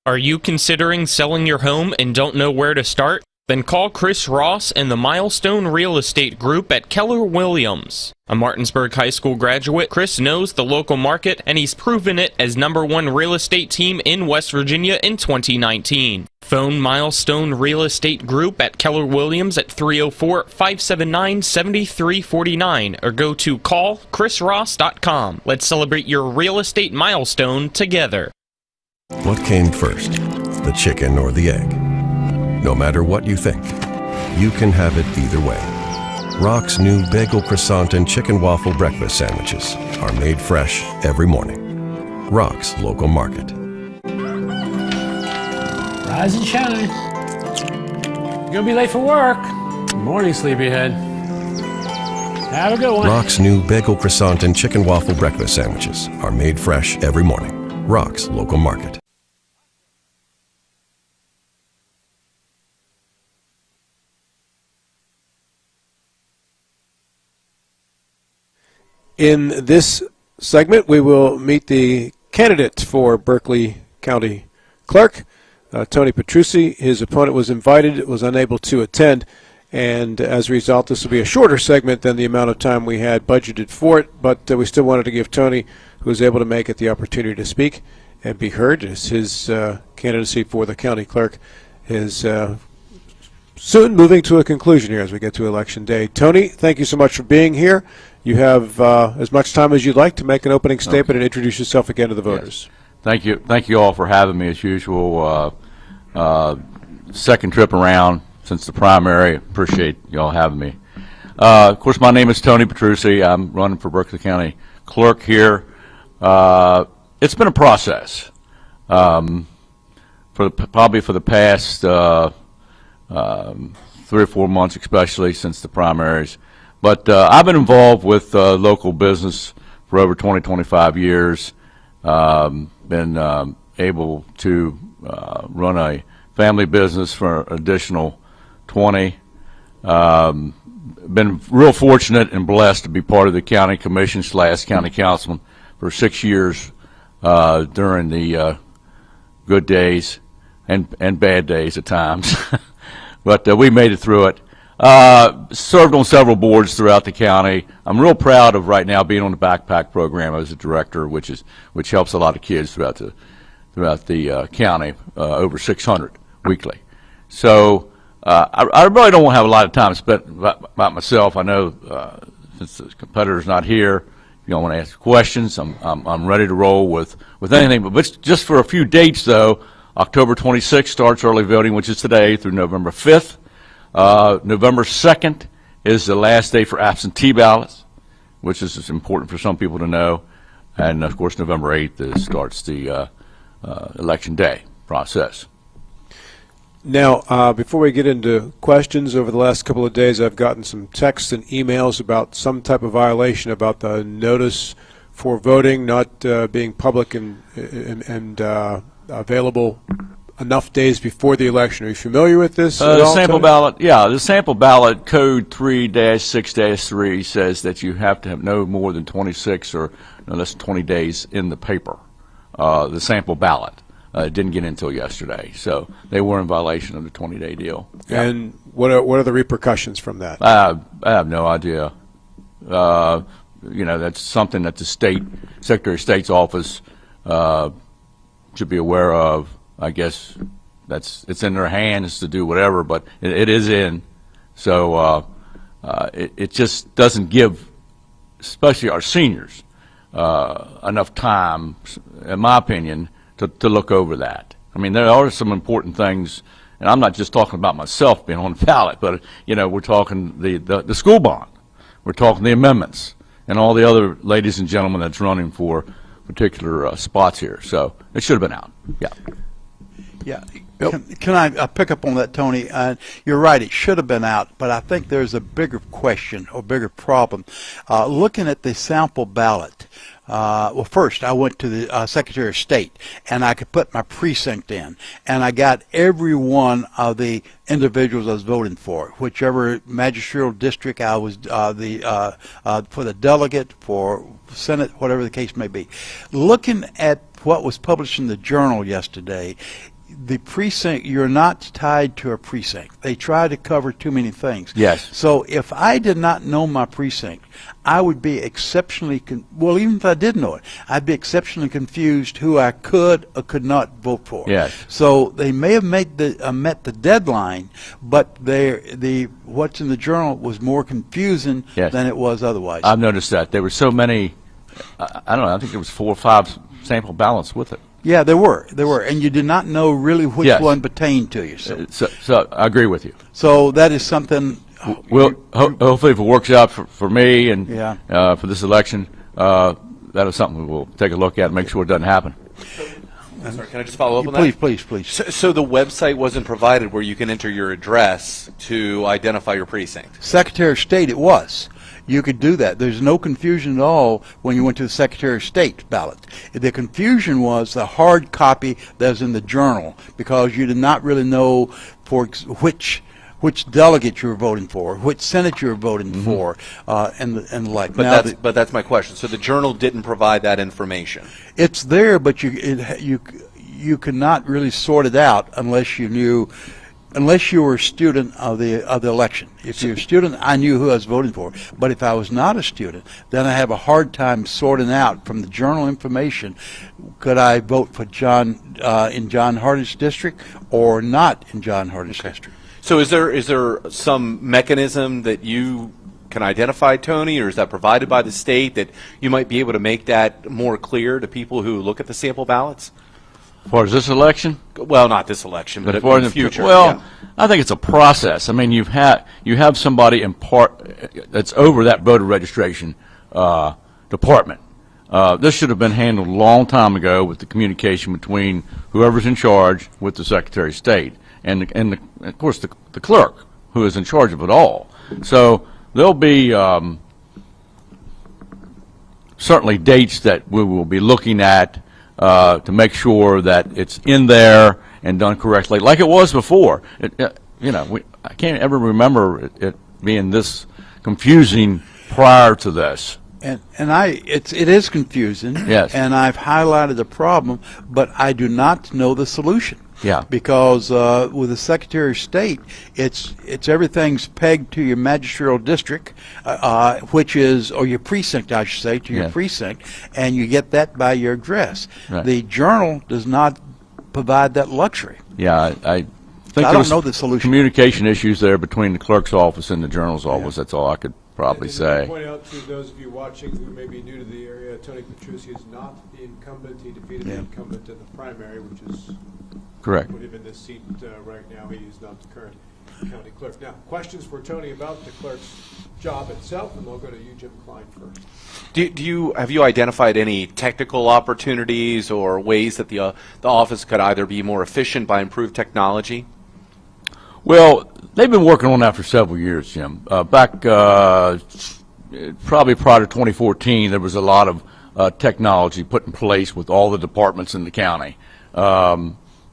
S14: Are you considering selling your home and don't know where to start? Then call Chris Ross and the Milestone Real Estate Group at Keller Williams. A Martinsburg High School graduate, Chris knows the local market, and he's proven it as #1 real estate team in West Virginia in 2019. Phone Milestone Real Estate Group at Keller Williams at 304-579-7349 or go to callchrisross.com. Let's celebrate your real estate milestone together.
S24: What came first, the chicken or the egg? No matter what you think, you can have it either way. Rock's new bagel croissant and chicken waffle breakfast sandwiches are made fresh every morning. Rock's local market.
S25: Rise and shine. You're gonna be late for work. Good morning, sleepyhead. Have a good one.
S24: Rock's new bagel croissant and chicken waffle breakfast sandwiches are made fresh every morning. Rock's local market.
S13: In this segment, we will meet the candidate for Berkeley County Clerk, Tony Petrucci. His opponent was invited, was unable to attend, and as a result, this will be a shorter segment than the amount of time we had budgeted for it, but we still wanted to give Tony, who was able to make it, the opportunity to speak and be heard, as his candidacy for the county clerk is soon moving to a conclusion here as we get to Election Day. Tony, thank you so much for being here. You have as much time as you'd like to make an opening statement and introduce yourself again to the voters.
S26: Yes. Thank you. Thank you all for having me as usual. Second trip around since the primary. Appreciate you all having me. Of course, my name is Tony Petrucci. I'm running for Berkeley County Clerk here. It's been a process probably for the past 3 or 4 months, especially since the primaries. But I've been involved with local business for over 25 years. Been able to run a family business for an additional 20. Been real fortunate and blessed to be part of the county commission / county councilman for 6 years during the good days and bad days at times. But we made it through it. Served on several boards throughout the county. I'm real proud of right now being on the backpack program as a director, which helps a lot of kids throughout the county, over 600 weekly. So I really don't want to have a lot of time spent about myself. I know since the competitor's not here, if you don't want to ask questions, I'm ready to roll with anything. But just for a few dates, though, October 26th starts early voting, which is today, through November 5th. November 2nd is the last day for absentee ballots, which is important for some people to know. And, of course, November 8th starts the election day process.
S13: Now, before we get into questions, over the last couple of days I've gotten some texts and emails about some type of violation about the notice for voting not being public and available enough days before the election. Are you familiar with this?
S26: The sample ballot, yeah, the sample ballot code 3-6-3 says that you have to have no more than 26 or no less than 20 days in the paper. The sample ballot. It didn't get in until yesterday, so they were in violation of the 20-day deal. Yeah.
S13: And what are the repercussions from that?
S26: I have no idea. You know, that's something that the Secretary of State's office should be aware of. I guess it's in their hands to do whatever, but it is in. So it just doesn't give, especially our seniors, enough time, in my opinion, to look over that. I mean, there are some important things, and I'm not just talking about myself being on the ballot, but you know, we're talking the school bond, we're talking the amendments, and all the other ladies and gentlemen that's running for particular spots here. So it should have been out. Yeah.
S5: Yeah. Can I pick up on that, Tony? You're right, it should have been out, but I think there's a bigger question or bigger problem. Looking at the sample ballot, well, first I went to the Secretary of State, and I could put my precinct in, and I got every one of the individuals I was voting for, whichever magisterial district I was for the delegate, for Senate, whatever the case may be. Looking at what was published in the Journal yesterday, the precinct, you're not tied to a precinct. They try to cover too many things.
S26: Yes.
S5: So if I did not know my precinct, I would be exceptionally, well, even if I did know it, I'd be exceptionally confused who I could or could not vote for.
S26: Yes.
S5: So they may have met the deadline, but what's in the Journal was more confusing than it was otherwise.
S26: I've noticed that. There were so many, I don't know, I think there was 4 or 5 sample ballots with it.
S5: Yeah, there were, and you did not know really which one pertained to you.
S26: So I agree with you.
S5: So that is something.
S26: Well, hopefully, if it works out for me and for this election, that is something we'll take a look at and make sure it doesn't happen.
S3: Sorry, can I just follow up on that?
S5: Please.
S3: So the website wasn't provided where you can enter your address to identify your precinct?
S5: Secretary of State, it was. You could do that. There's no confusion at all when you went to the Secretary of State ballot. The confusion was the hard copy that was in the Journal, because you did not really know for which delegate you were voting for, which Senate you were voting for, and the like.
S3: But that's my question. So the Journal didn't provide that information.
S5: It's there, but you cannot really sort it out unless you knew. Unless you were a student of the election. If you're a student, I knew who I was voting for. But if I was not a student, then I have a hard time sorting out from the Journal information, could I vote for John in John Hardish district or not in John Hardish district.
S3: So is there some mechanism that you can identify, Tony, or is that provided by the state that you might be able to make that more clear to people who look at the sample ballots?
S26: As far as this election?
S3: Well, not this election, but in the future.
S26: Well, I think it's a process. I mean, you have somebody in that's over that voter registration department. This should have been handled a long time ago with the communication between whoever's in charge with the Secretary of State and of course the clerk, who is in charge of it all. So there'll be certainly dates that we will be looking at to make sure that it's in there and done correctly, like it was before. I can't ever remember it being this confusing prior to this.
S5: And it is confusing.
S26: Yes.
S5: And I've highlighted the problem, but I do not know the solution.
S26: Yeah.
S5: Because with the Secretary of State, it's everything's pegged to your magisterial district, which is, or your precinct, I should say, to your precinct, and you get that by your address.
S26: Right.
S5: The Journal does not provide that luxury.
S26: Yeah, I think
S5: I
S26: there's
S5: don't know the solution.
S26: communication issues there between the clerk's office and the Journal's office. That's all I could probably say.
S13: Point out to those of you watching who may be new to the area, Tony Petrucci is not the incumbent. He defeated the incumbent in the primary, which is
S26: Correct.
S13: put him in this seat right now. He is not the current county clerk. Now, questions for Tony about the clerk's job itself, and we'll go to you, Jim Klein, first.
S3: Have you identified any technical opportunities or ways that the office could either be more efficient by improved technology?
S26: Well, they've been working on that for several years, Jim. Back probably prior to 2014, there was a lot of technology put in place with all the departments in the county.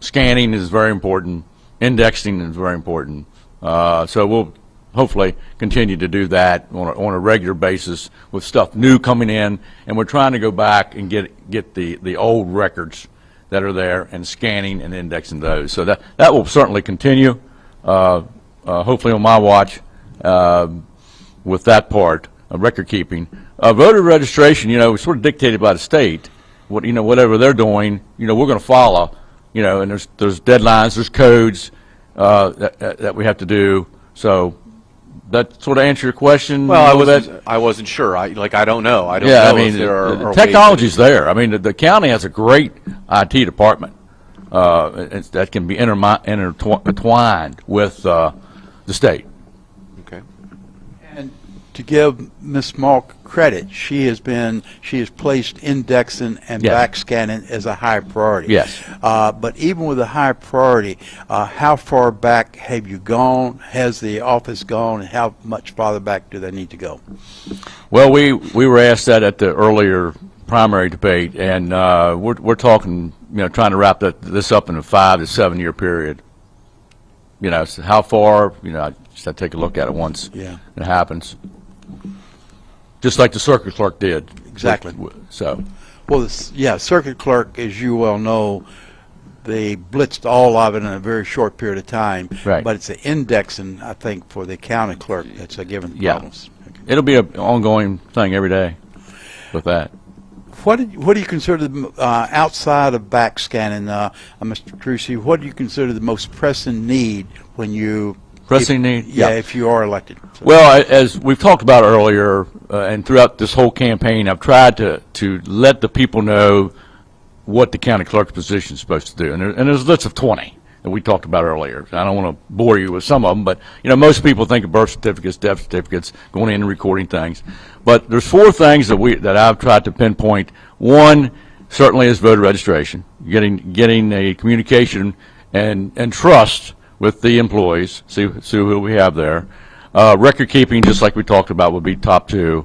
S26: Scanning is very important. Indexing is very important. So we'll hopefully continue to do that on a regular basis with stuff new coming in, and we're trying to go back and get the old records that are there and scanning and indexing those. So that will certainly continue. Hopefully on my watch with that part of record keeping. Voter registration, is sort of dictated by the state. Whatever they're doing, we're going to follow. And there's deadlines, there's codes that we have to do. So that sort of answer your question.
S3: Well, I wasn't sure. I don't know. I don't know if there are
S26: the technology's there. I mean, the county has a great IT department that can be intertwined with the state.
S3: Okay.
S5: And to give Ms. Malk credit, she has placed indexing and back scanning as a high priority.
S26: Yes.
S5: But even with a high priority, how far back have you gone? Has the office gone? And how much farther back do they need to go?
S26: Well, we were asked that at the earlier primary debate, and we're talking, trying to wrap this up in a 5 to 7 year period. So how far? I just have to take a look at it once it happens. Just like the circuit clerk did.
S5: Exactly. Well, circuit clerk, as you well know, they blitzed all of it in a very short period of time.
S26: Right.
S5: But it's the indexing, I think, for the county clerk that's a given problem.
S26: It'll be an ongoing thing every day with that.
S5: What do you consider outside of back scanning, Mr. Petrucci? What do you consider the most pressing need when you if you are elected? So.
S26: Well, as we've talked about earlier, and throughout this whole campaign, I've tried to let the people know what the county clerk's position is supposed to do, and there's a list of 20 that we talked about earlier. I don't want to bore you with some of them, but most people think of birth certificates, death certificates, going in and recording things. But there's 4 things that I've tried to pinpoint. One certainly is voter registration, getting a communication and trust with the employees. See who we have there. Record keeping, just like we talked about, would be top 2.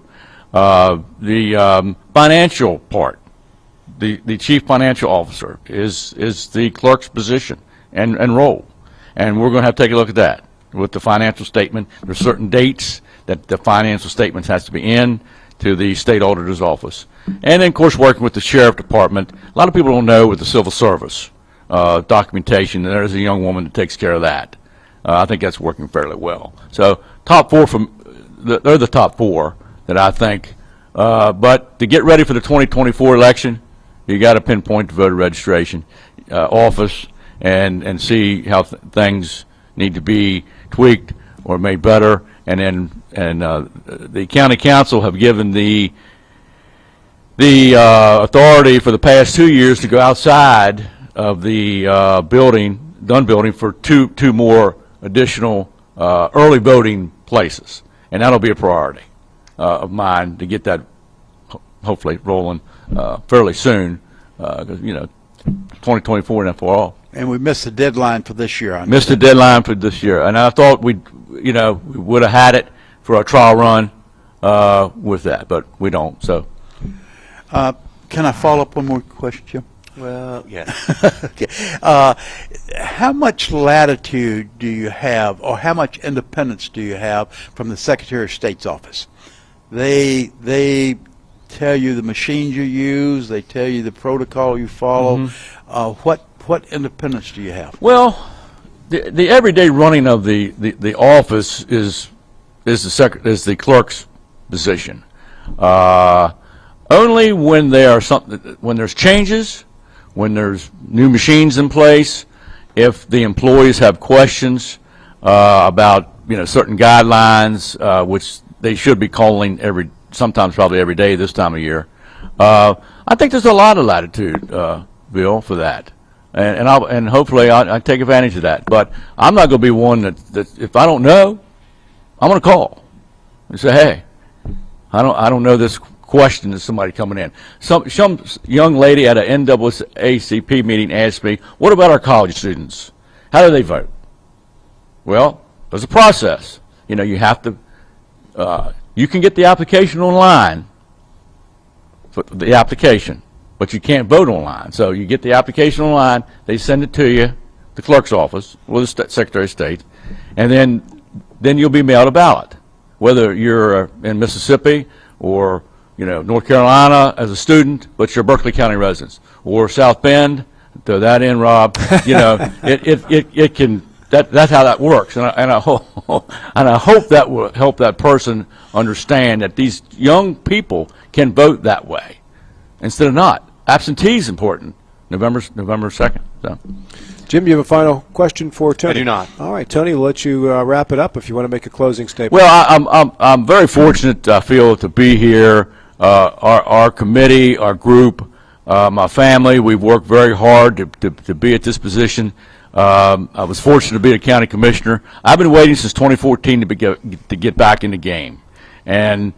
S26: The financial part, the chief financial officer is the clerk's position and role, and we're going to have to take a look at that with the financial statement. There's certain dates that the financial statements has to be in to the state auditor's office, and then of course working with the sheriff department. A lot of people don't know with the civil service documentation. There's a young woman that takes care of that. I think that's working fairly well. So top 4 they're the top 4 that I think. But to get ready for the 2024 election, you got to pinpoint the voter registration office and see how things need to be tweaked or made better. And then the county council have given the authority for the past 2 years to go outside of the Dunn building for two more additional early voting places, and that'll be a priority of mine to get that hopefully rolling fairly soon. 2024 and for all.
S5: And we missed the deadline for this year.
S26: Missed the deadline for this year, and I thought we would have had it for a trial run with that, but we don't. So,
S5: can I follow up one more question, Jim?
S3: Well, yeah.
S5: Okay. How much latitude do you have, or how much independence do you have from the Secretary of State's office? They tell you the machines you use. They tell you the protocol you follow. what independence do you have?
S26: Well, the everyday running of the office is the clerk's position. Only when when there's changes, when there's new machines in place, if the employees have questions about certain guidelines, which they should be calling sometimes probably every day this time of year. I think there's a lot of latitude, Bill, for that, and hopefully I take advantage of that. But I'm not going to be one that if I don't know, I'm going to call and say, hey, I don't know this question to somebody coming in. Some young lady at an NAACP meeting asked me, what about our college students? How do they vote? Well, there's a process. You have to, you can get the application online, for the application, but you can't vote online. So you get the application online, they send it to you, the clerk's office, or the Secretary of State, and then you'll be mailed a ballot. Whether you're in Mississippi or North Carolina as a student, but you're Berkeley County residents, or South Bend, throw that in, Rob. It can. That's how that works, and I hope that will help that person understand that these young people can vote that way instead of not. Absentee is important. November 2nd. So.
S13: Jim, you have a final question for Tony?
S3: I do not.
S13: All right, Tony, we'll let you wrap it up if you want to make a closing statement.
S26: Well, I'm very fortunate, I feel, to be here. Our committee, our group, my family, we've worked very hard to be at this position. I was fortunate to be a county commissioner. I've been waiting since 2014 to get back in the game, and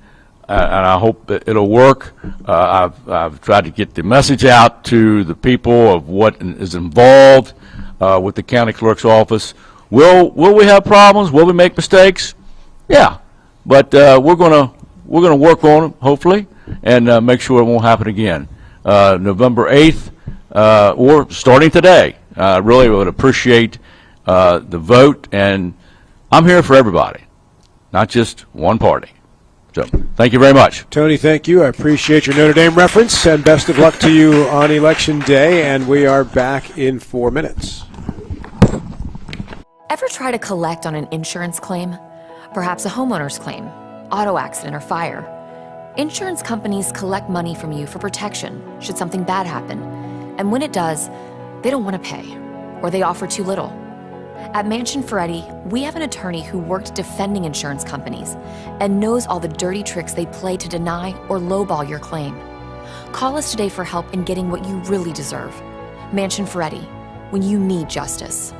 S26: I hope that it'll work. I've tried to get the message out to the people of what is involved with the county clerk's office. Will we have problems? Will we make mistakes? Yeah, but we're gonna work on them, hopefully, and make sure it won't happen again. November 8th, or starting today. I really would appreciate the vote, and I'm here for everybody, not just one party. So, thank you very much.
S13: Tony, thank you. I appreciate your Notre Dame reference, and best of luck to you on Election Day, and we are back in 4 minutes.
S7: Ever try to collect on an insurance claim? Perhaps a homeowner's claim, auto accident, or fire? Insurance companies collect money from you for protection should something bad happen. And when it does, they don't want to pay, or they offer too little. At Mansion Ferretti, we have an attorney who worked defending insurance companies and knows all the dirty tricks they play to deny or lowball your claim. Call us today for help in getting what you really deserve. Mansion Ferretti, when you need justice.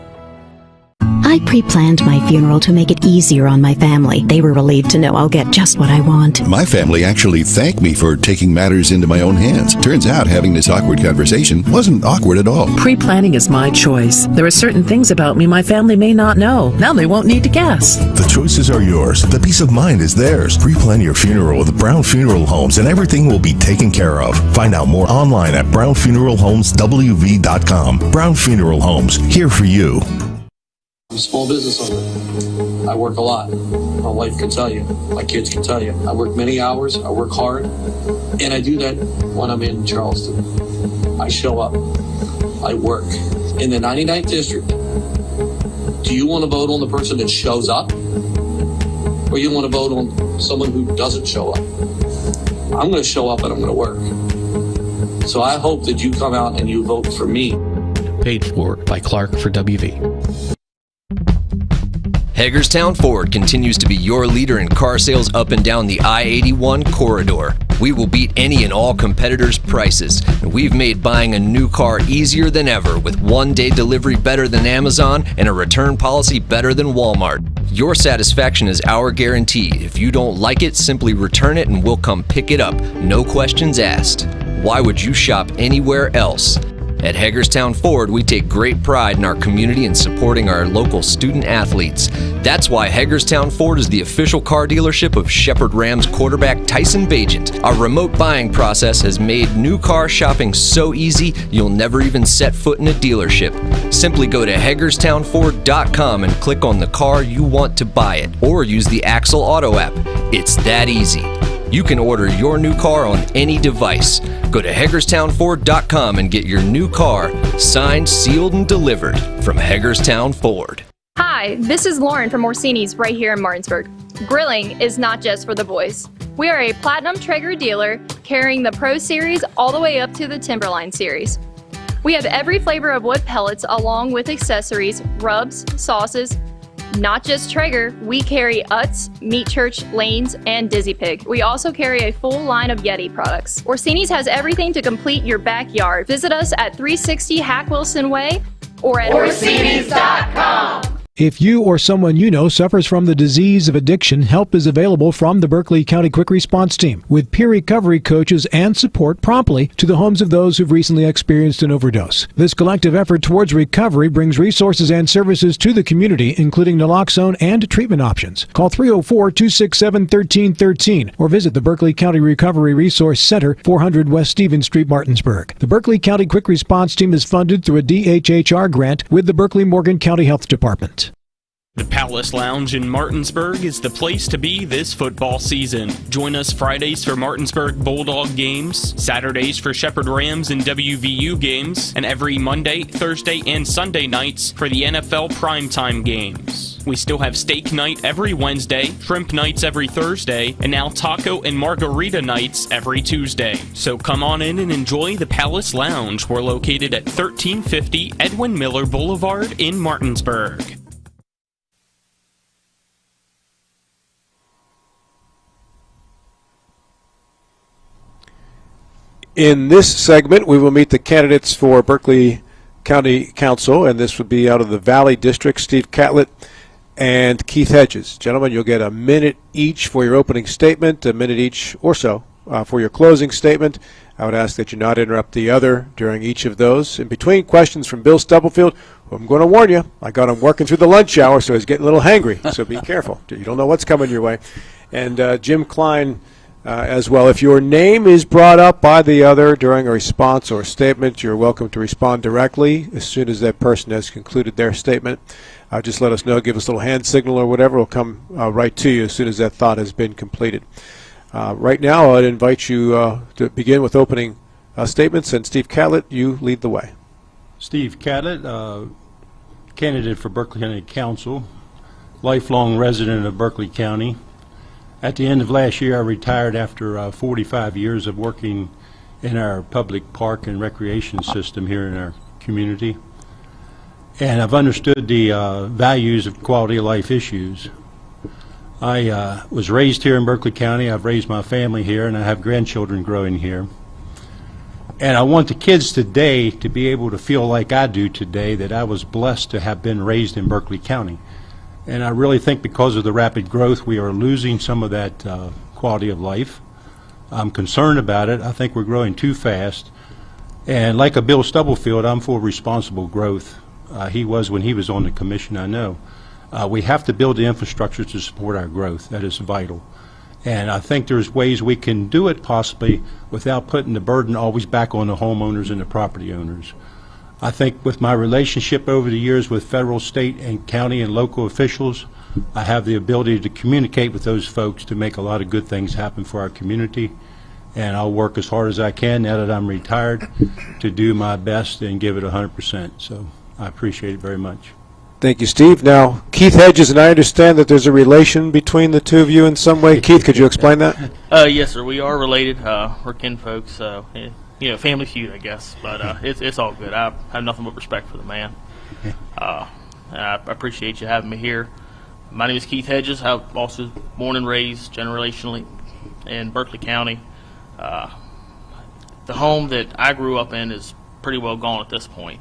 S18: I pre-planned my funeral to make it easier on my family. They were relieved to know I'll get just what I want.
S19: My family actually thanked me for taking matters into my own hands. Turns out having this awkward conversation wasn't awkward at all.
S20: Pre-planning is my choice. There are certain things about me my family may not know. Now they won't need to guess.
S19: The choices are yours. The peace of mind is theirs. Pre-plan your funeral with Brown Funeral Homes and everything will be taken care of. Find out more online at brownfuneralhomeswv.com. Brown Funeral Homes, here for you.
S21: I'm a small business owner. I work a lot. My wife can tell you. My kids can tell you. I work many hours. I work hard. And I do that when I'm in Charleston. I show up. I work. In the 99th District, do you want to vote on the person that shows up? Or you want to vote on someone who doesn't show up? I'm going to show up and I'm going to work. So I hope that you come out and you vote for me.
S22: Paid for by Clerk for WV.
S23: Hagerstown Ford continues to be your leader in car sales up and down the I-81 corridor. We will beat any and all competitors' prices, and we've made buying a new car easier than ever with one-day delivery better than Amazon and a return policy better than Walmart. Your satisfaction is our guarantee. If you don't like it, simply return it and we'll come pick it up. No questions asked. Why would you shop anywhere else? At Hagerstown Ford, we take great pride in our community and supporting our local student athletes. That's why Hagerstown Ford is the official car dealership of Shepherd Rams quarterback Tyson Bagent. Our remote buying process has made new car shopping so easy, you'll never even set foot in a dealership. Simply go to HagerstownFord.com and click on the car you want to buy it, or use the Axle Auto app. It's that easy. You can order your new car on any device. Go to HagerstownFord.com and get your new car signed, sealed, and delivered from Hagerstown Ford.
S1: Hi, this is Lauren from Orsini's right here in Martinsburg. Grilling is not just for the boys. We are a Platinum Traeger dealer carrying the Pro Series all the way up to the Timberline Series. We have every flavor of wood pellets along with accessories, rubs, sauces. Not just Traeger, we carry Utz, Meat Church, Lanes, and Dizzy Pig. We also carry a full line of Yeti products. Orsini's has everything to complete your backyard. Visit us at 360 Hack Wilson Way or at Orsinis.com.
S6: If you or someone you know suffers from the disease of addiction, help is available from the Berkeley County Quick Response Team with peer recovery coaches and support promptly to the homes of those who've recently experienced an overdose. This collective effort towards recovery brings resources and services to the community, including naloxone and treatment options. Call 304-267-1313 or visit the Berkeley County Recovery Resource Center, 400 West Stevens Street, Martinsburg. The Berkeley County Quick Response Team is funded through a DHHR grant with the Berkeley-Morgan County Health Department.
S14: The Palace Lounge in Martinsburg is the place to be this football season. Join us Fridays for Martinsburg Bulldog games, Saturdays for Shepherd Rams and WVU games, and every Monday, Thursday, and Sunday nights for the NFL primetime games. We still have steak night every Wednesday, shrimp nights every Thursday, and now taco and margarita nights every Tuesday. So come on in and enjoy the Palace Lounge. We're located at 1350 Edwin Miller Boulevard in Martinsburg.
S13: In this segment, we will meet the candidates for Berkeley County Council, and this would be out of the Valley District, Steve Catlett and Keith Hedges. Gentlemen, you'll get a minute each for your opening statement, a minute each or so for your closing statement. I would ask that you not interrupt the other during each of those. In between, questions from Bill Stubblefield, who I'm going to warn you, I got him working through the lunch hour, so he's getting a little hangry, so be careful. You don't know what's coming your way. And Jim Klein as well. If your name is brought up by the other during a response or statement, you're welcome to respond directly as soon as that person has concluded their statement. Just let us know, give us a little hand signal or whatever. We'll come right to you as soon as that thought has been completed. Right now, I'd invite you to begin with opening statements, and Steve Catlett, you lead the way.
S2: Steve Catlett, candidate for Berkeley County Council, lifelong resident of Berkeley County. At the end of last year, I retired after 45 years of working in our public park and recreation system here in our community. And I've understood the values of quality of life issues. I was raised here in Berkeley County. I've raised my family here, and I have grandchildren growing here. And I want the kids today to be able to feel like I do today, that I was blessed to have been raised in Berkeley County. And I really think because of the rapid growth, we are losing some of that quality of life. I'm concerned about it. I think we're growing too fast. And like a Bill Stubblefield, I'm for responsible growth. He was when he was on the commission, I know. We have to build the infrastructure to support our growth. That is vital. And I think there's ways we can do it possibly without putting the burden always back on the homeowners and the property owners. I think with my relationship over the years with federal, state, and county and local officials, I have the ability to communicate with those folks to make a lot of good things happen for our community. And I'll work as hard as I can now that I'm retired to do my best and give it 100%. So I appreciate it very much.
S13: Thank you, Steve. Now, Keith Hedges, and I understand that there's a relation between the two of you in some way. Keith, could you explain that?
S8: Yes, sir. We are related. We're kinfolks. You know, family feud, I guess, but it's all good. I have nothing but respect for the man. I appreciate you having me here. My name is Keith Hedges. I'm also born and raised generationally in Berkeley County. The home that I grew up in is pretty well gone at this point,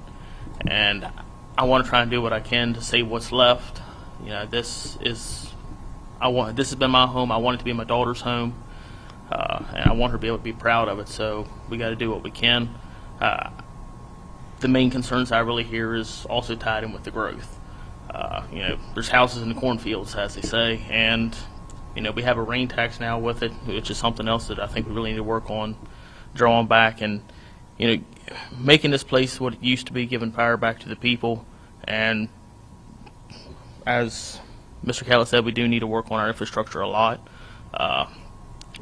S8: and I want to try and do what I can to save what's left. You know, this has been my home. I want it to be my daughter's home. And I want her to be able to be proud of it, so we got to do what we can. The main concerns I really hear is also tied in with the growth. You know, there's houses in the cornfields, as they say, and you know, we have a rain tax now with it, which is something else that I think we really need to work on, drawing back and, you know, making this place what it used to be, giving power back to the people. And as Mr. Catlett said, we do need to work on our infrastructure a lot.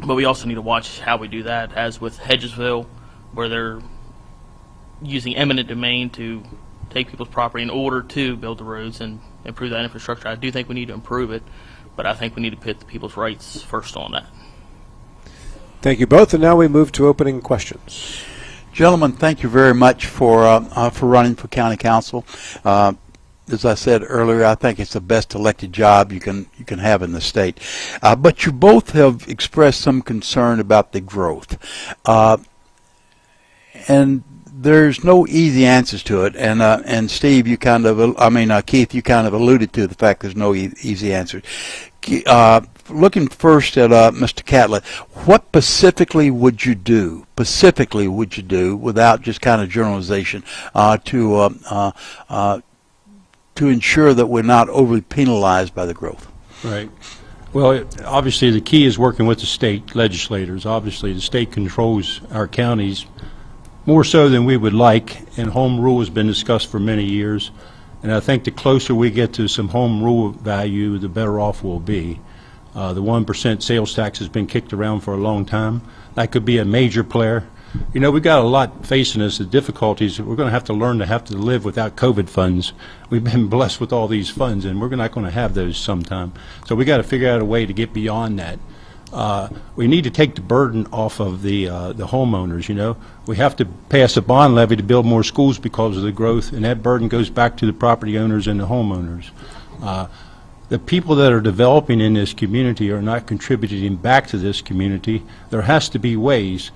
S8: But we also need to watch how we do that. As with Hedgesville, where they're using eminent domain to take people's property in order to build the roads and improve that infrastructure. I do think we need to improve it, but I think we need to put the people's rights first on that.
S13: Thank you both, and now we move to opening questions.
S5: Gentlemen, thank you very much for running for county council. As I said earlier, I think it's the best elected job you can have in the state. But you both have expressed some concern about the growth, and there's no easy answers to it. And Steve, you kind of, Keith, you kind of alluded to the fact there's no easy answers. Looking first at Mr. Catlett, what specifically would you do? Without just kind of generalization, to ensure that we're not overly penalized by the growth?
S2: Right. Well, obviously the key is working with the state legislators. Obviously the state controls our counties more so than we would like, and home rule has been discussed for many years. And I think the closer we get to some home rule value, the better off we'll be. The 1% sales tax has been kicked around for a long time. That could be a major player. You know, we've got a lot facing us, the difficulties. We're going to have to learn to live without COVID funds. We've been blessed with all these funds, and we're not going to have those sometime. So we got to figure out a way to get beyond that. We need to take the burden off of the homeowners. You know, we have to pass a bond levy to build more schools because of the growth, and that burden goes back to the property owners and the homeowners. The people that are developing in this community are not contributing back to this community. There has to be ways.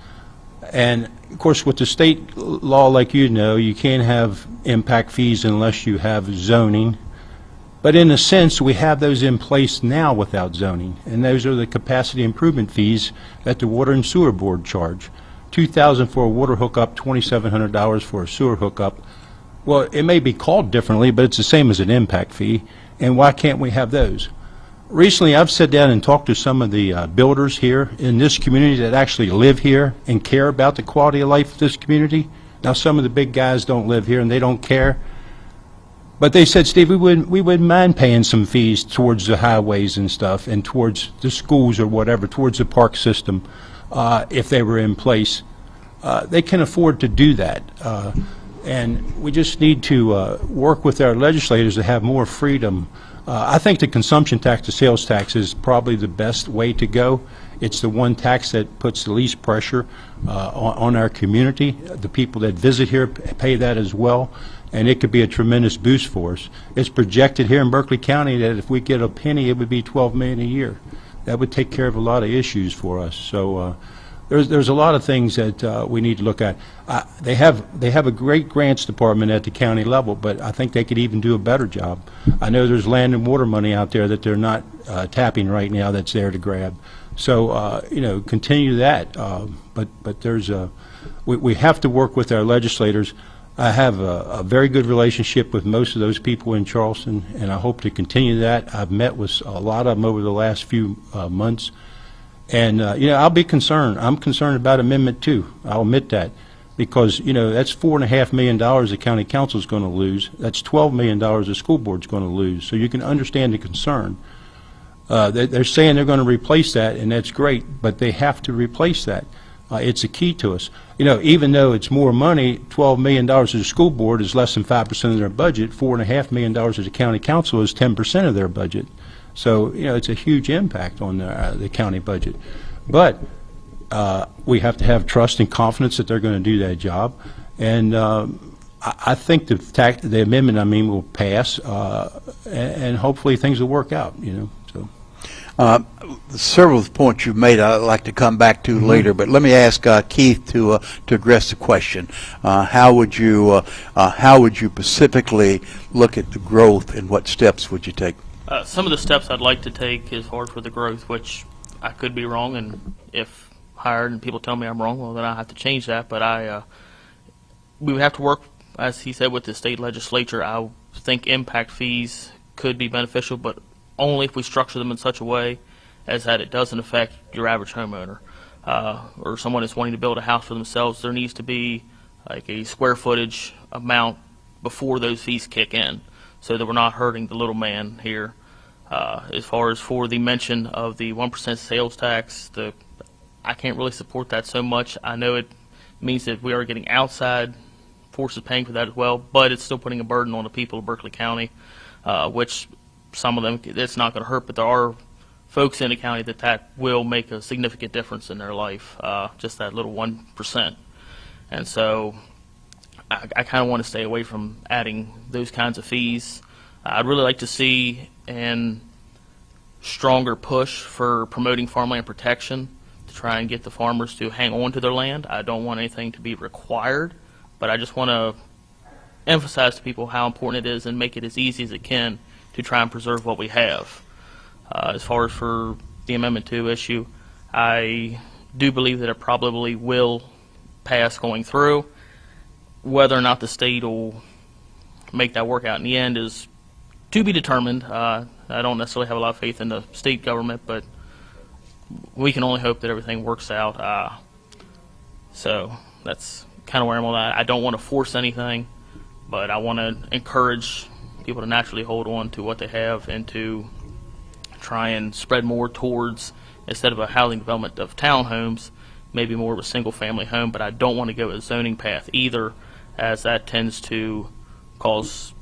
S2: And of course, with the state law, like you know, you can't have impact fees unless you have zoning. But in a sense, we have those in place now without zoning, and those are the capacity improvement fees that the Water and Sewer Board charge. $2,000 for a water hookup, $2,700 for a sewer hookup. Well, it may be called differently, but it's the same as an impact fee. And why can't we have those? Recently, I've sat down and talked to some of the builders here in this community that actually live here and care about the quality of life of this community. Now, some of the big guys don't live here and they don't care. But they said, Steve, we wouldn't mind paying some fees towards the highways and stuff, and towards the schools or whatever, towards the park system, if they were in place. They can afford to do that. And we just need to work with our legislators to have more freedom. I think the consumption tax, the sales tax, is probably the best way to go. It's the one tax that puts the least pressure on our community. The people that visit here pay that as well, and it could be a tremendous boost for us. It's projected here in Berkeley County that if we get a penny, it would be $12 million a year. That would take care of a lot of issues for us. So there's a lot of things that we need to look at. They have a great grants department at the county level, but I think they could even do a better job. I know there's land and water money out there that they're not tapping right now that's there to grab. So you know, continue that. But there's we have to work with our legislators. I have a very good relationship with most of those people in Charleston, and I hope to continue that. I've met with a lot of them over the last few months. And, you know, I'll be concerned. I'm concerned about Amendment 2. I'll admit that. Because, you know, that's $4.5 million the county council is going to lose. That's $12 million the school board's going to lose. So you can understand the concern. They're saying they're going to replace that, and that's great, but they have to replace that. It's a key to us. You know, even though it's more money, $12 million to the school board is less than 5% of their budget. $4.5 million to the county council is 10% of their budget. So, you know, it's a huge impact on the county budget. But we have to have trust and confidence that they're going to do that job. And I think the amendment, will pass, and hopefully things will work out, you know. So.
S5: Several of the points you've made I'd like to come back to later, but let me ask Keith to address the question. How would you specifically look at the growth, and what steps would you take?
S8: Some of the steps I'd like to take is hard for the growth, which I could be wrong, and if hired and people tell me I'm wrong, well, then I have to change that. But we would have to work, as he said, with the state legislature. I think impact fees could be beneficial, but only if we structure them in such a way as that it doesn't affect your average homeowner or someone that's wanting to build a house for themselves. There needs to be like a square footage amount before those fees kick in, so that we're not hurting the little man here. As far as for the mention of the 1% sales tax, I can't really support that so much. I know it means that we are getting outside forces paying for that as well, but it's still putting a burden on the people of Berkeley County, which some of them it's not going to hurt, but there are folks in the county that will make a significant difference in their life, just that little 1%. And so I kind of want to stay away from adding those kinds of fees. I'd really like to see a stronger push for promoting farmland protection to try and get the farmers to hang on to their land. I don't want anything to be required, but I just want to emphasize to people how important it is and make it as easy as it can to try and preserve what we have. As far as for the Amendment 2 issue, I do believe that it probably will pass going through. Whether or not the state will make that work out in the end is to be determined. I don't necessarily have a lot of faith in the state government, but we can only hope that everything works out. So that's kind of where I'm on that. I don't want to force anything, but I want to encourage people to naturally hold on to what they have and to try and spread more towards, instead of a housing development of townhomes, maybe more of a single-family home. But I don't want to go a zoning path either, as that tends to cause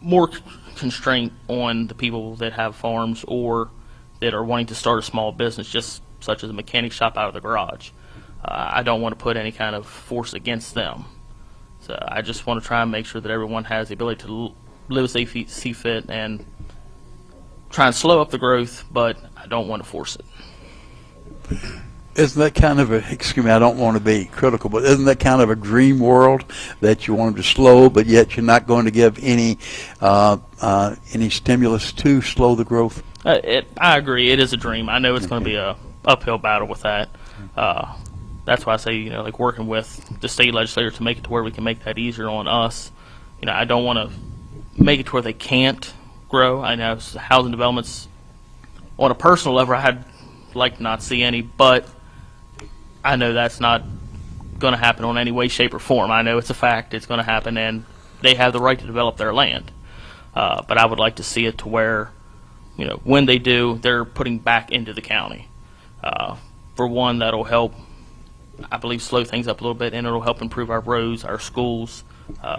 S8: more constraint on the people that have farms or that are wanting to start a small business, just such as a mechanic shop out of the garage. I don't want to put any kind of force against them. So I just want to try and make sure that everyone has the ability to live as they see fit and try and slow up the growth, but I don't want to force it.
S5: Isn't that kind of a, excuse me, I don't want to be critical, but isn't that kind of a dream world that you want them to slow, but yet you're not going to give any stimulus to slow the growth?
S8: I agree. It is a dream. I know it's going to be a uphill battle with that. That's why I say, like working with the state legislature to make it to where we can make that easier on us. I don't want to make it to where they can't grow. I know housing developments on a personal level I'd like to not see any, but I know that's not going to happen on any way, shape, or form. I know it's a fact. It's going to happen, and they have the right to develop their land. But I would like to see it to where, when they do, they're putting back into the county. For one, that'll help, I believe, slow things up a little bit, and it'll help improve our roads, our schools,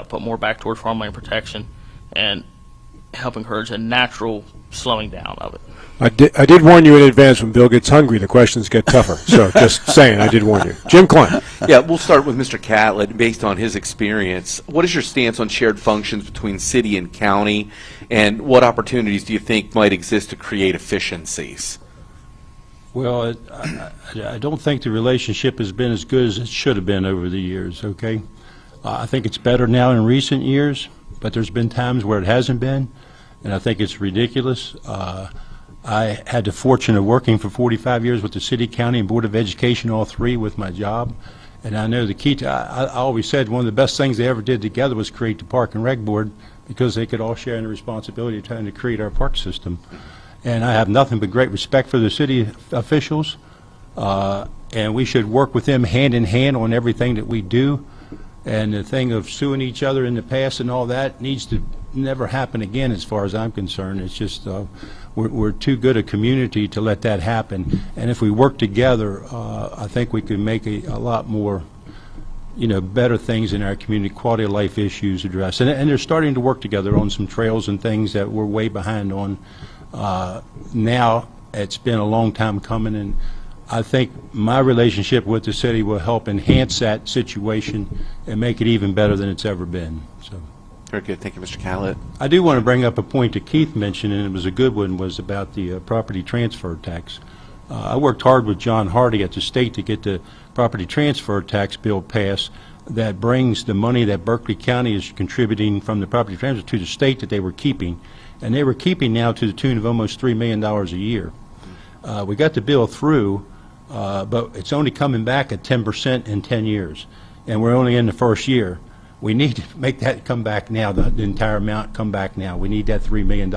S8: put more back towards farmland protection, and help encourage a natural slowing down of it.
S13: I did warn you in advance, when Bill gets hungry, the questions get tougher. So just saying, I did warn you. Jim Klein.
S3: Yeah, we'll start with Mr. Catlett. Based on his experience, what is your stance on shared functions between city and county, and what opportunities do you think might exist to create efficiencies?
S2: Well, I don't think the relationship has been as good as it should have been over the years, okay? I think it's better now in recent years, but there's been times where it hasn't been, and I think it's ridiculous. I had the fortune of working for 45 years with the City, County, and Board of Education, all three with my job. And I know the key to, I always said one of the best things they ever did together was create the Park and Rec Board, because they could all share in the responsibility of trying to create our park system. And I have nothing but great respect for the city officials, and we should work with them hand in hand on everything that we do. And the thing of suing each other in the past and all that needs to never happen again, as far as I'm concerned. It's just we're too good a community to let that happen. And if we work together, I think we can make a lot more, better things in our community, quality of life issues addressed. And they're starting to work together on some trails and things that we're way behind on. Now it's been a long time coming, and I think my relationship with the city will help enhance that situation and make it even better than it's ever been. So.
S3: Very good. Thank you, Mr. Catlett.
S2: I do want to bring up a point that Keith mentioned, and it was a good one, was about the property transfer tax. I worked hard with John Hardy at the state to get the property transfer tax bill passed that brings the money that Berkeley County is contributing from the property transfer to the state that they were keeping. And they were keeping now to the tune of almost $3 million a year. We got the bill through, but it's only coming back at 10% in 10 years. And we're only in the first year. We need to make that come back now, the entire amount come back now. We need that $3 million.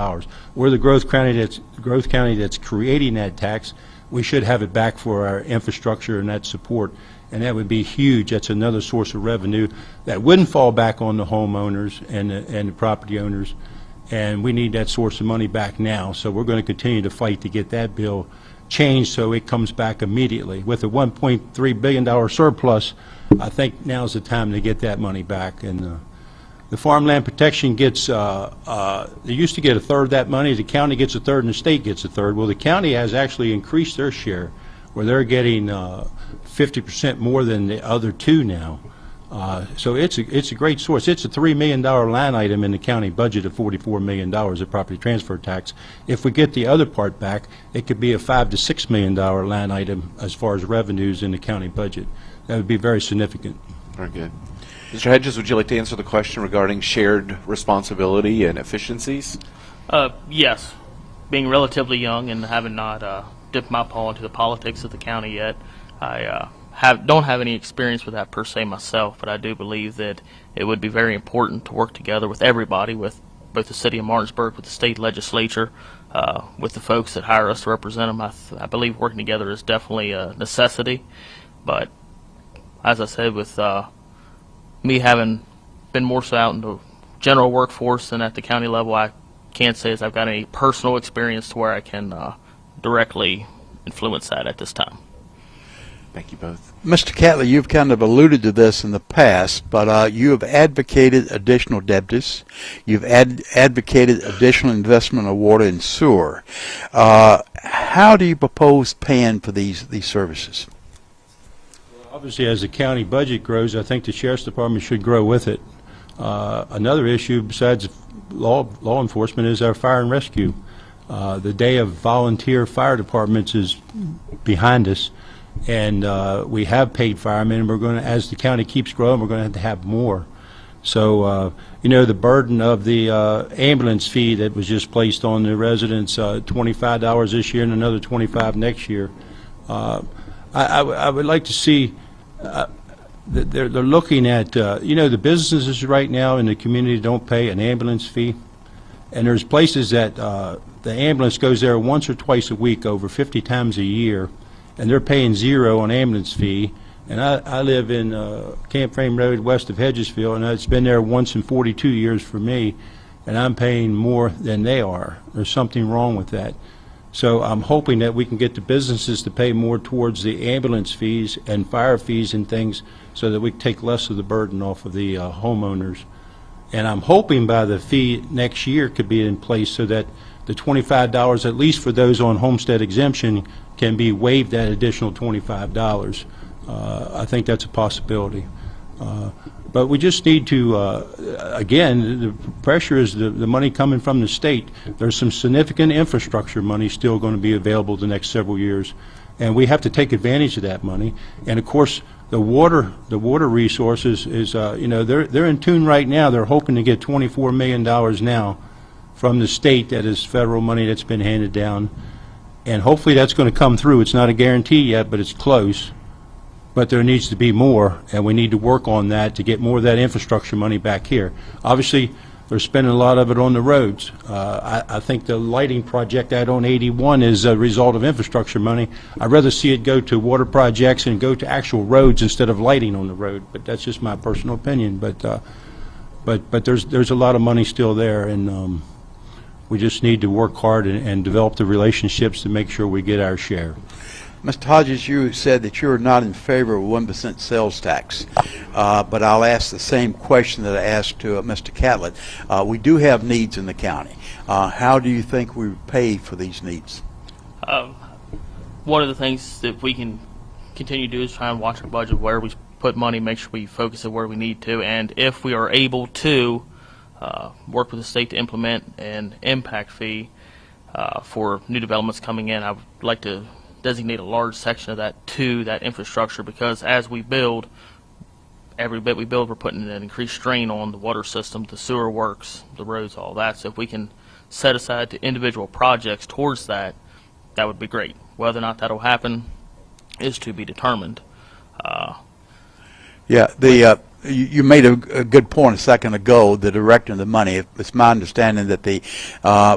S2: We're the growth county that's creating that tax. We should have it back for our infrastructure and that support. And that would be huge. That's another source of revenue that wouldn't fall back on the homeowners and the property owners. And we need that source of money back now. So we're going to continue to fight to get that bill changed so it comes back immediately. With a $1.3 billion surplus, I think now's the time to get that money back. And the farmland protection gets, they used to get a third of that money. The county gets a third and the state gets a third. Well, the county has actually increased their share, where they're getting 50% more than the other two now. So it's a great source. It's a $3 million line item in the county budget of $44 million of property transfer tax. If we get the other part back, it could be a $5 to $6 million line item as far as revenues in the county budget. That would be very significant.
S3: Very good. Mr. Hedges, would you like to answer the question regarding shared responsibility and efficiencies?
S8: Yes. Being relatively young and having not dipped my paw into the politics of the county yet, I don't have any experience with that per se myself, but I do believe that it would be very important to work together with everybody, with both the city of Martinsburg, with the state legislature, with the folks that hire us to represent them. I believe working together is definitely a necessity, but as I said, with me having been more so out in the general workforce than at the county level, I can't say as I've got any personal experience to where I can directly influence that at this time.
S3: Thank you both.
S5: Mr. Catlett, you've kind of alluded to this in the past, but you have advocated additional deputies. You've advocated additional investment of water and sewer. How do you propose paying for these services?
S2: Well, obviously, as the county budget grows, I think the Sheriff's Department should grow with it. Another issue besides law enforcement is our fire and rescue. The day of volunteer fire departments is behind us. And we have paid firemen, and we're going to, as the county keeps growing, we're going to have more. So, you know, the burden of the ambulance fee that was just placed on the residents, $25 this year and another $25 next year. I would like to see that they're looking at, you know, the businesses right now in the community don't pay an ambulance fee. And there's places that the ambulance goes there once or twice a week, over 50 times a year. And they're paying zero on ambulance fee. And I live in Camp Frame Road west of Hedgesville, and it's been there once in 42 years for me, and I'm paying more than they are. There's something wrong with that. So I'm hoping that we can get the businesses to pay more towards the ambulance fees and fire fees and things so that we can take less of the burden off of the homeowners. And I'm hoping by the fee next year could be in place so that the $25, at least for those on homestead exemption, can be waived that additional $25. I think that's a possibility. But we just need to, again, the pressure is the money coming from the state. There's some significant infrastructure money still going to be available the next several years, and we have to take advantage of that money. And of course, the water resources is, you know, they're in tune right now. They're hoping to get $24 million now from the state. That is federal money that's been handed down. And hopefully that's going to come through. It's not a guarantee yet, but it's close. But there needs to be more, and we need to work on that to get more of that infrastructure money back here. Obviously, they're spending a lot of it on the roads. I think the lighting project out on 81 is a result of infrastructure money. I'd rather see it go to water projects and go to actual roads instead of lighting on the road. But that's just my personal opinion. But there's a lot of money still there, and we just need to work hard and develop the relationships to make sure we get our share.
S5: Mr. Hodges, you said that you're not in favor of 1% sales tax, but I'll ask the same question that I asked to Mr. Catlett. We do have needs in the county. How do you think we pay for these needs?
S8: One of the things that we can continue to do is try and watch our budget, where we put money, make sure we focus it where we need to, and if we are able to work with the state to implement an impact fee for new developments coming in, I would like to designate a large section of that to that infrastructure, because as we build, every bit we build, we're putting an increased strain on the water system, the sewer works, the roads, all that. So if we can set aside to individual projects towards that, that would be great. Whether or not that'll happen is to be determined.
S5: Yeah, you made a good point a second ago, the directing of the money. It's my understanding that the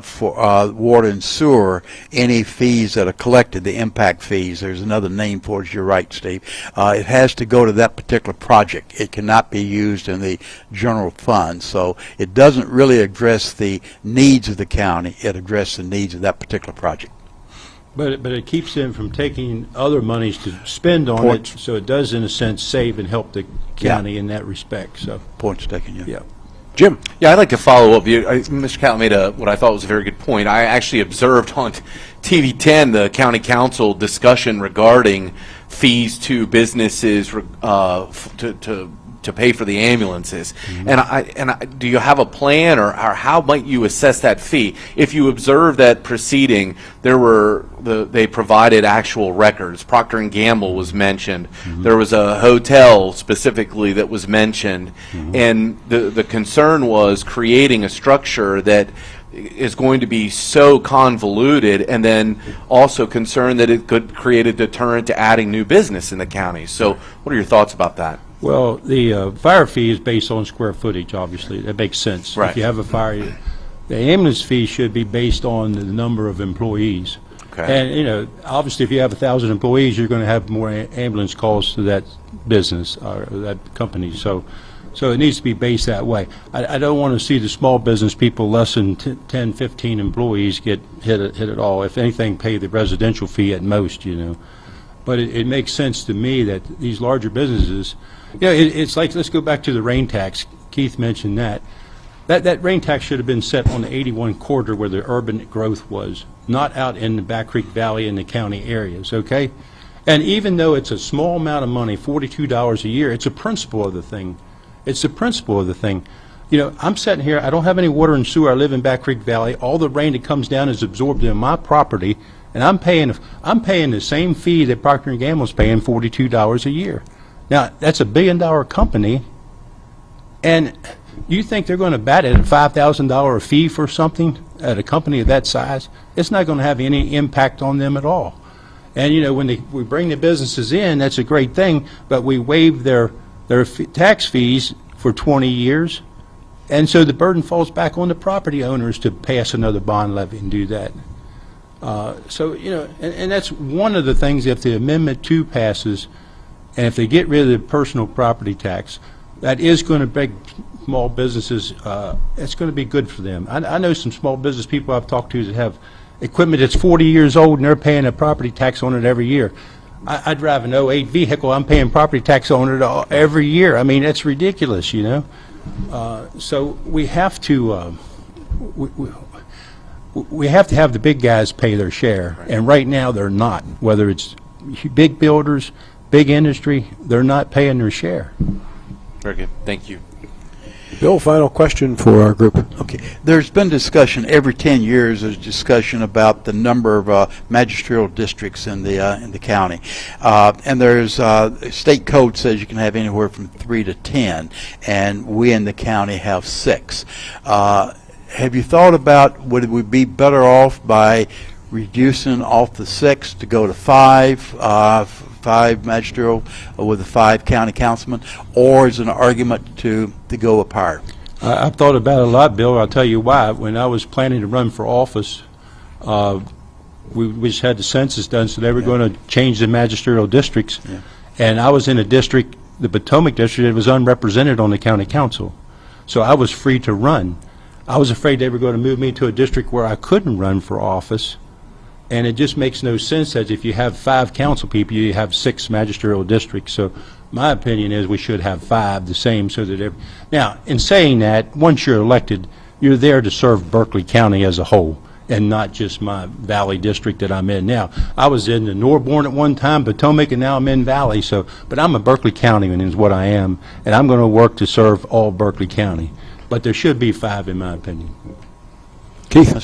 S5: for water and sewer, any fees that are collected, the impact fees, there's another name for it, you're right, Steve, it has to go to that particular project. It cannot be used in the general fund. So it doesn't really address the needs of the county. It addresses the needs of that particular project.
S2: But it keeps them from taking other monies to spend on it, so it does, in a sense, save and help the county in that respect. So
S5: point's taken.
S2: Yeah.
S13: Jim?
S3: Yeah, I'd like to follow up. Mr. Catlett made what I thought was a very good point. I actually observed on TV10 the county council discussion regarding fees to businesses to pay for the ambulances. And do you have a plan, or how might you assess that fee? If you observe that proceeding, they provided actual records. Procter & Gamble was mentioned. There was a hotel specifically that was mentioned. And the concern was creating a structure that is going to be so convoluted, and then also concerned that it could create a deterrent to adding new business in the county. So what are your thoughts about that?
S2: Well, the fire fee is based on square footage, obviously. That makes sense.
S3: Right.
S2: If you have a fire, the ambulance fee should be based on the number of employees.
S3: Okay.
S2: And, obviously, if you have 1,000 employees, you're going to have more ambulance calls to that business or that company. So it needs to be based that way. I don't want to see the small business people less than 10, 15 employees get hit at all. If anything, pay the residential fee at most, But it makes sense to me that these larger businesses, it's like, let's go back to the rain tax. Keith mentioned that. That rain tax should have been set on the 81 corridor where the urban growth was, not out in the Back Creek Valley and the county areas, okay? And even though it's a small amount of money, $42 a year, it's a principle of the thing. It's the principle of the thing. I'm sitting here, I don't have any water and sewer, I live in Back Creek Valley, all the rain that comes down is absorbed in my property, and I'm paying the same fee that Procter & Gamble's paying, $42 a year. Now, that's a billion-dollar company, and you think they're going to bat at a $5,000 fee for something at a company of that size? It's not going to have any impact on them at all. And, when we bring the businesses in, that's a great thing, but we waive their tax fees for 20 years, and so the burden falls back on the property owners to pass another bond levy and do that. And that's one of the things, if the Amendment 2 passes, and if they get rid of the personal property tax, that is going to make small businesses, it's going to be good for them. I know some small business people I've talked to that have equipment that's 40 years old, and they're paying a property tax on it every year. I drive an 08 vehicle, I'm paying property tax on it every year. I mean, that's ridiculous, So we have to, we have to have the big guys pay their share, and right now they're not. Whether it's big builders, big industry, they're not paying their share.
S3: Very good. Thank you.
S13: Bill, final question for our group.
S5: Okay. There's been discussion every 10 years. There's discussion about the number of magisterial districts in the county, and there's state code says you can have anywhere from 3 to 10, and we in the county have 6. Have you thought about, would we be better off by reducing off the 6 to go to 5 magisterial with the 5 county councilmen, or is it an argument to go up higher?
S2: I've thought about it a lot, Bill. I'll tell you why. When I was planning to run for office, we just had the census done, so they were going to change the magisterial districts. And I was in a district, the Potomac district, that was unrepresented on the county council. So I was free to run. I was afraid they were going to move me to a district where I couldn't run for office. And it just makes no sense that if you have 5 council people, you have 6 magisterial districts. So my opinion is we should have 5, the same, so that now, in saying that, once you're elected, you're there to serve Berkeley County as a whole, and not just my Valley district that I'm in now. I was in the Norborn at one time, Potomac, and now I'm in Valley. So, but I'm a Berkeley Countyman is what I am, and I'm going to work to serve all Berkeley County. But there should be 5, in my opinion.
S5: Keith?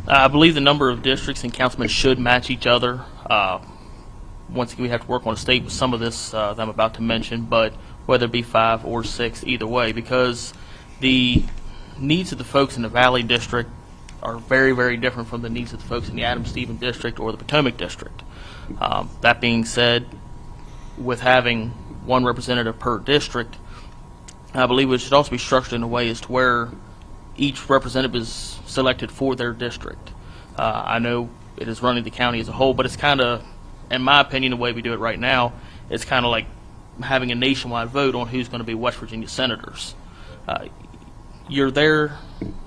S8: I believe the number of districts and councilmen should match each other. Once again, we have to work on a state with some of this that I'm about to mention, but whether it be 5 or 6, either way, because the needs of the folks in the Valley District are very, very different from the needs of the folks in the Adams-Stevens District or the Potomac District. That being said, with having 1 representative per district, I believe it should also be structured in a way as to where each representative is selected for their district. I know it is running the county as a whole, but it's kind of, in my opinion, the way we do it right now, it's kind of like having a nationwide vote on who's going to be West Virginia senators. You're there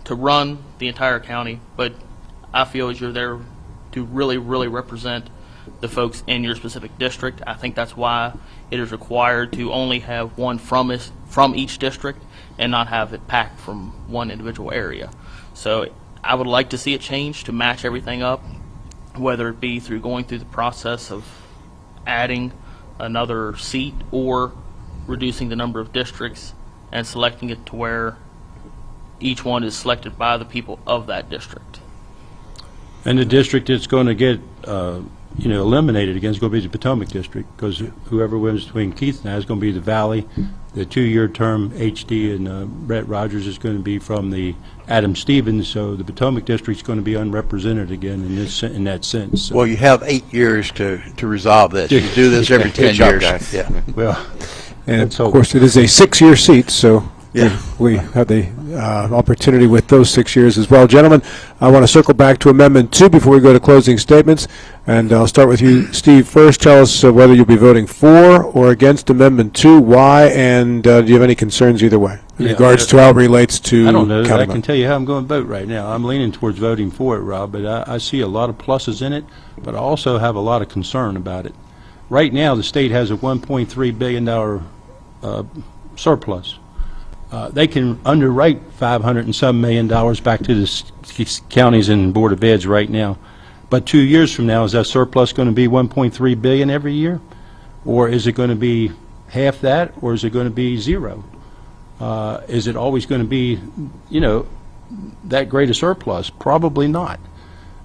S8: to run the entire county, but I feel as you're there to really, really represent the folks in your specific district. I think that's why it is required to only have one from each district and not have it packed from one individual area. So I would like to see it change to match everything up, whether it be through going through the process of adding another seat or reducing the number of districts and selecting it to where each one is selected by the people of that district.
S2: And the district that's going to get eliminated again is going to be the Potomac district, because whoever wins between Keith and I is going to be the Valley. The 2-year term HD and Brett Rogers is going to be from the Adam Stevens, so the Potomac district is going to be unrepresented again in that sense. So.
S5: Well, you have 8 years to resolve this. You do this every 10 years.
S3: Guys.
S5: Yeah.
S2: Well,
S13: and of course, it is a 6-year seat, so we have the opportunity with those 6 years as well. Gentlemen, I want to circle back to Amendment 2 before we go to closing statements. And I'll start with you, Steve, first. Tell us whether you'll be voting for or against Amendment 2, why, and do you have any concerns either way in regards to how it relates to
S2: I don't know. I
S13: county
S2: can tell you how I'm going to vote right now. I'm leaning towards voting for it, Rob, but I see a lot of pluses in it, but I also have a lot of concern about it. Right now, the state has a $1.3 billion surplus. They can underwrite $500 and some million back to the counties and Board of Eds right now. But 2 years from now, is that surplus going to be $1.3 billion every year? Or is it going to be half that, or is it going to be zero? Is it always going to be, that great a surplus? Probably not.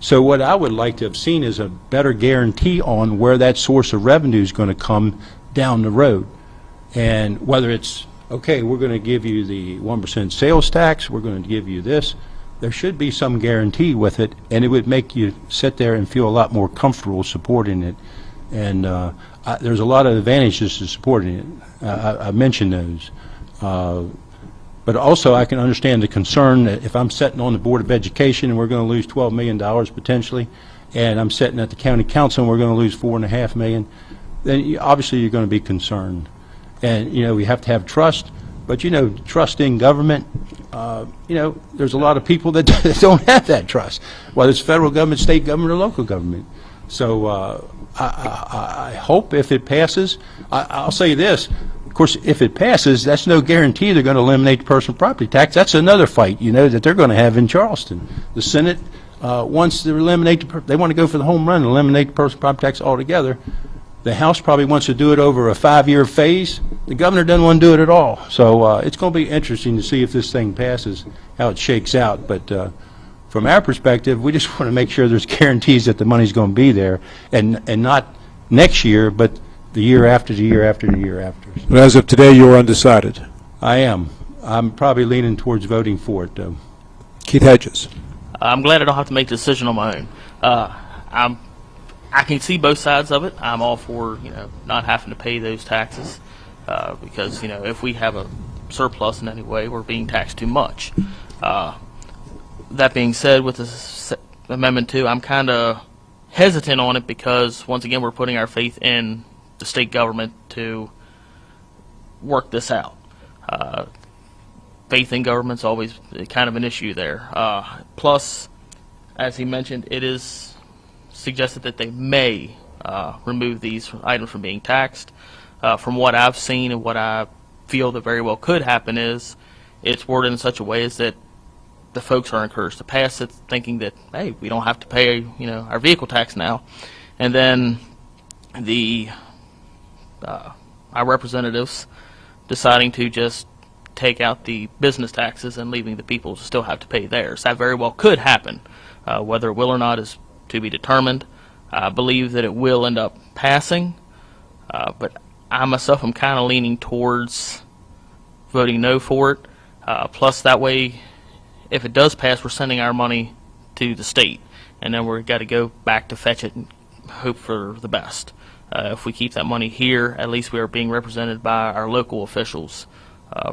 S2: So what I would like to have seen is a better guarantee on where that source of revenue is going to come down the road. And whether it's, okay, we're going to give you the 1% sales tax, we're going to give you this, there should be some guarantee with it, and it would make you sit there and feel a lot more comfortable supporting it. And there's a lot of advantages to supporting it. I mentioned those. But also I can understand the concern that if I'm sitting on the Board of Education and we're going to lose $12 million potentially, and I'm sitting at the County Council and we're going to lose $4.5 million, then obviously you're going to be concerned. And, we have to have trust, but, trust in government, there's a lot of people that don't have that trust, whether it's federal government, state government, or local government. So I hope if it passes, I'll say this, of course, if it passes, that's no guarantee they're going to eliminate the personal property tax. That's another fight, that they're going to have in Charleston. The Senate wants to eliminate, they want to go for the home run and eliminate the personal property tax altogether. The House probably wants to do it over a 5-year phase. The governor doesn't want to do it at all. So it's going to be interesting to see if this thing passes, how it shakes out. But from our perspective, we just want to make sure there's guarantees that the money's going to be there, and not next year, but the year after, the year after, the year after.
S13: But as of today, you're undecided.
S2: I am. I'm probably leaning towards voting for it, though.
S13: Keith Hedges.
S8: I'm glad I don't have to make a decision on my own. I can see both sides of it. I'm all for not having to pay those taxes because if we have a surplus in any way, we're being taxed too much. That being said, with this Amendment 2, I'm kind of hesitant on it because once again we're putting our faith in the state government to work this out. Faith in government's always kind of an issue there. Plus, as he mentioned, it is suggested that they may remove these items from being taxed. From what I've seen and what I feel that very well could happen is it's worded in such a way as that the folks are encouraged to pass it thinking that, hey, we don't have to pay our vehicle tax now. And then our representatives deciding to just take out the business taxes and leaving the people to still have to pay theirs. That very well could happen. Whether it will or not is to be determined. I believe that it will end up passing, but I myself am kind of leaning towards voting no for it. Plus, that way, if it does pass, we're sending our money to the state, and then we've got to go back to fetch it and hope for the best. If we keep that money here, at least we are being represented by our local officials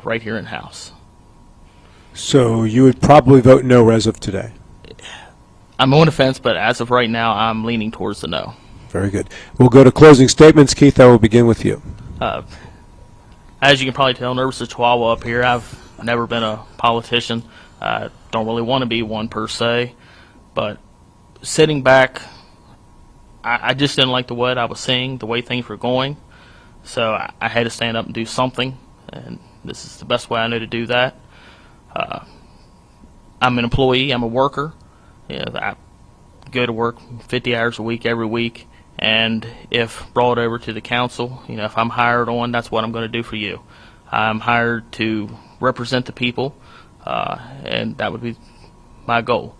S8: right here in-house.
S13: So you would probably vote no as of today?
S8: I'm on the fence, but as of right now, I'm leaning towards the no.
S13: Very good. We'll go to closing statements. Keith, I will begin with you.
S8: As you can probably tell, nervous as Chihuahua up here. I've never been a politician. Don't really want to be one per se. But sitting back I just didn't like the way I was seeing, the way things were going. So I had to stand up and do something, and this is the best way I know to do that. I'm an employee. I'm a worker. I go to work 50 hours a week every week, and if brought over to the council, if I'm hired on, that's what I'm going to do for you. I'm hired to represent the people, and that would be my goal.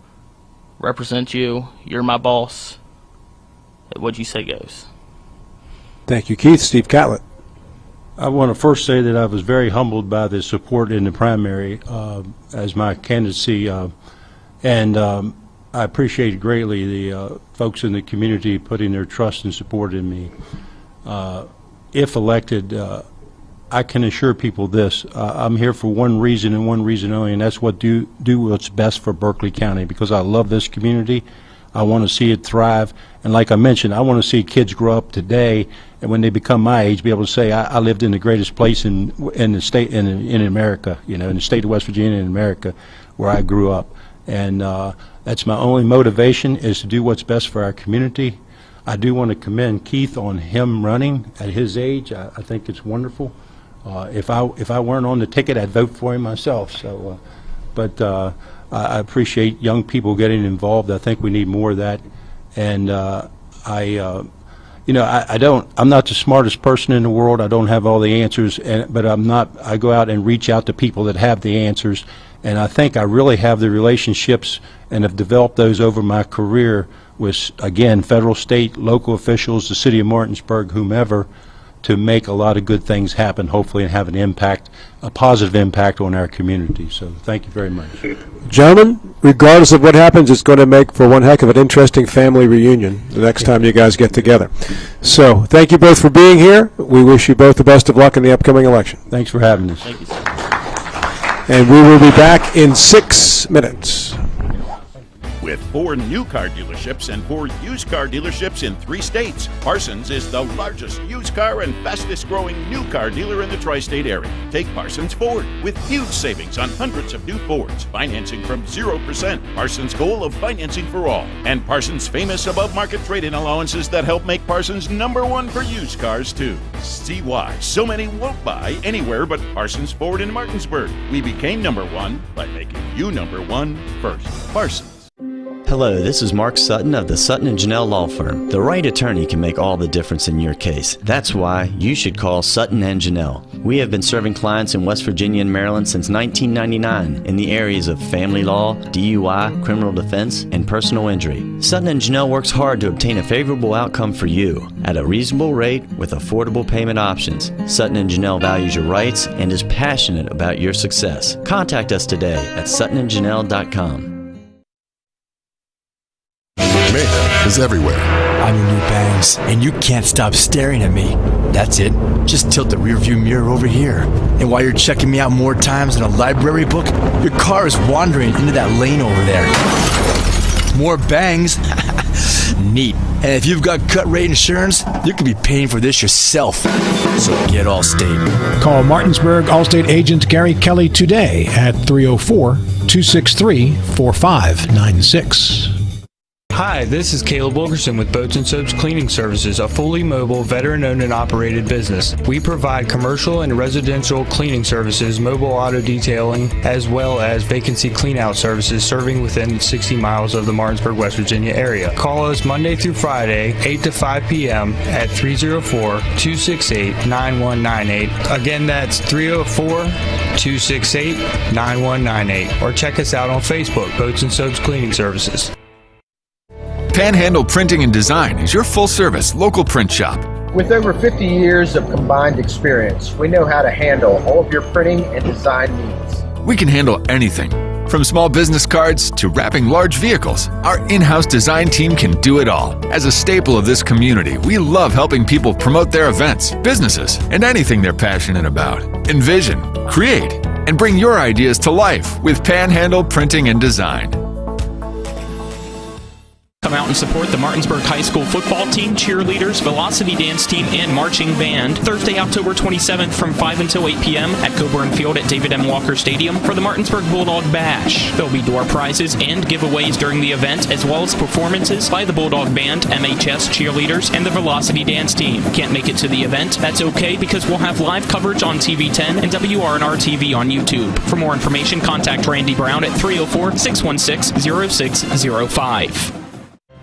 S8: Represent you. You're my boss. What you say goes.
S13: Thank you, Keith. Steve Catlett.
S2: I want to first say that I was very humbled by the support in the primary as my candidacy, and I appreciate greatly the folks in the community putting their trust and support in me. If elected, I can assure people this: I'm here for one reason and one reason only, and that's do what's best for Berkeley County, because I love this community. I want to see it thrive, and like I mentioned, I want to see kids grow up today, and when they become my age, be able to say, I lived in the greatest place in the state, in America, in the state of West Virginia, in America, where I grew up. And that's my only motivation, is to do what's best for our community. I do want to commend Keith on him running at his age. I think it's wonderful. If I weren't on the ticket, I'd vote for him myself. So, I appreciate young people getting involved. I think we need more of that. And I'm not the smartest person in the world. I don't have all the answers, but I go out and reach out to people that have the answers. And I think I really have the relationships and have developed those over my career with, again, federal, state, local officials, the city of Martinsburg, whomever, to make a lot of good things happen, hopefully, and have an impact, a positive impact on our community. So thank you very much.
S13: Gentlemen, regardless of what happens, it's going to make for one heck of an interesting family reunion the next time you guys get together. So thank you both for being here. We wish you both the best of luck in the upcoming election.
S2: Thanks for having us.
S8: Thank you, sir.
S13: And we will be back in 6 minutes.
S4: With 4 new car dealerships and 4 used car dealerships in 3 states, Parsons is the largest used car and fastest growing new car dealer in the tri-state area. Take Parsons Ford with huge savings on hundreds of new Fords, financing from 0%, Parsons' goal of financing for all, and Parsons' famous above-market trade-in allowances that help make Parsons #1 for used cars too. See why so many won't buy anywhere but Parsons Ford in Martinsburg. We became #1 by making you #1 first. Parsons.
S9: Hello, this is Mark Sutton of the Sutton & Janelle Law Firm. The right attorney can make all the difference in your case. That's why you should call Sutton & Janelle. We have been serving clients in West Virginia and Maryland since 1999 in the areas of family law, DUI, criminal defense, and personal injury. Sutton & Janelle works hard to obtain a favorable outcome for you at a reasonable rate with affordable payment options. Sutton & Janelle values your rights and is passionate about your success. Contact us today at suttonandjanelle.com.
S19: Mayhem is everywhere.
S10: I'm your new bangs, and you can't stop staring at me. That's it. Just tilt the rearview mirror over here. And while you're checking me out more times than a library book, your car is wandering into that lane over there. More bangs? Neat. And if you've got cut rate insurance, you could be paying for this yourself. So get Allstate.
S6: Call Martinsburg Allstate agent Gary Kelly today at 304-263-4596.
S14: Hi, this is Caleb Wilkerson with Boats and Soaps Cleaning Services, a fully mobile, veteran-owned and operated business. We provide commercial and residential cleaning services, mobile auto detailing, as well as vacancy cleanout services serving within 60 miles of the Martinsburg, West Virginia area. Call us Monday through Friday, 8 to 5 p.m. at 304-268-9198. Again, that's 304-268-9198. Or check us out on Facebook, Boats and Soaps Cleaning Services.
S11: Panhandle Printing and Design is your full-service local print shop.
S12: With over 50 years of combined experience, we know how to handle all of your printing and design needs.
S11: We can handle anything, from small business cards to wrapping large vehicles. Our in-house design team can do it all. As a staple of this community, we love helping people promote their events, businesses, and anything they're passionate about. Envision, create, and bring your ideas to life with Panhandle Printing and Design.
S14: Come out and support the Martinsburg High School football team, cheerleaders, velocity dance team, and marching band Thursday, October 27th from 5 until 8 p.m. at Coburn Field at David M. Walker Stadium for the Martinsburg Bulldog Bash. There'll be door prizes and giveaways during the event, as well as performances by the Bulldog Band, MHS cheerleaders, and the velocity dance team. Can't make it to the event? That's okay, because we'll have live coverage on TV10 and WRNR TV on YouTube. For more information, contact Randy Brown at 304-616-0605.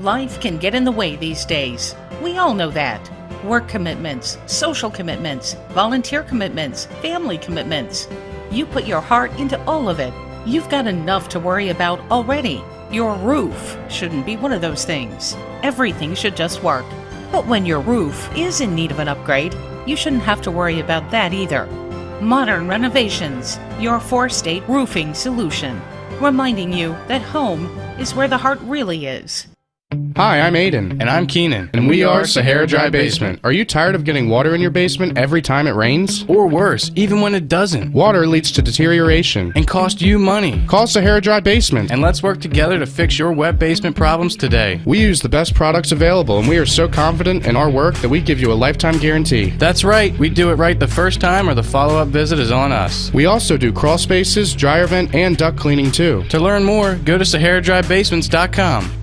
S15: Life can get in the way these days. We all know that. Work commitments, social commitments, volunteer commitments, family commitments. You put your heart into all of it. You've got enough to worry about already. Your roof shouldn't be one of those things. Everything should just work. But when your roof is in need of an upgrade, you shouldn't have to worry about that either. Modern Renovations, your four-state roofing solution. Reminding you that home is where the heart really is.
S16: Hi, I'm Aiden. And I'm Keenan. And we are Sahara Dry Basement. Are you tired of getting water in your basement every time it rains? Or worse, even when it doesn't? Water leads to deterioration and cost you money. Call Sahara Dry Basement and let's work together to fix your wet basement problems today. We use the best products available and we are so confident in our work that we give you a lifetime guarantee. That's right. We do it right the first time or the follow-up visit is on us. We also do crawl spaces, dryer vent, and duct cleaning too. To learn more, go to SaharaDryBasements.com.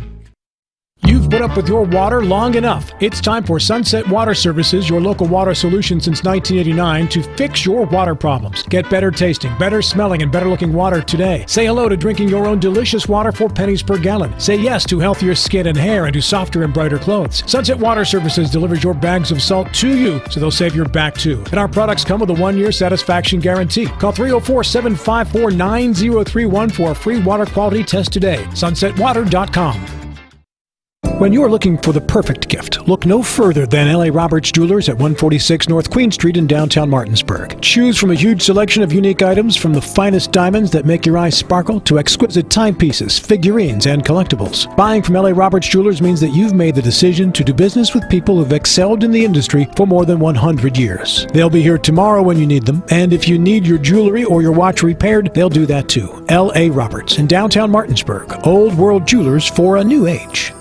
S6: You've put up with your water long enough. It's time for Sunset Water Services, your local water solution since 1989, to fix your water problems. Get better tasting, better smelling, and better looking water today. Say hello to drinking your own delicious water for pennies per gallon. Say yes to healthier skin and hair and to softer and brighter clothes. Sunset Water Services delivers your bags of salt to you, so they'll save your back too. And our products come with a 1-year satisfaction guarantee. Call 304-754-9031 for a free water quality test today. SunsetWater.com. When you're looking for the perfect gift, look no further than L.A. Roberts Jewelers at 146 North Queen Street in downtown Martinsburg. Choose from a huge selection of unique items, from the finest diamonds that make your eyes sparkle to exquisite timepieces, figurines, and collectibles. Buying from L.A. Roberts Jewelers means that you've made the decision to do business with people who've excelled in the industry for more than 100 years. They'll be here tomorrow when you need them, and if you need your jewelry or your watch repaired, they'll do that too. L.A. Roberts in downtown Martinsburg. Old World Jewelers for a new age.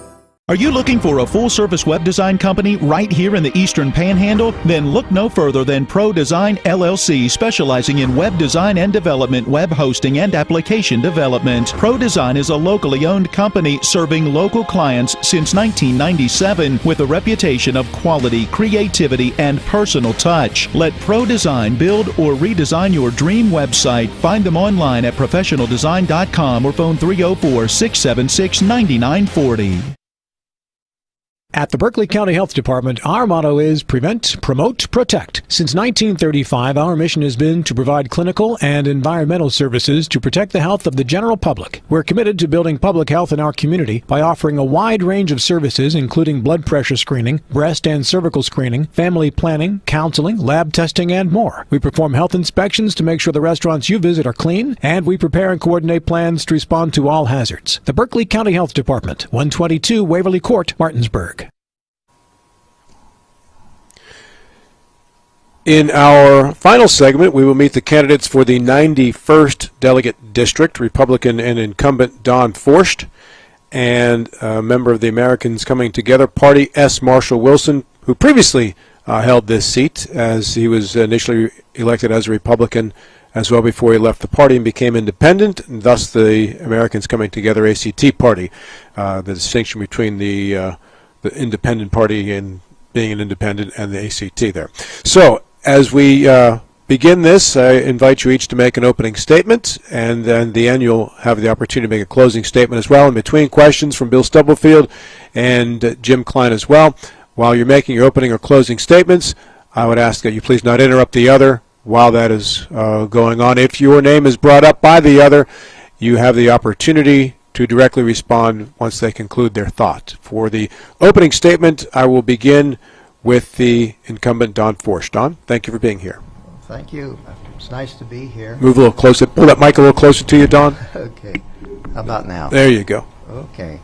S17: Are you looking for a full-service web design company right here in the Eastern Panhandle? Then look no further than Pro Design LLC, specializing in web design and development, web hosting, and application development. Pro Design is a locally owned company serving local clients since 1997 with a reputation of quality, creativity, and personal touch. Let Pro Design build or redesign your dream website. Find them online at professionaldesign.com or phone 304-676-9940.
S6: At the Berkeley County Health Department, our motto is Prevent, Promote, Protect. Since 1935, our mission has been to provide clinical and environmental services to protect the health of the general public. We're committed to building public health in our community by offering a wide range of services, including blood pressure screening, breast and cervical screening, family planning, counseling, lab testing, and more. We perform health inspections to make sure the restaurants you visit are clean, and we prepare and coordinate plans to respond to all hazards. The Berkeley County Health Department, 122 Waverly Court, Martinsburg.
S13: In our final segment, we will meet the candidates for the 91st Delegate District, Republican and incumbent Don Forst, and a member of the Americans Coming Together Party, S. Marshall Wilson, who previously held this seat as he was initially elected as a Republican as well before he left the party and became independent, and thus the Americans Coming Together ACT Party, the distinction between the independent party and being an independent and the ACT there. So, as we begin this, I invite you each to make an opening statement, and then at the end you'll have the opportunity to make a closing statement as well. In between, questions from Bill Stubblefield and Jim Klein as well. While you're making your opening or closing statements, I would ask that you please not interrupt the other while that is going on. If your name is brought up by the other, you have the opportunity to directly respond once they conclude their thought. For the opening statement, I will begin with the incumbent Don Forst. Don, thank you for being here.
S24: Thank you. It's nice to be here.
S13: Move a little closer. Pull that mic a little closer to you, Don.
S24: Okay. How about now?
S13: There you go.
S24: Okay.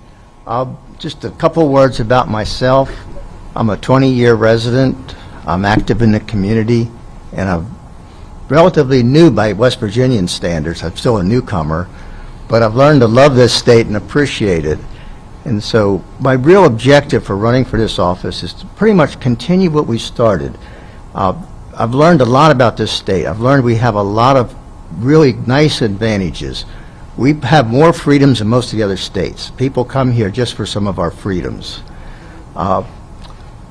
S24: Just a couple words about myself. I'm a 20-year resident. I'm active in the community, and I'm relatively new by West Virginian standards. I'm still a newcomer, but I've learned to love this state and appreciate it. And so my real objective for running for this office is to pretty much continue what we started. I've learned a lot about this state. I've learned we have a lot of really nice advantages. We have more freedoms than most of the other states. People come here just for some of our freedoms.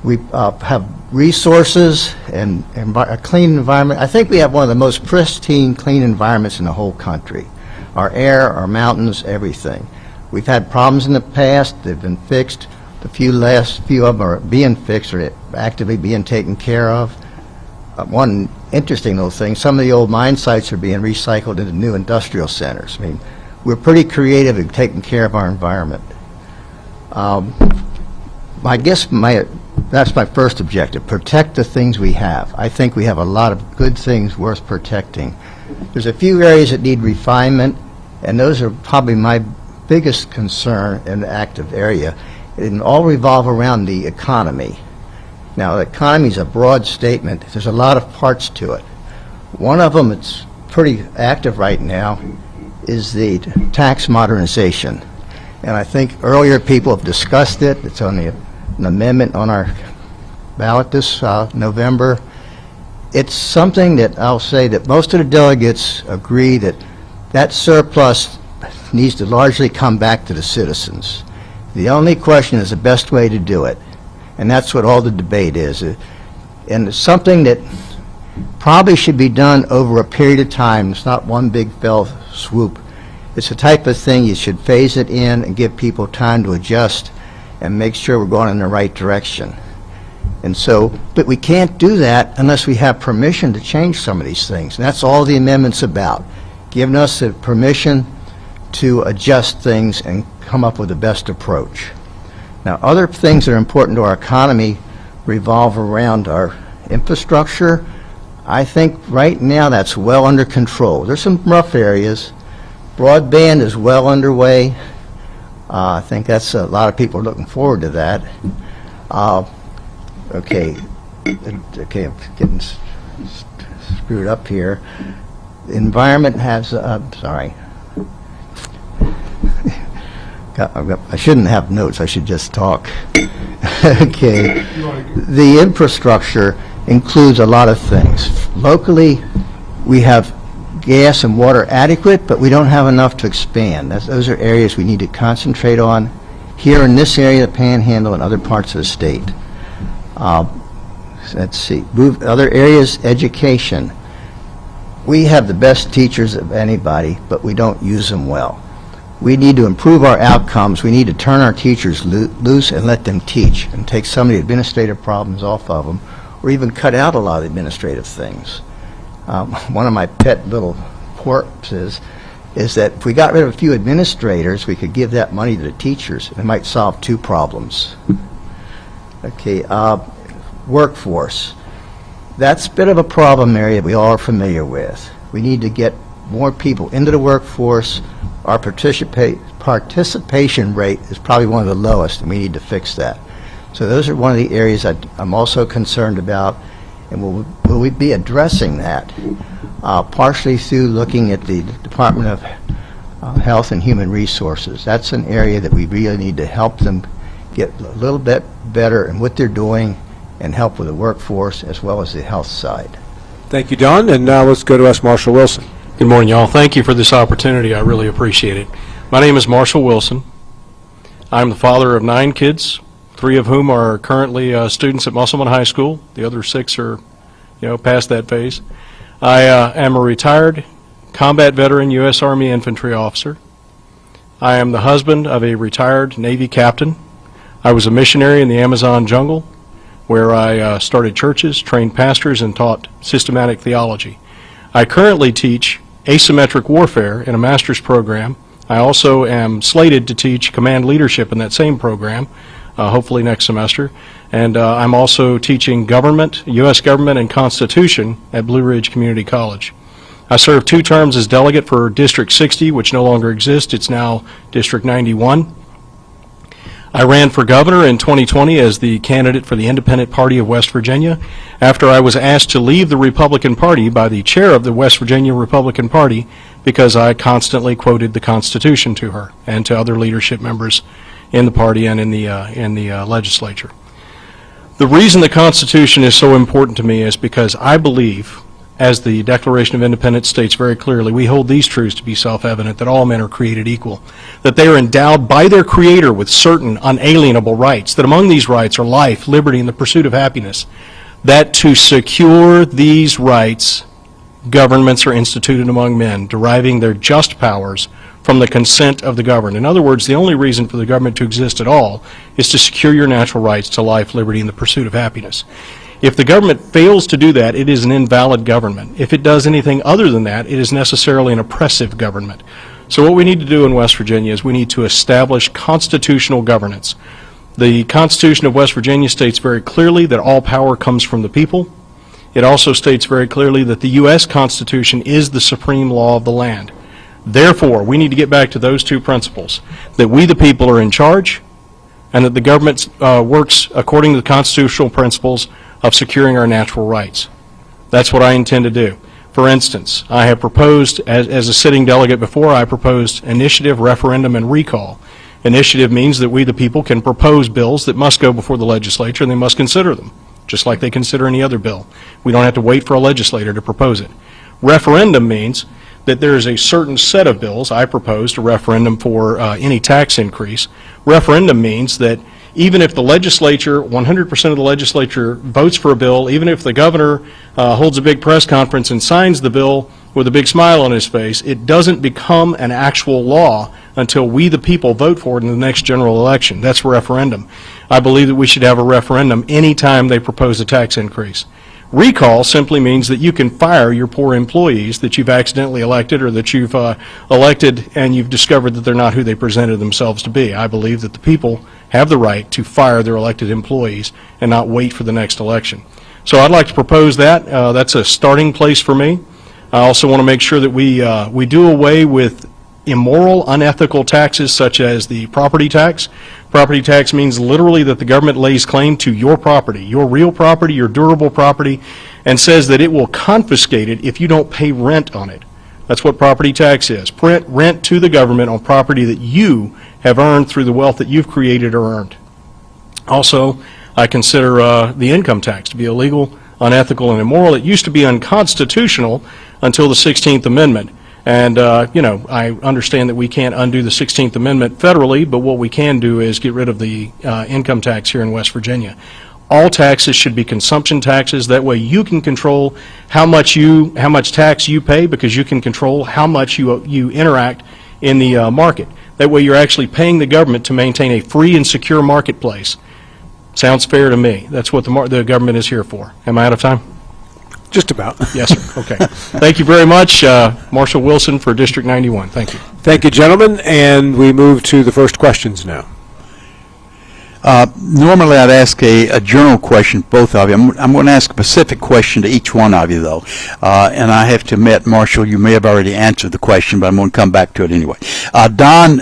S24: We have resources and a clean environment. I think we have one of the most pristine, clean environments in the whole country. Our air, our mountains, everything. We've had problems in the past. They've been fixed. The few of them are being fixed or actively being taken care of. One interesting little thing, some of the old mine sites are being recycled into new industrial centers. I mean, we're pretty creative in taking care of our environment. I guess that's my first objective, protect the things we have. I think we have a lot of good things worth protecting. There's a few areas that need refinement, and those are probably my biggest concern in the active area. It all revolve around the economy. Now, the economy is a broad statement. There's a lot of parts to it. One of them that's pretty active right now is the tax modernization. And I think earlier people have discussed it. It's only an amendment on our ballot this November. It's something that I'll say that most of the delegates agree that that surplus needs to largely come back to the citizens. The only question is the best way to do it. And that's what all the debate is. And it's something that probably should be done over a period of time. It's not one big fell swoop. It's the type of thing you should phase it in and give people time to adjust and make sure we're going in the right direction. And so, but we can't do that unless we have permission to change some of these things. And that's all the amendment's about, giving us the permission to adjust things and come up with the best approach. Now, other things that are important to our economy revolve around our infrastructure. I think right now that's well under control. There's some rough areas. Broadband is well underway. I think that's a lot of people are looking forward to that. Okay, I'm getting screwed up here. The environment has, sorry. I shouldn't have notes, I should just talk. Okay, the infrastructure includes a lot of things. Locally, we have gas and water adequate, but we don't have enough to expand. Those are areas we need to concentrate on here in this area, the Panhandle, and other parts of the state. Let's see, other areas, education. We have the best teachers of anybody, but we don't use them well. We need to improve our outcomes. We need to turn our teachers loose and let them teach and take some of the administrative problems off of them, or even cut out a lot of the administrative things. One of my pet little quirks is that if we got rid of a few administrators, we could give that money to the teachers. It might solve two problems. Okay, workforce. That's a bit of a problem area we all are familiar with. We need to get more people into the workforce. Our participation rate is probably one of the lowest, and we need to fix that. So those are one of the areas I'm also concerned about, and will we be addressing that partially through looking at the Department of Health and Human Resources. That's an area that we really need to help them get a little bit better in what they're doing and help with the workforce as well as the health side.
S13: Thank you, Don. And now let's go to S. Marshall Wilson.
S7: Good morning, y'all. Thank you for this opportunity. I really appreciate it. My name is Marshall Wilson. I'm the father of 9 kids, 3 of whom are currently students at Musselman High School. The other 6 are, past that phase. I am a retired combat veteran U.S. Army infantry officer. I am the husband of a retired Navy captain. I was a missionary in the Amazon jungle, where I started churches, trained pastors, and taught systematic theology. I currently teach asymmetric warfare in a master's program. I also am slated to teach command leadership in that same program, hopefully next semester. And I'm also teaching government, U.S. government, and Constitution at Blue Ridge Community College. I served 2 terms as delegate for District 60, which no longer exists. It's now District 91. I ran for governor in 2020 as the candidate for the Independent Party of West Virginia after I was asked to leave the Republican Party by the chair of the West Virginia Republican Party because I constantly quoted the Constitution to her and to other leadership members in the party and in the legislature. The reason the Constitution is so important to me is because I believe, as the Declaration of Independence states very clearly, we hold these truths to be self-evident, that all men are created equal, that they are endowed by their Creator with certain unalienable rights, that among these rights are life, liberty, and the pursuit of happiness, that to secure these rights, governments are instituted among men, deriving their just powers from the consent of the governed. In other words, the only reason for the government to exist at all is to secure your natural rights to life, liberty, and the pursuit of happiness. If the government fails to do that, it is an invalid government. If it does anything other than that, it is necessarily an oppressive government. So what we need to do in West Virginia is we need to establish constitutional governance. The Constitution of West Virginia states very clearly that all power comes from the people. It also states very clearly that the U.S. Constitution is the supreme law of the land. Therefore, we need to get back to those two principles, that we the people are in charge, and that the government works according to the constitutional principles of securing our natural rights. That's what I intend to do. For instance, I have proposed, as a sitting delegate before, I proposed initiative, referendum, and recall. Initiative means that we the people can propose bills that must go before the legislature, and they must consider them, just like they consider any other bill. We don't have to wait for a legislator to propose it. Referendum means that there is a certain set of bills. I proposed a referendum for any tax increase. Referendum means that even if the legislature, 100% of the legislature votes for a bill, even if the governor holds a big press conference and signs the bill with a big smile on his face, it doesn't become an actual law until we the people vote for it in the next general election. That's a referendum. I believe that we should have a referendum any time they propose a tax increase. Recall simply means that you can fire your poor employees that you've accidentally elected, or that you've elected and you've discovered that they're not who they presented themselves to be. I believe that the people have the right to fire their elected employees and not wait for the next election. So I'd like to propose that. That's a starting place for me. I also want to make sure that we do away with immoral, unethical taxes such as the property tax. Property tax means literally that the government lays claim to your property, your real property, your durable property, and says that it will confiscate it if you don't pay rent on it. That's what property tax is. Rent to the government on property that you have earned through the wealth that you've created or earned. Also, I consider the income tax to be illegal, unethical, and immoral. It used to be unconstitutional until the 16th Amendment. And, I understand that we can't undo the 16th Amendment federally, but what we can do is get rid of the income tax here in West Virginia. All taxes should be consumption taxes. That way you can control how much tax you pay, because you can control how much you interact in the market. That way you're actually paying the government to maintain a free and secure marketplace. Sounds fair to me. That's what the government is here for. Am I out of time?
S13: Just about.
S7: Yes, sir. Okay. Thank you very much. Marshall Wilson for District 91. Thank you.
S13: Thank you, gentlemen. And we move to the first questions now.
S5: Normally I'd ask a general question, both of you. I'm going to ask a specific question to each one of you, though. And I have to admit, Marshall, you may have already answered the question, but I'm going to come back to it anyway. Don,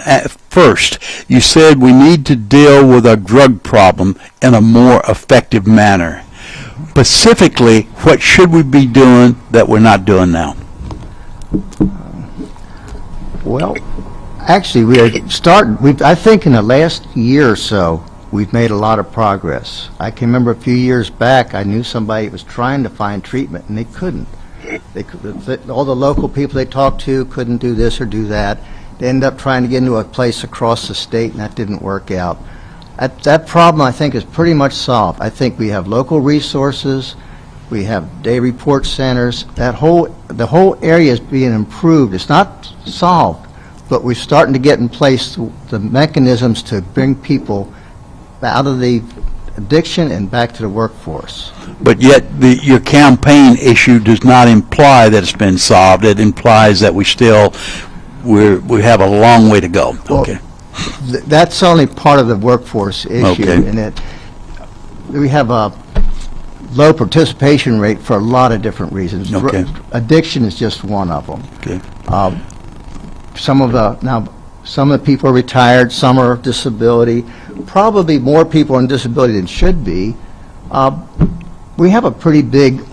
S5: first, you said we need to deal with our drug problem in a more effective manner. Specifically, what should we be doing that we're not doing now?
S24: Well, actually, I think in the last year or so, we've made a lot of progress. I can remember a few years back, I knew somebody that was trying to find treatment, and they couldn't. All the local people they talked to couldn't do this or do that. They ended up trying to get into a place across the state, and that didn't work out. That problem, I think, is pretty much solved. I think we have local resources, we have day report centers. The whole area is being improved. It's not solved, but we're starting to get in place the mechanisms to bring people out of the addiction and back to the workforce.
S5: But yet your campaign issue does not imply that it's been solved. It implies that we have a long way to go.
S24: Well,
S5: okay.
S24: That's only part of the workforce issue.
S5: Okay.
S24: And we have a low participation rate for a lot of different reasons.
S5: Okay.
S24: Addiction is just one of them.
S5: Okay.
S24: Some of the people are retired, some are disability. Probably more people on disability than should be. We have a pretty big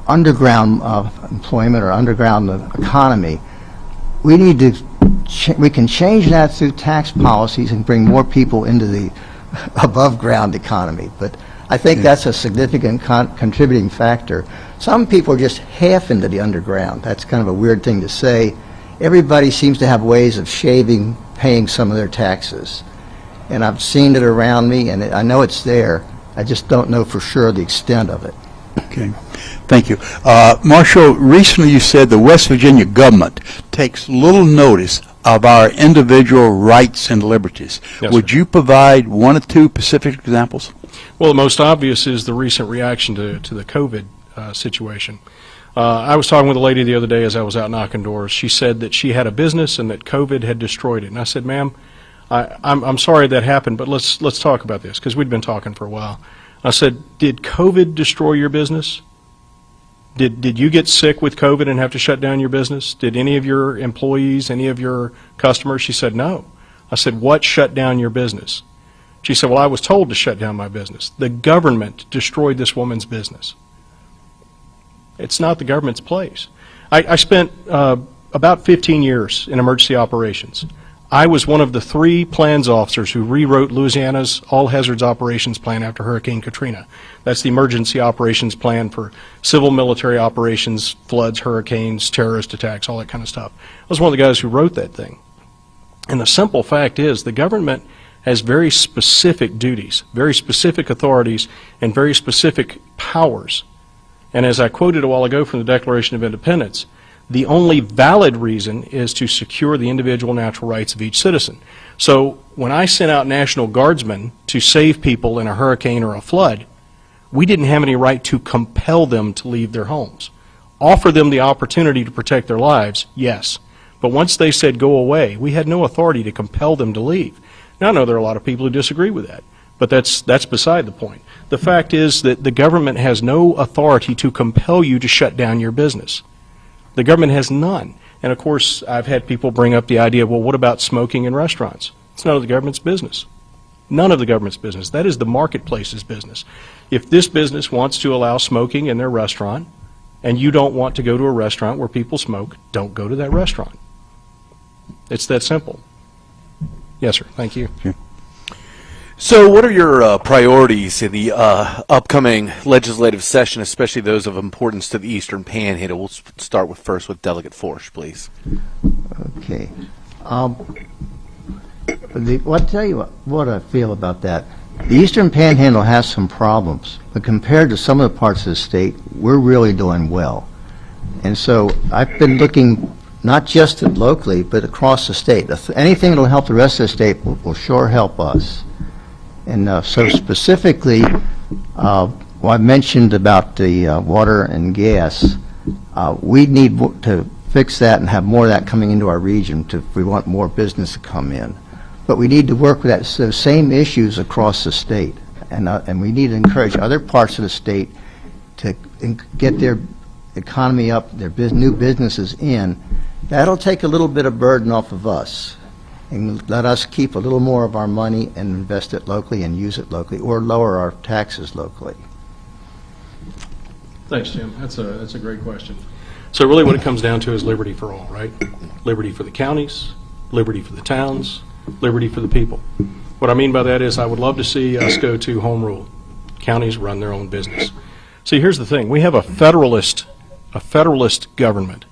S24: underground employment or underground economy. We need to we can change that through tax policies and bring more people into the above ground economy. But I think that's a significant contributing factor. Some people are just half into the underground. That's kind of a weird thing to say. Everybody seems to have ways of shaving, paying some of their taxes. And I've seen it around me, and I know it's there. I just don't know for sure the extent of it.
S5: Okay. Thank you. Marshall, recently you said the West Virginia government takes little notice of our individual rights and liberties.
S7: Yes,
S5: Would
S7: sir.
S5: you provide one or two specific examples?
S7: Well, the most obvious is the recent reaction to the COVID situation. I was talking with a lady the other day as I was out knocking doors. She said that she had a business and that COVID had destroyed it. And I said, ma'am, I'm sorry that happened, but let's talk about this, because we'd been talking for a while. I said, did COVID destroy your business? Did you get sick with COVID and have to shut down your business? Did any of your employees, any of your customers? She said, no. I said, what shut down your business? She said, well, I was told to shut down my business. The government destroyed this woman's business. It's not the government's place. I spent about 15 years in emergency operations. I was one of the 3 plans officers who rewrote Louisiana's All Hazards Operations Plan after Hurricane Katrina. That's the emergency operations plan for civil military operations, floods, hurricanes, terrorist attacks, all that kind of stuff. I was one of the guys who wrote that thing. And the simple fact is the government has very specific duties, very specific authorities, and very specific powers. And as I quoted a while ago from the Declaration of Independence, the only valid reason is to secure the individual natural rights of each citizen. So when I sent out National Guardsmen to save people in a hurricane or a flood, we didn't have any right to compel them to leave their homes. Offer them the opportunity to protect their lives, yes. But once they said go away, we had no authority to compel them to leave. Now I know there are a lot of people who disagree with that, but that's beside the point. The fact is that the government has no authority to compel you to shut down your business. The government has none. And of course, I've had people bring up the idea, well, what about smoking in restaurants? It's none of the government's business. None of the government's business. That is the marketplace's business. If this business wants to allow smoking in their restaurant, and you don't want to go to a restaurant where people smoke, don't go to that restaurant. It's that simple. Yes, sir. Thank you.
S3: So what are your priorities in the upcoming legislative session, especially those of importance to the Eastern Panhandle? We'll start first with Delegate Forsch, please.
S24: Okay. I'll tell you what I feel about that. The Eastern Panhandle has some problems, but compared to some of the parts of the state, we're really doing well. And so I've been looking not just at locally, but across the state. Anything that will help the rest of the state will sure help us. And so specifically, I mentioned about the water and gas. We need to fix that and have more of that coming into our region if we want more business to come in. But we need to work with those same issues across the state. And we need to encourage other parts of the state to get their economy up, their new businesses in. That'll take a little bit of burden off of us and let us keep a little more of our money and invest it locally and use it locally, or lower our taxes locally.
S7: Thanks, Jim. That's a great question. So really what it comes down to is liberty for all, right? Liberty for the counties, liberty for the towns, liberty for the people. What I mean by that is I would love to see us go to home rule. Counties run their own business. See, here's the thing. We have a federalist government.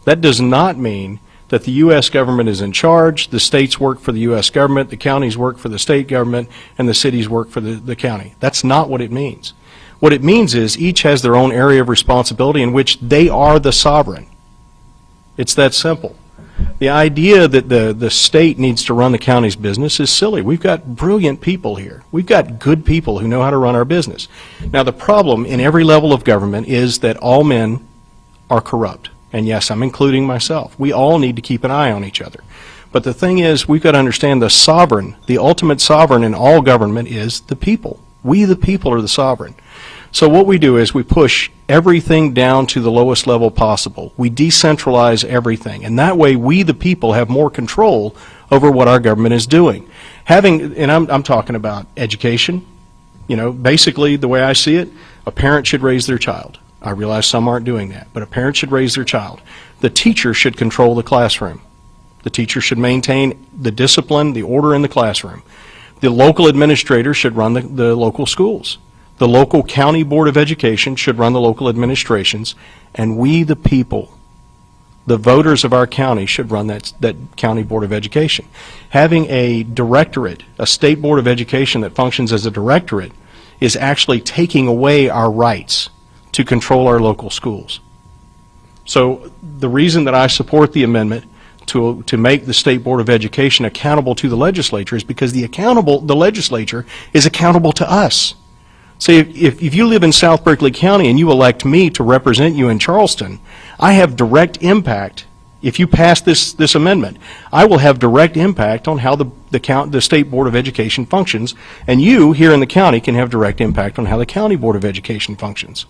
S7: That does not mean that the U.S. government is in charge, the states work for the U.S. government, the counties work for the state government, and the cities work for the county. That's not what it means. What it means is each has their own area of responsibility in which they are the sovereign. It's that simple. The idea that the state needs to run the county's business is silly. We've got brilliant people here. We've got good people who know how to run our business. Now, the problem in every level of government is that all men are corrupt. And yes, I'm including myself. We all need to keep an eye on each other. But the thing is, we've got to understand the sovereign, the ultimate sovereign in all government is the people. We, the people, are the sovereign. So what we do is we push everything down to the lowest level possible. We decentralize everything. And that way, we, the people, have more control over what our government is doing. And I'm talking about education. You know, basically, the way I see it, a parent should raise their child. I realize some aren't doing that, but a parent should raise their child. The teacher should control the classroom. The teacher should maintain the discipline, the order in the classroom. The local administrator should run the local schools. The local county board of education should run the local administrations, and we, the people, the voters of our county, should run that county board of education. Having a directorate, a state board of education that functions as a directorate, is actually taking away our rights to control our local schools. So the reason that I support the amendment to make the State Board of Education accountable to the legislature is because the legislature is accountable to us. See, if you live in South Berkeley County and you elect me to represent you in Charleston, I have direct impact. If you pass this amendment, I will have direct impact on how the State Board of Education functions, and you here in the county can have direct impact on how the County Board of Education functions.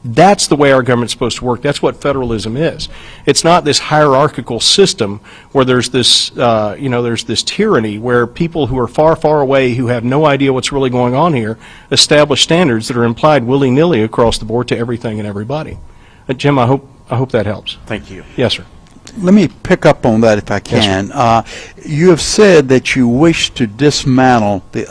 S7: That's the way our government's supposed to work. That's what federalism is. It's not this hierarchical system where there's this, there's this tyranny where people who are far, far away, who have no idea what's really going on here, establish standards that are implied willy-nilly across the board to everything and everybody. Jim, I hope that helps.
S3: Thank you.
S7: Yes, sir.
S5: Let me pick up on that if I can.
S7: Yes,
S5: you have said that you wish to dismantle the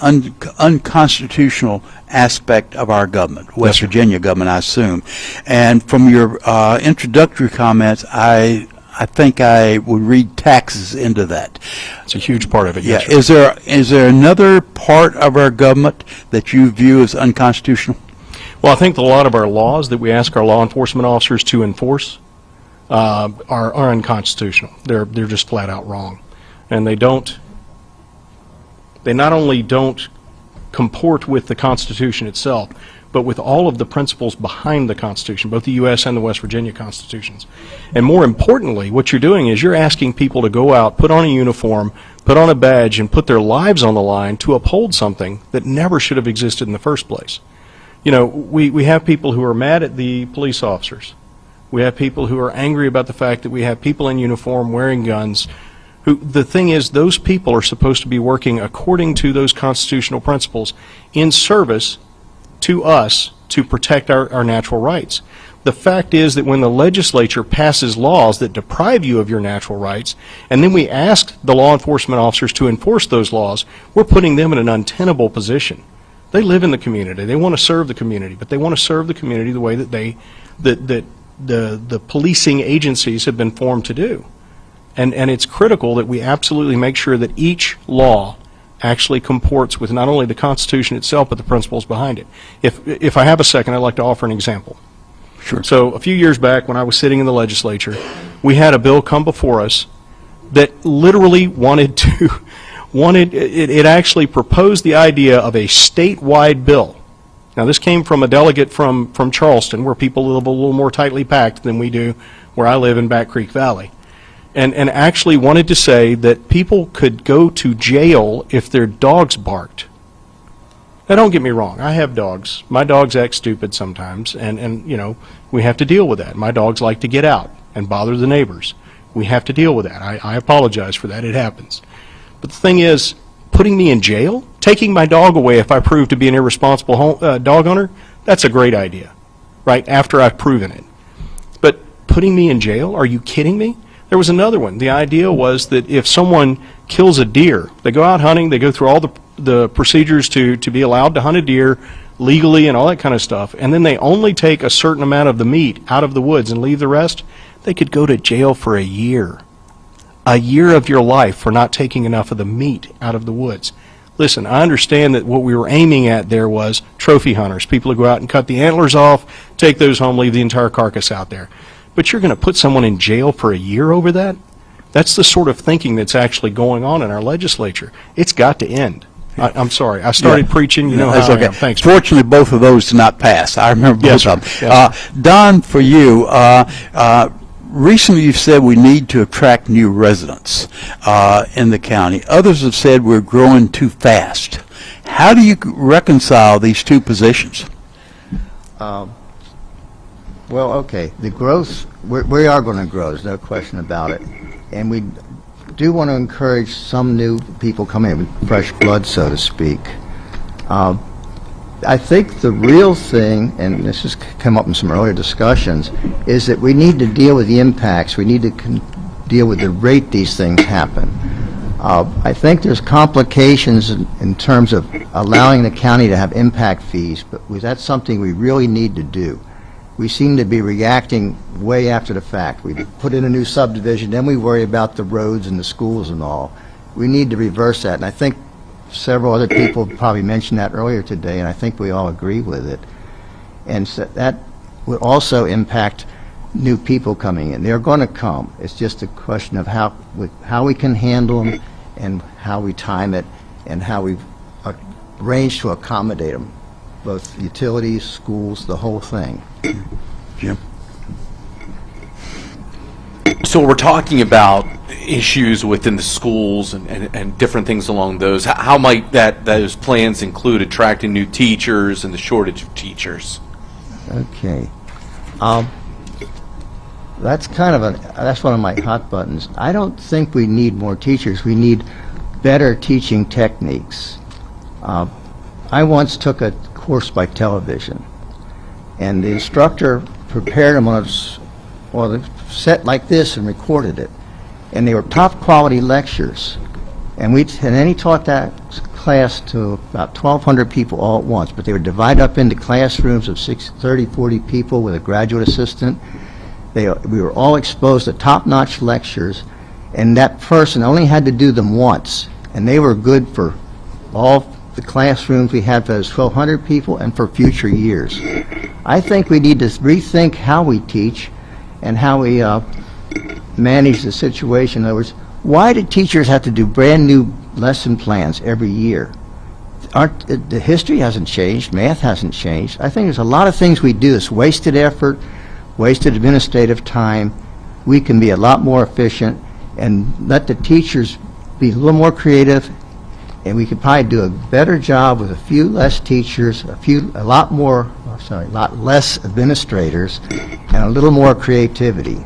S5: unconstitutional aspect of our government, West Virginia government, I assume. And from your introductory comments, I think I would read taxes into that.
S7: It's a huge part of it, yes,
S5: yeah.
S7: sir.
S5: Is there another part of our government that you view as unconstitutional?
S7: Well, I think that a lot of our laws that we ask our law enforcement officers to enforce are unconstitutional. They're just flat out wrong, and they not only don't comport with the Constitution itself, but with all of the principles behind the Constitution, both the U.S. and the West Virginia Constitutions. And more importantly, what you're doing is you're asking people to go out, put on a uniform, put on a badge, and put their lives on the line to uphold something that never should have existed in the first place. You know, we have people who are mad at the police officers. We have people who are angry about the fact that we have people in uniform wearing guns. The thing is, those people are supposed to be working according to those constitutional principles in service to us to protect our natural rights. The fact is that when the legislature passes laws that deprive you of your natural rights, and then we ask the law enforcement officers to enforce those laws, we're putting them in an untenable position. They live in the community. They want to serve the community, but they want to serve the community the way that the policing agencies have been formed to do. And it's critical that we absolutely make sure that each law actually comports with not only the Constitution itself, but the principles behind it. If I have a second, I'd like to offer an example.
S5: Sure.
S7: So a few years back, when I was sitting in the legislature, we had a bill come before us that literally it actually proposed the idea of a statewide bill. Now, this came from a delegate from Charleston, where people live a little more tightly packed than we do where I live in Back Creek Valley, and actually wanted to say that people could go to jail if their dogs barked. Now, don't get me wrong. I have dogs. My dogs act stupid sometimes, and you know, we have to deal with that. My dogs like to get out and bother the neighbors. We have to deal with that. I apologize for that. It happens. But the thing is, putting me in jail, taking my dog away if I prove to be an irresponsible dog owner, that's a great idea, right, after I've proven it. But putting me in jail, are you kidding me? There was another one. The idea was that if someone kills a deer, they go out hunting, they go through all the procedures to be allowed to hunt a deer legally and all that kind of stuff, and then they only take a certain amount of the meat out of the woods and leave the rest, they could go to jail for a year. A year of your life for not taking enough of the meat out of the woods. Listen, I understand that what we were aiming at there was trophy hunters, people who go out and cut the antlers off, take those home, leave the entire carcass out there. But you're going to put someone in jail for a year over that? That's the sort of thinking that's actually going on in our legislature. It's got to end. I'm sorry. I started preaching. You know how I am. Thanks.
S5: Fortunately, both of those did not pass. I remember both of them.
S7: Yes,
S5: Don, for you, recently you've said we need to attract new residents in the county. Others have said we're growing too fast. How do you reconcile these two positions?
S24: Well, okay, the growth, we are going to grow, there's no question about it. And we do want to encourage some new people coming in with fresh blood, so to speak. I think the real thing, and this has come up in some earlier discussions, is that we need to deal with the impacts. We need to deal with the rate these things happen. I think there's complications in terms of allowing the county to have impact fees, but that's something we really need to do. We seem to be reacting way after the fact. We put in a new subdivision, then we worry about the roads and the schools and all. We need to reverse that, and I think several other people probably mentioned that earlier today, and I think we all agree with it. And so that would also impact new people coming in. They're going to come. It's just a question of how we can handle them and how we time it and how we arrange to accommodate them, both utilities, schools, the whole thing.
S5: Jim?
S3: So we're talking about issues within the schools and different things along those. How might those plans include attracting new teachers and the shortage of teachers?
S24: Okay. That's that's one of my hot buttons. I don't think we need more teachers. We need better teaching techniques. I once took a course by television, and the instructor prepared them on a set like this and recorded it, and they were top quality lectures. And then he taught that class to about 1,200 people all at once, but they were divided up into classrooms of 30, 40 people with a graduate assistant. We were all exposed to top-notch lectures, and that person only had to do them once, and they were good for all the classrooms we had for those 1,200 people and for future years. I think we need to rethink how we teach and how we manage the situation. In other words, why do teachers have to do brand new lesson plans every year? The history hasn't changed, math hasn't changed. I think there's a lot of things we do. It's wasted effort, wasted administrative time. We can be a lot more efficient and let the teachers be a little more creative, and we could probably do a better job with a few less teachers, a lot less administrators, and a little more creativity.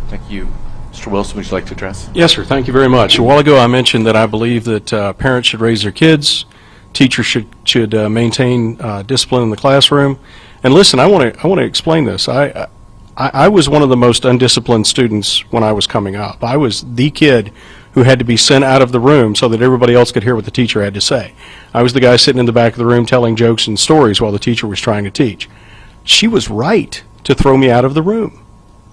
S3: Thank you. Mr. Wilson, would you like to address?
S7: Yes, sir. Thank you very much. A while ago I mentioned that I believe that parents should raise their kids, teachers should maintain discipline in the classroom. And listen, I want to explain this. I was one of the most undisciplined students when I was coming up. I was the kid who had to be sent out of the room so that everybody else could hear what the teacher had to say. I was the guy sitting in the back of the room telling jokes and stories while the teacher was trying to teach. She was right to throw me out of the room.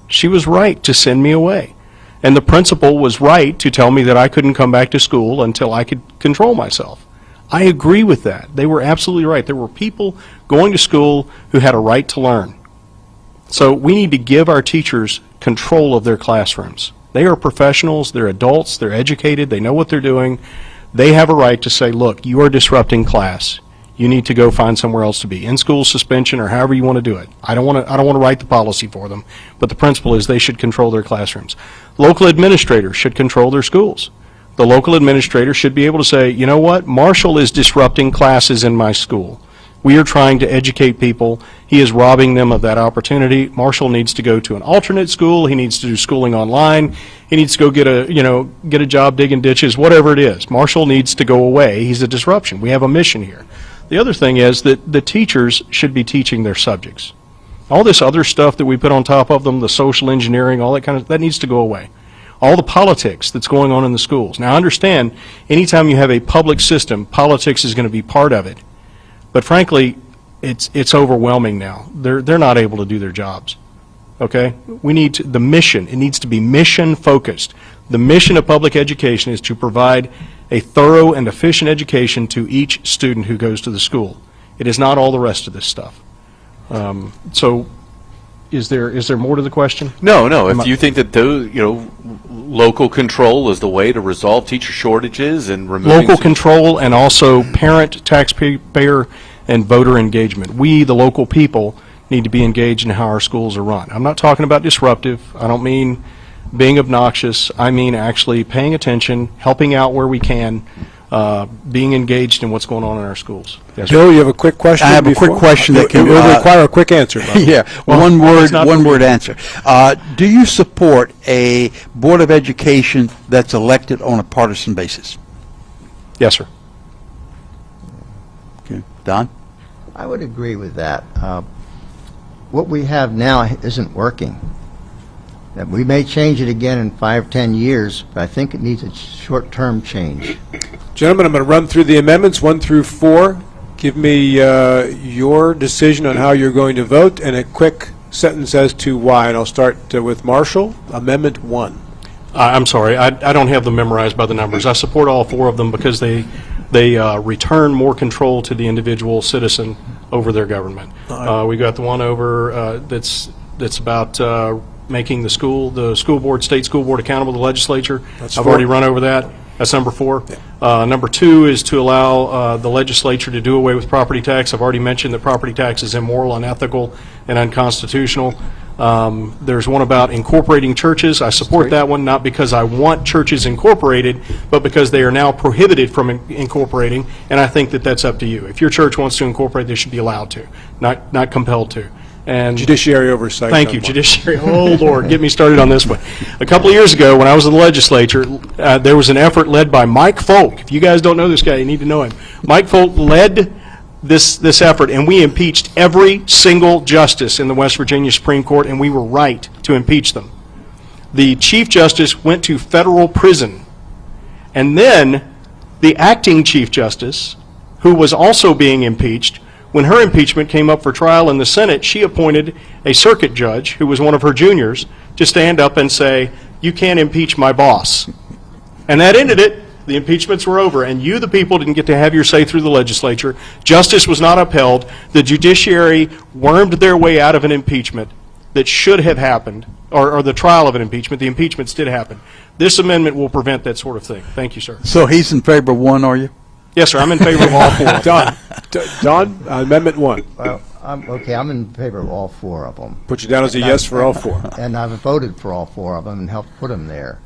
S7: She was right to send me away. And the principal was right to tell me that I couldn't come back to school until I could control myself. I agree with that. They were absolutely right. There were people going to school who had a right to learn. So we need to give our teachers control of their classrooms. They are professionals, they're adults, they're educated, they know what they're doing. They have a right to say, look, you are disrupting class. You need to go find somewhere else to be. In-school suspension or however you want to do it. I don't want to write the policy for them, but the principle is they should control their classrooms. Local administrators should control their schools. The local administrator should be able to say, you know what, Marshall is disrupting classes in my school. We are trying to educate people. He is robbing them of that opportunity. Marshall needs to go to an alternate school. He needs to do schooling online. He needs to go get a job digging ditches, whatever it is. Marshall needs to go away. He's a disruption. We have a mission here. The other thing is that the teachers should be teaching their subjects. All this other stuff that we put on top of them, the social engineering, all that kind of, that needs to go away. All the politics that's going on in the schools. Now, I understand anytime you have a public system, politics is going to be part of it. But frankly, it's overwhelming now. They're not able to do their jobs. Okay? We need the mission. It needs to be mission focused. The mission of public education is to provide a thorough and efficient education to each student who goes to the school. It is not all the rest of this stuff. So is there more to the question?
S3: No. If you think that those, local control is the way to resolve teacher shortages and removing
S7: local control and also parent, taxpayer, and voter engagement. We, the local people, need to be engaged in how our schools are run. I'm not talking about disruptive. I don't mean being obnoxious. I mean actually paying attention, helping out where we can, being engaged in what's going on in our schools.
S13: Yes, Bill, you have a quick question?
S5: I have a quick question that can
S13: will require a quick answer.
S5: Yeah, well, one word answer. Do you support a Board of Education that's elected on a partisan basis?
S7: Yes, sir.
S5: Okay. Don?
S24: I would agree with that. What we have now isn't working. that we may change it again in 5-10 years, but I think it needs a short-term change.
S13: Gentlemen, I'm going to run through the amendments 1 through 4. Give me your decision on how you're going to vote and a quick sentence as to why. And I'll start with Marshall. Amendment 1.
S7: I'm sorry, I don't have them memorized by the numbers. I support all 4 of them because they return more control to the individual citizen over their government. We got the one over that's about making the school board, state school board accountable to the legislature. I've already run over that. That's number 4. Number 2 is to allow the legislature to do away with property tax. I've already mentioned that property tax is immoral, unethical, and unconstitutional. There's one about incorporating churches. I support that one, not because I want churches incorporated, but because they are now prohibited from incorporating, and I think that that's up to you. If your church wants to incorporate, they should be allowed to, not compelled to. And
S13: judiciary oversight.
S7: Thank you, judiciary. Oh, Lord, get me started on this one. A couple of years ago, when I was in the legislature, there was an effort led by Mike Folk. If you guys don't know this guy, you need to know him. Mike Folk led this effort, and we impeached every single justice in the West Virginia Supreme Court, and we were right to impeach them. The Chief Justice went to federal prison, and then the acting Chief Justice, who was also being impeached, when her impeachment came up for trial in the Senate, she appointed a circuit judge, who was one of her juniors, to stand up and say, "You can't impeach my boss." And that ended it. The impeachments were over, and you, the people, didn't get to have your say through the legislature. Justice was not upheld. The judiciary wormed their way out of an impeachment that should have happened, or the trial of an impeachment. The impeachments did happen. This amendment will prevent that sort of thing. Thank you, sir.
S5: So he's in favor of 1, are you?
S7: Yes, sir. I'm in favor of all 4.
S13: Don, Amendment 1.
S24: Well, I'm in favor of all 4 of them.
S13: Put you down as a yes for all 4.
S24: And I've voted for all 4 of them and helped put them there.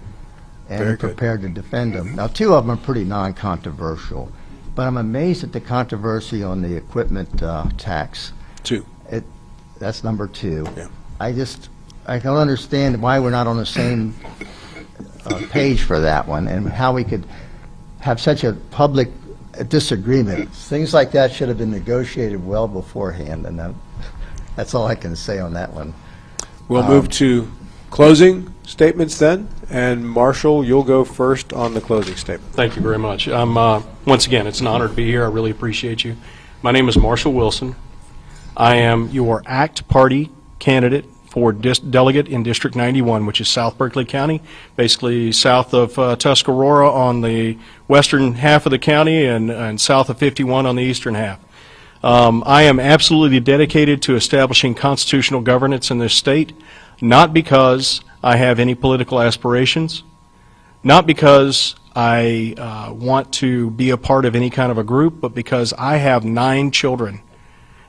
S24: And
S13: Very
S24: I'm prepared to defend them. Now, 2 of them are pretty non-controversial, but I'm amazed at the controversy on the equipment tax.
S13: 2.
S24: That's number 2.
S13: Yeah.
S24: I don't understand why we're not on the same page for that one, and how we could have such a public disagreement. Things like that should have been negotiated well beforehand, and that's all I can say on that one.
S13: We'll move to closing statements then, and Marshall, you'll go first on the closing statement.
S7: Thank you very much. Once again, it's an honor to be here. I really appreciate you. My name is Marshall Wilson. I am your ACT Party candidate for delegate in District 91, which is South Berkeley County, basically south of Tuscarora on the western half of the county, and south of 51 on the eastern half. I am absolutely dedicated to establishing constitutional governance in this state, not because I have any political aspirations, not because I want to be a part of any kind of a group, but because I have 9 children.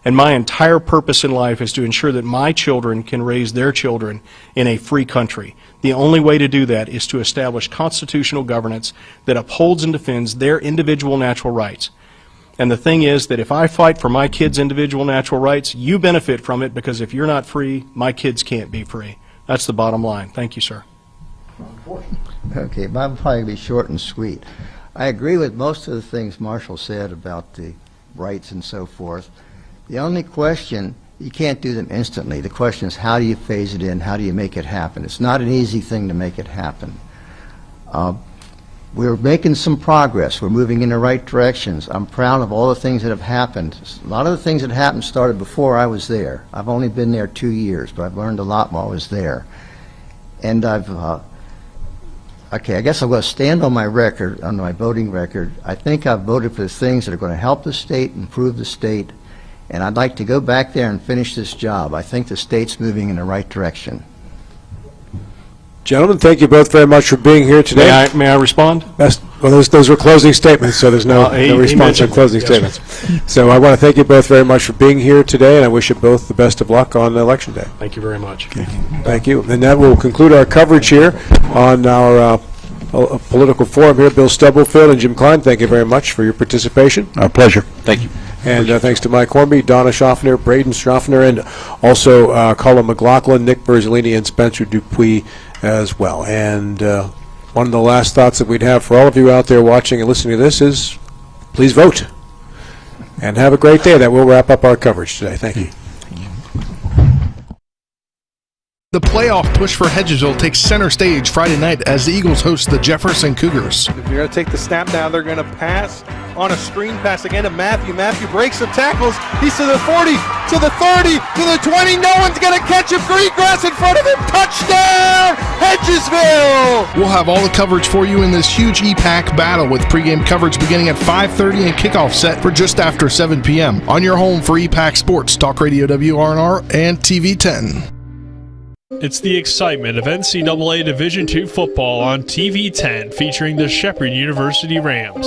S7: And my entire purpose in life is to ensure that my children can raise their children in a free country. The only way to do that is to establish constitutional governance that upholds and defends their individual natural rights. And the thing is that if I fight for my kids' individual natural rights, you benefit from it, because if you're not free, my kids can't be free. That's the bottom line. Thank you, sir.
S24: Okay, I'll probably be short and sweet. I agree with most of the things Marshall said about the rights and so forth. The only question, you can't do them instantly. The question is, how do you phase it in? How do you make it happen? It's not an easy thing to make it happen. We're making some progress. We're moving in the right directions. I'm proud of all the things that have happened. A lot of the things that happened started before I was there. I've only been there 2 years, but I've learned a lot while I was there. And okay, I guess I'm going to stand on my record, on my voting record. I think I've voted for the things that are going to help the state, improve the state, and I'd like to go back there and finish this job. I think the state's moving in the right direction.
S13: Gentlemen, thank you both very much for being here today.
S7: May I respond?
S13: Well, those were closing statements, so there's no response on closing statements. So I want to thank you both very much for being here today, and I wish you both the best of luck on Election Day.
S7: Thank you very much.
S13: Okay. Thank you. And that will conclude our coverage here on our political forum here. Bill Stubblefield and Jim Klein, thank you very much for your participation.
S5: Our pleasure.
S3: Thank you.
S13: And thanks to Mike Hornby, Donna Schaffner, Braden Schaffner, and also Colin McLaughlin, Nick Berzolini, and Spencer Dupuis as well. And one of the last thoughts that we'd have for all of you out there watching and listening to this is, please vote. And have a great day. That will wrap up our coverage today. Thank you.
S18: The playoff push for Hedgesville takes center stage Friday night as the Eagles host the Jefferson Cougars.
S20: If you're going to take the snap down, they're going to pass on a screen pass again to Matthew. Matthew breaks some tackles. He's to the 40, to the 30, to the 20. No one's going to catch him. Green grass in front of him. Touchdown, Hedgesville!
S18: We'll have all the coverage for you in this huge EPAC battle with pregame coverage beginning at 5:30 and kickoff set for just after 7 p.m. on your home for EPAC Sports, Talk Radio WRNR and TV10.
S21: It's the excitement of NCAA Division II football on TV10 featuring the Shepherd University Rams.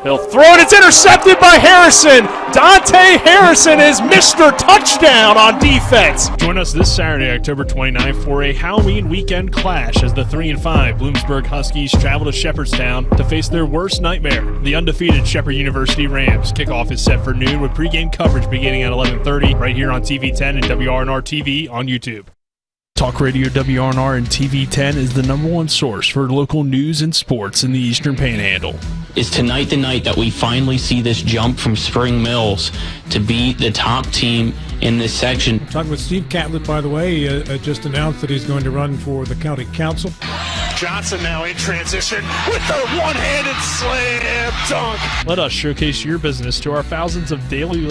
S21: He'll throw it. It's intercepted by Harrison. Dante Harrison is Mr. Touchdown on defense. Join us this Saturday, October 29th, for a Halloween weekend clash as the 3-5 Bloomsburg Huskies travel to Shepherdstown to face their worst nightmare, the undefeated Shepherd University Rams. Kickoff is set for noon with pregame coverage beginning at 11:30 right here on TV10 and WRNR TV on YouTube. Talk Radio WRNR and TV10 is the #1 source for local news and sports in the Eastern Panhandle.
S22: Is tonight the night that we finally see this jump from Spring Mills to be the top team in this section?
S6: Talking with Steve Catlett, by the way, he just announced that he's going to run for the county council.
S21: Johnson now in transition with the one-handed slam dunk. Let us showcase your business to our thousands of daily